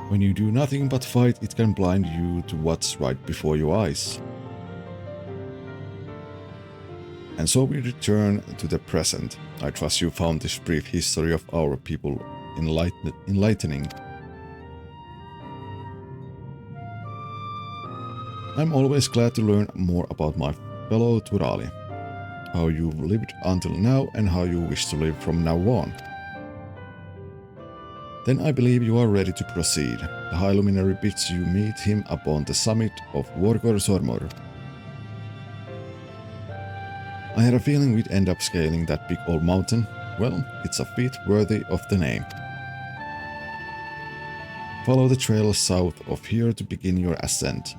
When you do nothing but fight, it can blind you to what's right before your eyes. And so we return to the present. I trust you found this brief history of our people enlightening. I'm always glad to learn more about my fellow Turali, how you've lived until now and how you wish to live from now on. Then I believe you are ready to proceed. The High Luminary bids you meet him upon the summit of Vorgor Sormor. I had a feeling we'd end up scaling that big old mountain. Well, it's a feat worthy of the name. Follow the trail south of here to begin your ascent.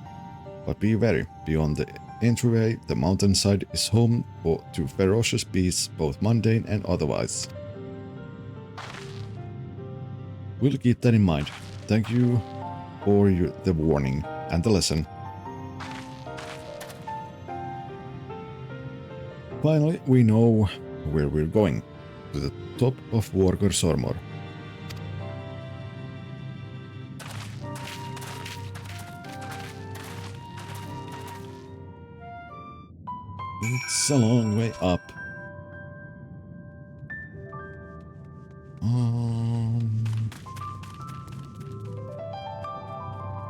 But be wary, beyond the entryway, the mountainside is home to ferocious beasts, both mundane and otherwise. We'll keep that in mind. Thank you for the warning and the lesson. Finally, we know where we're going, to the top of Vorgor Sormor. It's a long way up.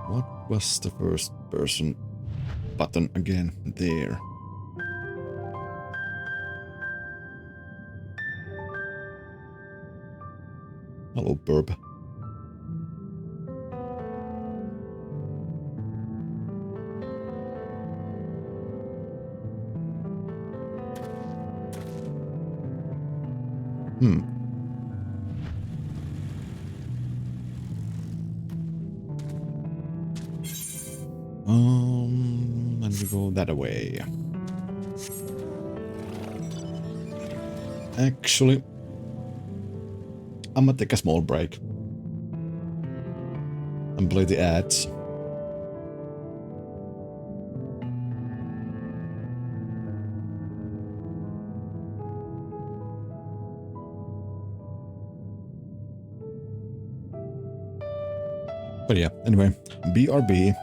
What was the first person button again? There. Hello, Burb. And we go that way. Actually, I'm gonna take a small break and play the ads. But yeah, anyway, BRB.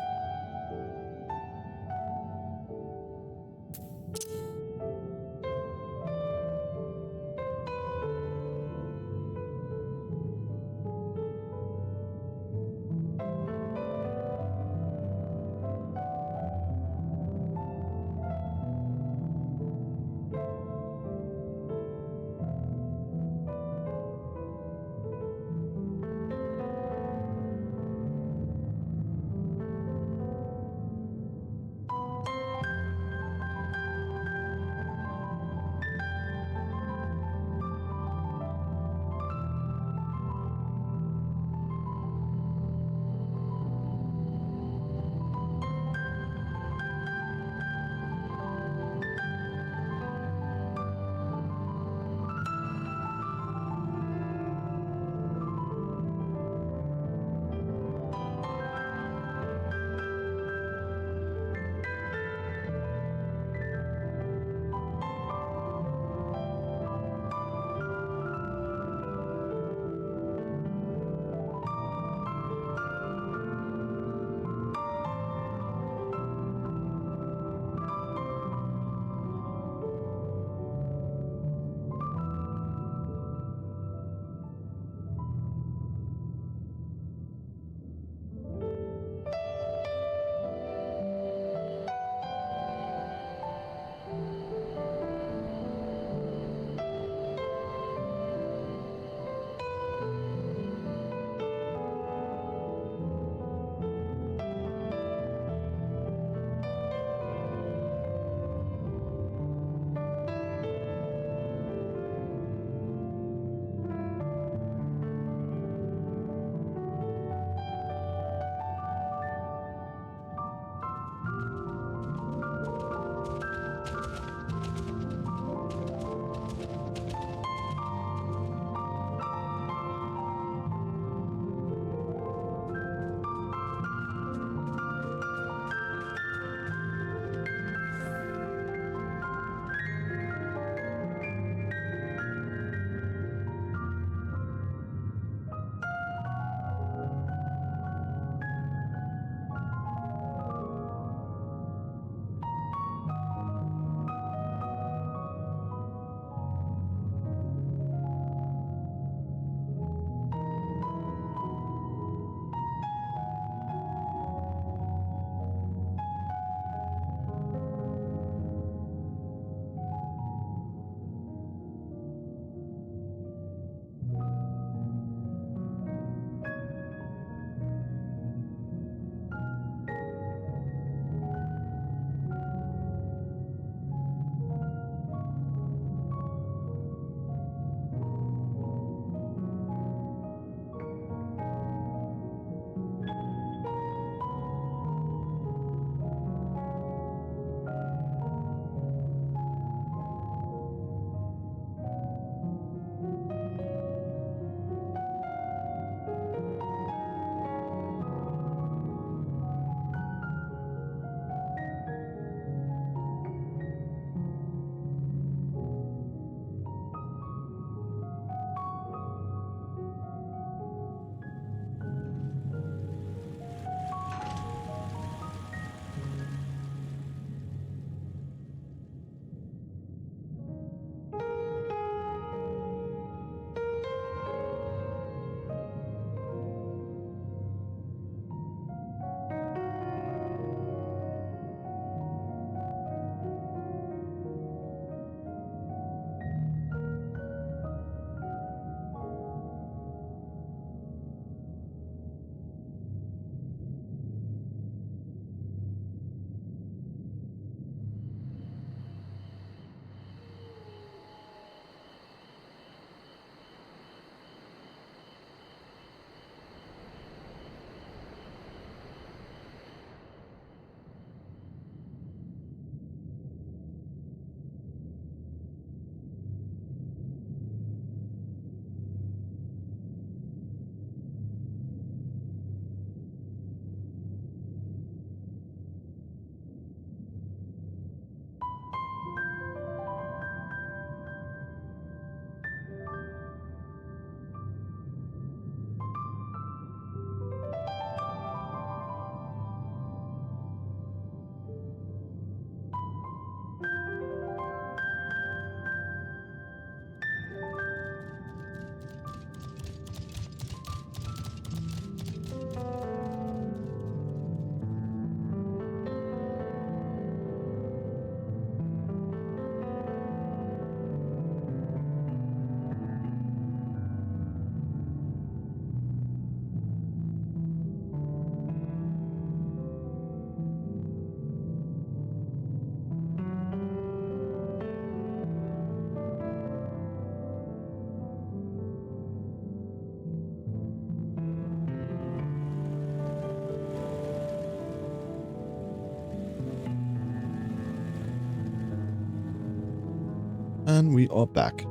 And we are back.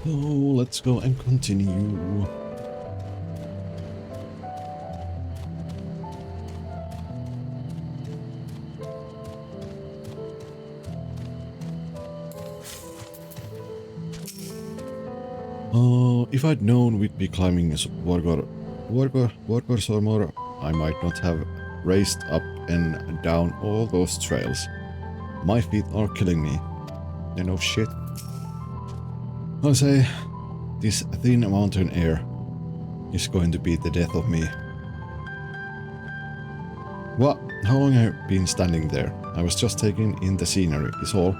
So let's go and continue. If I'd known we'd be climbing Wargor Sormor, I might not have raced up and down all those trails. My feet are killing me. You know shit. I'll say, this thin mountain air is going to be the death of me. What? How long have I been standing there? I was just taking in the scenery, is all.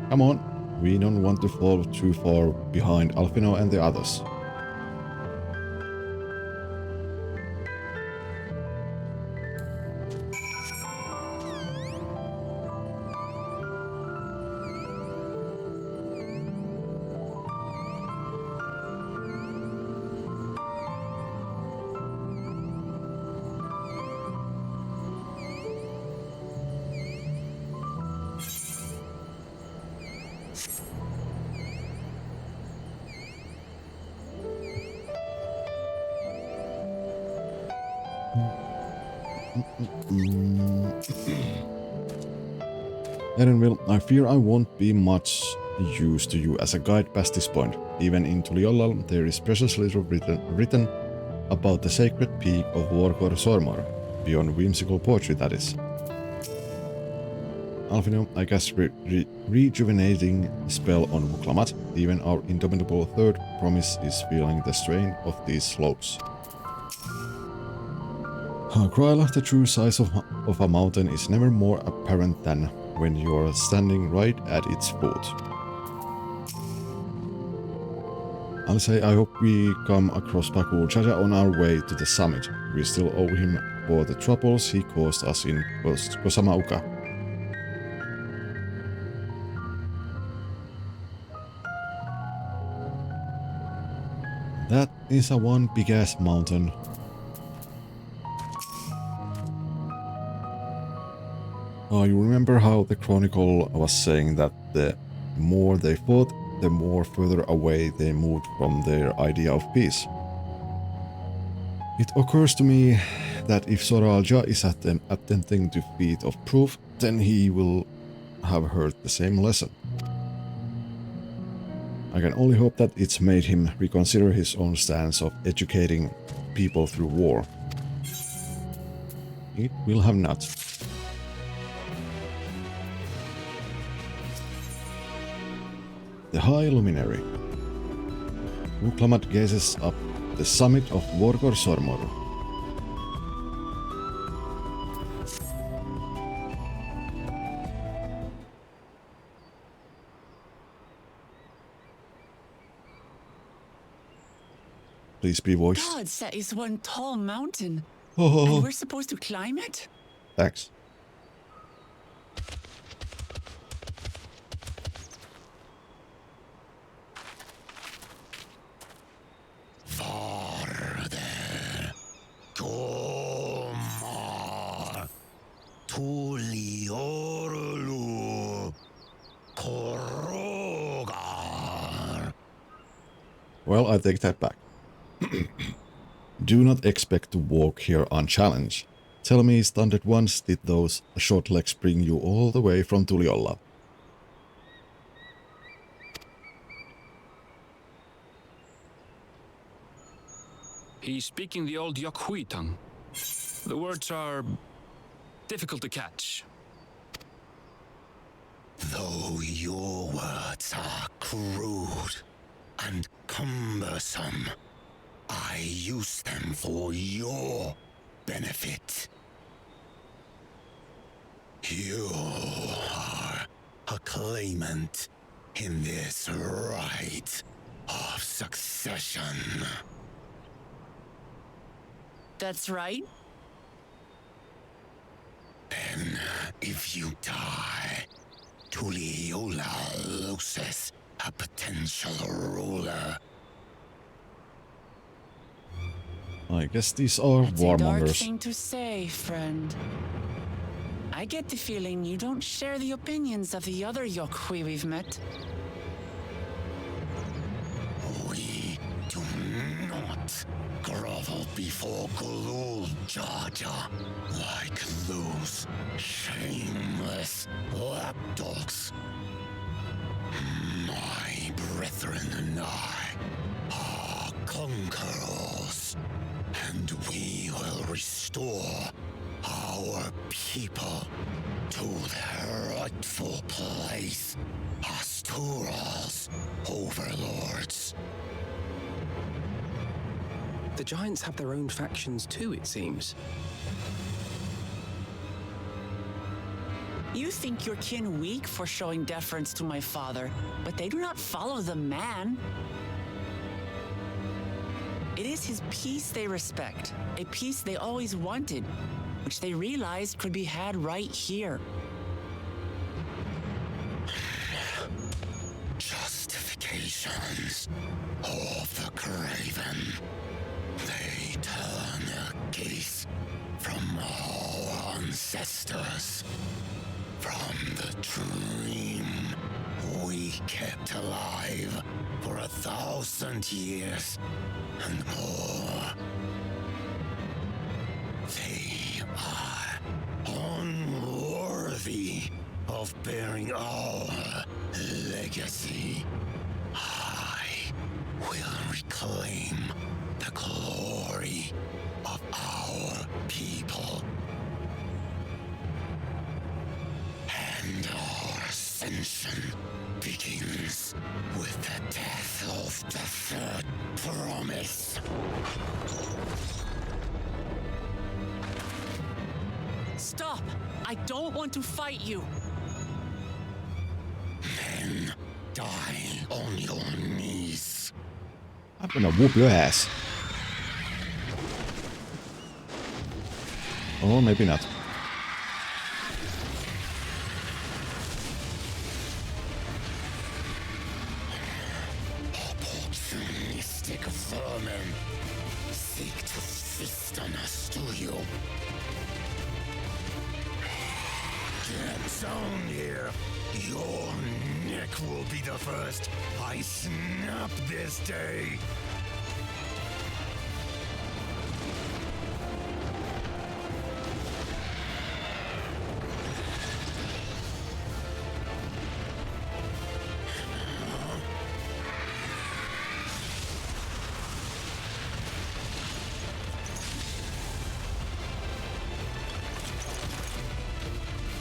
Come on. We don't want to fall too far behind Alfino and the others. Erenville, I fear I won't be much use to you as a guide past this point. Even in Tuliolal, there is precious little written about the sacred peak of Wargor Sormor, beyond whimsical poetry that is. Alfino, I cast rejuvenating spell on Wuklamat. Even our indomitable third promise is feeling the strain of these slopes. Kryla, the true size of a mountain is never more apparent than when you are standing right at its foot. I'll say I hope we come across Pakul Jaja on our way to the summit. We still owe him for the troubles he caused us in Kosamauka. That is a one big ass mountain. You remember how the Chronicle was saying that the more they fought, the more further away they moved from their idea of peace. It occurs to me that if Soralja is attempting to feed of proof, then he will have heard the same lesson. I can only hope that it's made him reconsider his own stance of educating people through war. It will have not. The High Luminary. Wuklamat gazes up the summit of Wargor Sormor. Please be voiced. Gods, that is one tall mountain. Oh. And we're supposed to climb it? Thanks. Farther. Tomar. Tuliorlu. Korogar. Well, I take that back. Do not expect to walk here unchallenged. Tell me, stunted once, did those short legs bring you all the way from Tuliolla? He's speaking the old Yokhui tongue. The words are difficult to catch. Though your words are crude and cumbersome, I use them for your benefit. You are a claimant in this right of succession. That's right. Then If you die, Tuliola loses a potential ruler. I guess these are That's a dark warmongers. thing to say, friend. I get the feeling you don't share the opinions of the other Yokhui we've met. We do not grovel before Gulul, Jar Jar, like those shameless lapdogs. My brethren and I are conquerors, and we will restore our people to their rightful place as Tural's overlords. The Giants have their own factions too, it seems. You think your kin weak for showing deference to my father, but they do not follow the man. It is his peace they respect, a peace they always wanted, which they realized could be had right here. Justifications of the craven. They turn their gaze from our ancestors, from the dream we kept alive for 1,000 years and more. They are unworthy of bearing our legacy. I will reclaim the glory of our people. And our ascension begins with the death of the third promise. Stop! I don't want to fight you! Then die on your knees. I'm gonna whoop your ass. Or maybe not. Opportunistic vermin seek to feast on us, do you? Get down here. Your neck will be the first I snap this day.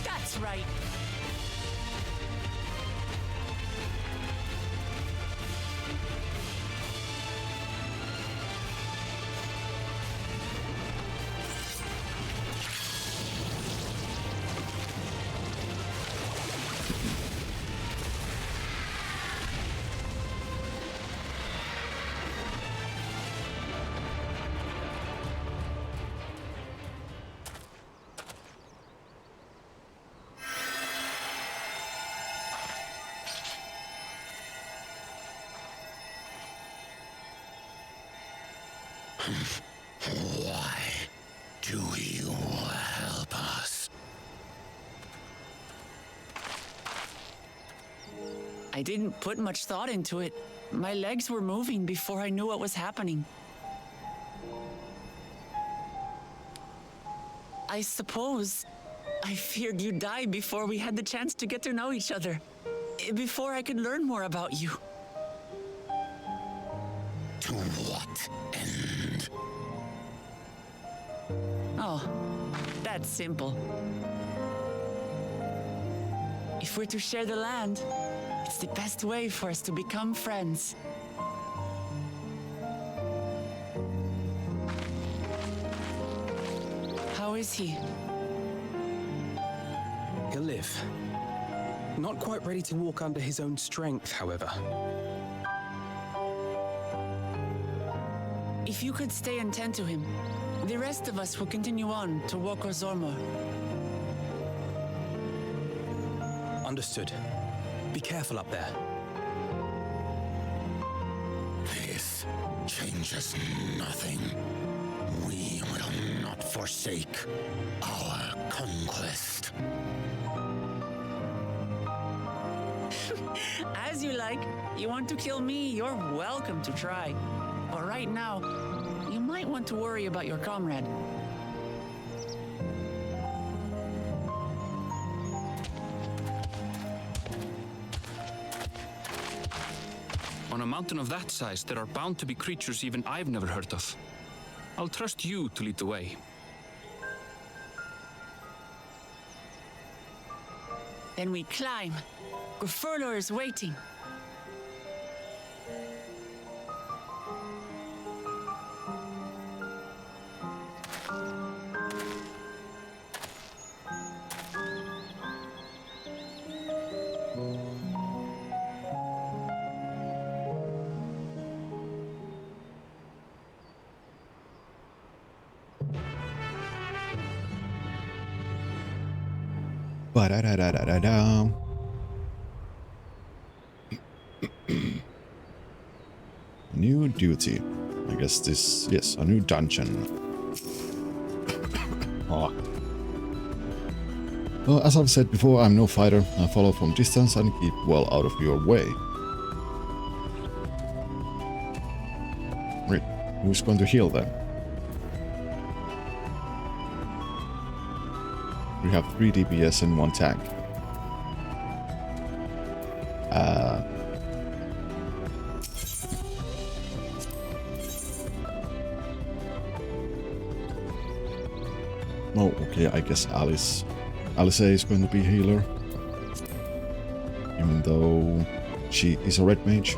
That's right. Why do you help us? I didn't put much thought into it. My legs were moving before I knew what was happening. I suppose I feared you'd die before we had the chance to get to know each other. Before I could learn more about you. To what end? Oh, that's simple. If we're to share the land, it's the best way for us to become friends. How is he? He'll live. Not quite ready to walk under his own strength, however. If you could stay and tend to him, the rest of us will continue on to Woko Zormor. Understood. Be careful up there. This changes nothing. We will not forsake our conquest. As you like. You want to kill me, you're welcome to try. But right now, you might want to worry about your comrade. On a mountain of that size, there are bound to be creatures even I've never heard of. I'll trust you to lead the way. Then we climb. Gefurler is waiting. Ba-da-da-da-da-da. New duty. I guess this... Yes, a new dungeon. Oh. Well, as I've said before, I'm no fighter. I follow from distance and keep well out of your way. Wait, who's going to heal then? We have 3 DPS and 1 tank. Oh, okay, I guess Alice is going to be healer. Even though she is a red mage.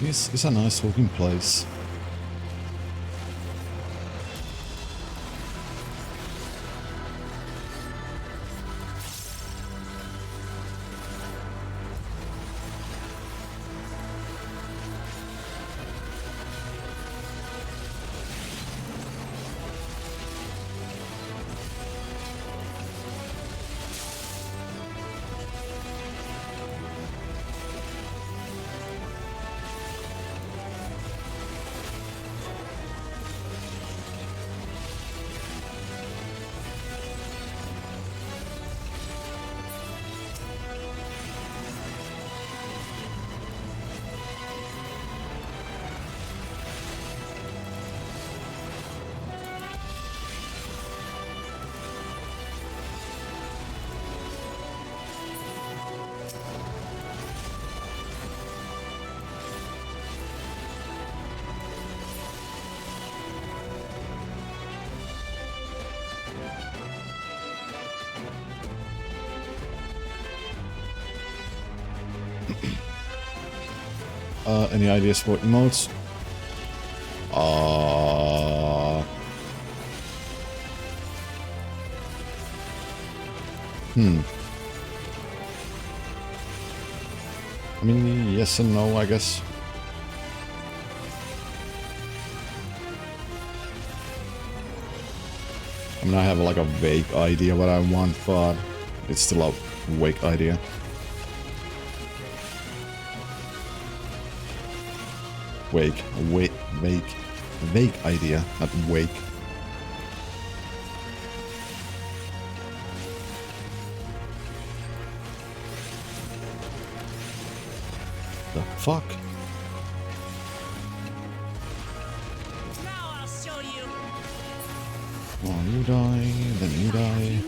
This is a nice looking place. Any ideas for emotes? I mean, yes and no, I guess. I mean, I have like a vague idea what I want, but it's still a vague idea. Vague idea, not vague. The fuck? Now I'll show you. Oh, you die, then you die.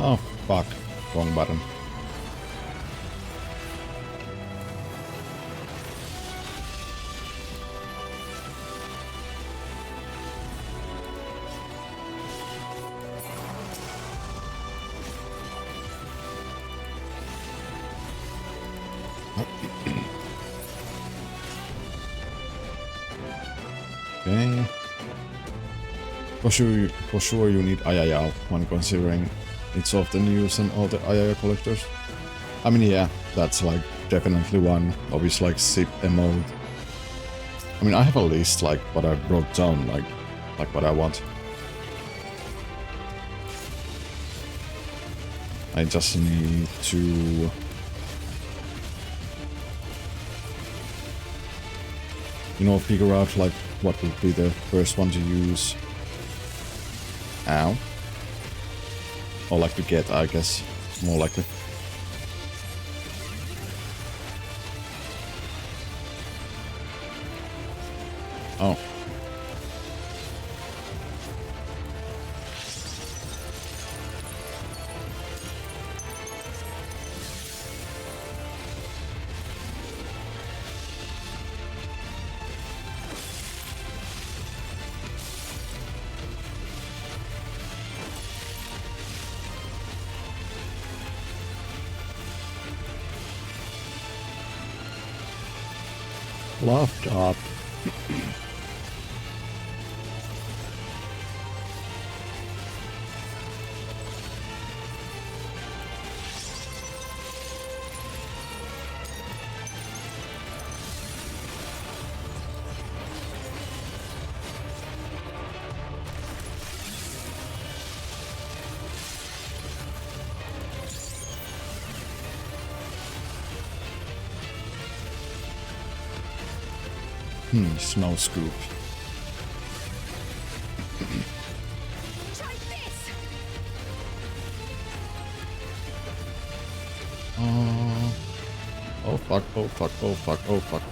Oh, fuck. Wrong button. Okay. For sure you need Ayaya when considering it's often used in all the Ayaya collectors. I mean, yeah, that's like definitely one obvious like zip emote. I mean, I have a list like what I wrote down, like what I want. I just need to figure out like what would be the first one to use. Ow. Or like to get, I guess, more likely. Oh. Left up. Snow scoop. Try this. Oh fuck, oh fuck, oh fuck, oh fuck.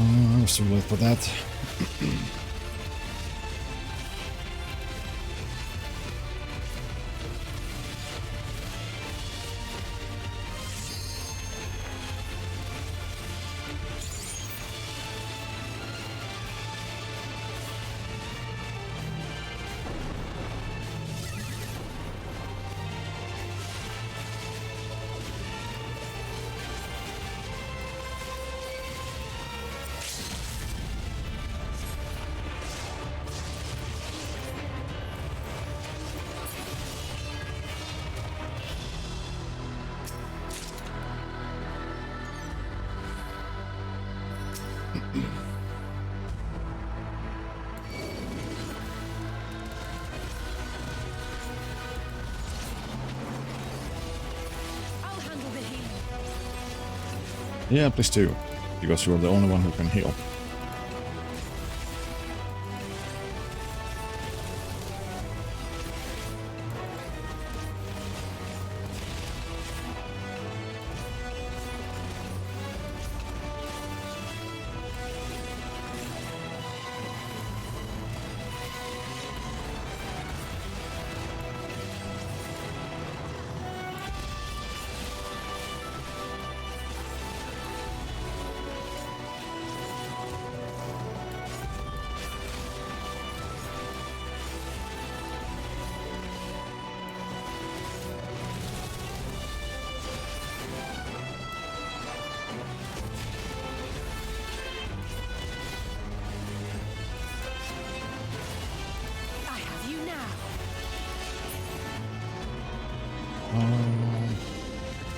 I was too late for that. Yeah, please do. Because you're the only one who can heal.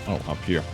Oh, up here.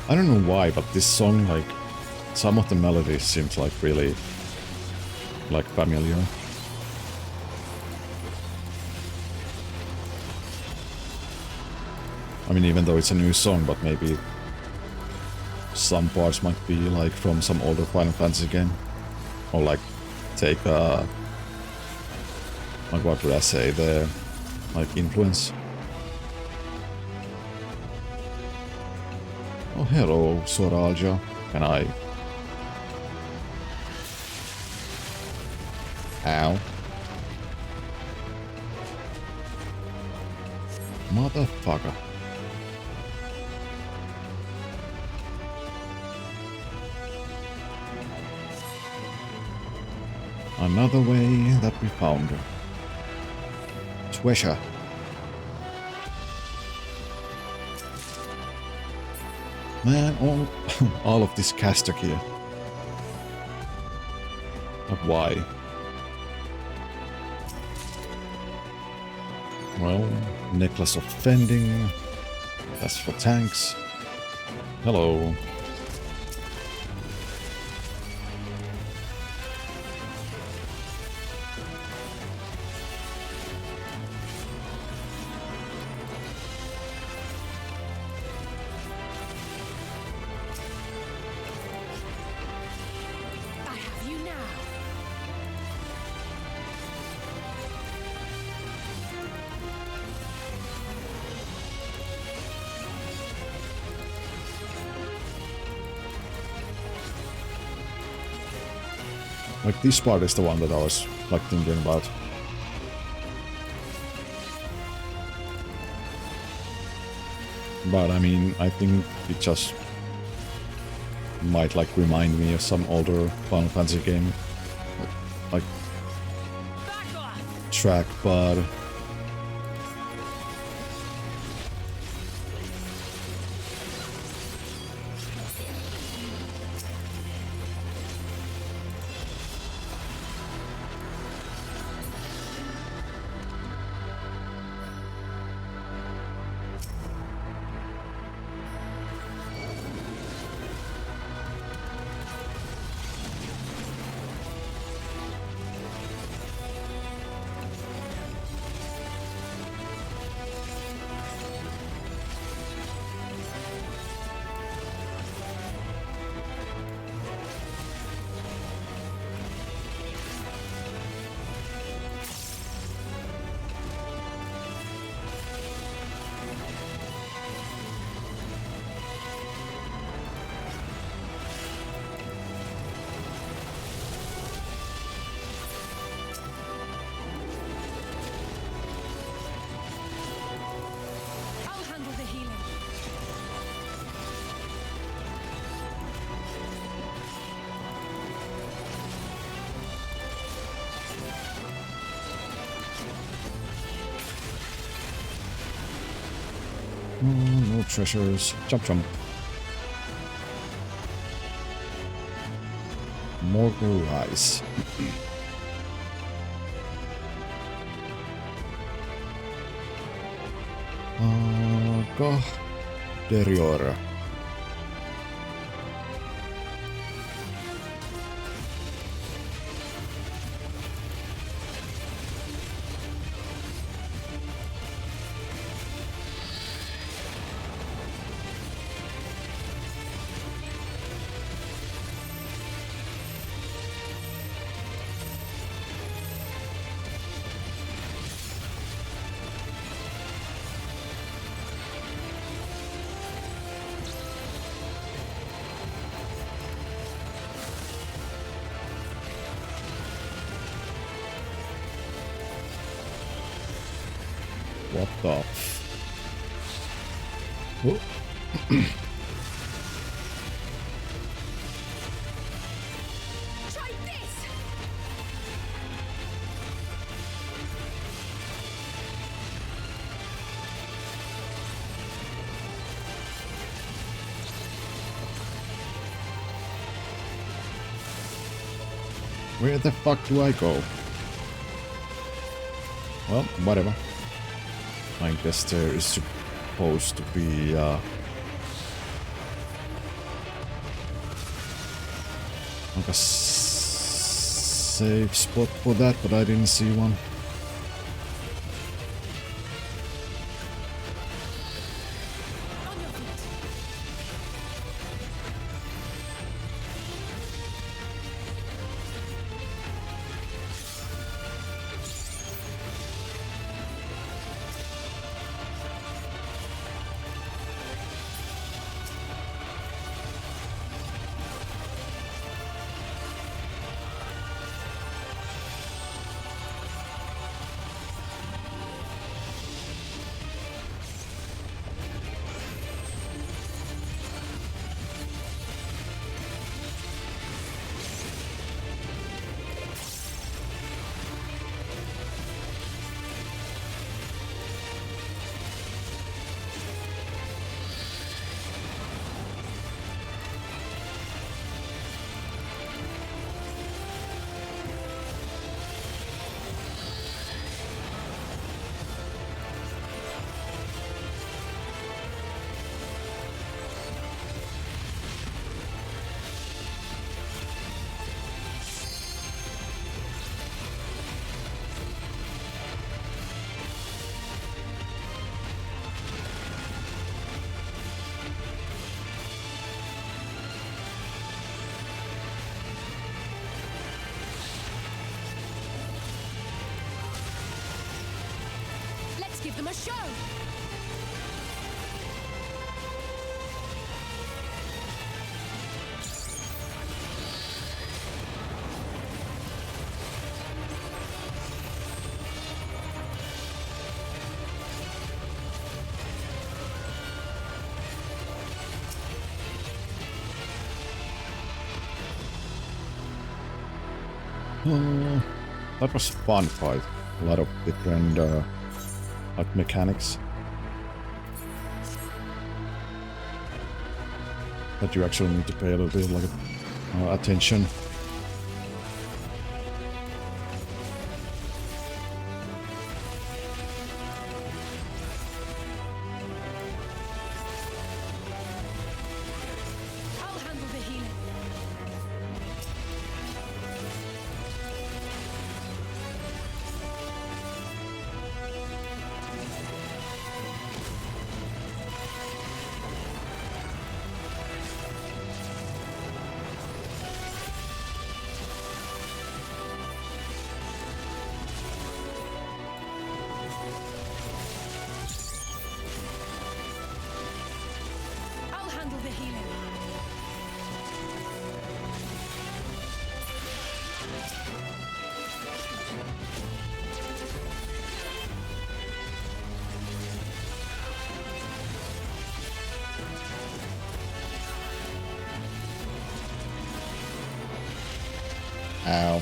I don't know why, but this song, like, some of the melodies seems like really, like, familiar. I mean, even though it's a new song, but maybe some parts might be, like, from some older Final Fantasy game. Or, like, take, like, what would I say, the, like, influence. Oh, hello, Soraja. Can I... Ow. Motherfucker. Another way that we found. Treasure. Man, all of this caster gear. But why? Well, Necklace of Fending. That's for tanks. Hello. Like, this part is the one that I was, like, thinking about. But, I mean, I think it just might, like, remind me of some older Final Fantasy game. Like, track, but... No treasures. Jump, jump. More rice. Deriora. What the? Oh. Try this. Where the fuck do I go? Well, whatever. I guess there is supposed to be like a safe spot for that, but I didn't see one. Give them a show! That was a fun fight. A lot of different like mechanics that you actually need to pay a little bit like attention. I'll handle the healing. Ow.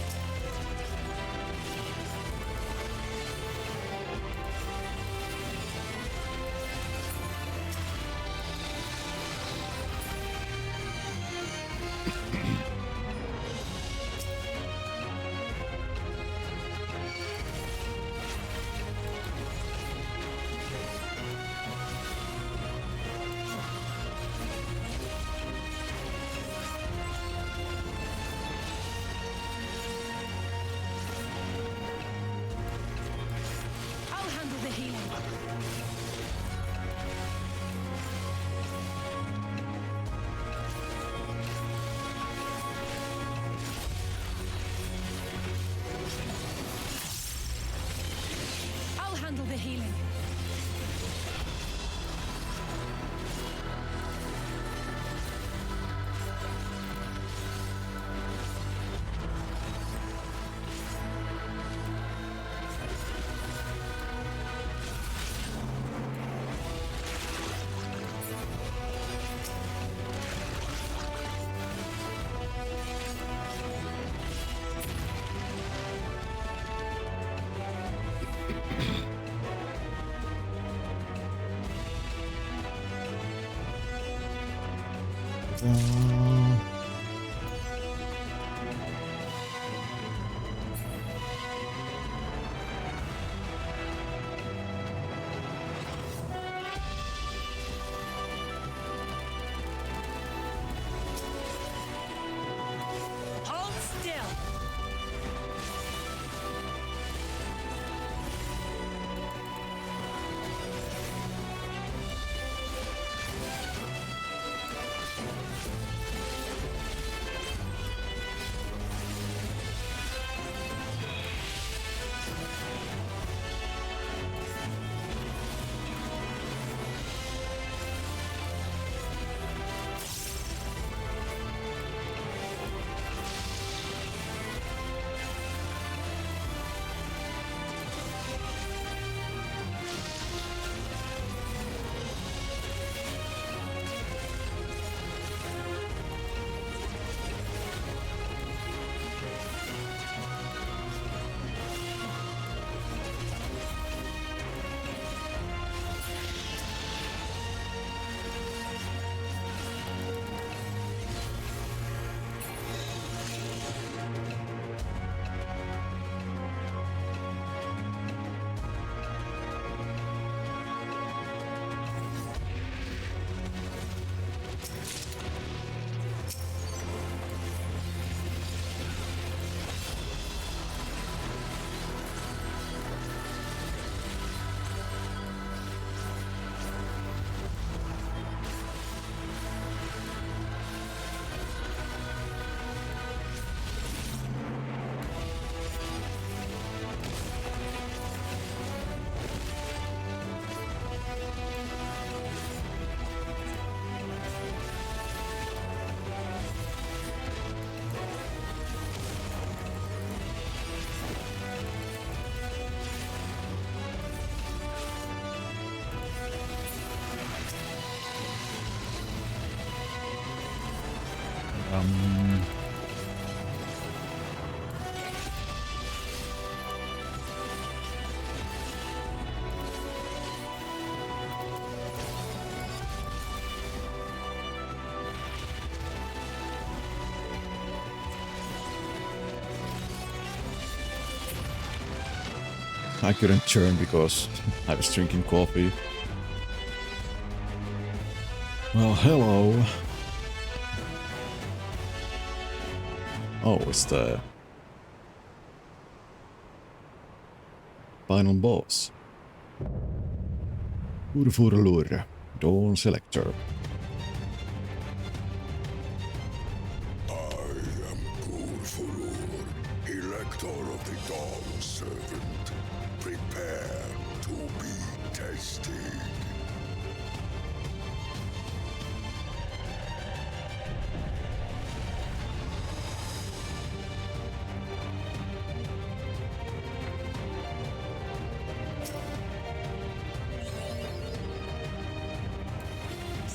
healing. Hold still. I couldn't turn because I was drinking coffee. Well, hello. Oh, it's the final boss. Urfurlur, Dawn Selector. I am Urfurlur, Elector of the Dawn Servant. Prepare to be tested.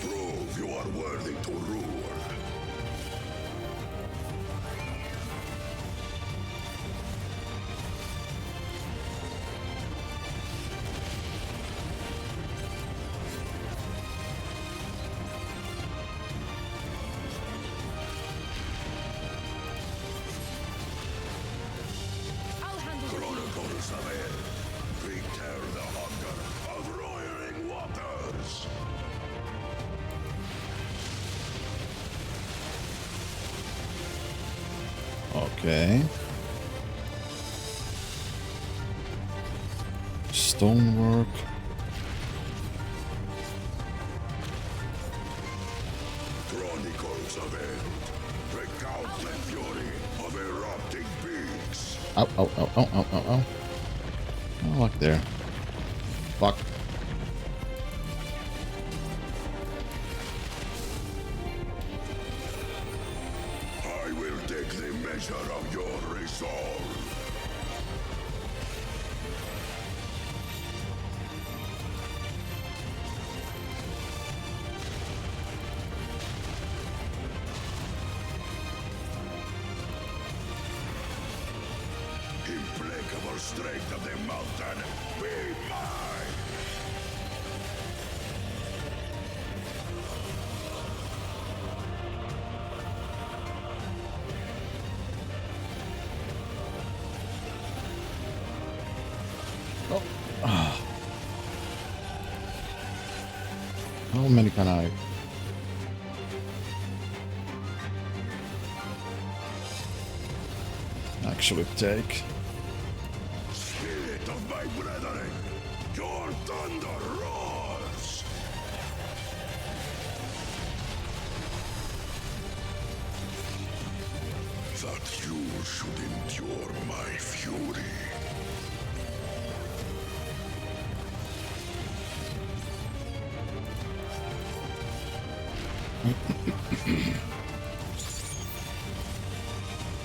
Prove you are worthy to rule. Chronicles of it. Return the hunger of roiling waters. Okay. Stonework. Chronicles of End. Recount the fury of erupting beaks. Ow, ow, ow, ow, ow, ow, ow. Oh, look there. Fuck. I will take the measure of your resolve. Implacable strength of the mountain, be mine! Oh. Ah. How many can I... actually take? Spirit of my brethren, your thunder roars! That you should endure my fury.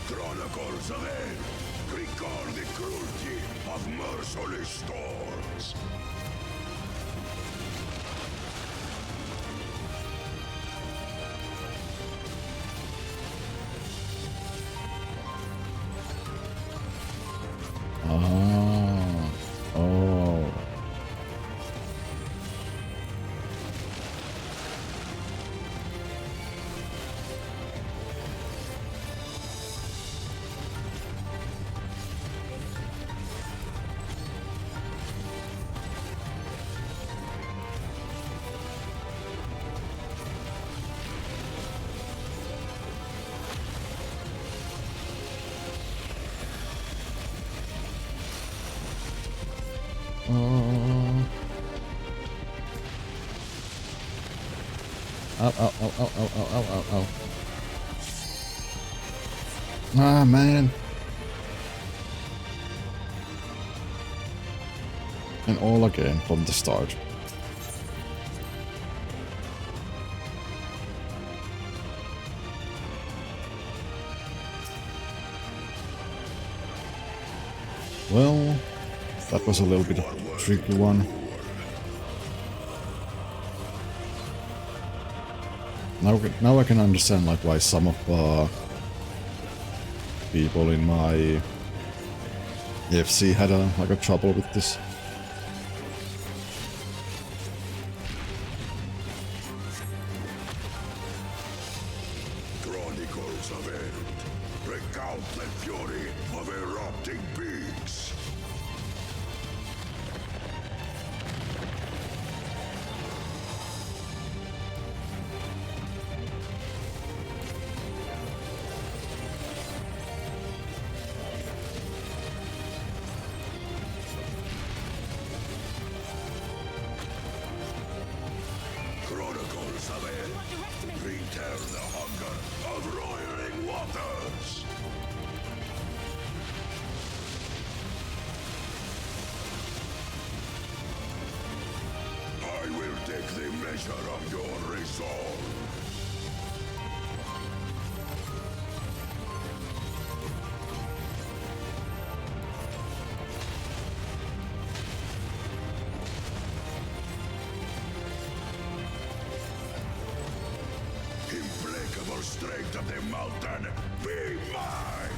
Chronicles of Hell, recall the cruelty of merciless storms. Ah. Oh. Ow, ow, ow, ow, ow, ow, ow, ow, ow. Ah, man. And all again from the start. Well, that was a little bit of a tricky one. Now I can understand like why some of people in my FC had a trouble with this. Chronicles of Hell, recount the fury of erupting peaks. Chronicles of Hell, return the hunger of roiling waters. I will take the measure of your resolve. Implacable strength of the mountain, be mine!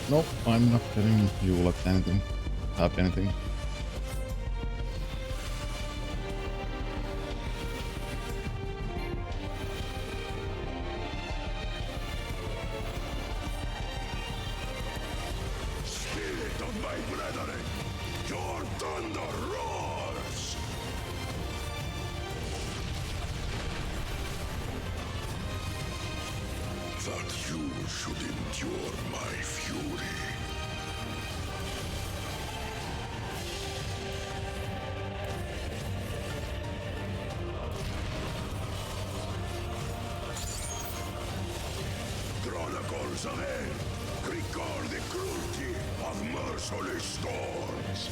Nope, I'm not getting you at anything. Have anything. Spirit of my brethren, your thunder roars! That you should endure my fury. souls of hell, record the cruelty of merciless storms.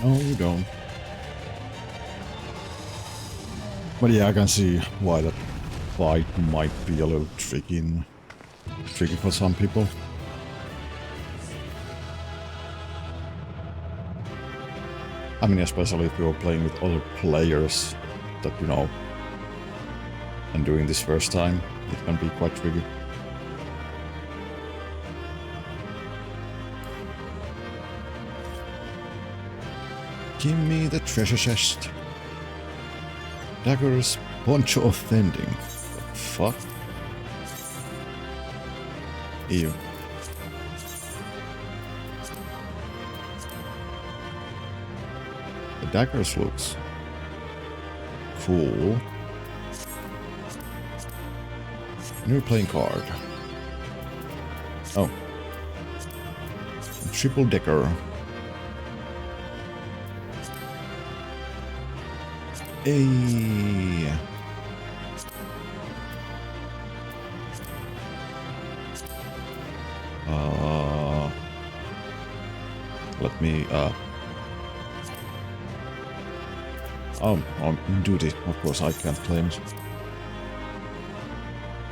No, you don't. But yeah, I can see why that fight might be a little tricky for some people. I mean, especially if you're playing with other players that you know, and doing this first time, it can be quite tricky. Give me the treasure chest. Daggers, poncho offending. The fuck? Ew. The daggers looks cool. New playing card. Oh. Triple decker. Hey. Let me on duty. Of course I can't claim it.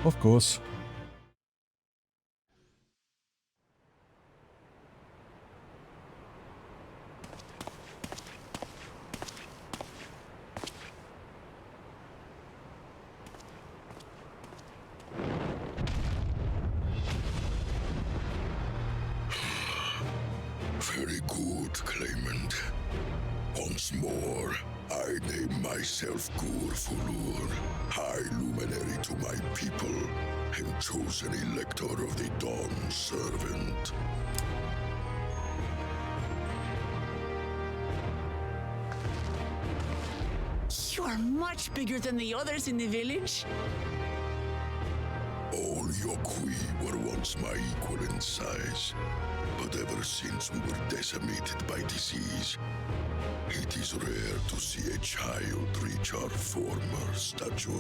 Of course. Very good, claimant. Once more, I name myself Gur-Fulur, High Luminary to my people, and chosen Elector of the Dawn Servant. You are much bigger than the others in the village. All Yokui were once my equal in size, but ever since we were decimated by disease, it is rare to see a child reach our former stature.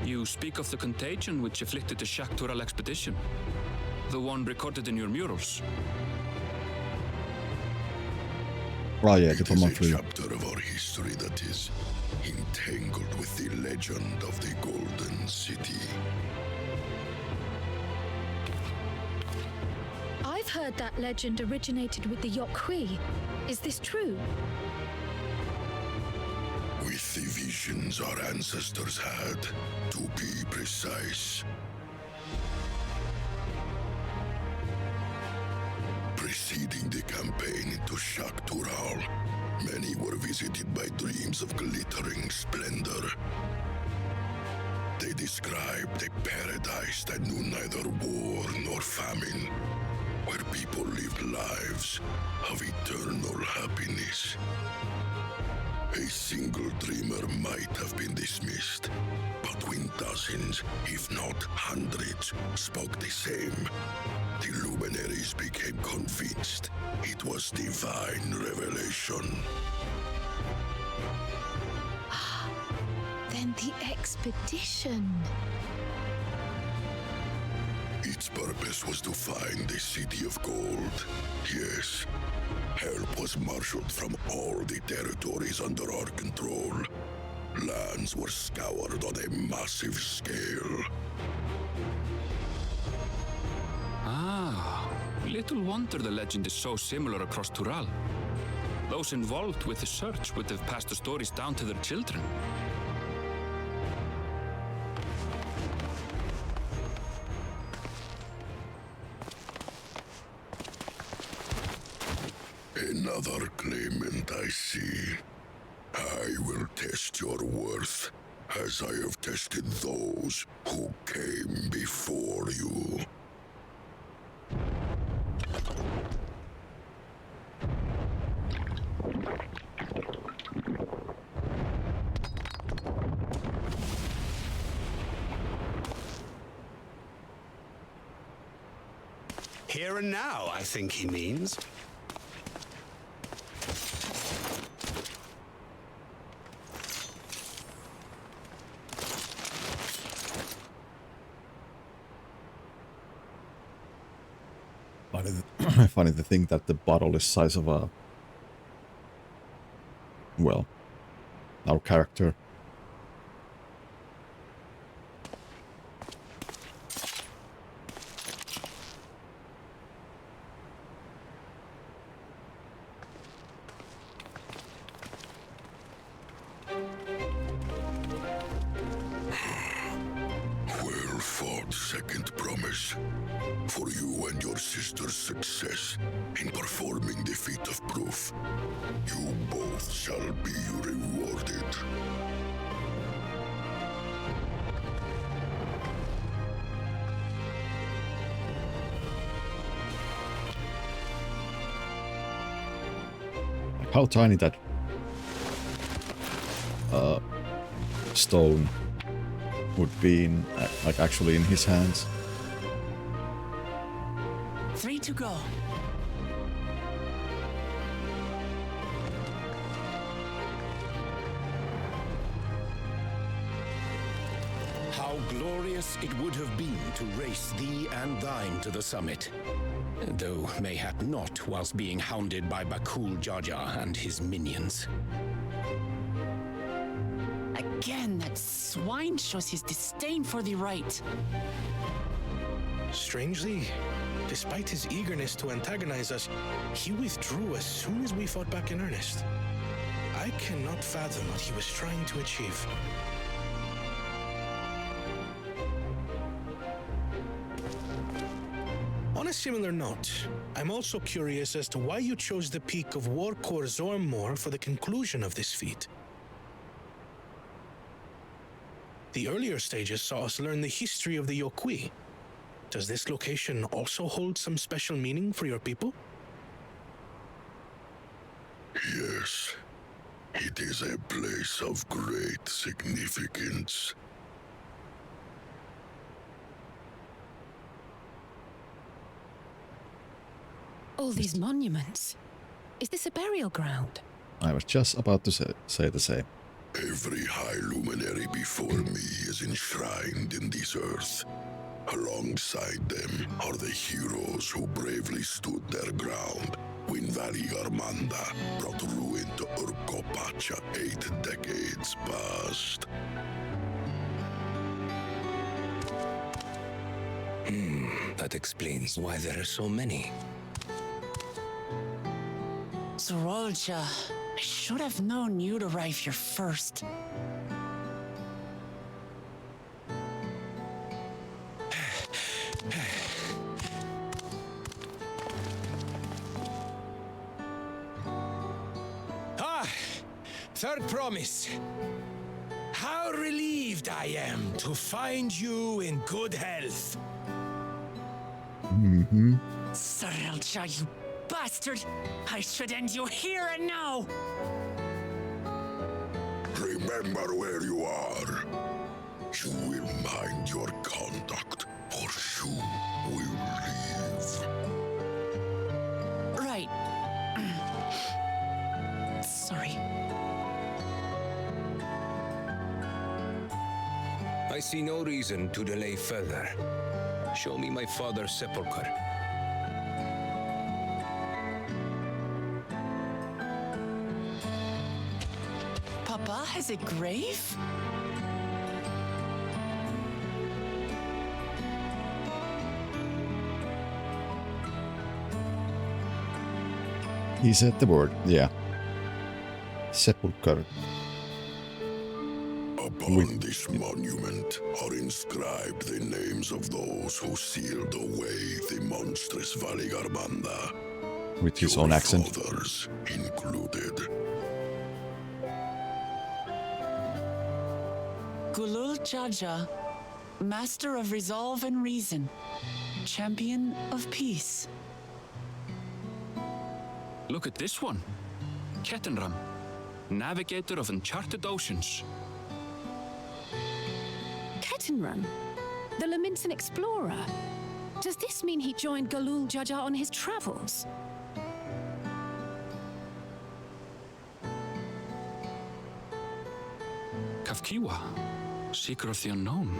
You speak of the contagion which afflicted the Shaktural expedition. The one recorded in your murals. Right, yeah, It is a chapter of our history that is entangled with the legend of the Golden City. I've heard that legend originated with the Yokhui. Is this true? With the visions our ancestors had, to be precise. Preceding the campaign into Shaktural, many were visited by dreams of glittering splendor. They described a paradise that knew neither war nor famine, where people lived lives of eternal happiness. A single dreamer might have been dismissed, but when dozens, if not hundreds, spoke the same, the luminaries became convinced it was divine revelation. Then the expedition. Its purpose was to find the City of Gold. Yes, help was marshaled from all the territories under our control. Lands were scoured on a massive scale. Ah, little wonder the legend is so similar across Tural. Those involved with the search would have passed the stories down to their children. Another claimant, I see. I will test your worth, as I have tested those who came before you. Here and now, I think he means. Funny to think that the bottle is size of a... well, our character. Well fought, second promise. For you and your sister's success in performing the feat of proof, you both shall be rewarded. How tiny that stone would be in, like, actually in his hands. 3 to go. How glorious it would have been to race thee and thine to the summit. Though mayhap not whilst being hounded by Bakul Jaja and his minions. Again, that swine shows his disdain for the right. Strangely, despite his eagerness to antagonize us, he withdrew as soon as we fought back in earnest. I cannot fathom what he was trying to achieve. On a similar note, I'm also curious as to why you chose the peak of Warkor Zormor for the conclusion of this feat. The earlier stages saw us learn the history of the Yokhui. Does this location also hold some special meaning for your people? Yes, it is a place of great significance. All these monuments. Is this a burial ground? I was just about to say the same. Every high luminary before me is enshrined in this earth. Alongside them are the heroes who bravely stood their ground when Valigarmanda brought ruin to Urkopacha 8 decades past. That explains why there are so many. Zorolja, I should have known you'd arrive here first. Third promise. How relieved I am to find you in good health. Zorolja, you bastard! I should end you here and now! Remember where you are. You will mind your conduct, or you will leave. Right. Sorry. I see no reason to delay further. Show me my father's sepulchre. Papa has a grave? He's at the board, yeah. Sepulchre. Upon this monument are inscribed the names of those who sealed away the monstrous Valigarmanda. With his own accent. Fathers included. Gulul Jaja, Master of Resolve and Reason, Champion of Peace. Look at this one. Kettenram, Navigator of Uncharted Oceans. Kettenram, the Laminsan explorer. Does this mean he joined Gulul Jaja on his travels? Kafkiwa, Seeker of the Unknown.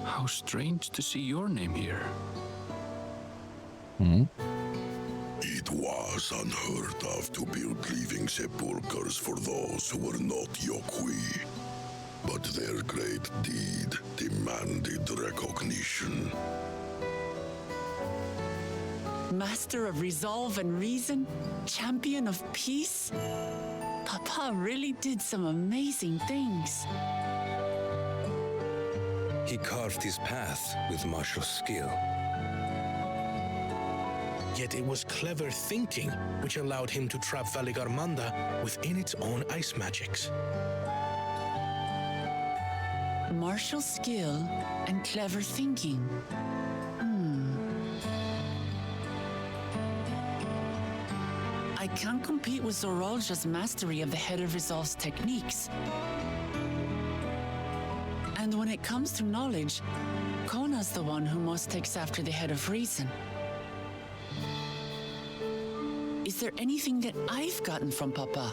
How strange to see your name here. It was unheard of to build living sepulchres for those who were not Yokwi. But their great deed demanded recognition. Master of Resolve and Reason, Champion of Peace? Papa really did some amazing things. He carved his path with martial skill. Yet it was clever thinking which allowed him to trap Valigarmanda within its own ice magics. Martial skill and clever thinking. I can't compete with Zorolja's mastery of the Head of Resolve's techniques. And when it comes to knowledge, Kona's the one who most takes after the Head of Reason. Is there anything that I've gotten from Papa?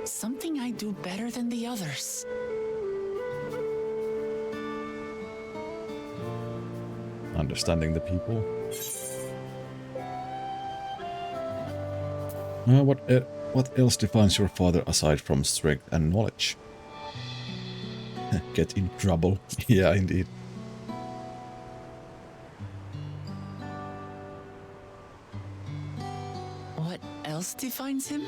Something I do better than the others? Understanding the people. What else defines your father aside from strength and knowledge? Get in trouble. Yeah, indeed. What else defines him?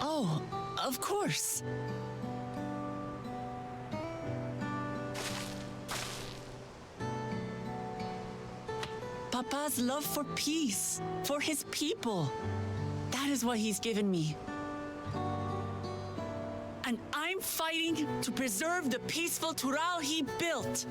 Oh, of course. Papa's love for peace, for his people. That is what he's given me. And I'm fighting to preserve the peaceful Tural he built.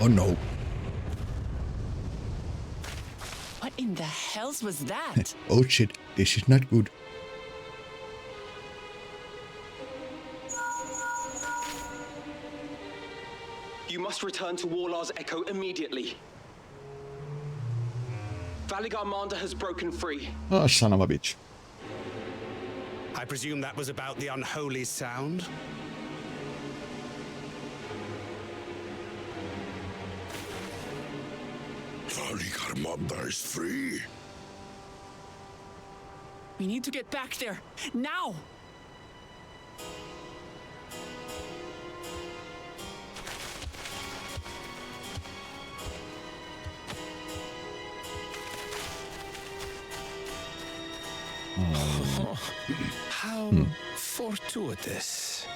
Oh no. What in the hells was that? Oh shit, this is not good. You must return to Warlar's Echo immediately. Valigarmanda has broken free. Oh, son of a bitch. I presume that was about the unholy sound? Valigarmanda is free. We need to get back there, now! How fortuitous.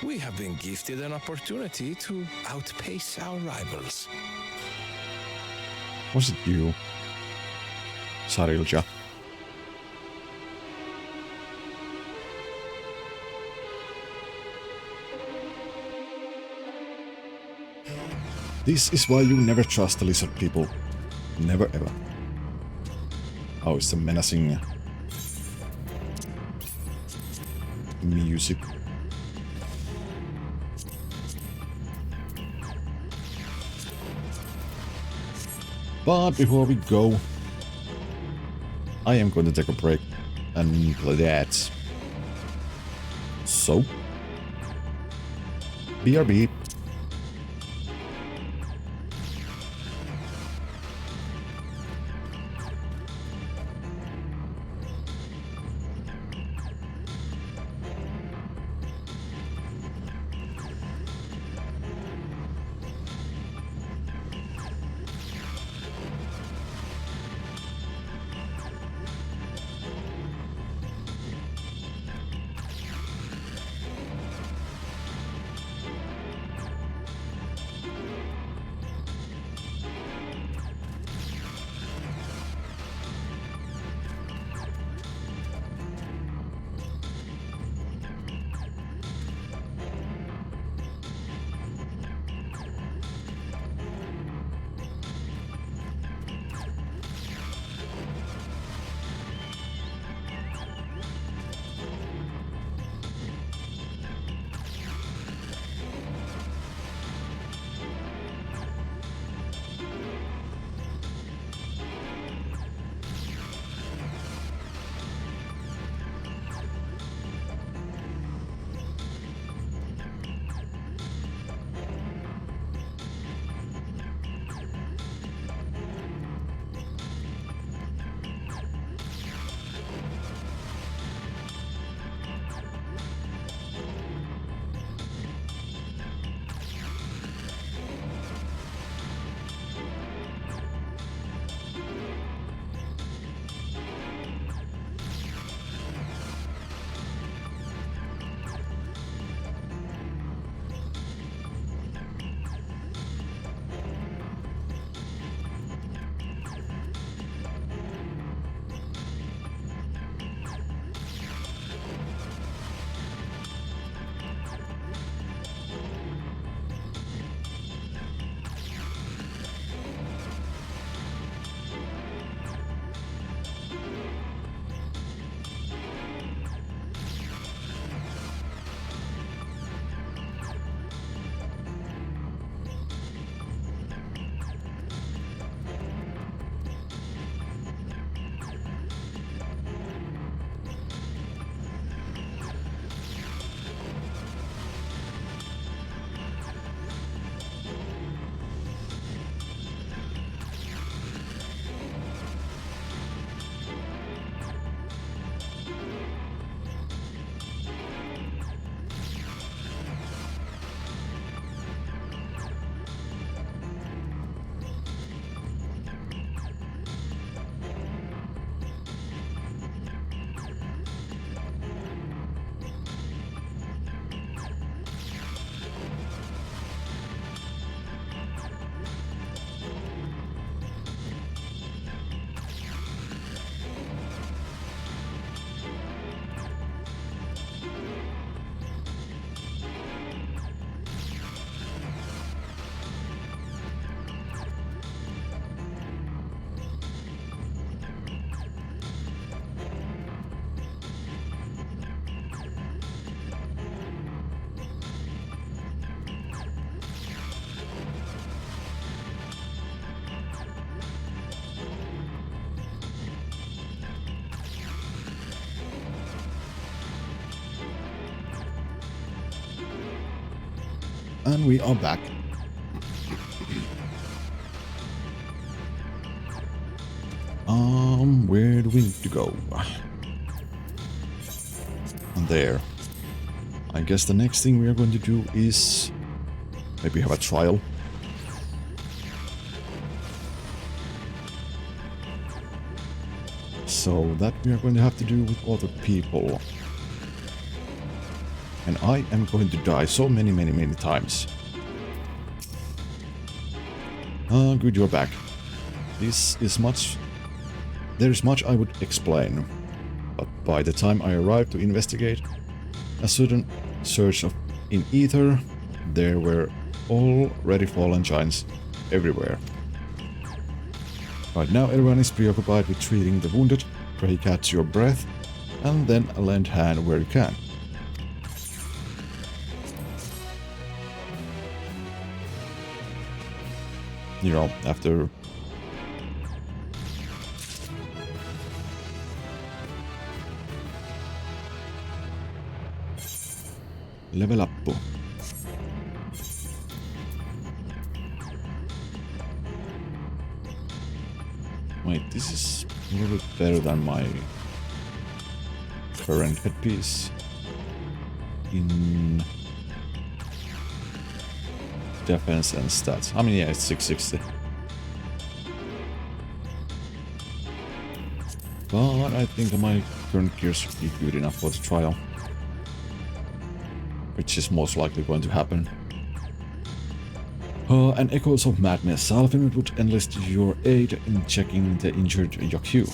We have been gifted an opportunity to outpace our rivals. Was it you, Sarilja? This is why you never trust the lizard people. Never ever. Oh, it's the menacing music. But before we go, I am going to take a break and play that. So, BRB. And we are back. Where do we need to go? And there. I guess the next thing we are going to do is maybe have a trial. So that we are going to have to do with other people. And I am going to die so many times. Good, you're back. This is much... There's much I would explain. But by the time I arrived to investigate a sudden surge in ether, there were already fallen giants everywhere. Right now everyone is preoccupied with treating the wounded, pray catch your breath, and then lend hand where you can. You know, after... Level up. Wait, this is a little bit better than my current headpiece in defense and stats. I mean, yeah, it's 660. But I think my current gear should be good enough for the trial. Which is most likely going to happen. And Echoes of Madness. Alfred would enlist your aid in checking the injured Yaku.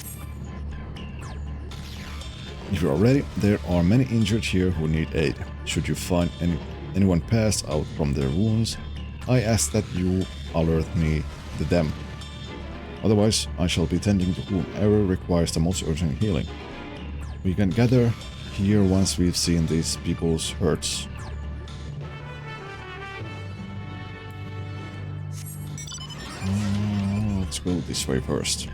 If you are ready, there are many injured here who need aid. Should you find anyone passed out from their wounds, I ask that you alert me to them. Otherwise, I shall be tending to whomever requires the most urgent healing. We can gather here once we've seen these people's hurts. Let's go this way first.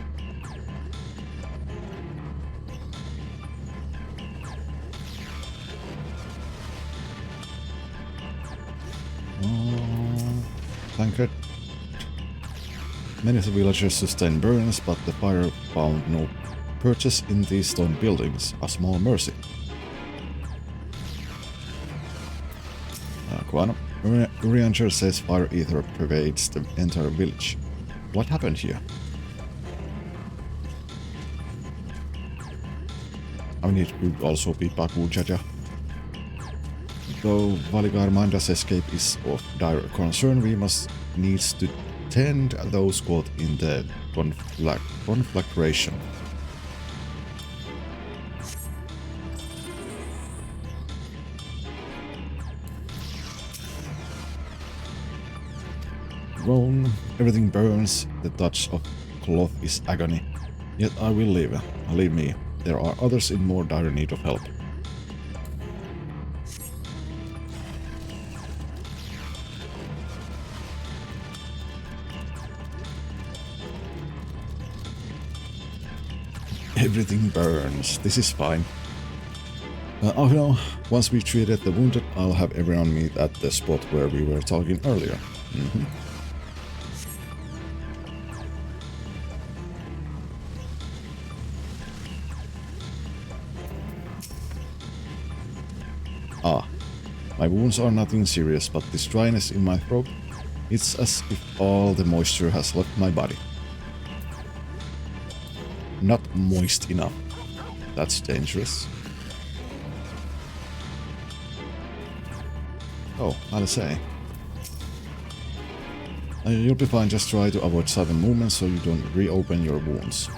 Tankred. Many of the villagers sustained burns, but the fire found no purchase in these stone buildings. A small mercy. Urianger says fire ether pervades the entire village. What happened here? I mean, it could also be Baku Jaja. Though Valigarmanda's escape is of dire concern, we must needs to tend those caught in the conflagration. Groan, everything burns, the touch of cloth is agony. Yet I will live. Leave me. There are others in more dire need of help. Everything burns. This is fine. Oh no, once we treated the wounded, I'll have everyone meet at the spot where we were talking earlier. My wounds are nothing serious, but this dryness in my throat, it's as if all the moisture has left my body. Not moist enough. That's dangerous. Oh, I'll say. You'll be fine, just try to avoid sudden movements so you don't reopen your wounds.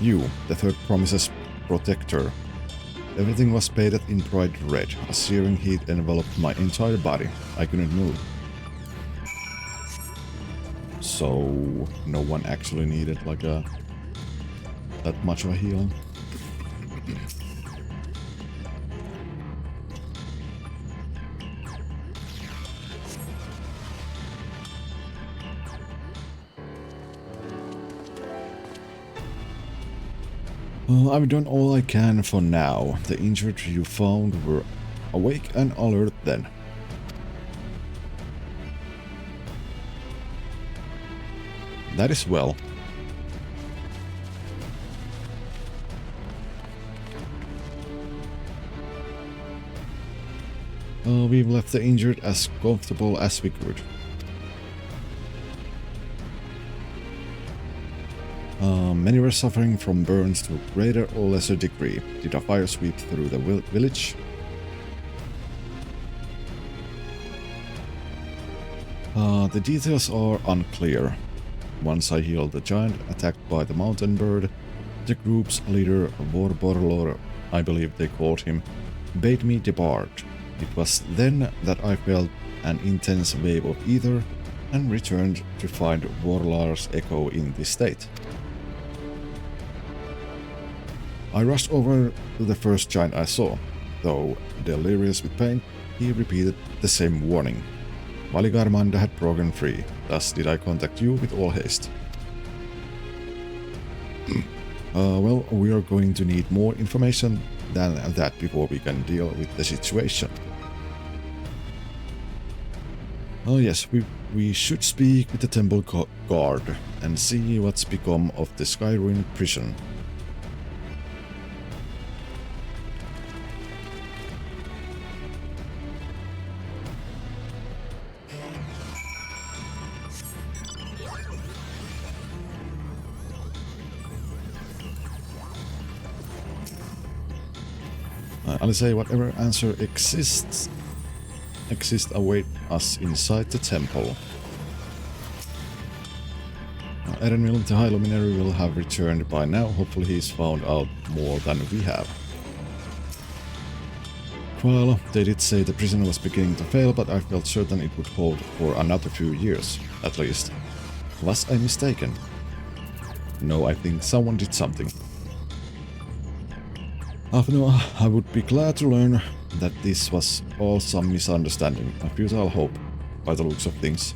You, the third promise's protector. Everything was painted in bright red. A searing heat enveloped my entire body. I couldn't move. So, no one actually needed like that much of a healing. I've done all I can for now. The injured you found were awake and alert then. That is well. We've left the injured as comfortable as we could. Many were suffering from burns to a greater or lesser degree. Did a fire sweep through the village? The details are unclear. Once I healed the giant attacked by the mountain bird, the group's leader, Vorborlor, I believe they called him, bade me depart. It was then that I felt an intense wave of ether and returned to find Vorlar's echo in this state. I rushed over to the first giant I saw. Though delirious with pain, he repeated the same warning. Valigarmanda had broken free, thus did I contact you with all haste. Well, we are going to need more information than that before we can deal with the situation. Oh yes, we should speak with the temple guard and see what's become of the Skyruin prison. I'll say whatever answer exists await us inside the temple. Erenville, the High Luminary, will have returned by now. Hopefully he's found out more than we have. Well, they did say the prison was beginning to fail, but I felt certain it would hold for another few years, at least. Was I mistaken? No, I think someone did something. No, I would be glad to learn that this was all some misunderstanding, a futile hope, by the looks of things.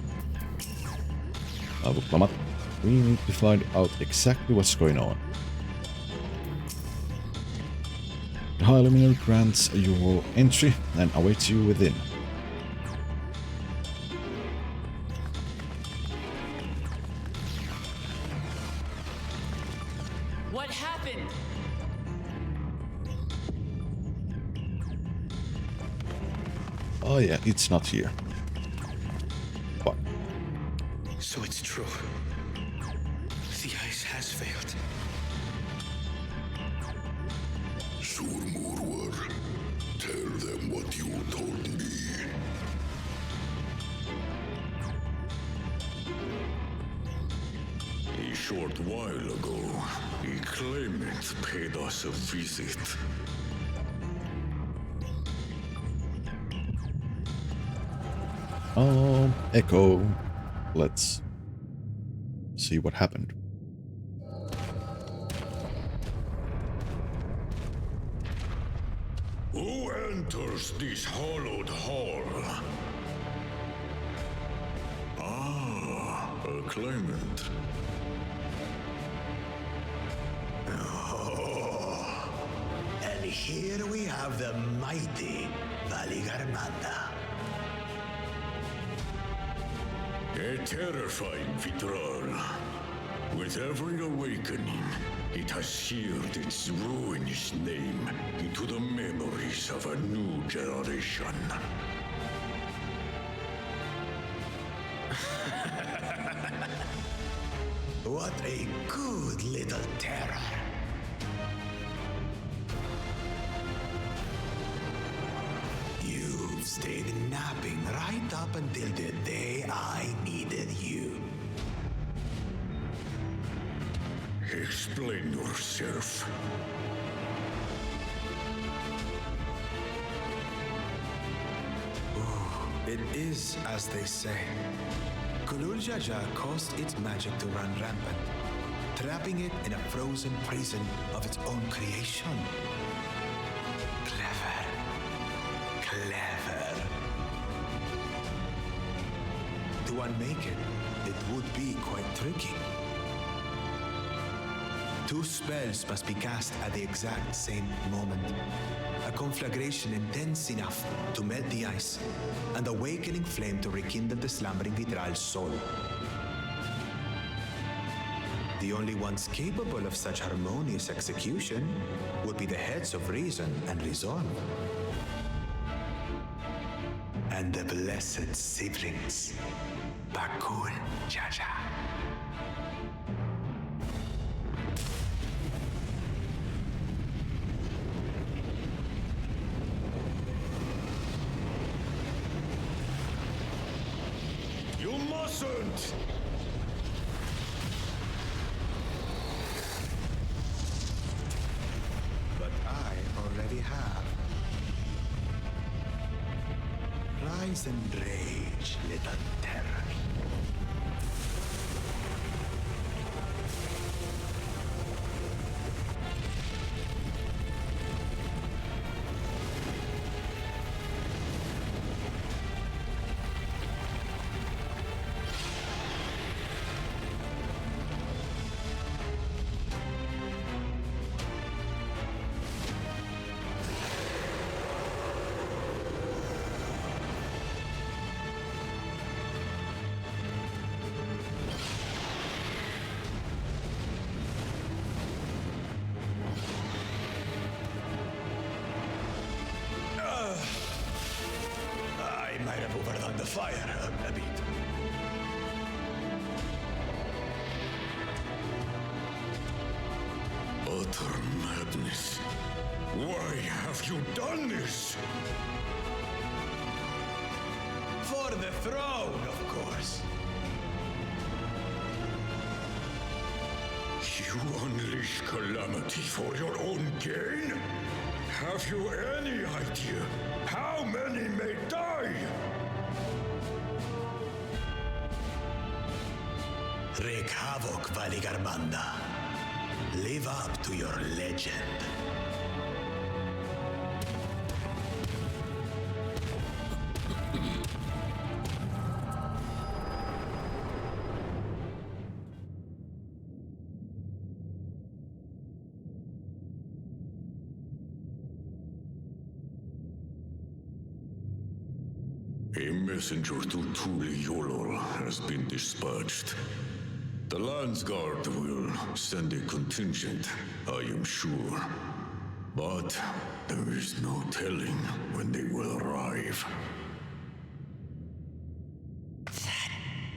We need to find out exactly what's going on. The High Luminary grants your entry and awaits you within. What happened? Oh yeah, it's not here. Fuck. So it's true. The ice has failed. Surmurwar, tell them what you told me. A short while ago, a claimant paid us a visit. Echo. Let's see what happened. Who enters this hallowed hall? Ah, a claimant. Oh. And here we have the mighty Valigarmanda. A terrifying Vitral. With every awakening, it has seared its ruinous name into the memories of a new generation. What a good little terror. You've stayed napping right up until the day I needed you. Explain yourself. It is as they say. Gulul Jaja caused its magic to run rampant, trapping it in a frozen prison of its own creation. Clever. Clever. To unmake it, it would be quite tricky. 2 spells must be cast at the exact same moment. A conflagration intense enough to melt the ice, and awakening flame to rekindle the slumbering Vitral's soul. The only ones capable of such harmonious execution would be the heads of reason and resolve. And the blessed siblings, Bakul Jaja. You mustn't! But I already have. Rise and rage, little terror. I might have overdone the fire a bit. Utter madness. Why have you done this? For the throne, of course. You unleash calamity for your own gain? Have you any idea how many may die? Wreak havoc, Valigarmanda. Live up to your legend. A messenger to Tuli Yolol has been dispatched. The Landsguard will send a contingent, I am sure. But there is no telling when they will arrive.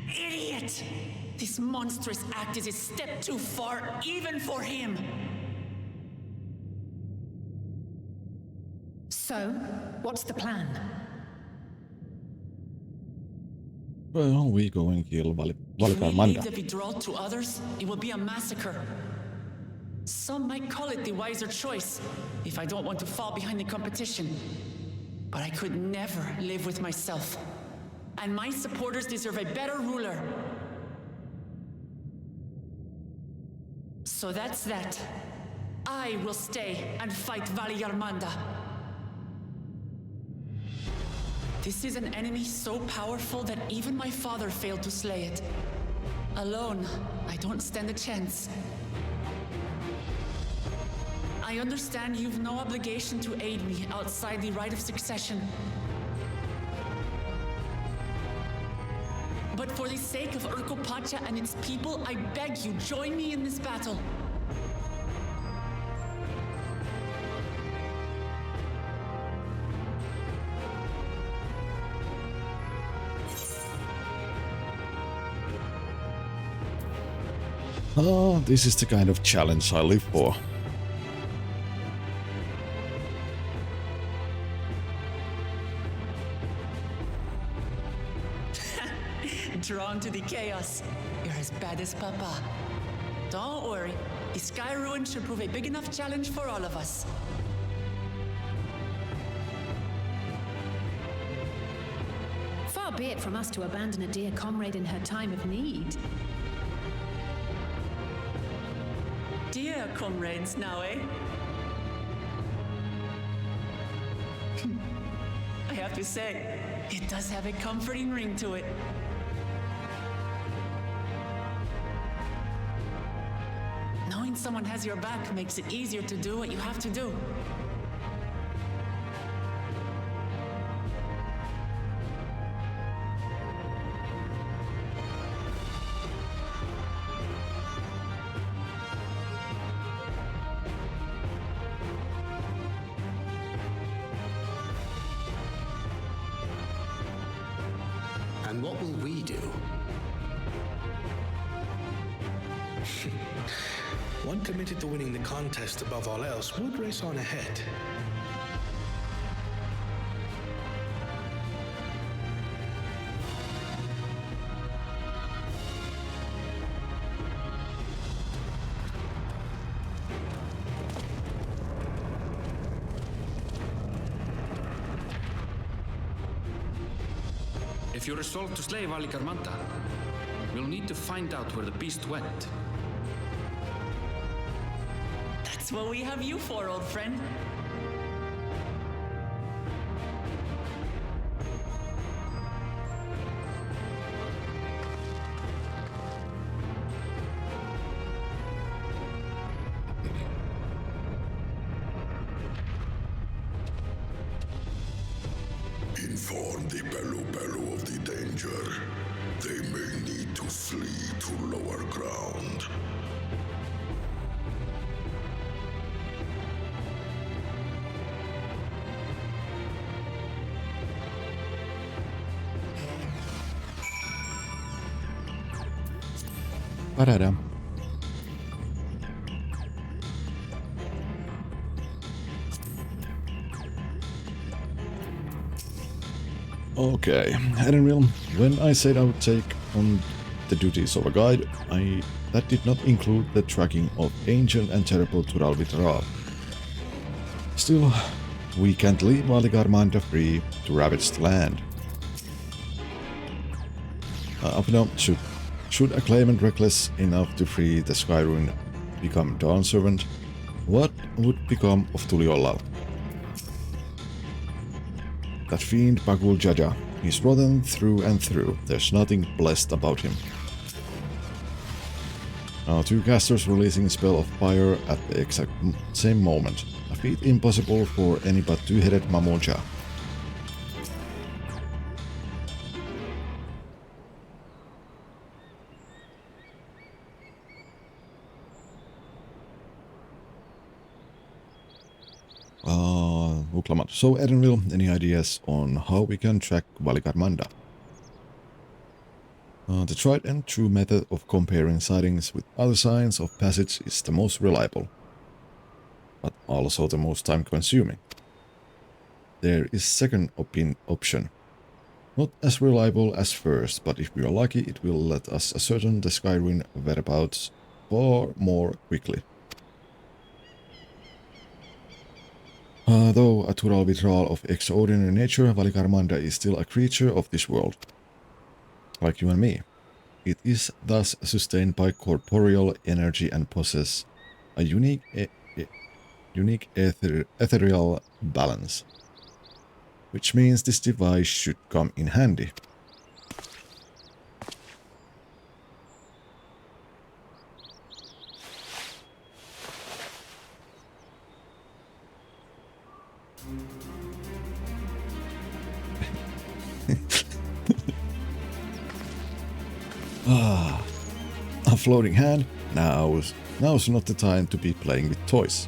Idiot! This monstrous act is a step too far, even for him! So, what's the plan? Well, we go and kill If we Valigarmanda. leave the withdrawal to others, it will be a massacre. Some might call it the wiser choice, if I don't want to fall behind the competition. But I could never live with myself. And my supporters deserve a better ruler. So that's that. I will stay and fight Valigarmanda. This is an enemy so powerful that even my father failed to slay it. Alone, I don't stand a chance. I understand you've no obligation to aid me outside the right of succession. But for the sake of Urkopacha and its people, I beg you, join me in this battle. Oh, this is the kind of challenge I live for. Drawn to the chaos. You're as bad as Papa. Don't worry. The Sky Ruin should prove a big enough challenge for all of us. Far be it from us to abandon a dear comrade in her time of need. Dear comrades now, eh? I have to say, it does have a comforting ring to it. Knowing knowing someone has your back makes it easier to do what you have to do. And what will we do? One committed to winning the contest above all else would race on ahead. If you're resolved to slay Valikarmanda, we'll need to find out where the beast went. That's what we have you for, old friend. Inform the Belu of the danger. They may need to flee to lower ground. Parada. Okay, Edenville, when I said I would take on the duties of a guide, that did not include the tracking of ancient and terrible Tural Vitral. Still, we can't leave Valikarmanda free to ravage the land. Now, should a claimant reckless enough to free the Skyruin become Dawn Servant, what would become of Tuliolal? That fiend Bagul Jaja, he's rotten through and through, there's nothing blessed about him. Now 2 casters releasing spell of fire at the exact same moment, a feat impossible for any but 2-headed Mamoja. So Edenville, any ideas on how we can track Valikarmanda? The tried and true method of comparing sightings with other signs of passage is the most reliable, but also the most time-consuming. There is second option. Not as reliable as first, but if we are lucky it will let us ascertain the Skyruin whereabouts far more quickly. Though a Tural Vitral of extraordinary nature, Valikarmanda is still a creature of this world, like you and me. It is thus sustained by corporeal energy and possesses a unique ethereal balance, which means this device should come in handy. A floating hand? Now's not the time to be playing with toys.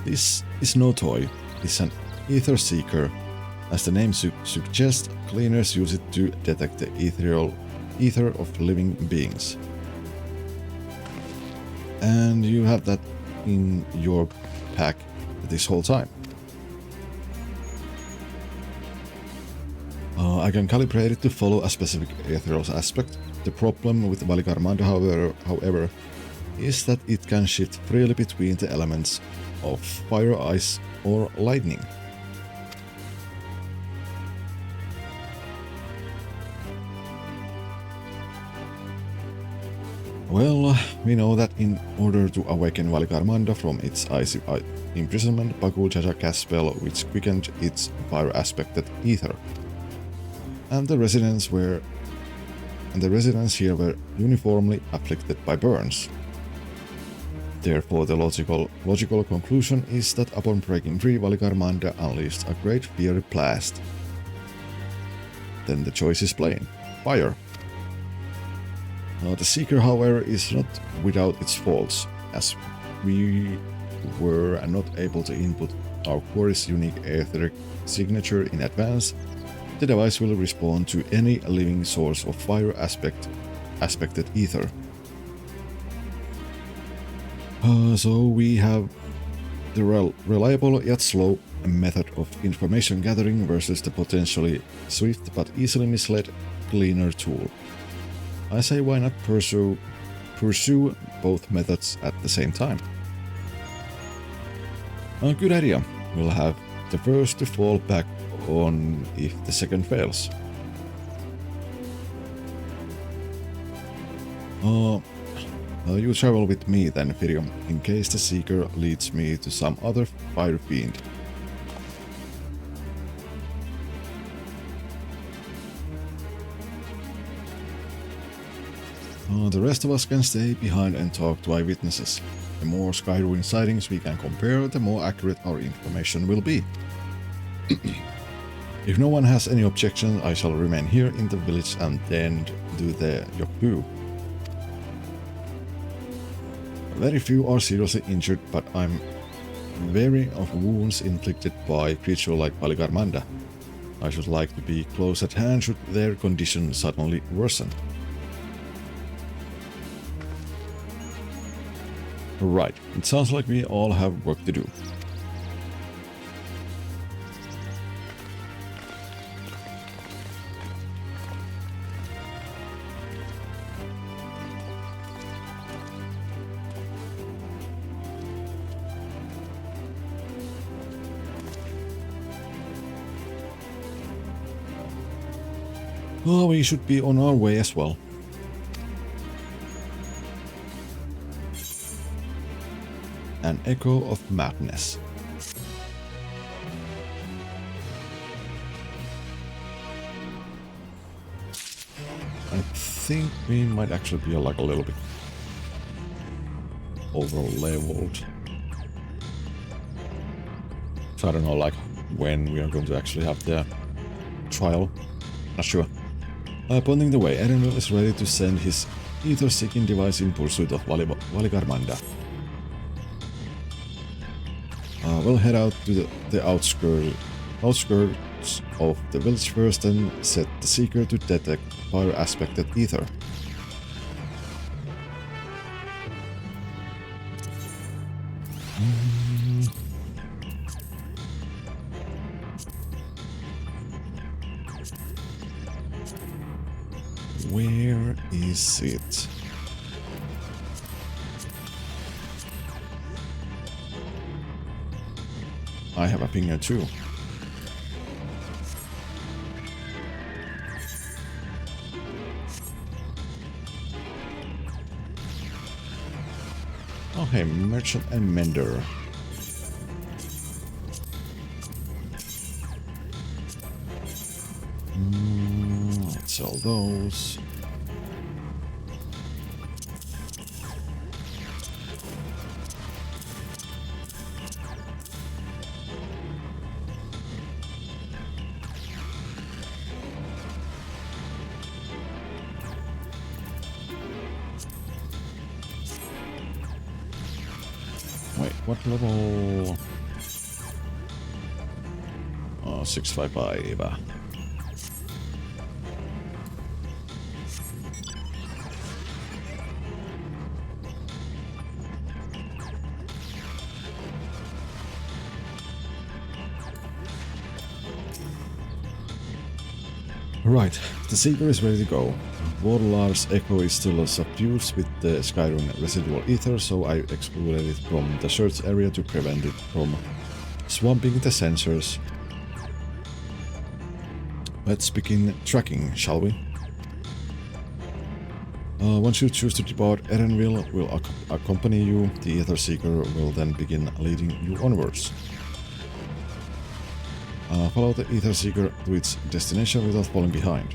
This is no toy, it's an ether seeker. As the name suggests, cleaners use it to detect the ether of living beings. And you have that in your pack this whole time. I can calibrate it to follow a specific ethereal aspect. The problem with Valikarmanda, however, is that it can shift freely between the elements of fire, ice, or lightning. Well, we know that in order to awaken Valikarmanda from its icy imprisonment, Bagul Jaja cast spell which quickened its fire-aspected ether. And the residents were and the residents here were uniformly afflicted by burns. Therefore, the logical conclusion is that upon breaking free, Valigarmanda unleashed a great fiery blast. Then the choice is plain: fire. The Seeker, however, is not without its faults, as we were not able to input our quarry's unique etheric signature in advance. The device will respond to any living source of fire aspected ether. So we have the reliable yet slow method of information gathering versus the potentially swift but easily misled cleaner tool. I say, why not pursue both methods at the same time? A good idea. We'll have the first to fall back on if the second fails. You travel with me then, Firium, in case the Seeker leads me to some other fire fiend. The rest of us can stay behind and talk to eyewitnesses. The more Skyruin sightings we can compare, the more accurate our information will be. If no one has any objection, I shall remain here in the village and then do the Yokbu. Very few are seriously injured, but I'm wary of wounds inflicted by a creature like Valigarmanda. I should like to be close at hand should their condition suddenly worsen. Right, it sounds like we all have work to do. Well, we should be on our way as well. An echo of madness. I think we might actually be like a little bit over-leveled. So I don't know like when we are going to actually have the trial. Not sure. Pointing the way, Erenville is ready to send his ether-seeking device in pursuit of Valigarmanda. We'll head out to the outskirts of the village first and set the Seeker to detect fire-aspected ether. Where is it? I have a pinger too. Oh hey, merchant and mender. Let's sell those. Wait, what level? 655. Right, the Seeker is ready to go. Warlar's echo is still suffused with the Skyrim residual ether, so I excluded it from the search area to prevent it from swamping the sensors. Let's begin tracking, shall we? Once you choose to depart, Erenville will accompany you. The Ether Seeker will then begin leading you onwards. Follow the Ether Seeker to its destination without falling behind.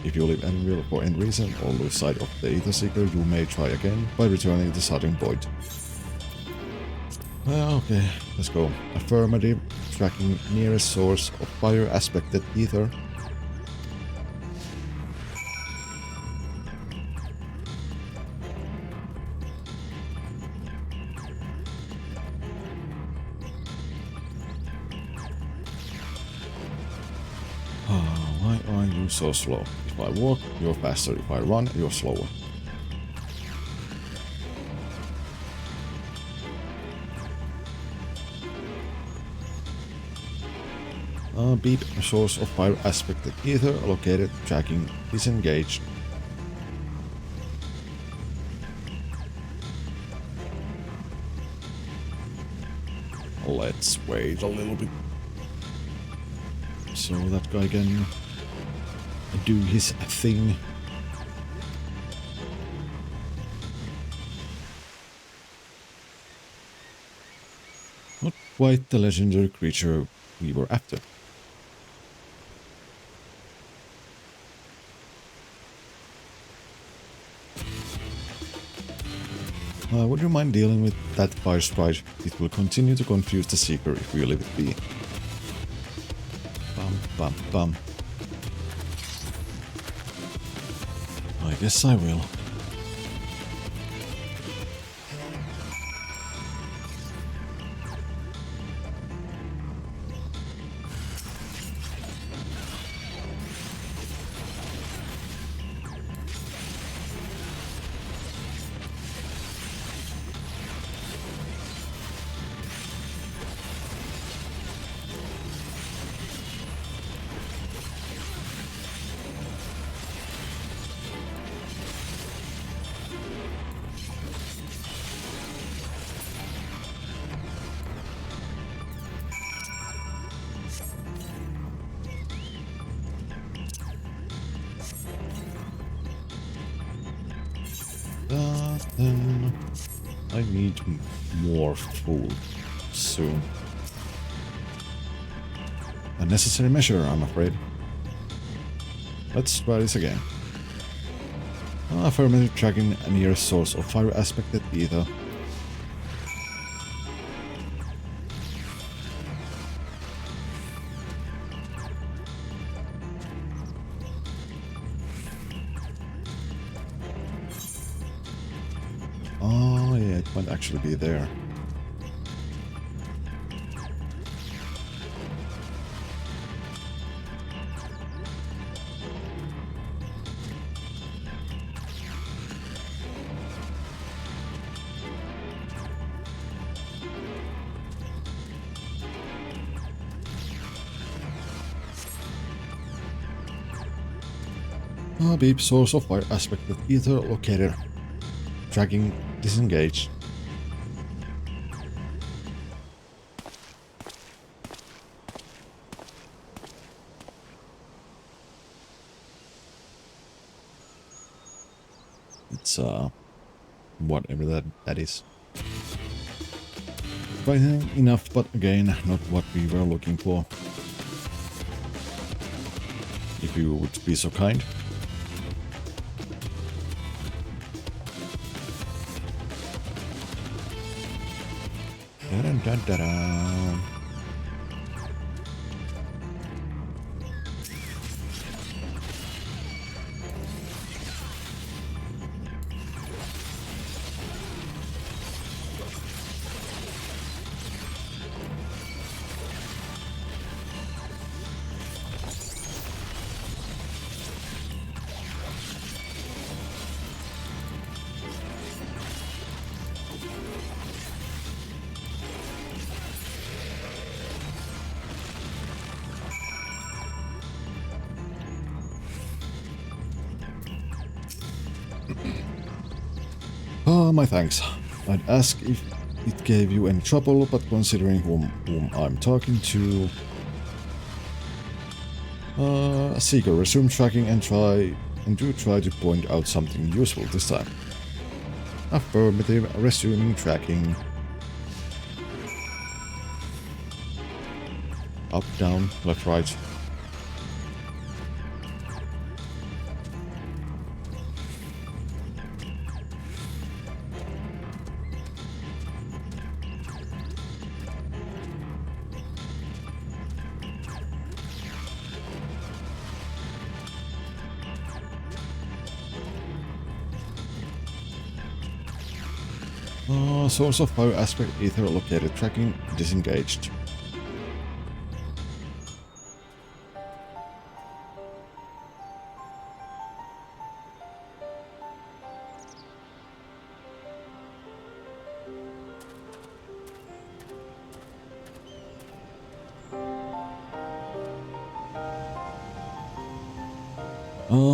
If you leave Anvil for any reason or lose sight of the Ether Seeker, you may try again by returning the Southern Void. Okay, let's go. Affirmative, tracking nearest source of fire aspected ether. Why are you so slow? If I walk, you're faster. If I run, you're slower. Beep, source of fire aspected ether located, tracking disengaged. Let's wait a little bit so that guy can do his thing. Not quite the legendary creature we were after. Would you mind dealing with that fire sprite? It will continue to confuse the Seeker if we leave it be. Bum bum bum. I guess I will. Then I need more food soon. A necessary measure, I'm afraid. Let's try this again. Affirmative, tracking a nearest source of fire aspected ether. Oh yeah, it might actually be there. Beep, source of fire aspected ether located. Tracking disengaged. It's whatever that is. Frightening enough, but again, not what we were looking for. If you would be so kind. Dun, dun, dun. My thanks. I'd ask if it gave you any trouble, but considering whom I'm talking to... Seeker, resume tracking and do try to point out something useful this time. Affirmative, resuming tracking. Up, down, left, right. Source of fire aspect ether located tracking disengaged.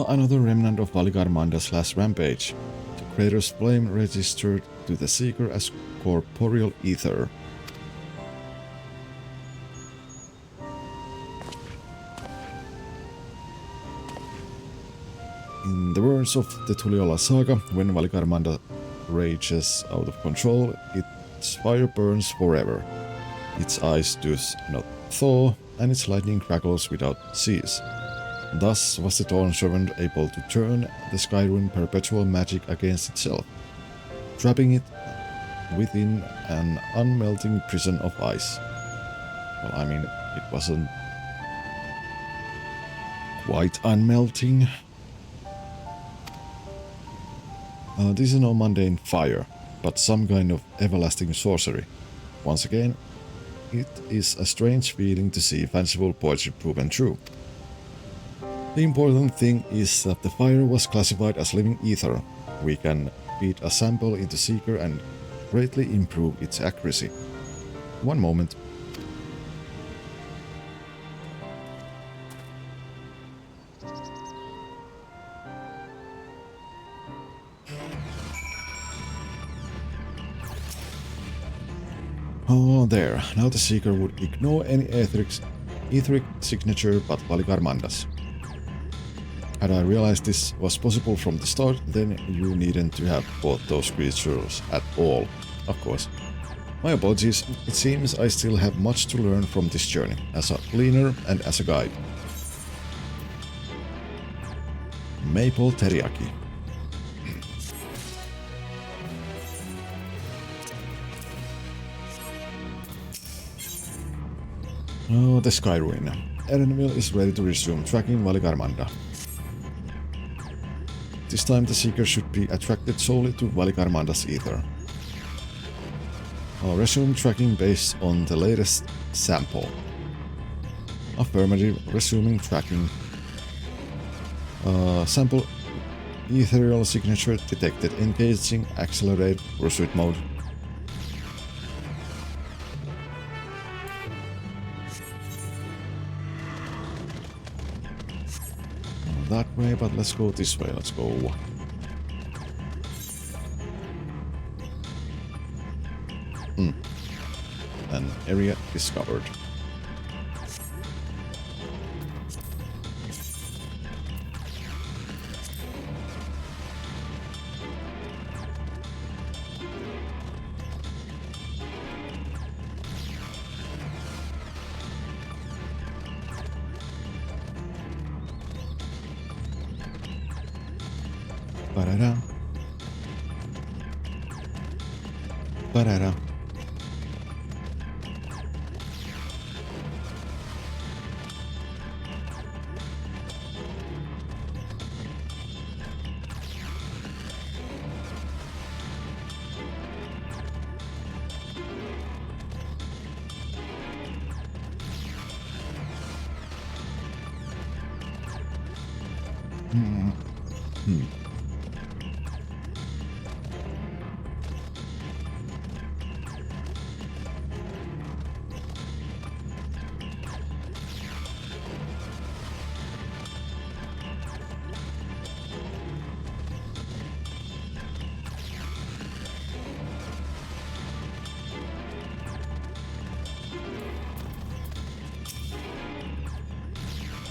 Another remnant of Valigarmanda's last rampage. The crater's flame registered to the Seeker as corporeal ether. In the words of the Tuliyola saga, when Valigarmanda rages out of control, its fire burns forever. Its eyes do not thaw, and its lightning crackles without cease. Thus was the Dawn Servant able to turn the Skyrim perpetual magic against itself, trapping it within an unmelting prison of ice. Well, I mean, it wasn't quite unmelting. This is no mundane fire, but some kind of everlasting sorcery. Once again, it is a strange feeling to see fanciful poetry proven true. The important thing is that the fire was classified as living ether. We can feed a sample into Seeker and greatly improve its accuracy. One moment. Oh, there. Now the Seeker would ignore any etheric signature but Valigarmanda's. Had I realized this was possible from the start, then you needn't to have fought those creatures at all, of course. My apologies, it seems I still have much to learn from this journey, as a cleaner and as a guide. Maple teriyaki. Oh, the Sky Ruin. Erenville is ready to resume tracking Valigarmanda. This time the Seeker should be attracted solely to Valigarmanda's ether. I'll resume tracking based on the latest sample. Affirmative, resuming tracking. Sample ethereal signature detected. Engaging accelerate pursuit mode. That way, but let's go this way. Let's go. An area discovered. Ba-da-da. Ba-da-da.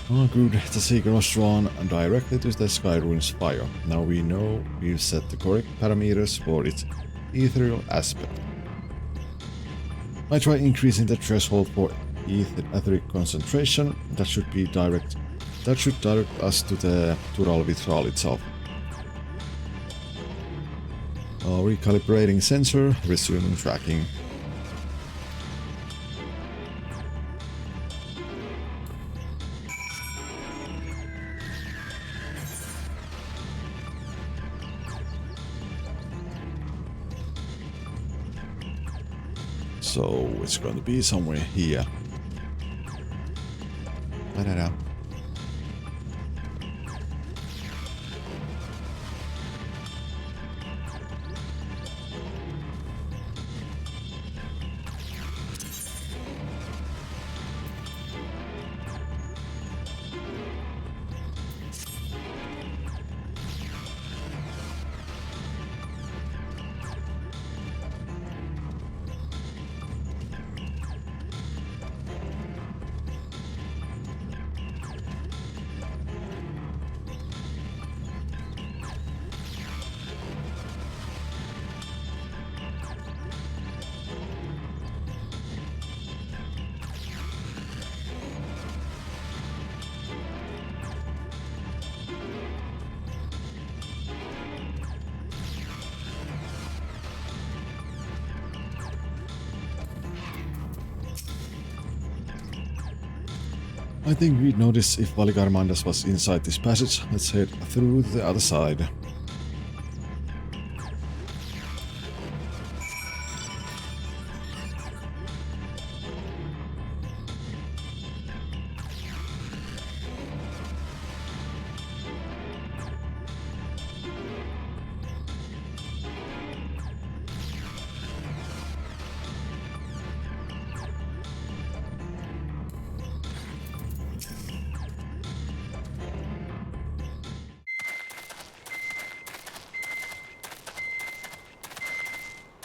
Oh good, the Seeker was drawn directly to the Sky Ruin's fire. Now we know we've set the correct parameters for its ethereal aspect. I try increasing the threshold for etheric concentration. That should direct us to the Tural Vitral itself. Recalibrating sensor, resuming tracking. So it's going to be somewhere here. Da-da-da. I think we'd notice if Valigarmandas was inside this passage. Let's head through the other side.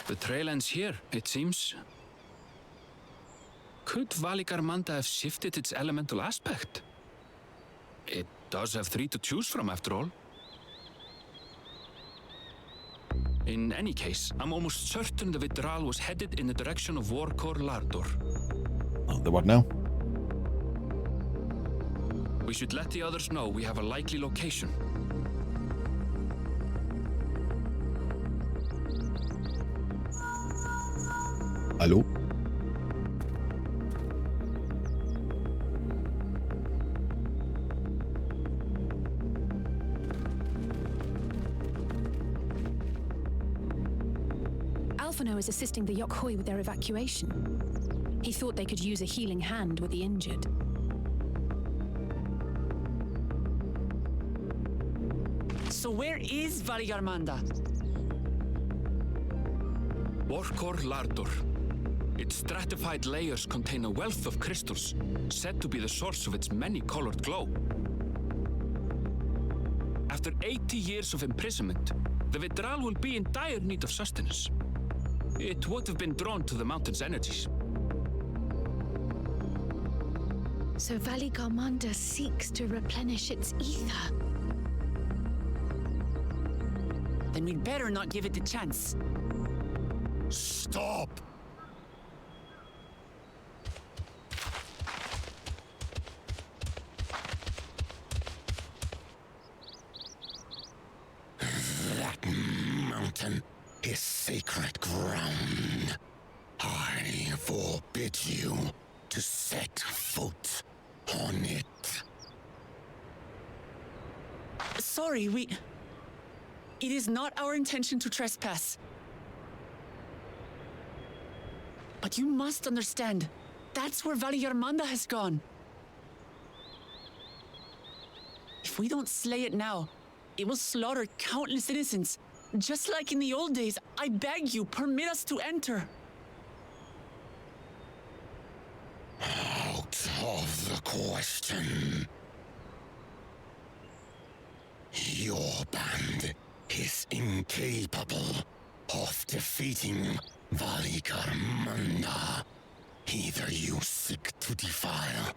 The trail ends here, it seems. Could Valigarmanda have shifted its elemental aspect? It does have 3 to choose from, after all. In any case, I'm almost certain the Vitral was headed in the direction of Warkor Lardor. The what now? We should let the others know we have a likely location. Hello? Alphino is assisting the Yokhoi with their evacuation. He thought they could use a healing hand with the injured. So where is Valigarmanda? Warkor Lardor. Its stratified layers contain a wealth of crystals, said to be the source of its many-colored glow. After 80 years of imprisonment, the Vitral will be in dire need of sustenance. It would have been drawn to the mountain's energies. So Valigarmanda seeks to replenish its ether. Then we'd better not give it the chance. Stop! That mountain is sacred ground. I forbid you to set foot on it. Sorry, It is not our intention to trespass. But you must understand, that's where Valigarmanda has gone. If we don't slay it now, it will slaughter countless innocents. Just like in the old days, I beg you, permit us to enter. Out of the question. Your band is incapable of defeating Valigarmanda. Either you seek to defile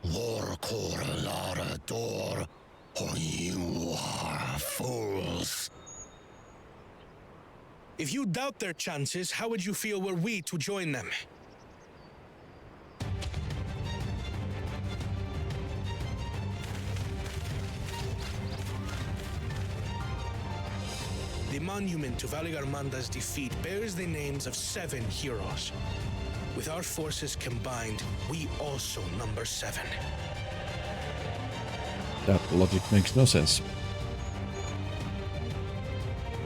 Warkor Lardor, or you are fools. If you doubt their chances, how would you feel were we to join them? The monument to Valigarmanda's defeat bears the names of 7 heroes. With our forces combined, we also number 7. That logic makes no sense.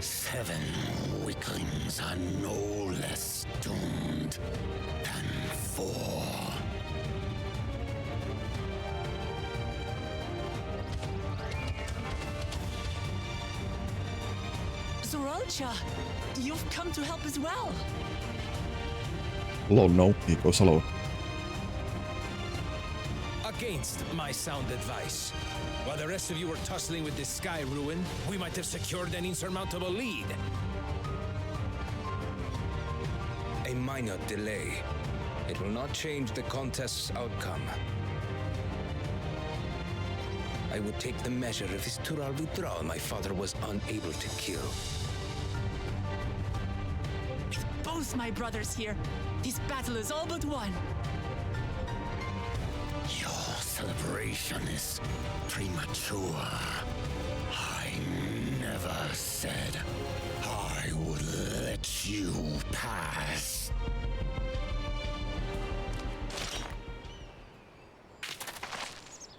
7 weak weaklings are no less doomed than four. Zoralcha, you've come to help as well. Lol, no, he goes alone. Against my sound advice. While the rest of you were tussling with this sky ruin, we might have secured an insurmountable lead. A minor delay. It will not change the contest's outcome. I would take the measure of this Tural Vitral my father was unable to kill. With both my brothers here, this battle is all but won. Your celebration is premature. I never said I would let you pass.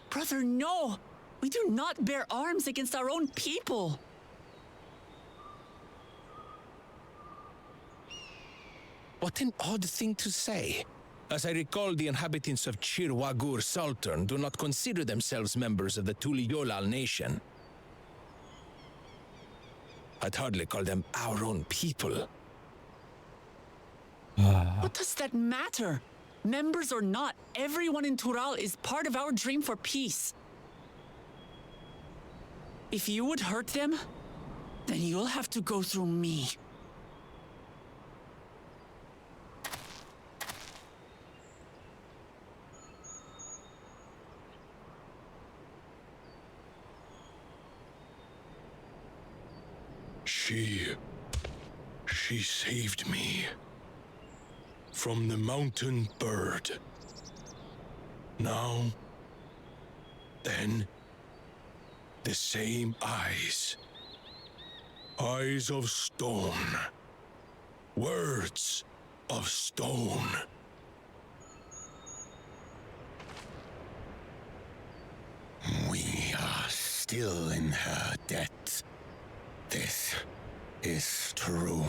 Brother, no! We do not bear arms against our own people. What an odd thing to say. As I recall, the inhabitants of Chirwagur Sultan do not consider themselves members of the Tuliyolal nation. I'd hardly call them our own people. What does that matter? Members or not, everyone in Tural is part of our dream for peace. If you would hurt them, then you'll have to go through me. She saved me from the mountain bird. Now, then, the same eyes. Eyes of stone. Words of stone. We are still in her debt. This is true.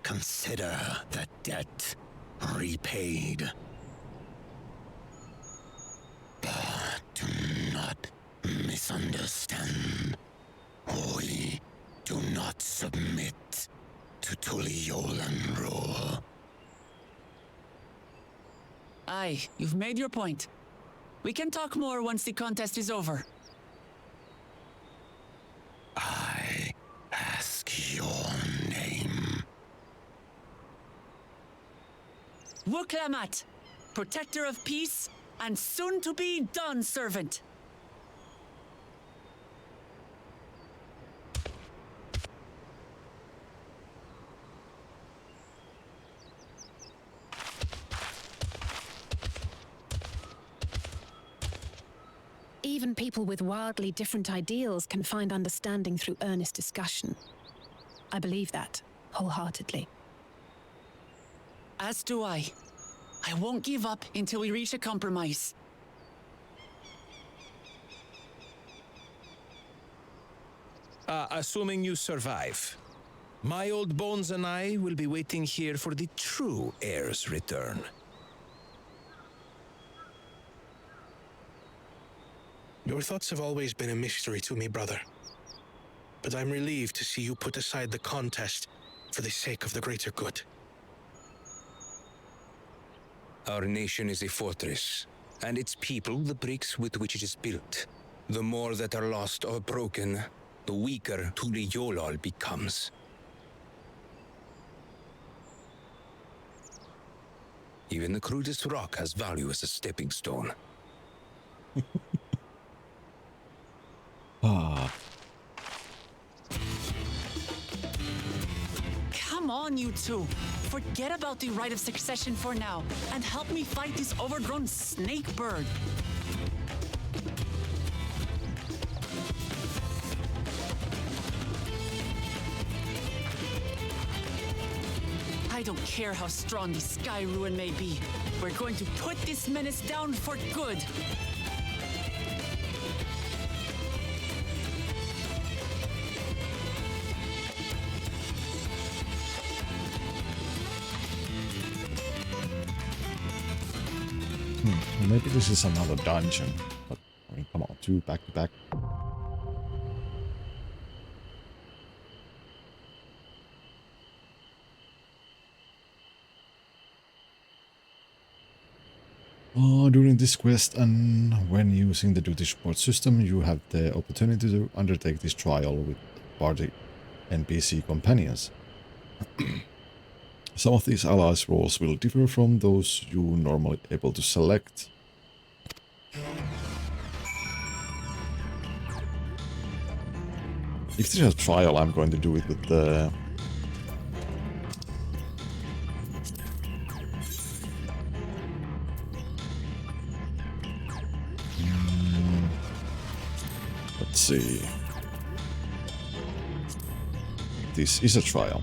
Consider the debt repaid. But do not misunderstand. We do not submit to Tuliolan rule. Aye, you've made your point. We can talk more once the contest is over. I ask your name. Wuklamat, protector of peace and soon-to-be Dawn servant. Even people with wildly different ideals can find understanding through earnest discussion. I believe that, wholeheartedly. As do I. I won't give up until we reach a compromise. Assuming you survive, my old bones and I will be waiting here for the true heir's return. Your thoughts have always been a mystery to me, brother. But I'm relieved to see you put aside the contest for the sake of the greater good. Our nation is a fortress, and its people the bricks with which it is built. The more that are lost or broken, the weaker Tuliyolal becomes. Even the crudest rock has value as a stepping stone. Come on, you two. Forget about the right of succession for now, and help me fight this overgrown snake bird. I don't care how strong the Sky Ruin may be. We're going to put this menace down for good. Maybe this is another dungeon. But, I mean, come on, 2 back to back. During this quest and when using the duty support system, you have the opportunity to undertake this trial with party NPC companions. Some of these allies' roles will differ from those you normally able to select. If this is a trial, I'm going to do it with the... Let's see. This is a trial.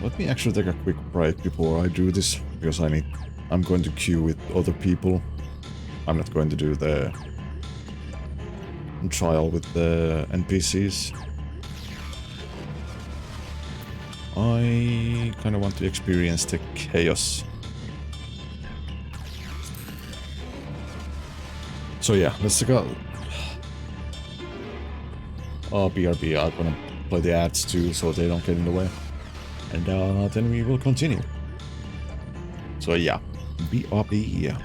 Let me actually take a quick break before I do this, because I'm going to queue with other people. I'm not going to do the trial with the NPCs. I kind of want to experience the chaos. So yeah, let's take a... BRB, I'm gonna play the ads too, so they don't get in the way. And then we will continue. So yeah, BRB.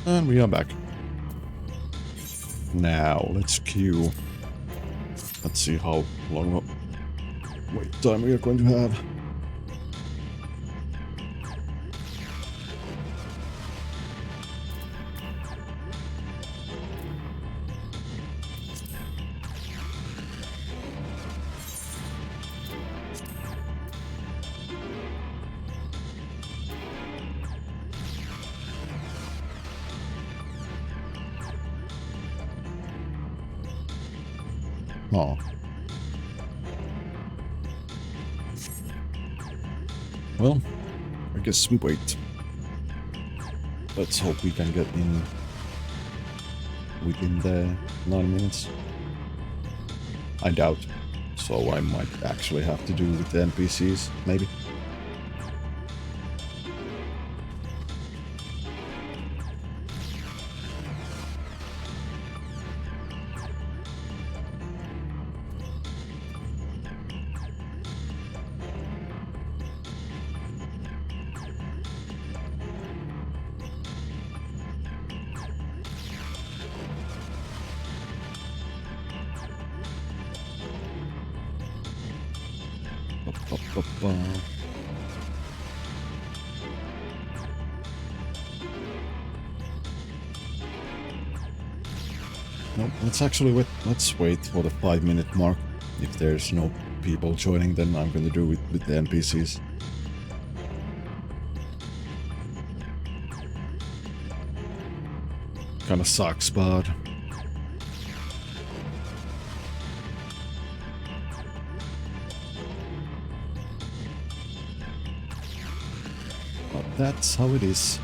And we are back. Now, let's queue. Let's see how long wait time we are going to have. Oh. Well, I guess we wait. Let's hope we can get in within the 9 minutes. I doubt. So I might actually have to do with the NPCs, maybe. Nope, let's wait for the 5-minute mark. If there's no people joining, then I'm going to do it with the NPCs. Kinda sucks, but that's how it is.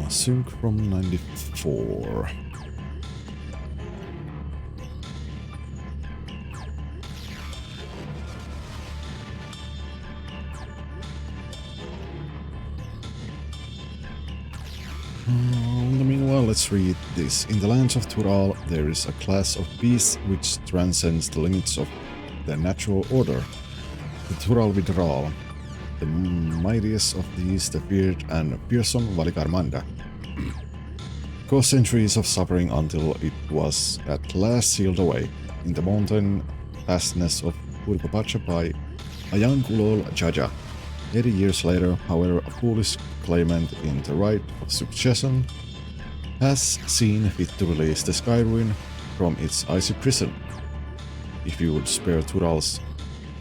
Sync from 94. Meanwhile, let's read this. In the lands of Tural, there is a class of beasts which transcends the limits of the natural order. The Tural Vidral. The mightiest of these, the feared and fearsome Valikarmanda, caused centuries of suffering until it was at last sealed away in the mountain fastness of Urpapacha by a young Ulol Jaja. 80 years later, however, a foolish claimant in the right of succession has seen fit to release the Sky Ruin from its icy prison. If you would spare Tural's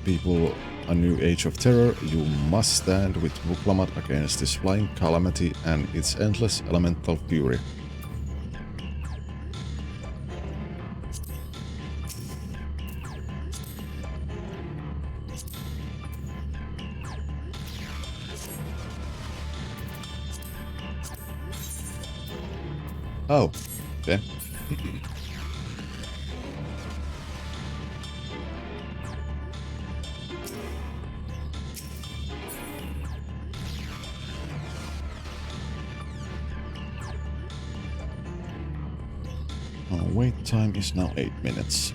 people a new age of terror, you must stand with Vuklamat against this flying calamity and its endless elemental fury. Oh, okay. Wait time is now 8 minutes.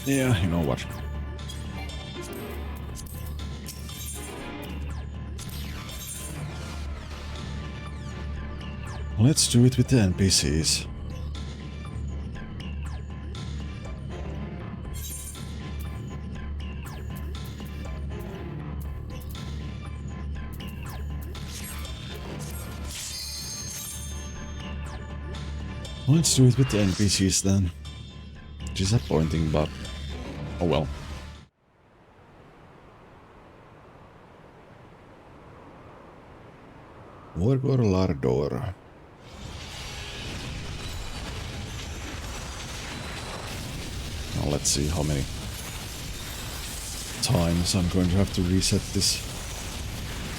Yeah, you know what? Let's do it with the NPCs. Let's do it with the NPCs then. Disappointing, but oh well. Vorgor Lardor. Now let's see how many times I'm going to have to reset this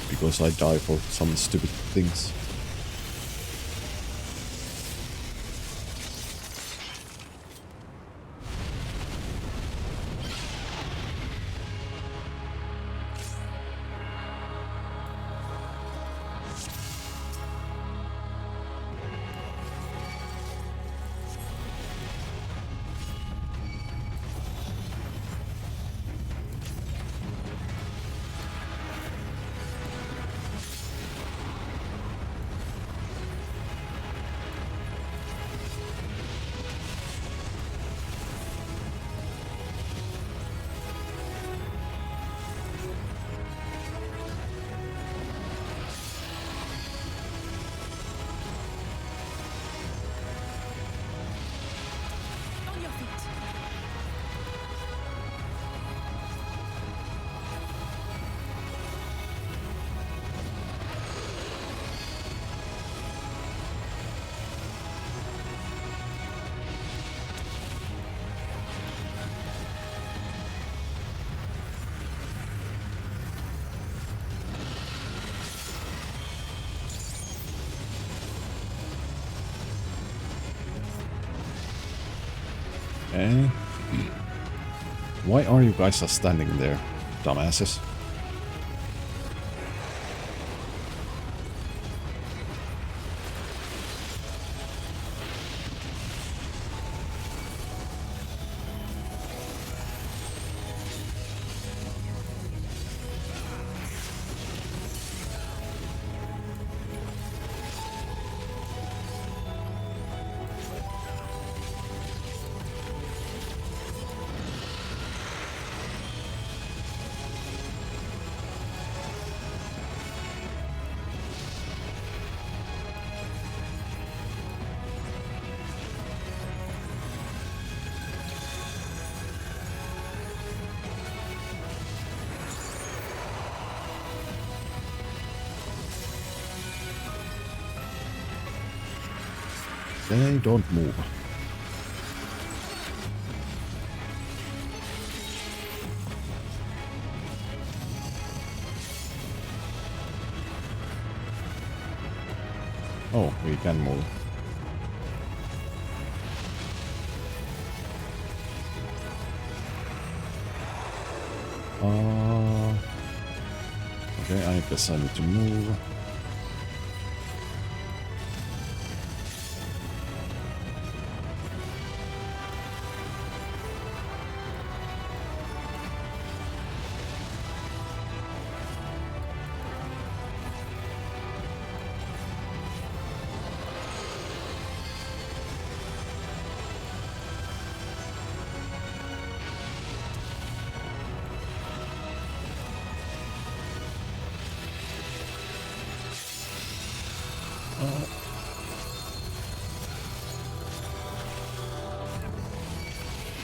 because I die for some stupid things. Okay. Why are you guys just standing there, dumbasses? They don't move. Oh, we can move. Okay, I guess I need to move.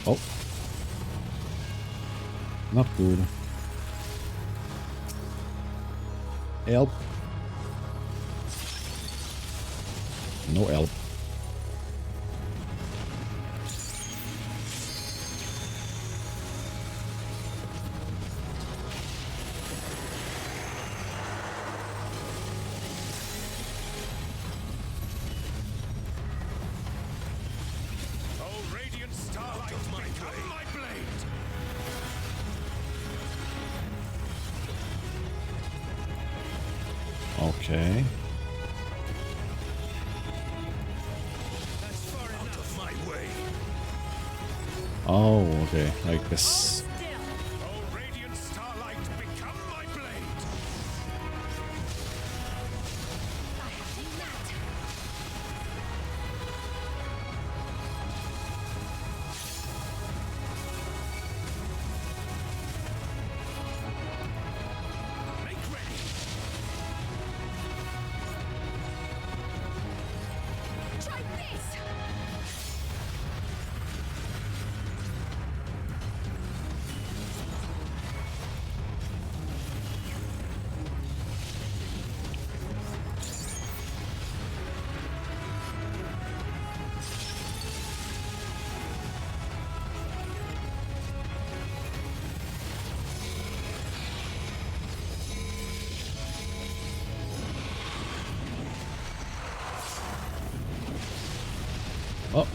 Oh. Not good. Help. No help. Okay. Out of my way. Oh, okay. I guess. Oh, radiant starlight, become my blade. I have seen that. Make ready. Try this. Oh.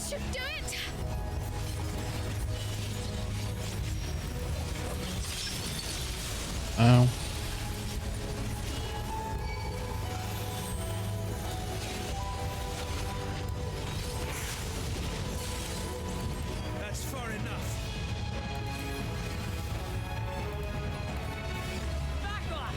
should do it! Ow. That's far enough. Back off!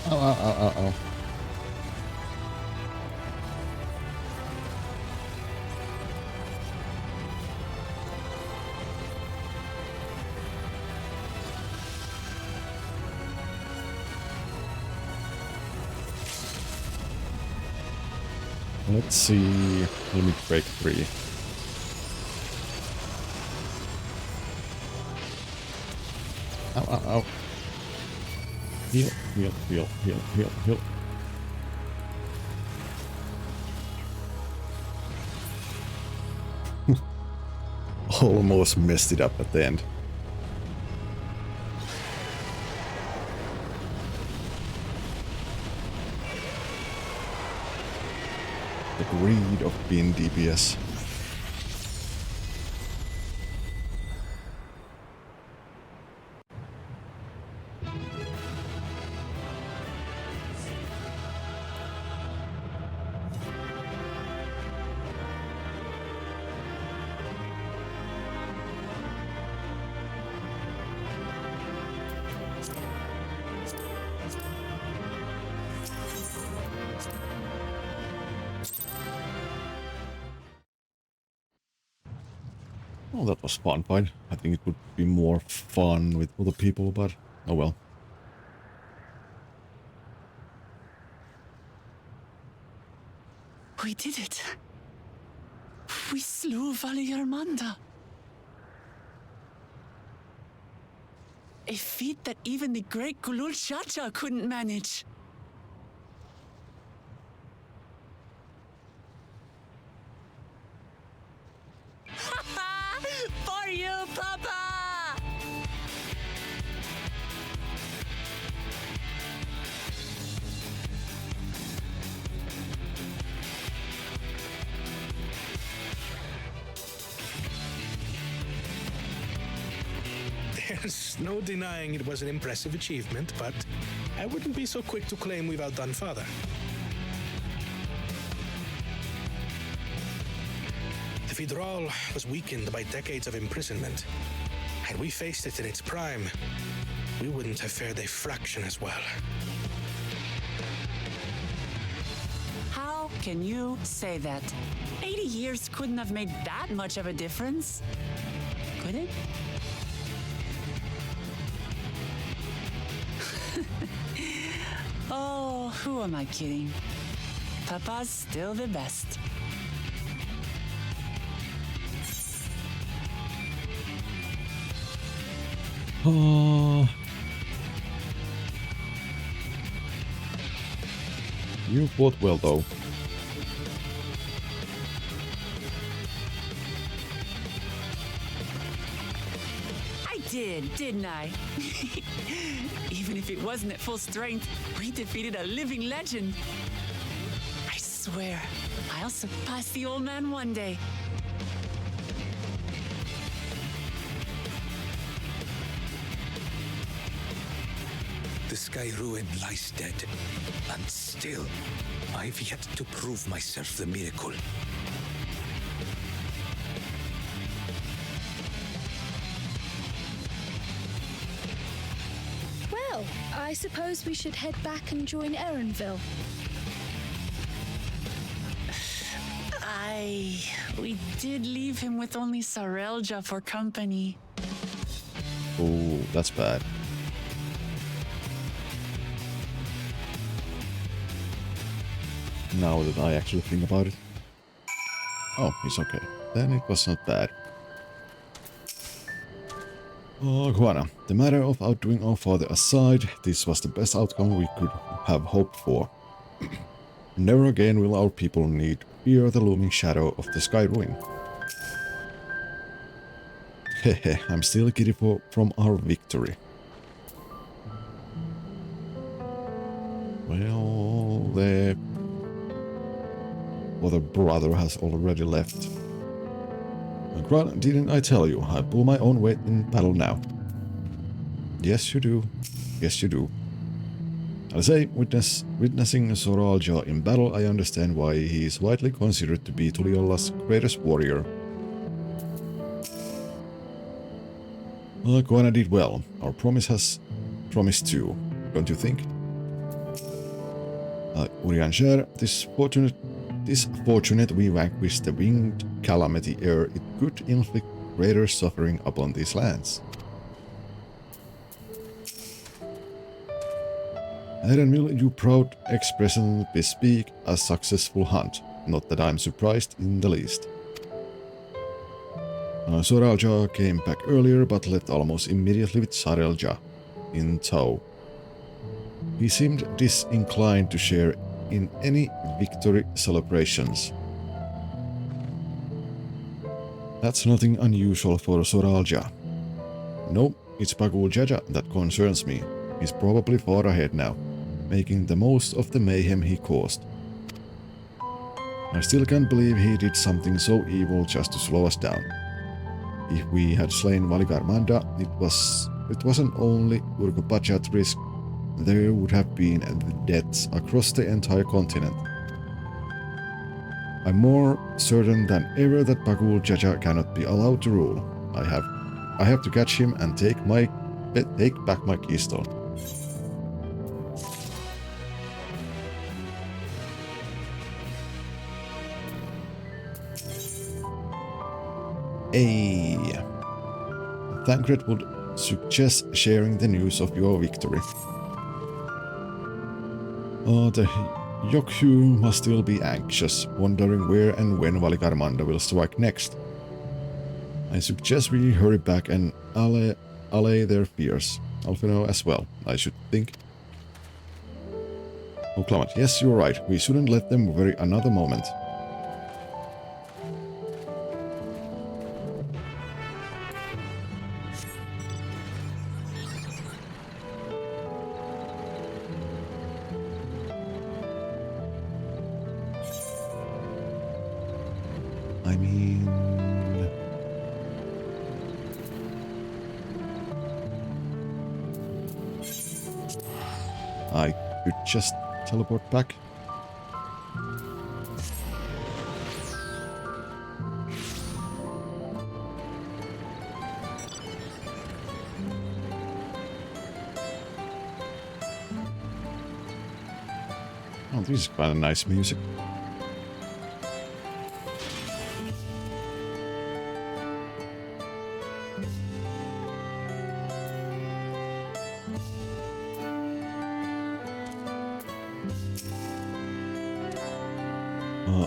Ow, ow, ow, ow, ow. Let's see. Limit break 3. Ow, ow, ow. Heal, heal, heal, heal, heal, heal. Almost messed it up at the end. The greed of being DPS. Well, that was fun fight. I think it would be more fun with other people, but oh well. We did it. We slew Valiarmanda. A feat that even the great Kulul Chacha couldn't manage. For you, Papa! There's no denying it was an impressive achievement, but I wouldn't be so quick to claim we've outdone Father. The Fidral was weakened by decades of imprisonment. Had we faced it in its prime, we wouldn't have fared a fraction as well. How can you say that? 80 years couldn't have made that much of a difference. Could it? Oh, who am I kidding? Papa's still the best. Oh. You fought well, though. I did, didn't I? Even if it wasn't at full strength, we defeated a living legend. I swear, I'll surpass the old man one day. The Sky Ruin lies dead, and still, I've yet to prove myself the miracle. Well, I suppose we should head back and join Erenville. We did leave him with only Sarelja for company. Oh, that's bad. Now that I actually think about it. Oh, he's okay. Then it was not bad. Oh, Guana, the matter of outdoing our father aside, this was the best outcome we could have hoped for. Never again will our people need fear the looming shadow of the Sky Ruin. Hehe, I'm still giddy from our victory. Well, the other brother has already left. Didn't I tell you? I pull my own weight in battle now. Yes, you do. Yes, you do. I'll say, witnessing Soralja in battle, I understand why he is widely considered to be Tuliola's greatest warrior. Koana did well. Our promise has promised too, don't you think? Urianger, this fortunate we vanquished the winged calamity ere it could inflict greater suffering upon these lands. Erenville, you proud ex-president bespeak a successful hunt. Not that I'm surprised in the least. Soralja came back earlier but left almost immediately with Sarelja in tow. He seemed disinclined to share in any victory celebrations. That's nothing unusual for Soralja. No, it's Bagul Jaja that concerns me. He's probably far ahead now, making the most of the mayhem he caused. I still can't believe he did something so evil just to slow us down. If we had slain Valigarmanda, it wasn't only Urgopacha at risk, there would have been deaths across the entire continent. I'm more certain than ever that Bagul Jaja cannot be allowed to rule. I have to catch him and take back my keystone. Thancred would suggest sharing the news of your victory. The Yokhu must still be anxious, wondering where and when Valigarmanda will strike next. I suggest we hurry back and allay their fears. Alfino as well, I should think. Oh, Clement, yes, you're right. We shouldn't let them worry another moment. I mean... I could just teleport back. Oh, this is quite a nice music.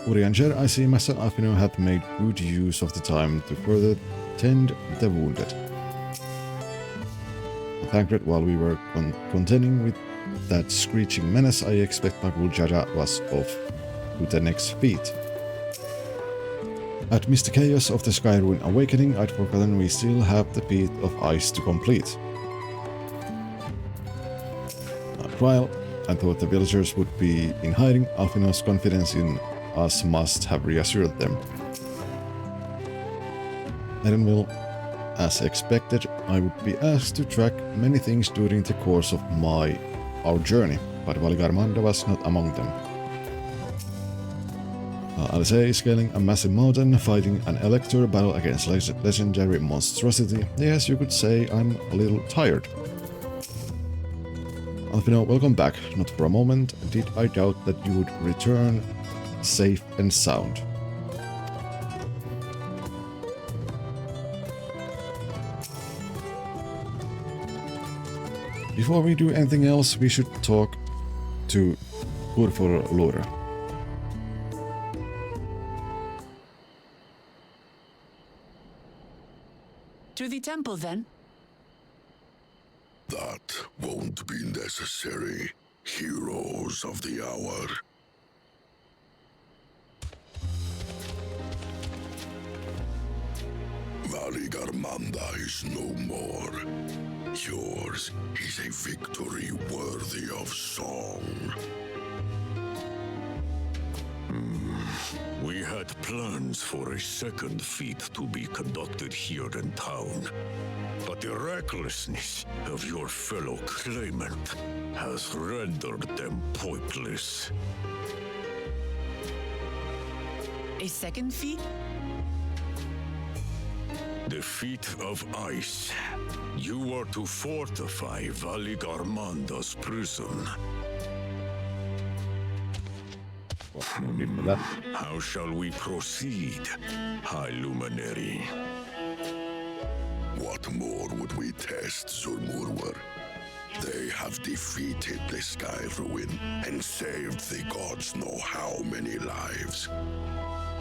Urianger, I see Master Afino had made good use of the time to further tend the wounded. Thancred, while we were contending with that screeching menace, I expect Bagul Jaja was off to the next feat. Amidst the chaos of the Skyruin Awakening, I'd forgotten we still have the feat of ice to complete. While I thought the villagers would be in hiding, Alfino's confidence in us must have reassured them. Erenville, as expected, I would be asked to track many things during the course of our journey, but Valigarmanda was not among them. I'll say scaling a massive mountain, fighting an elector battle against legendary monstrosity. Yes, you could say I'm a little tired. Alfino, welcome back. Not for a moment did I doubt that you would return safe and sound. Before we do anything else, we should talk to Gurfurlur. To the temple, then? That won't be necessary, heroes of the hour. Valigarmanda is no more. Yours is a victory worthy of song. We had plans for a second feat to be conducted here in town, but the recklessness of your fellow claimant has rendered them pointless. A second feat? The feat of ice. You are to fortify Valigarmanda's prison. Well, no need for that. How shall we proceed, High Luminary? What more would we test, Zulmurwar? They have defeated the Sky Ruin and saved the gods know how many lives.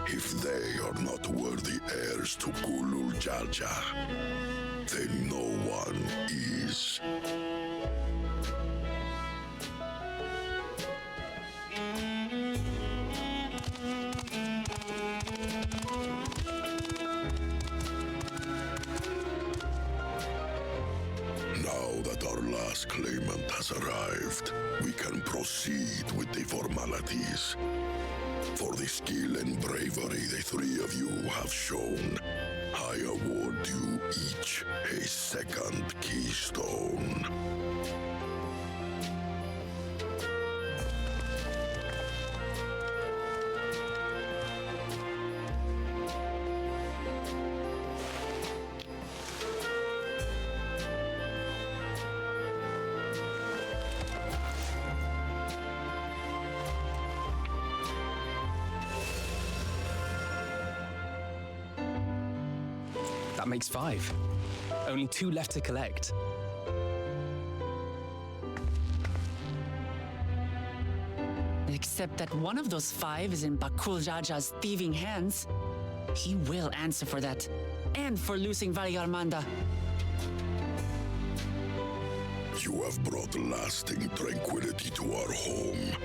If they are not worthy heirs to Gulul Jalja, then no one is. Now that our last claimant has arrived, we can proceed with the formalities. For the skill and bravery the three of you have shown, I award you each a second keystone. That makes 5. Only 2 left to collect. Except that one of those 5 is in Bakul Jaja's thieving hands. He will answer for that. And for losing Valyarmanda. You have brought lasting tranquility to our home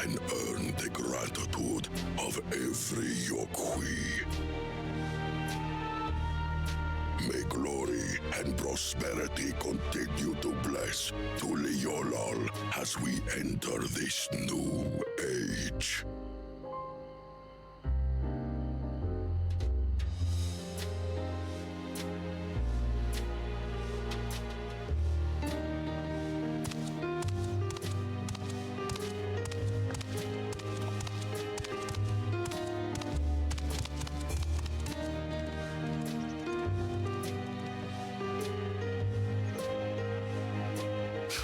and earned the gratitude of every Yokwi. May glory and prosperity continue to bless Tuliolol as we enter this new age.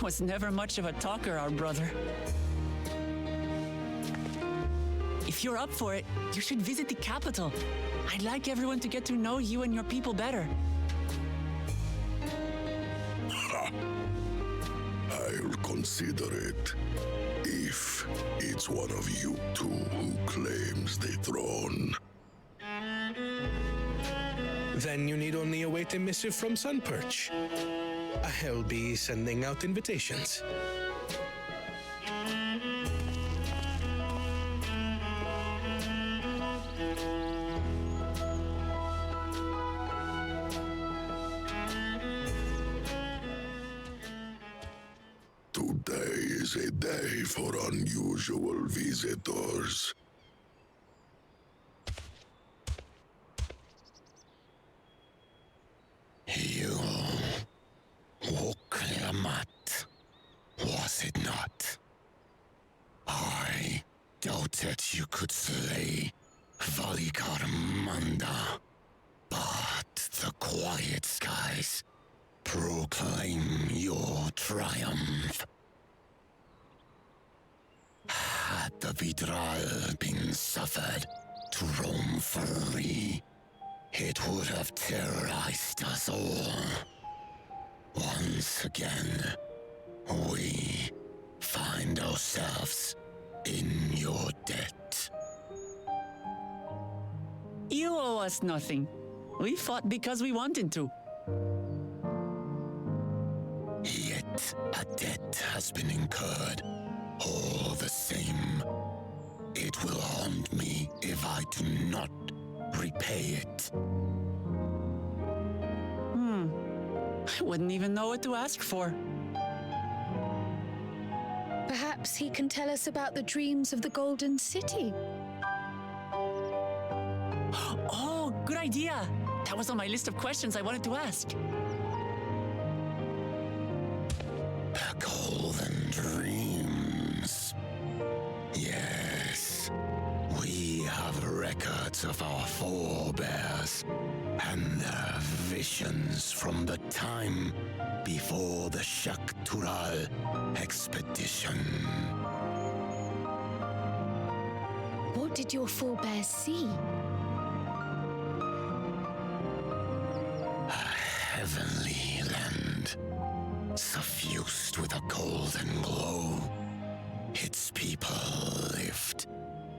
Was never much of a talker, our brother. If you're up for it, you should visit the capital. I'd like everyone to get to know you and your people better. I'll consider it. If it's one of you two who claims the throne. Then you need only await a missive from Sunperch. I'll be sending out invitations. Today is a day for unusual visitors. You Woklamat, was it not? I doubted you could slay Valyarmanda, but the quiet skies proclaim your triumph. Had the Vidral been suffered to roam free, it would have terrorized us all. Once again, we find ourselves in your debt. You owe us nothing. We fought because we wanted to. Yet a debt has been incurred. All the same, it will haunt me if I do not repay it. I wouldn't even know what to ask for. Perhaps he can tell us about the dreams of the Golden City. Oh, good idea. That was on my list of questions I wanted to ask. The Golden Dreams. Yes, we have records of our forebears and their visions from the time before the Shaktural expedition. What did your forebears see? A heavenly land, suffused with a golden glow. Its people lived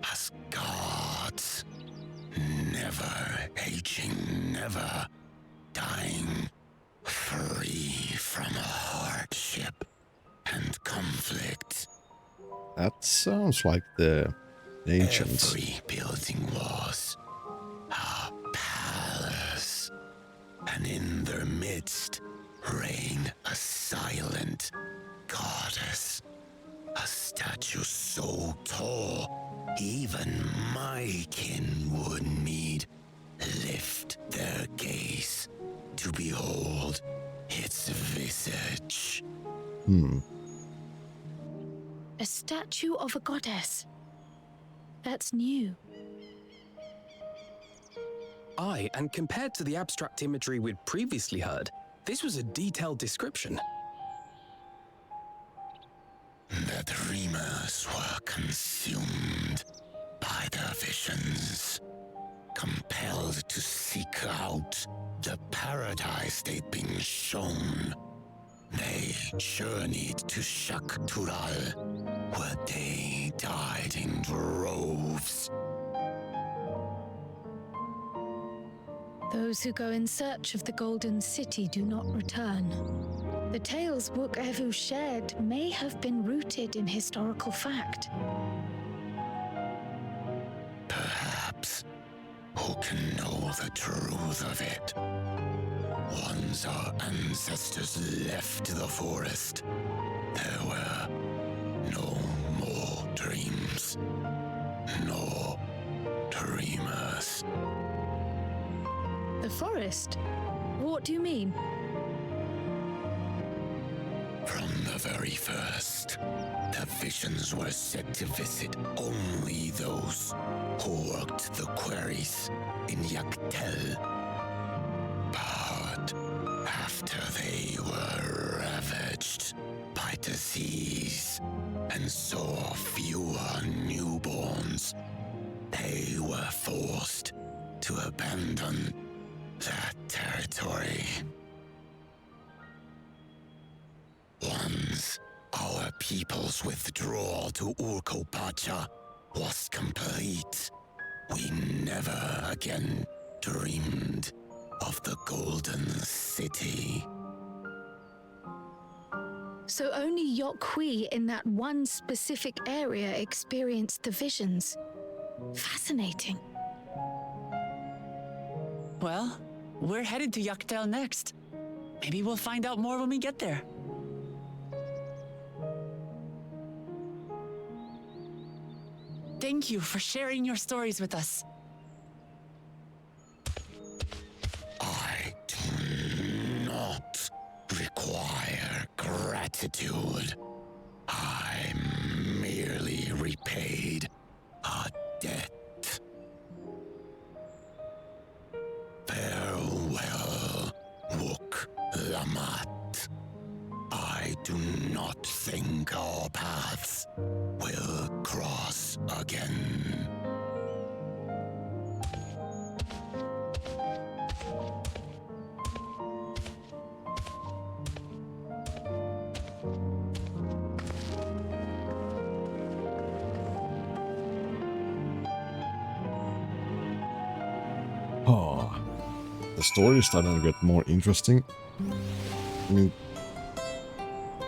as gods, never aging, never dying, free from hardship and conflict. That sounds like the ancients. Every building was a palace, and in their midst reigned a silent goddess. A statue so tall, even my kin would need lift their gaze to behold its visage. A statue of a goddess. That's new. Aye, and compared to the abstract imagery we'd previously heard, this was a detailed description. The dreamers were consumed by their visions, compelled to seek out the paradise they'd been shown. They journeyed to Shaktural, where they died in droves. Those who go in search of the Golden City do not return. The tales Book Evu shared may have been rooted in historical fact. Perhaps. Who can know the truth of it? Once our ancestors left the forest, there were no more dreams, no dreamers. The forest? What do you mean? From the very first, the visions were said to visit only those who worked the quarries in Yaktel. But after they were ravaged by disease and saw fewer newborns, they were forced to abandon that territory. Once our people's withdrawal to Urkopacha was complete, we never again dreamed of the Golden City. So only Yokhui in that one specific area experienced the visions. Fascinating. Well, we're headed to Yaktel next. Maybe we'll find out more when we get there. Thank you for sharing your stories with us. I do not require gratitude. I merely repaid a debt. Farewell, Wook Lamat. I do not think our paths will cross again. Oh, the story is starting to get more interesting. I mean,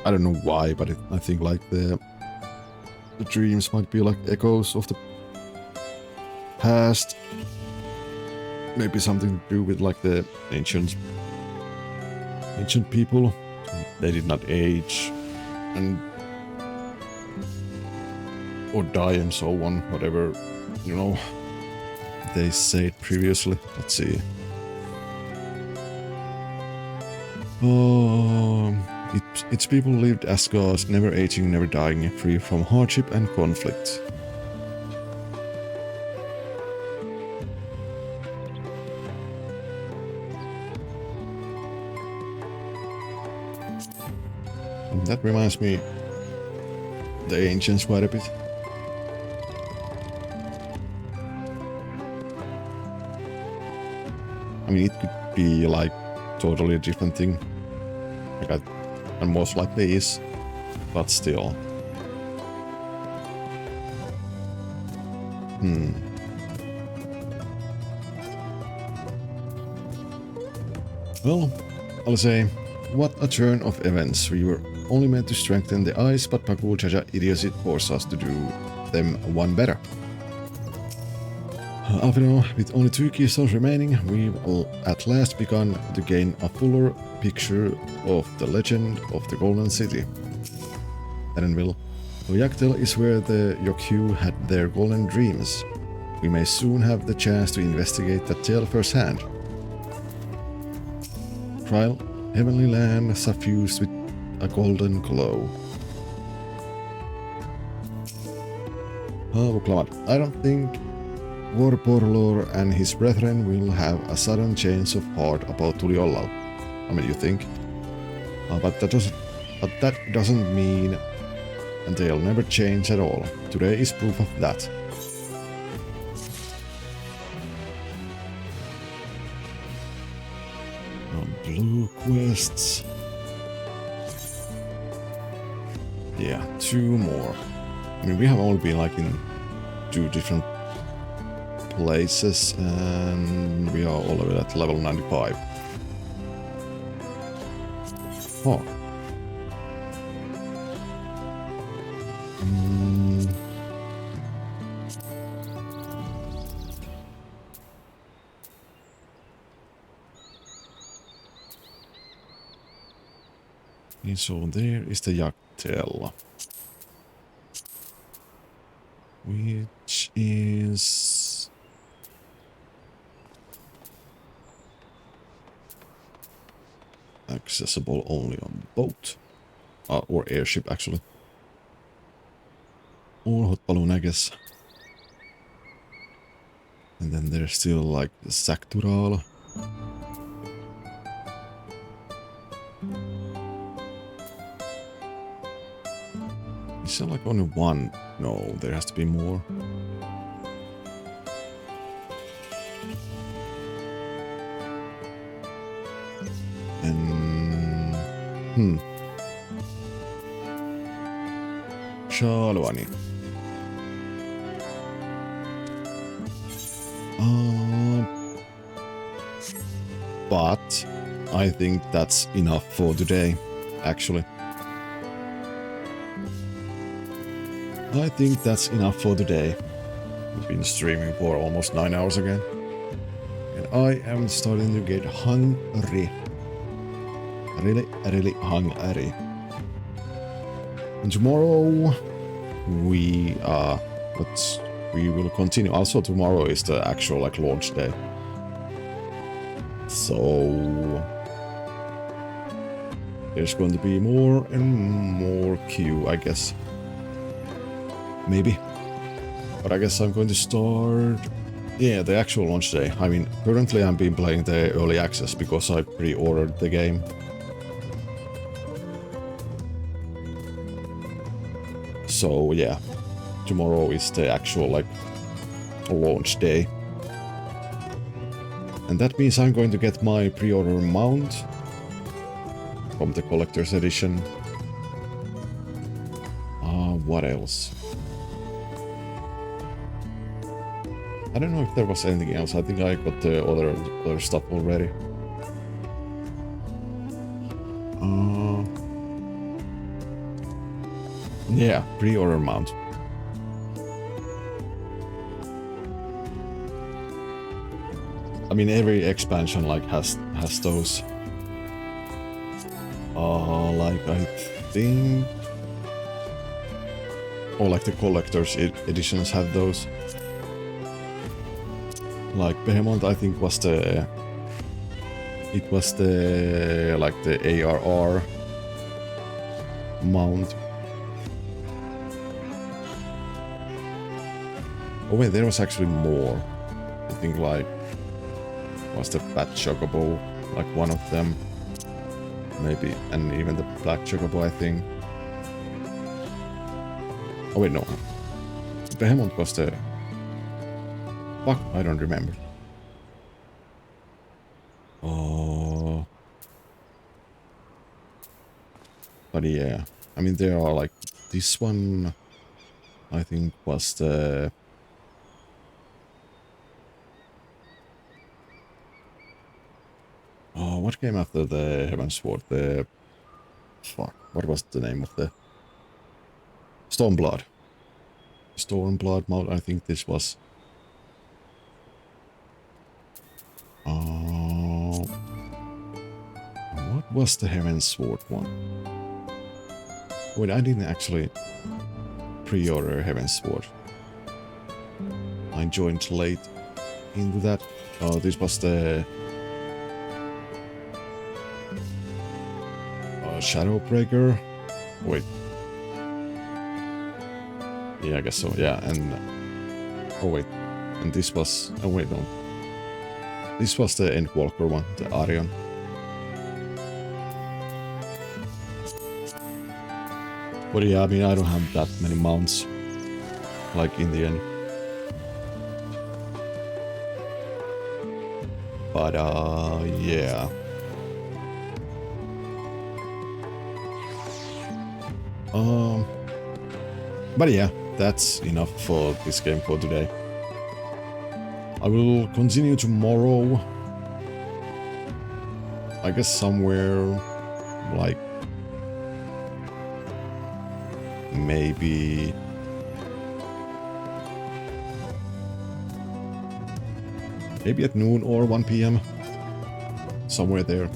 I don't know why, but I think like the dreams might be like echoes of the past. Maybe something to do with like the ancient people. They did not age and or die and so on, whatever, you know, they said previously. Let's see. Its people lived as gods, never aging, never dying, free from hardship and conflict. And that reminds me the ancients quite a bit. mean, it could be like totally a different thing. Like and most likely is, but still. Well, I'll say, what a turn of events. We were only meant to strengthen the ice, but Pakul Jaja idiocy forced us to do them one better. Alvino, with only 2 keystones remaining, we've at last begun to gain a fuller picture of the legend of the Golden City. Erenville. Oyaktel is where the Yokyu had their golden dreams. We may soon have the chance to investigate that tale firsthand. Trial, heavenly land suffused with a golden glow. I don't think Vorporlor and his brethren will have a sudden change of heart about Tuliollal. I mean, you think? But that doesn't mean they'll never change at all. Today is proof of that. Blue quests. Yeah, 2 more. I mean, we have only been like in 2 different places and we are already at level 95. Oh. So there is the Yaktel, which is accessible only on boat or airship actually, or hot balloon I guess. And then there's still like the Saktural. Is there like only 1? No, there has to be more. And Shalwani. But I think that's enough for today, actually. I think that's enough for today. We've been streaming for almost 9 hours again. And I am starting to get hungry. Really hungry. And tomorrow we will continue. Also tomorrow is the actual like launch day. So there's going to be more and more queue, I guess. Maybe. But I guess I'm going to start... Yeah, the actual launch day. I mean, currently I've been playing the early access because I pre-ordered the game. So yeah, tomorrow is the actual like launch day. And that means I'm going to get my pre-order mount from the collector's edition. What else? I don't know if there was anything else. I think I got the other stuff already. Yeah, pre-order mount. I mean, every expansion like has those. Like I think, or like the collector's editions have those. Like Behemoth, I think was the like the ARR mount. Oh wait, there was actually more. I think like was the Fat Chocobo like one of them, maybe, and even the Black Chocobo, I think. Oh wait, no. Behemoth was the... Fuck, I don't remember. Oh. But yeah, I mean, there are like this one, I think was the... Oh, what came after the Heavensward? The... Fuck, what was the name of the... Stormblood. Stormblood mode, I think this was... What was the Heavensward one? Wait, I didn't actually pre-order Heavensward. I joined late into that. Oh, this was the... Shadowbreaker? Wait. Yeah, I guess so, yeah, and... Oh, wait. And this was... Oh, wait, no. This was the Endwalker one, the Arion. But yeah, I mean, I don't have that many mounts. Like, in the end. But, yeah. But yeah, that's enough for this game for today. I will continue tomorrow. I guess somewhere like maybe at noon or 1 PM. Somewhere there.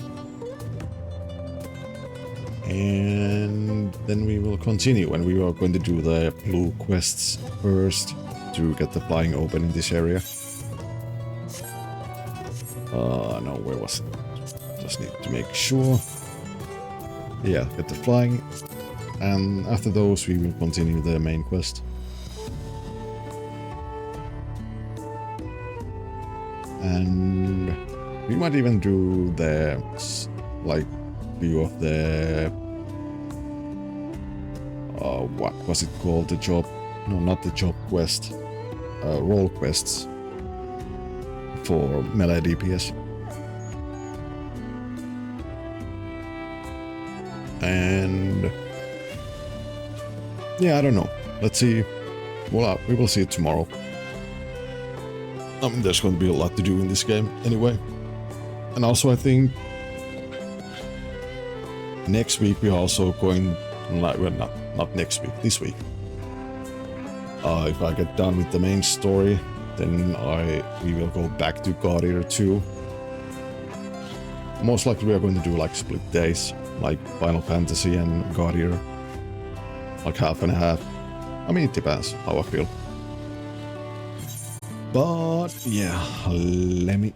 And then we will continue, and we are going to do the blue quests first to get the flying open in this area. No, where was it? Just need to make sure. Yeah, get the flying, and after those we will continue the main quest. And we might even do the, like, view of the... what was it called? The job... No, not the job quest. Role quests. For melee DPS. And... yeah, I don't know. Let's see. Well, we will see it tomorrow. I mean, there's going to be a lot to do in this game anyway. And also, I think next week we're also going, like, well, not next week, this week. If I get done with the main story, then we will go back to God Eater 2. Most likely we are going to do like split days, like Final Fantasy and God Eater. Like half and half. I mean, it depends how I feel. But yeah, let me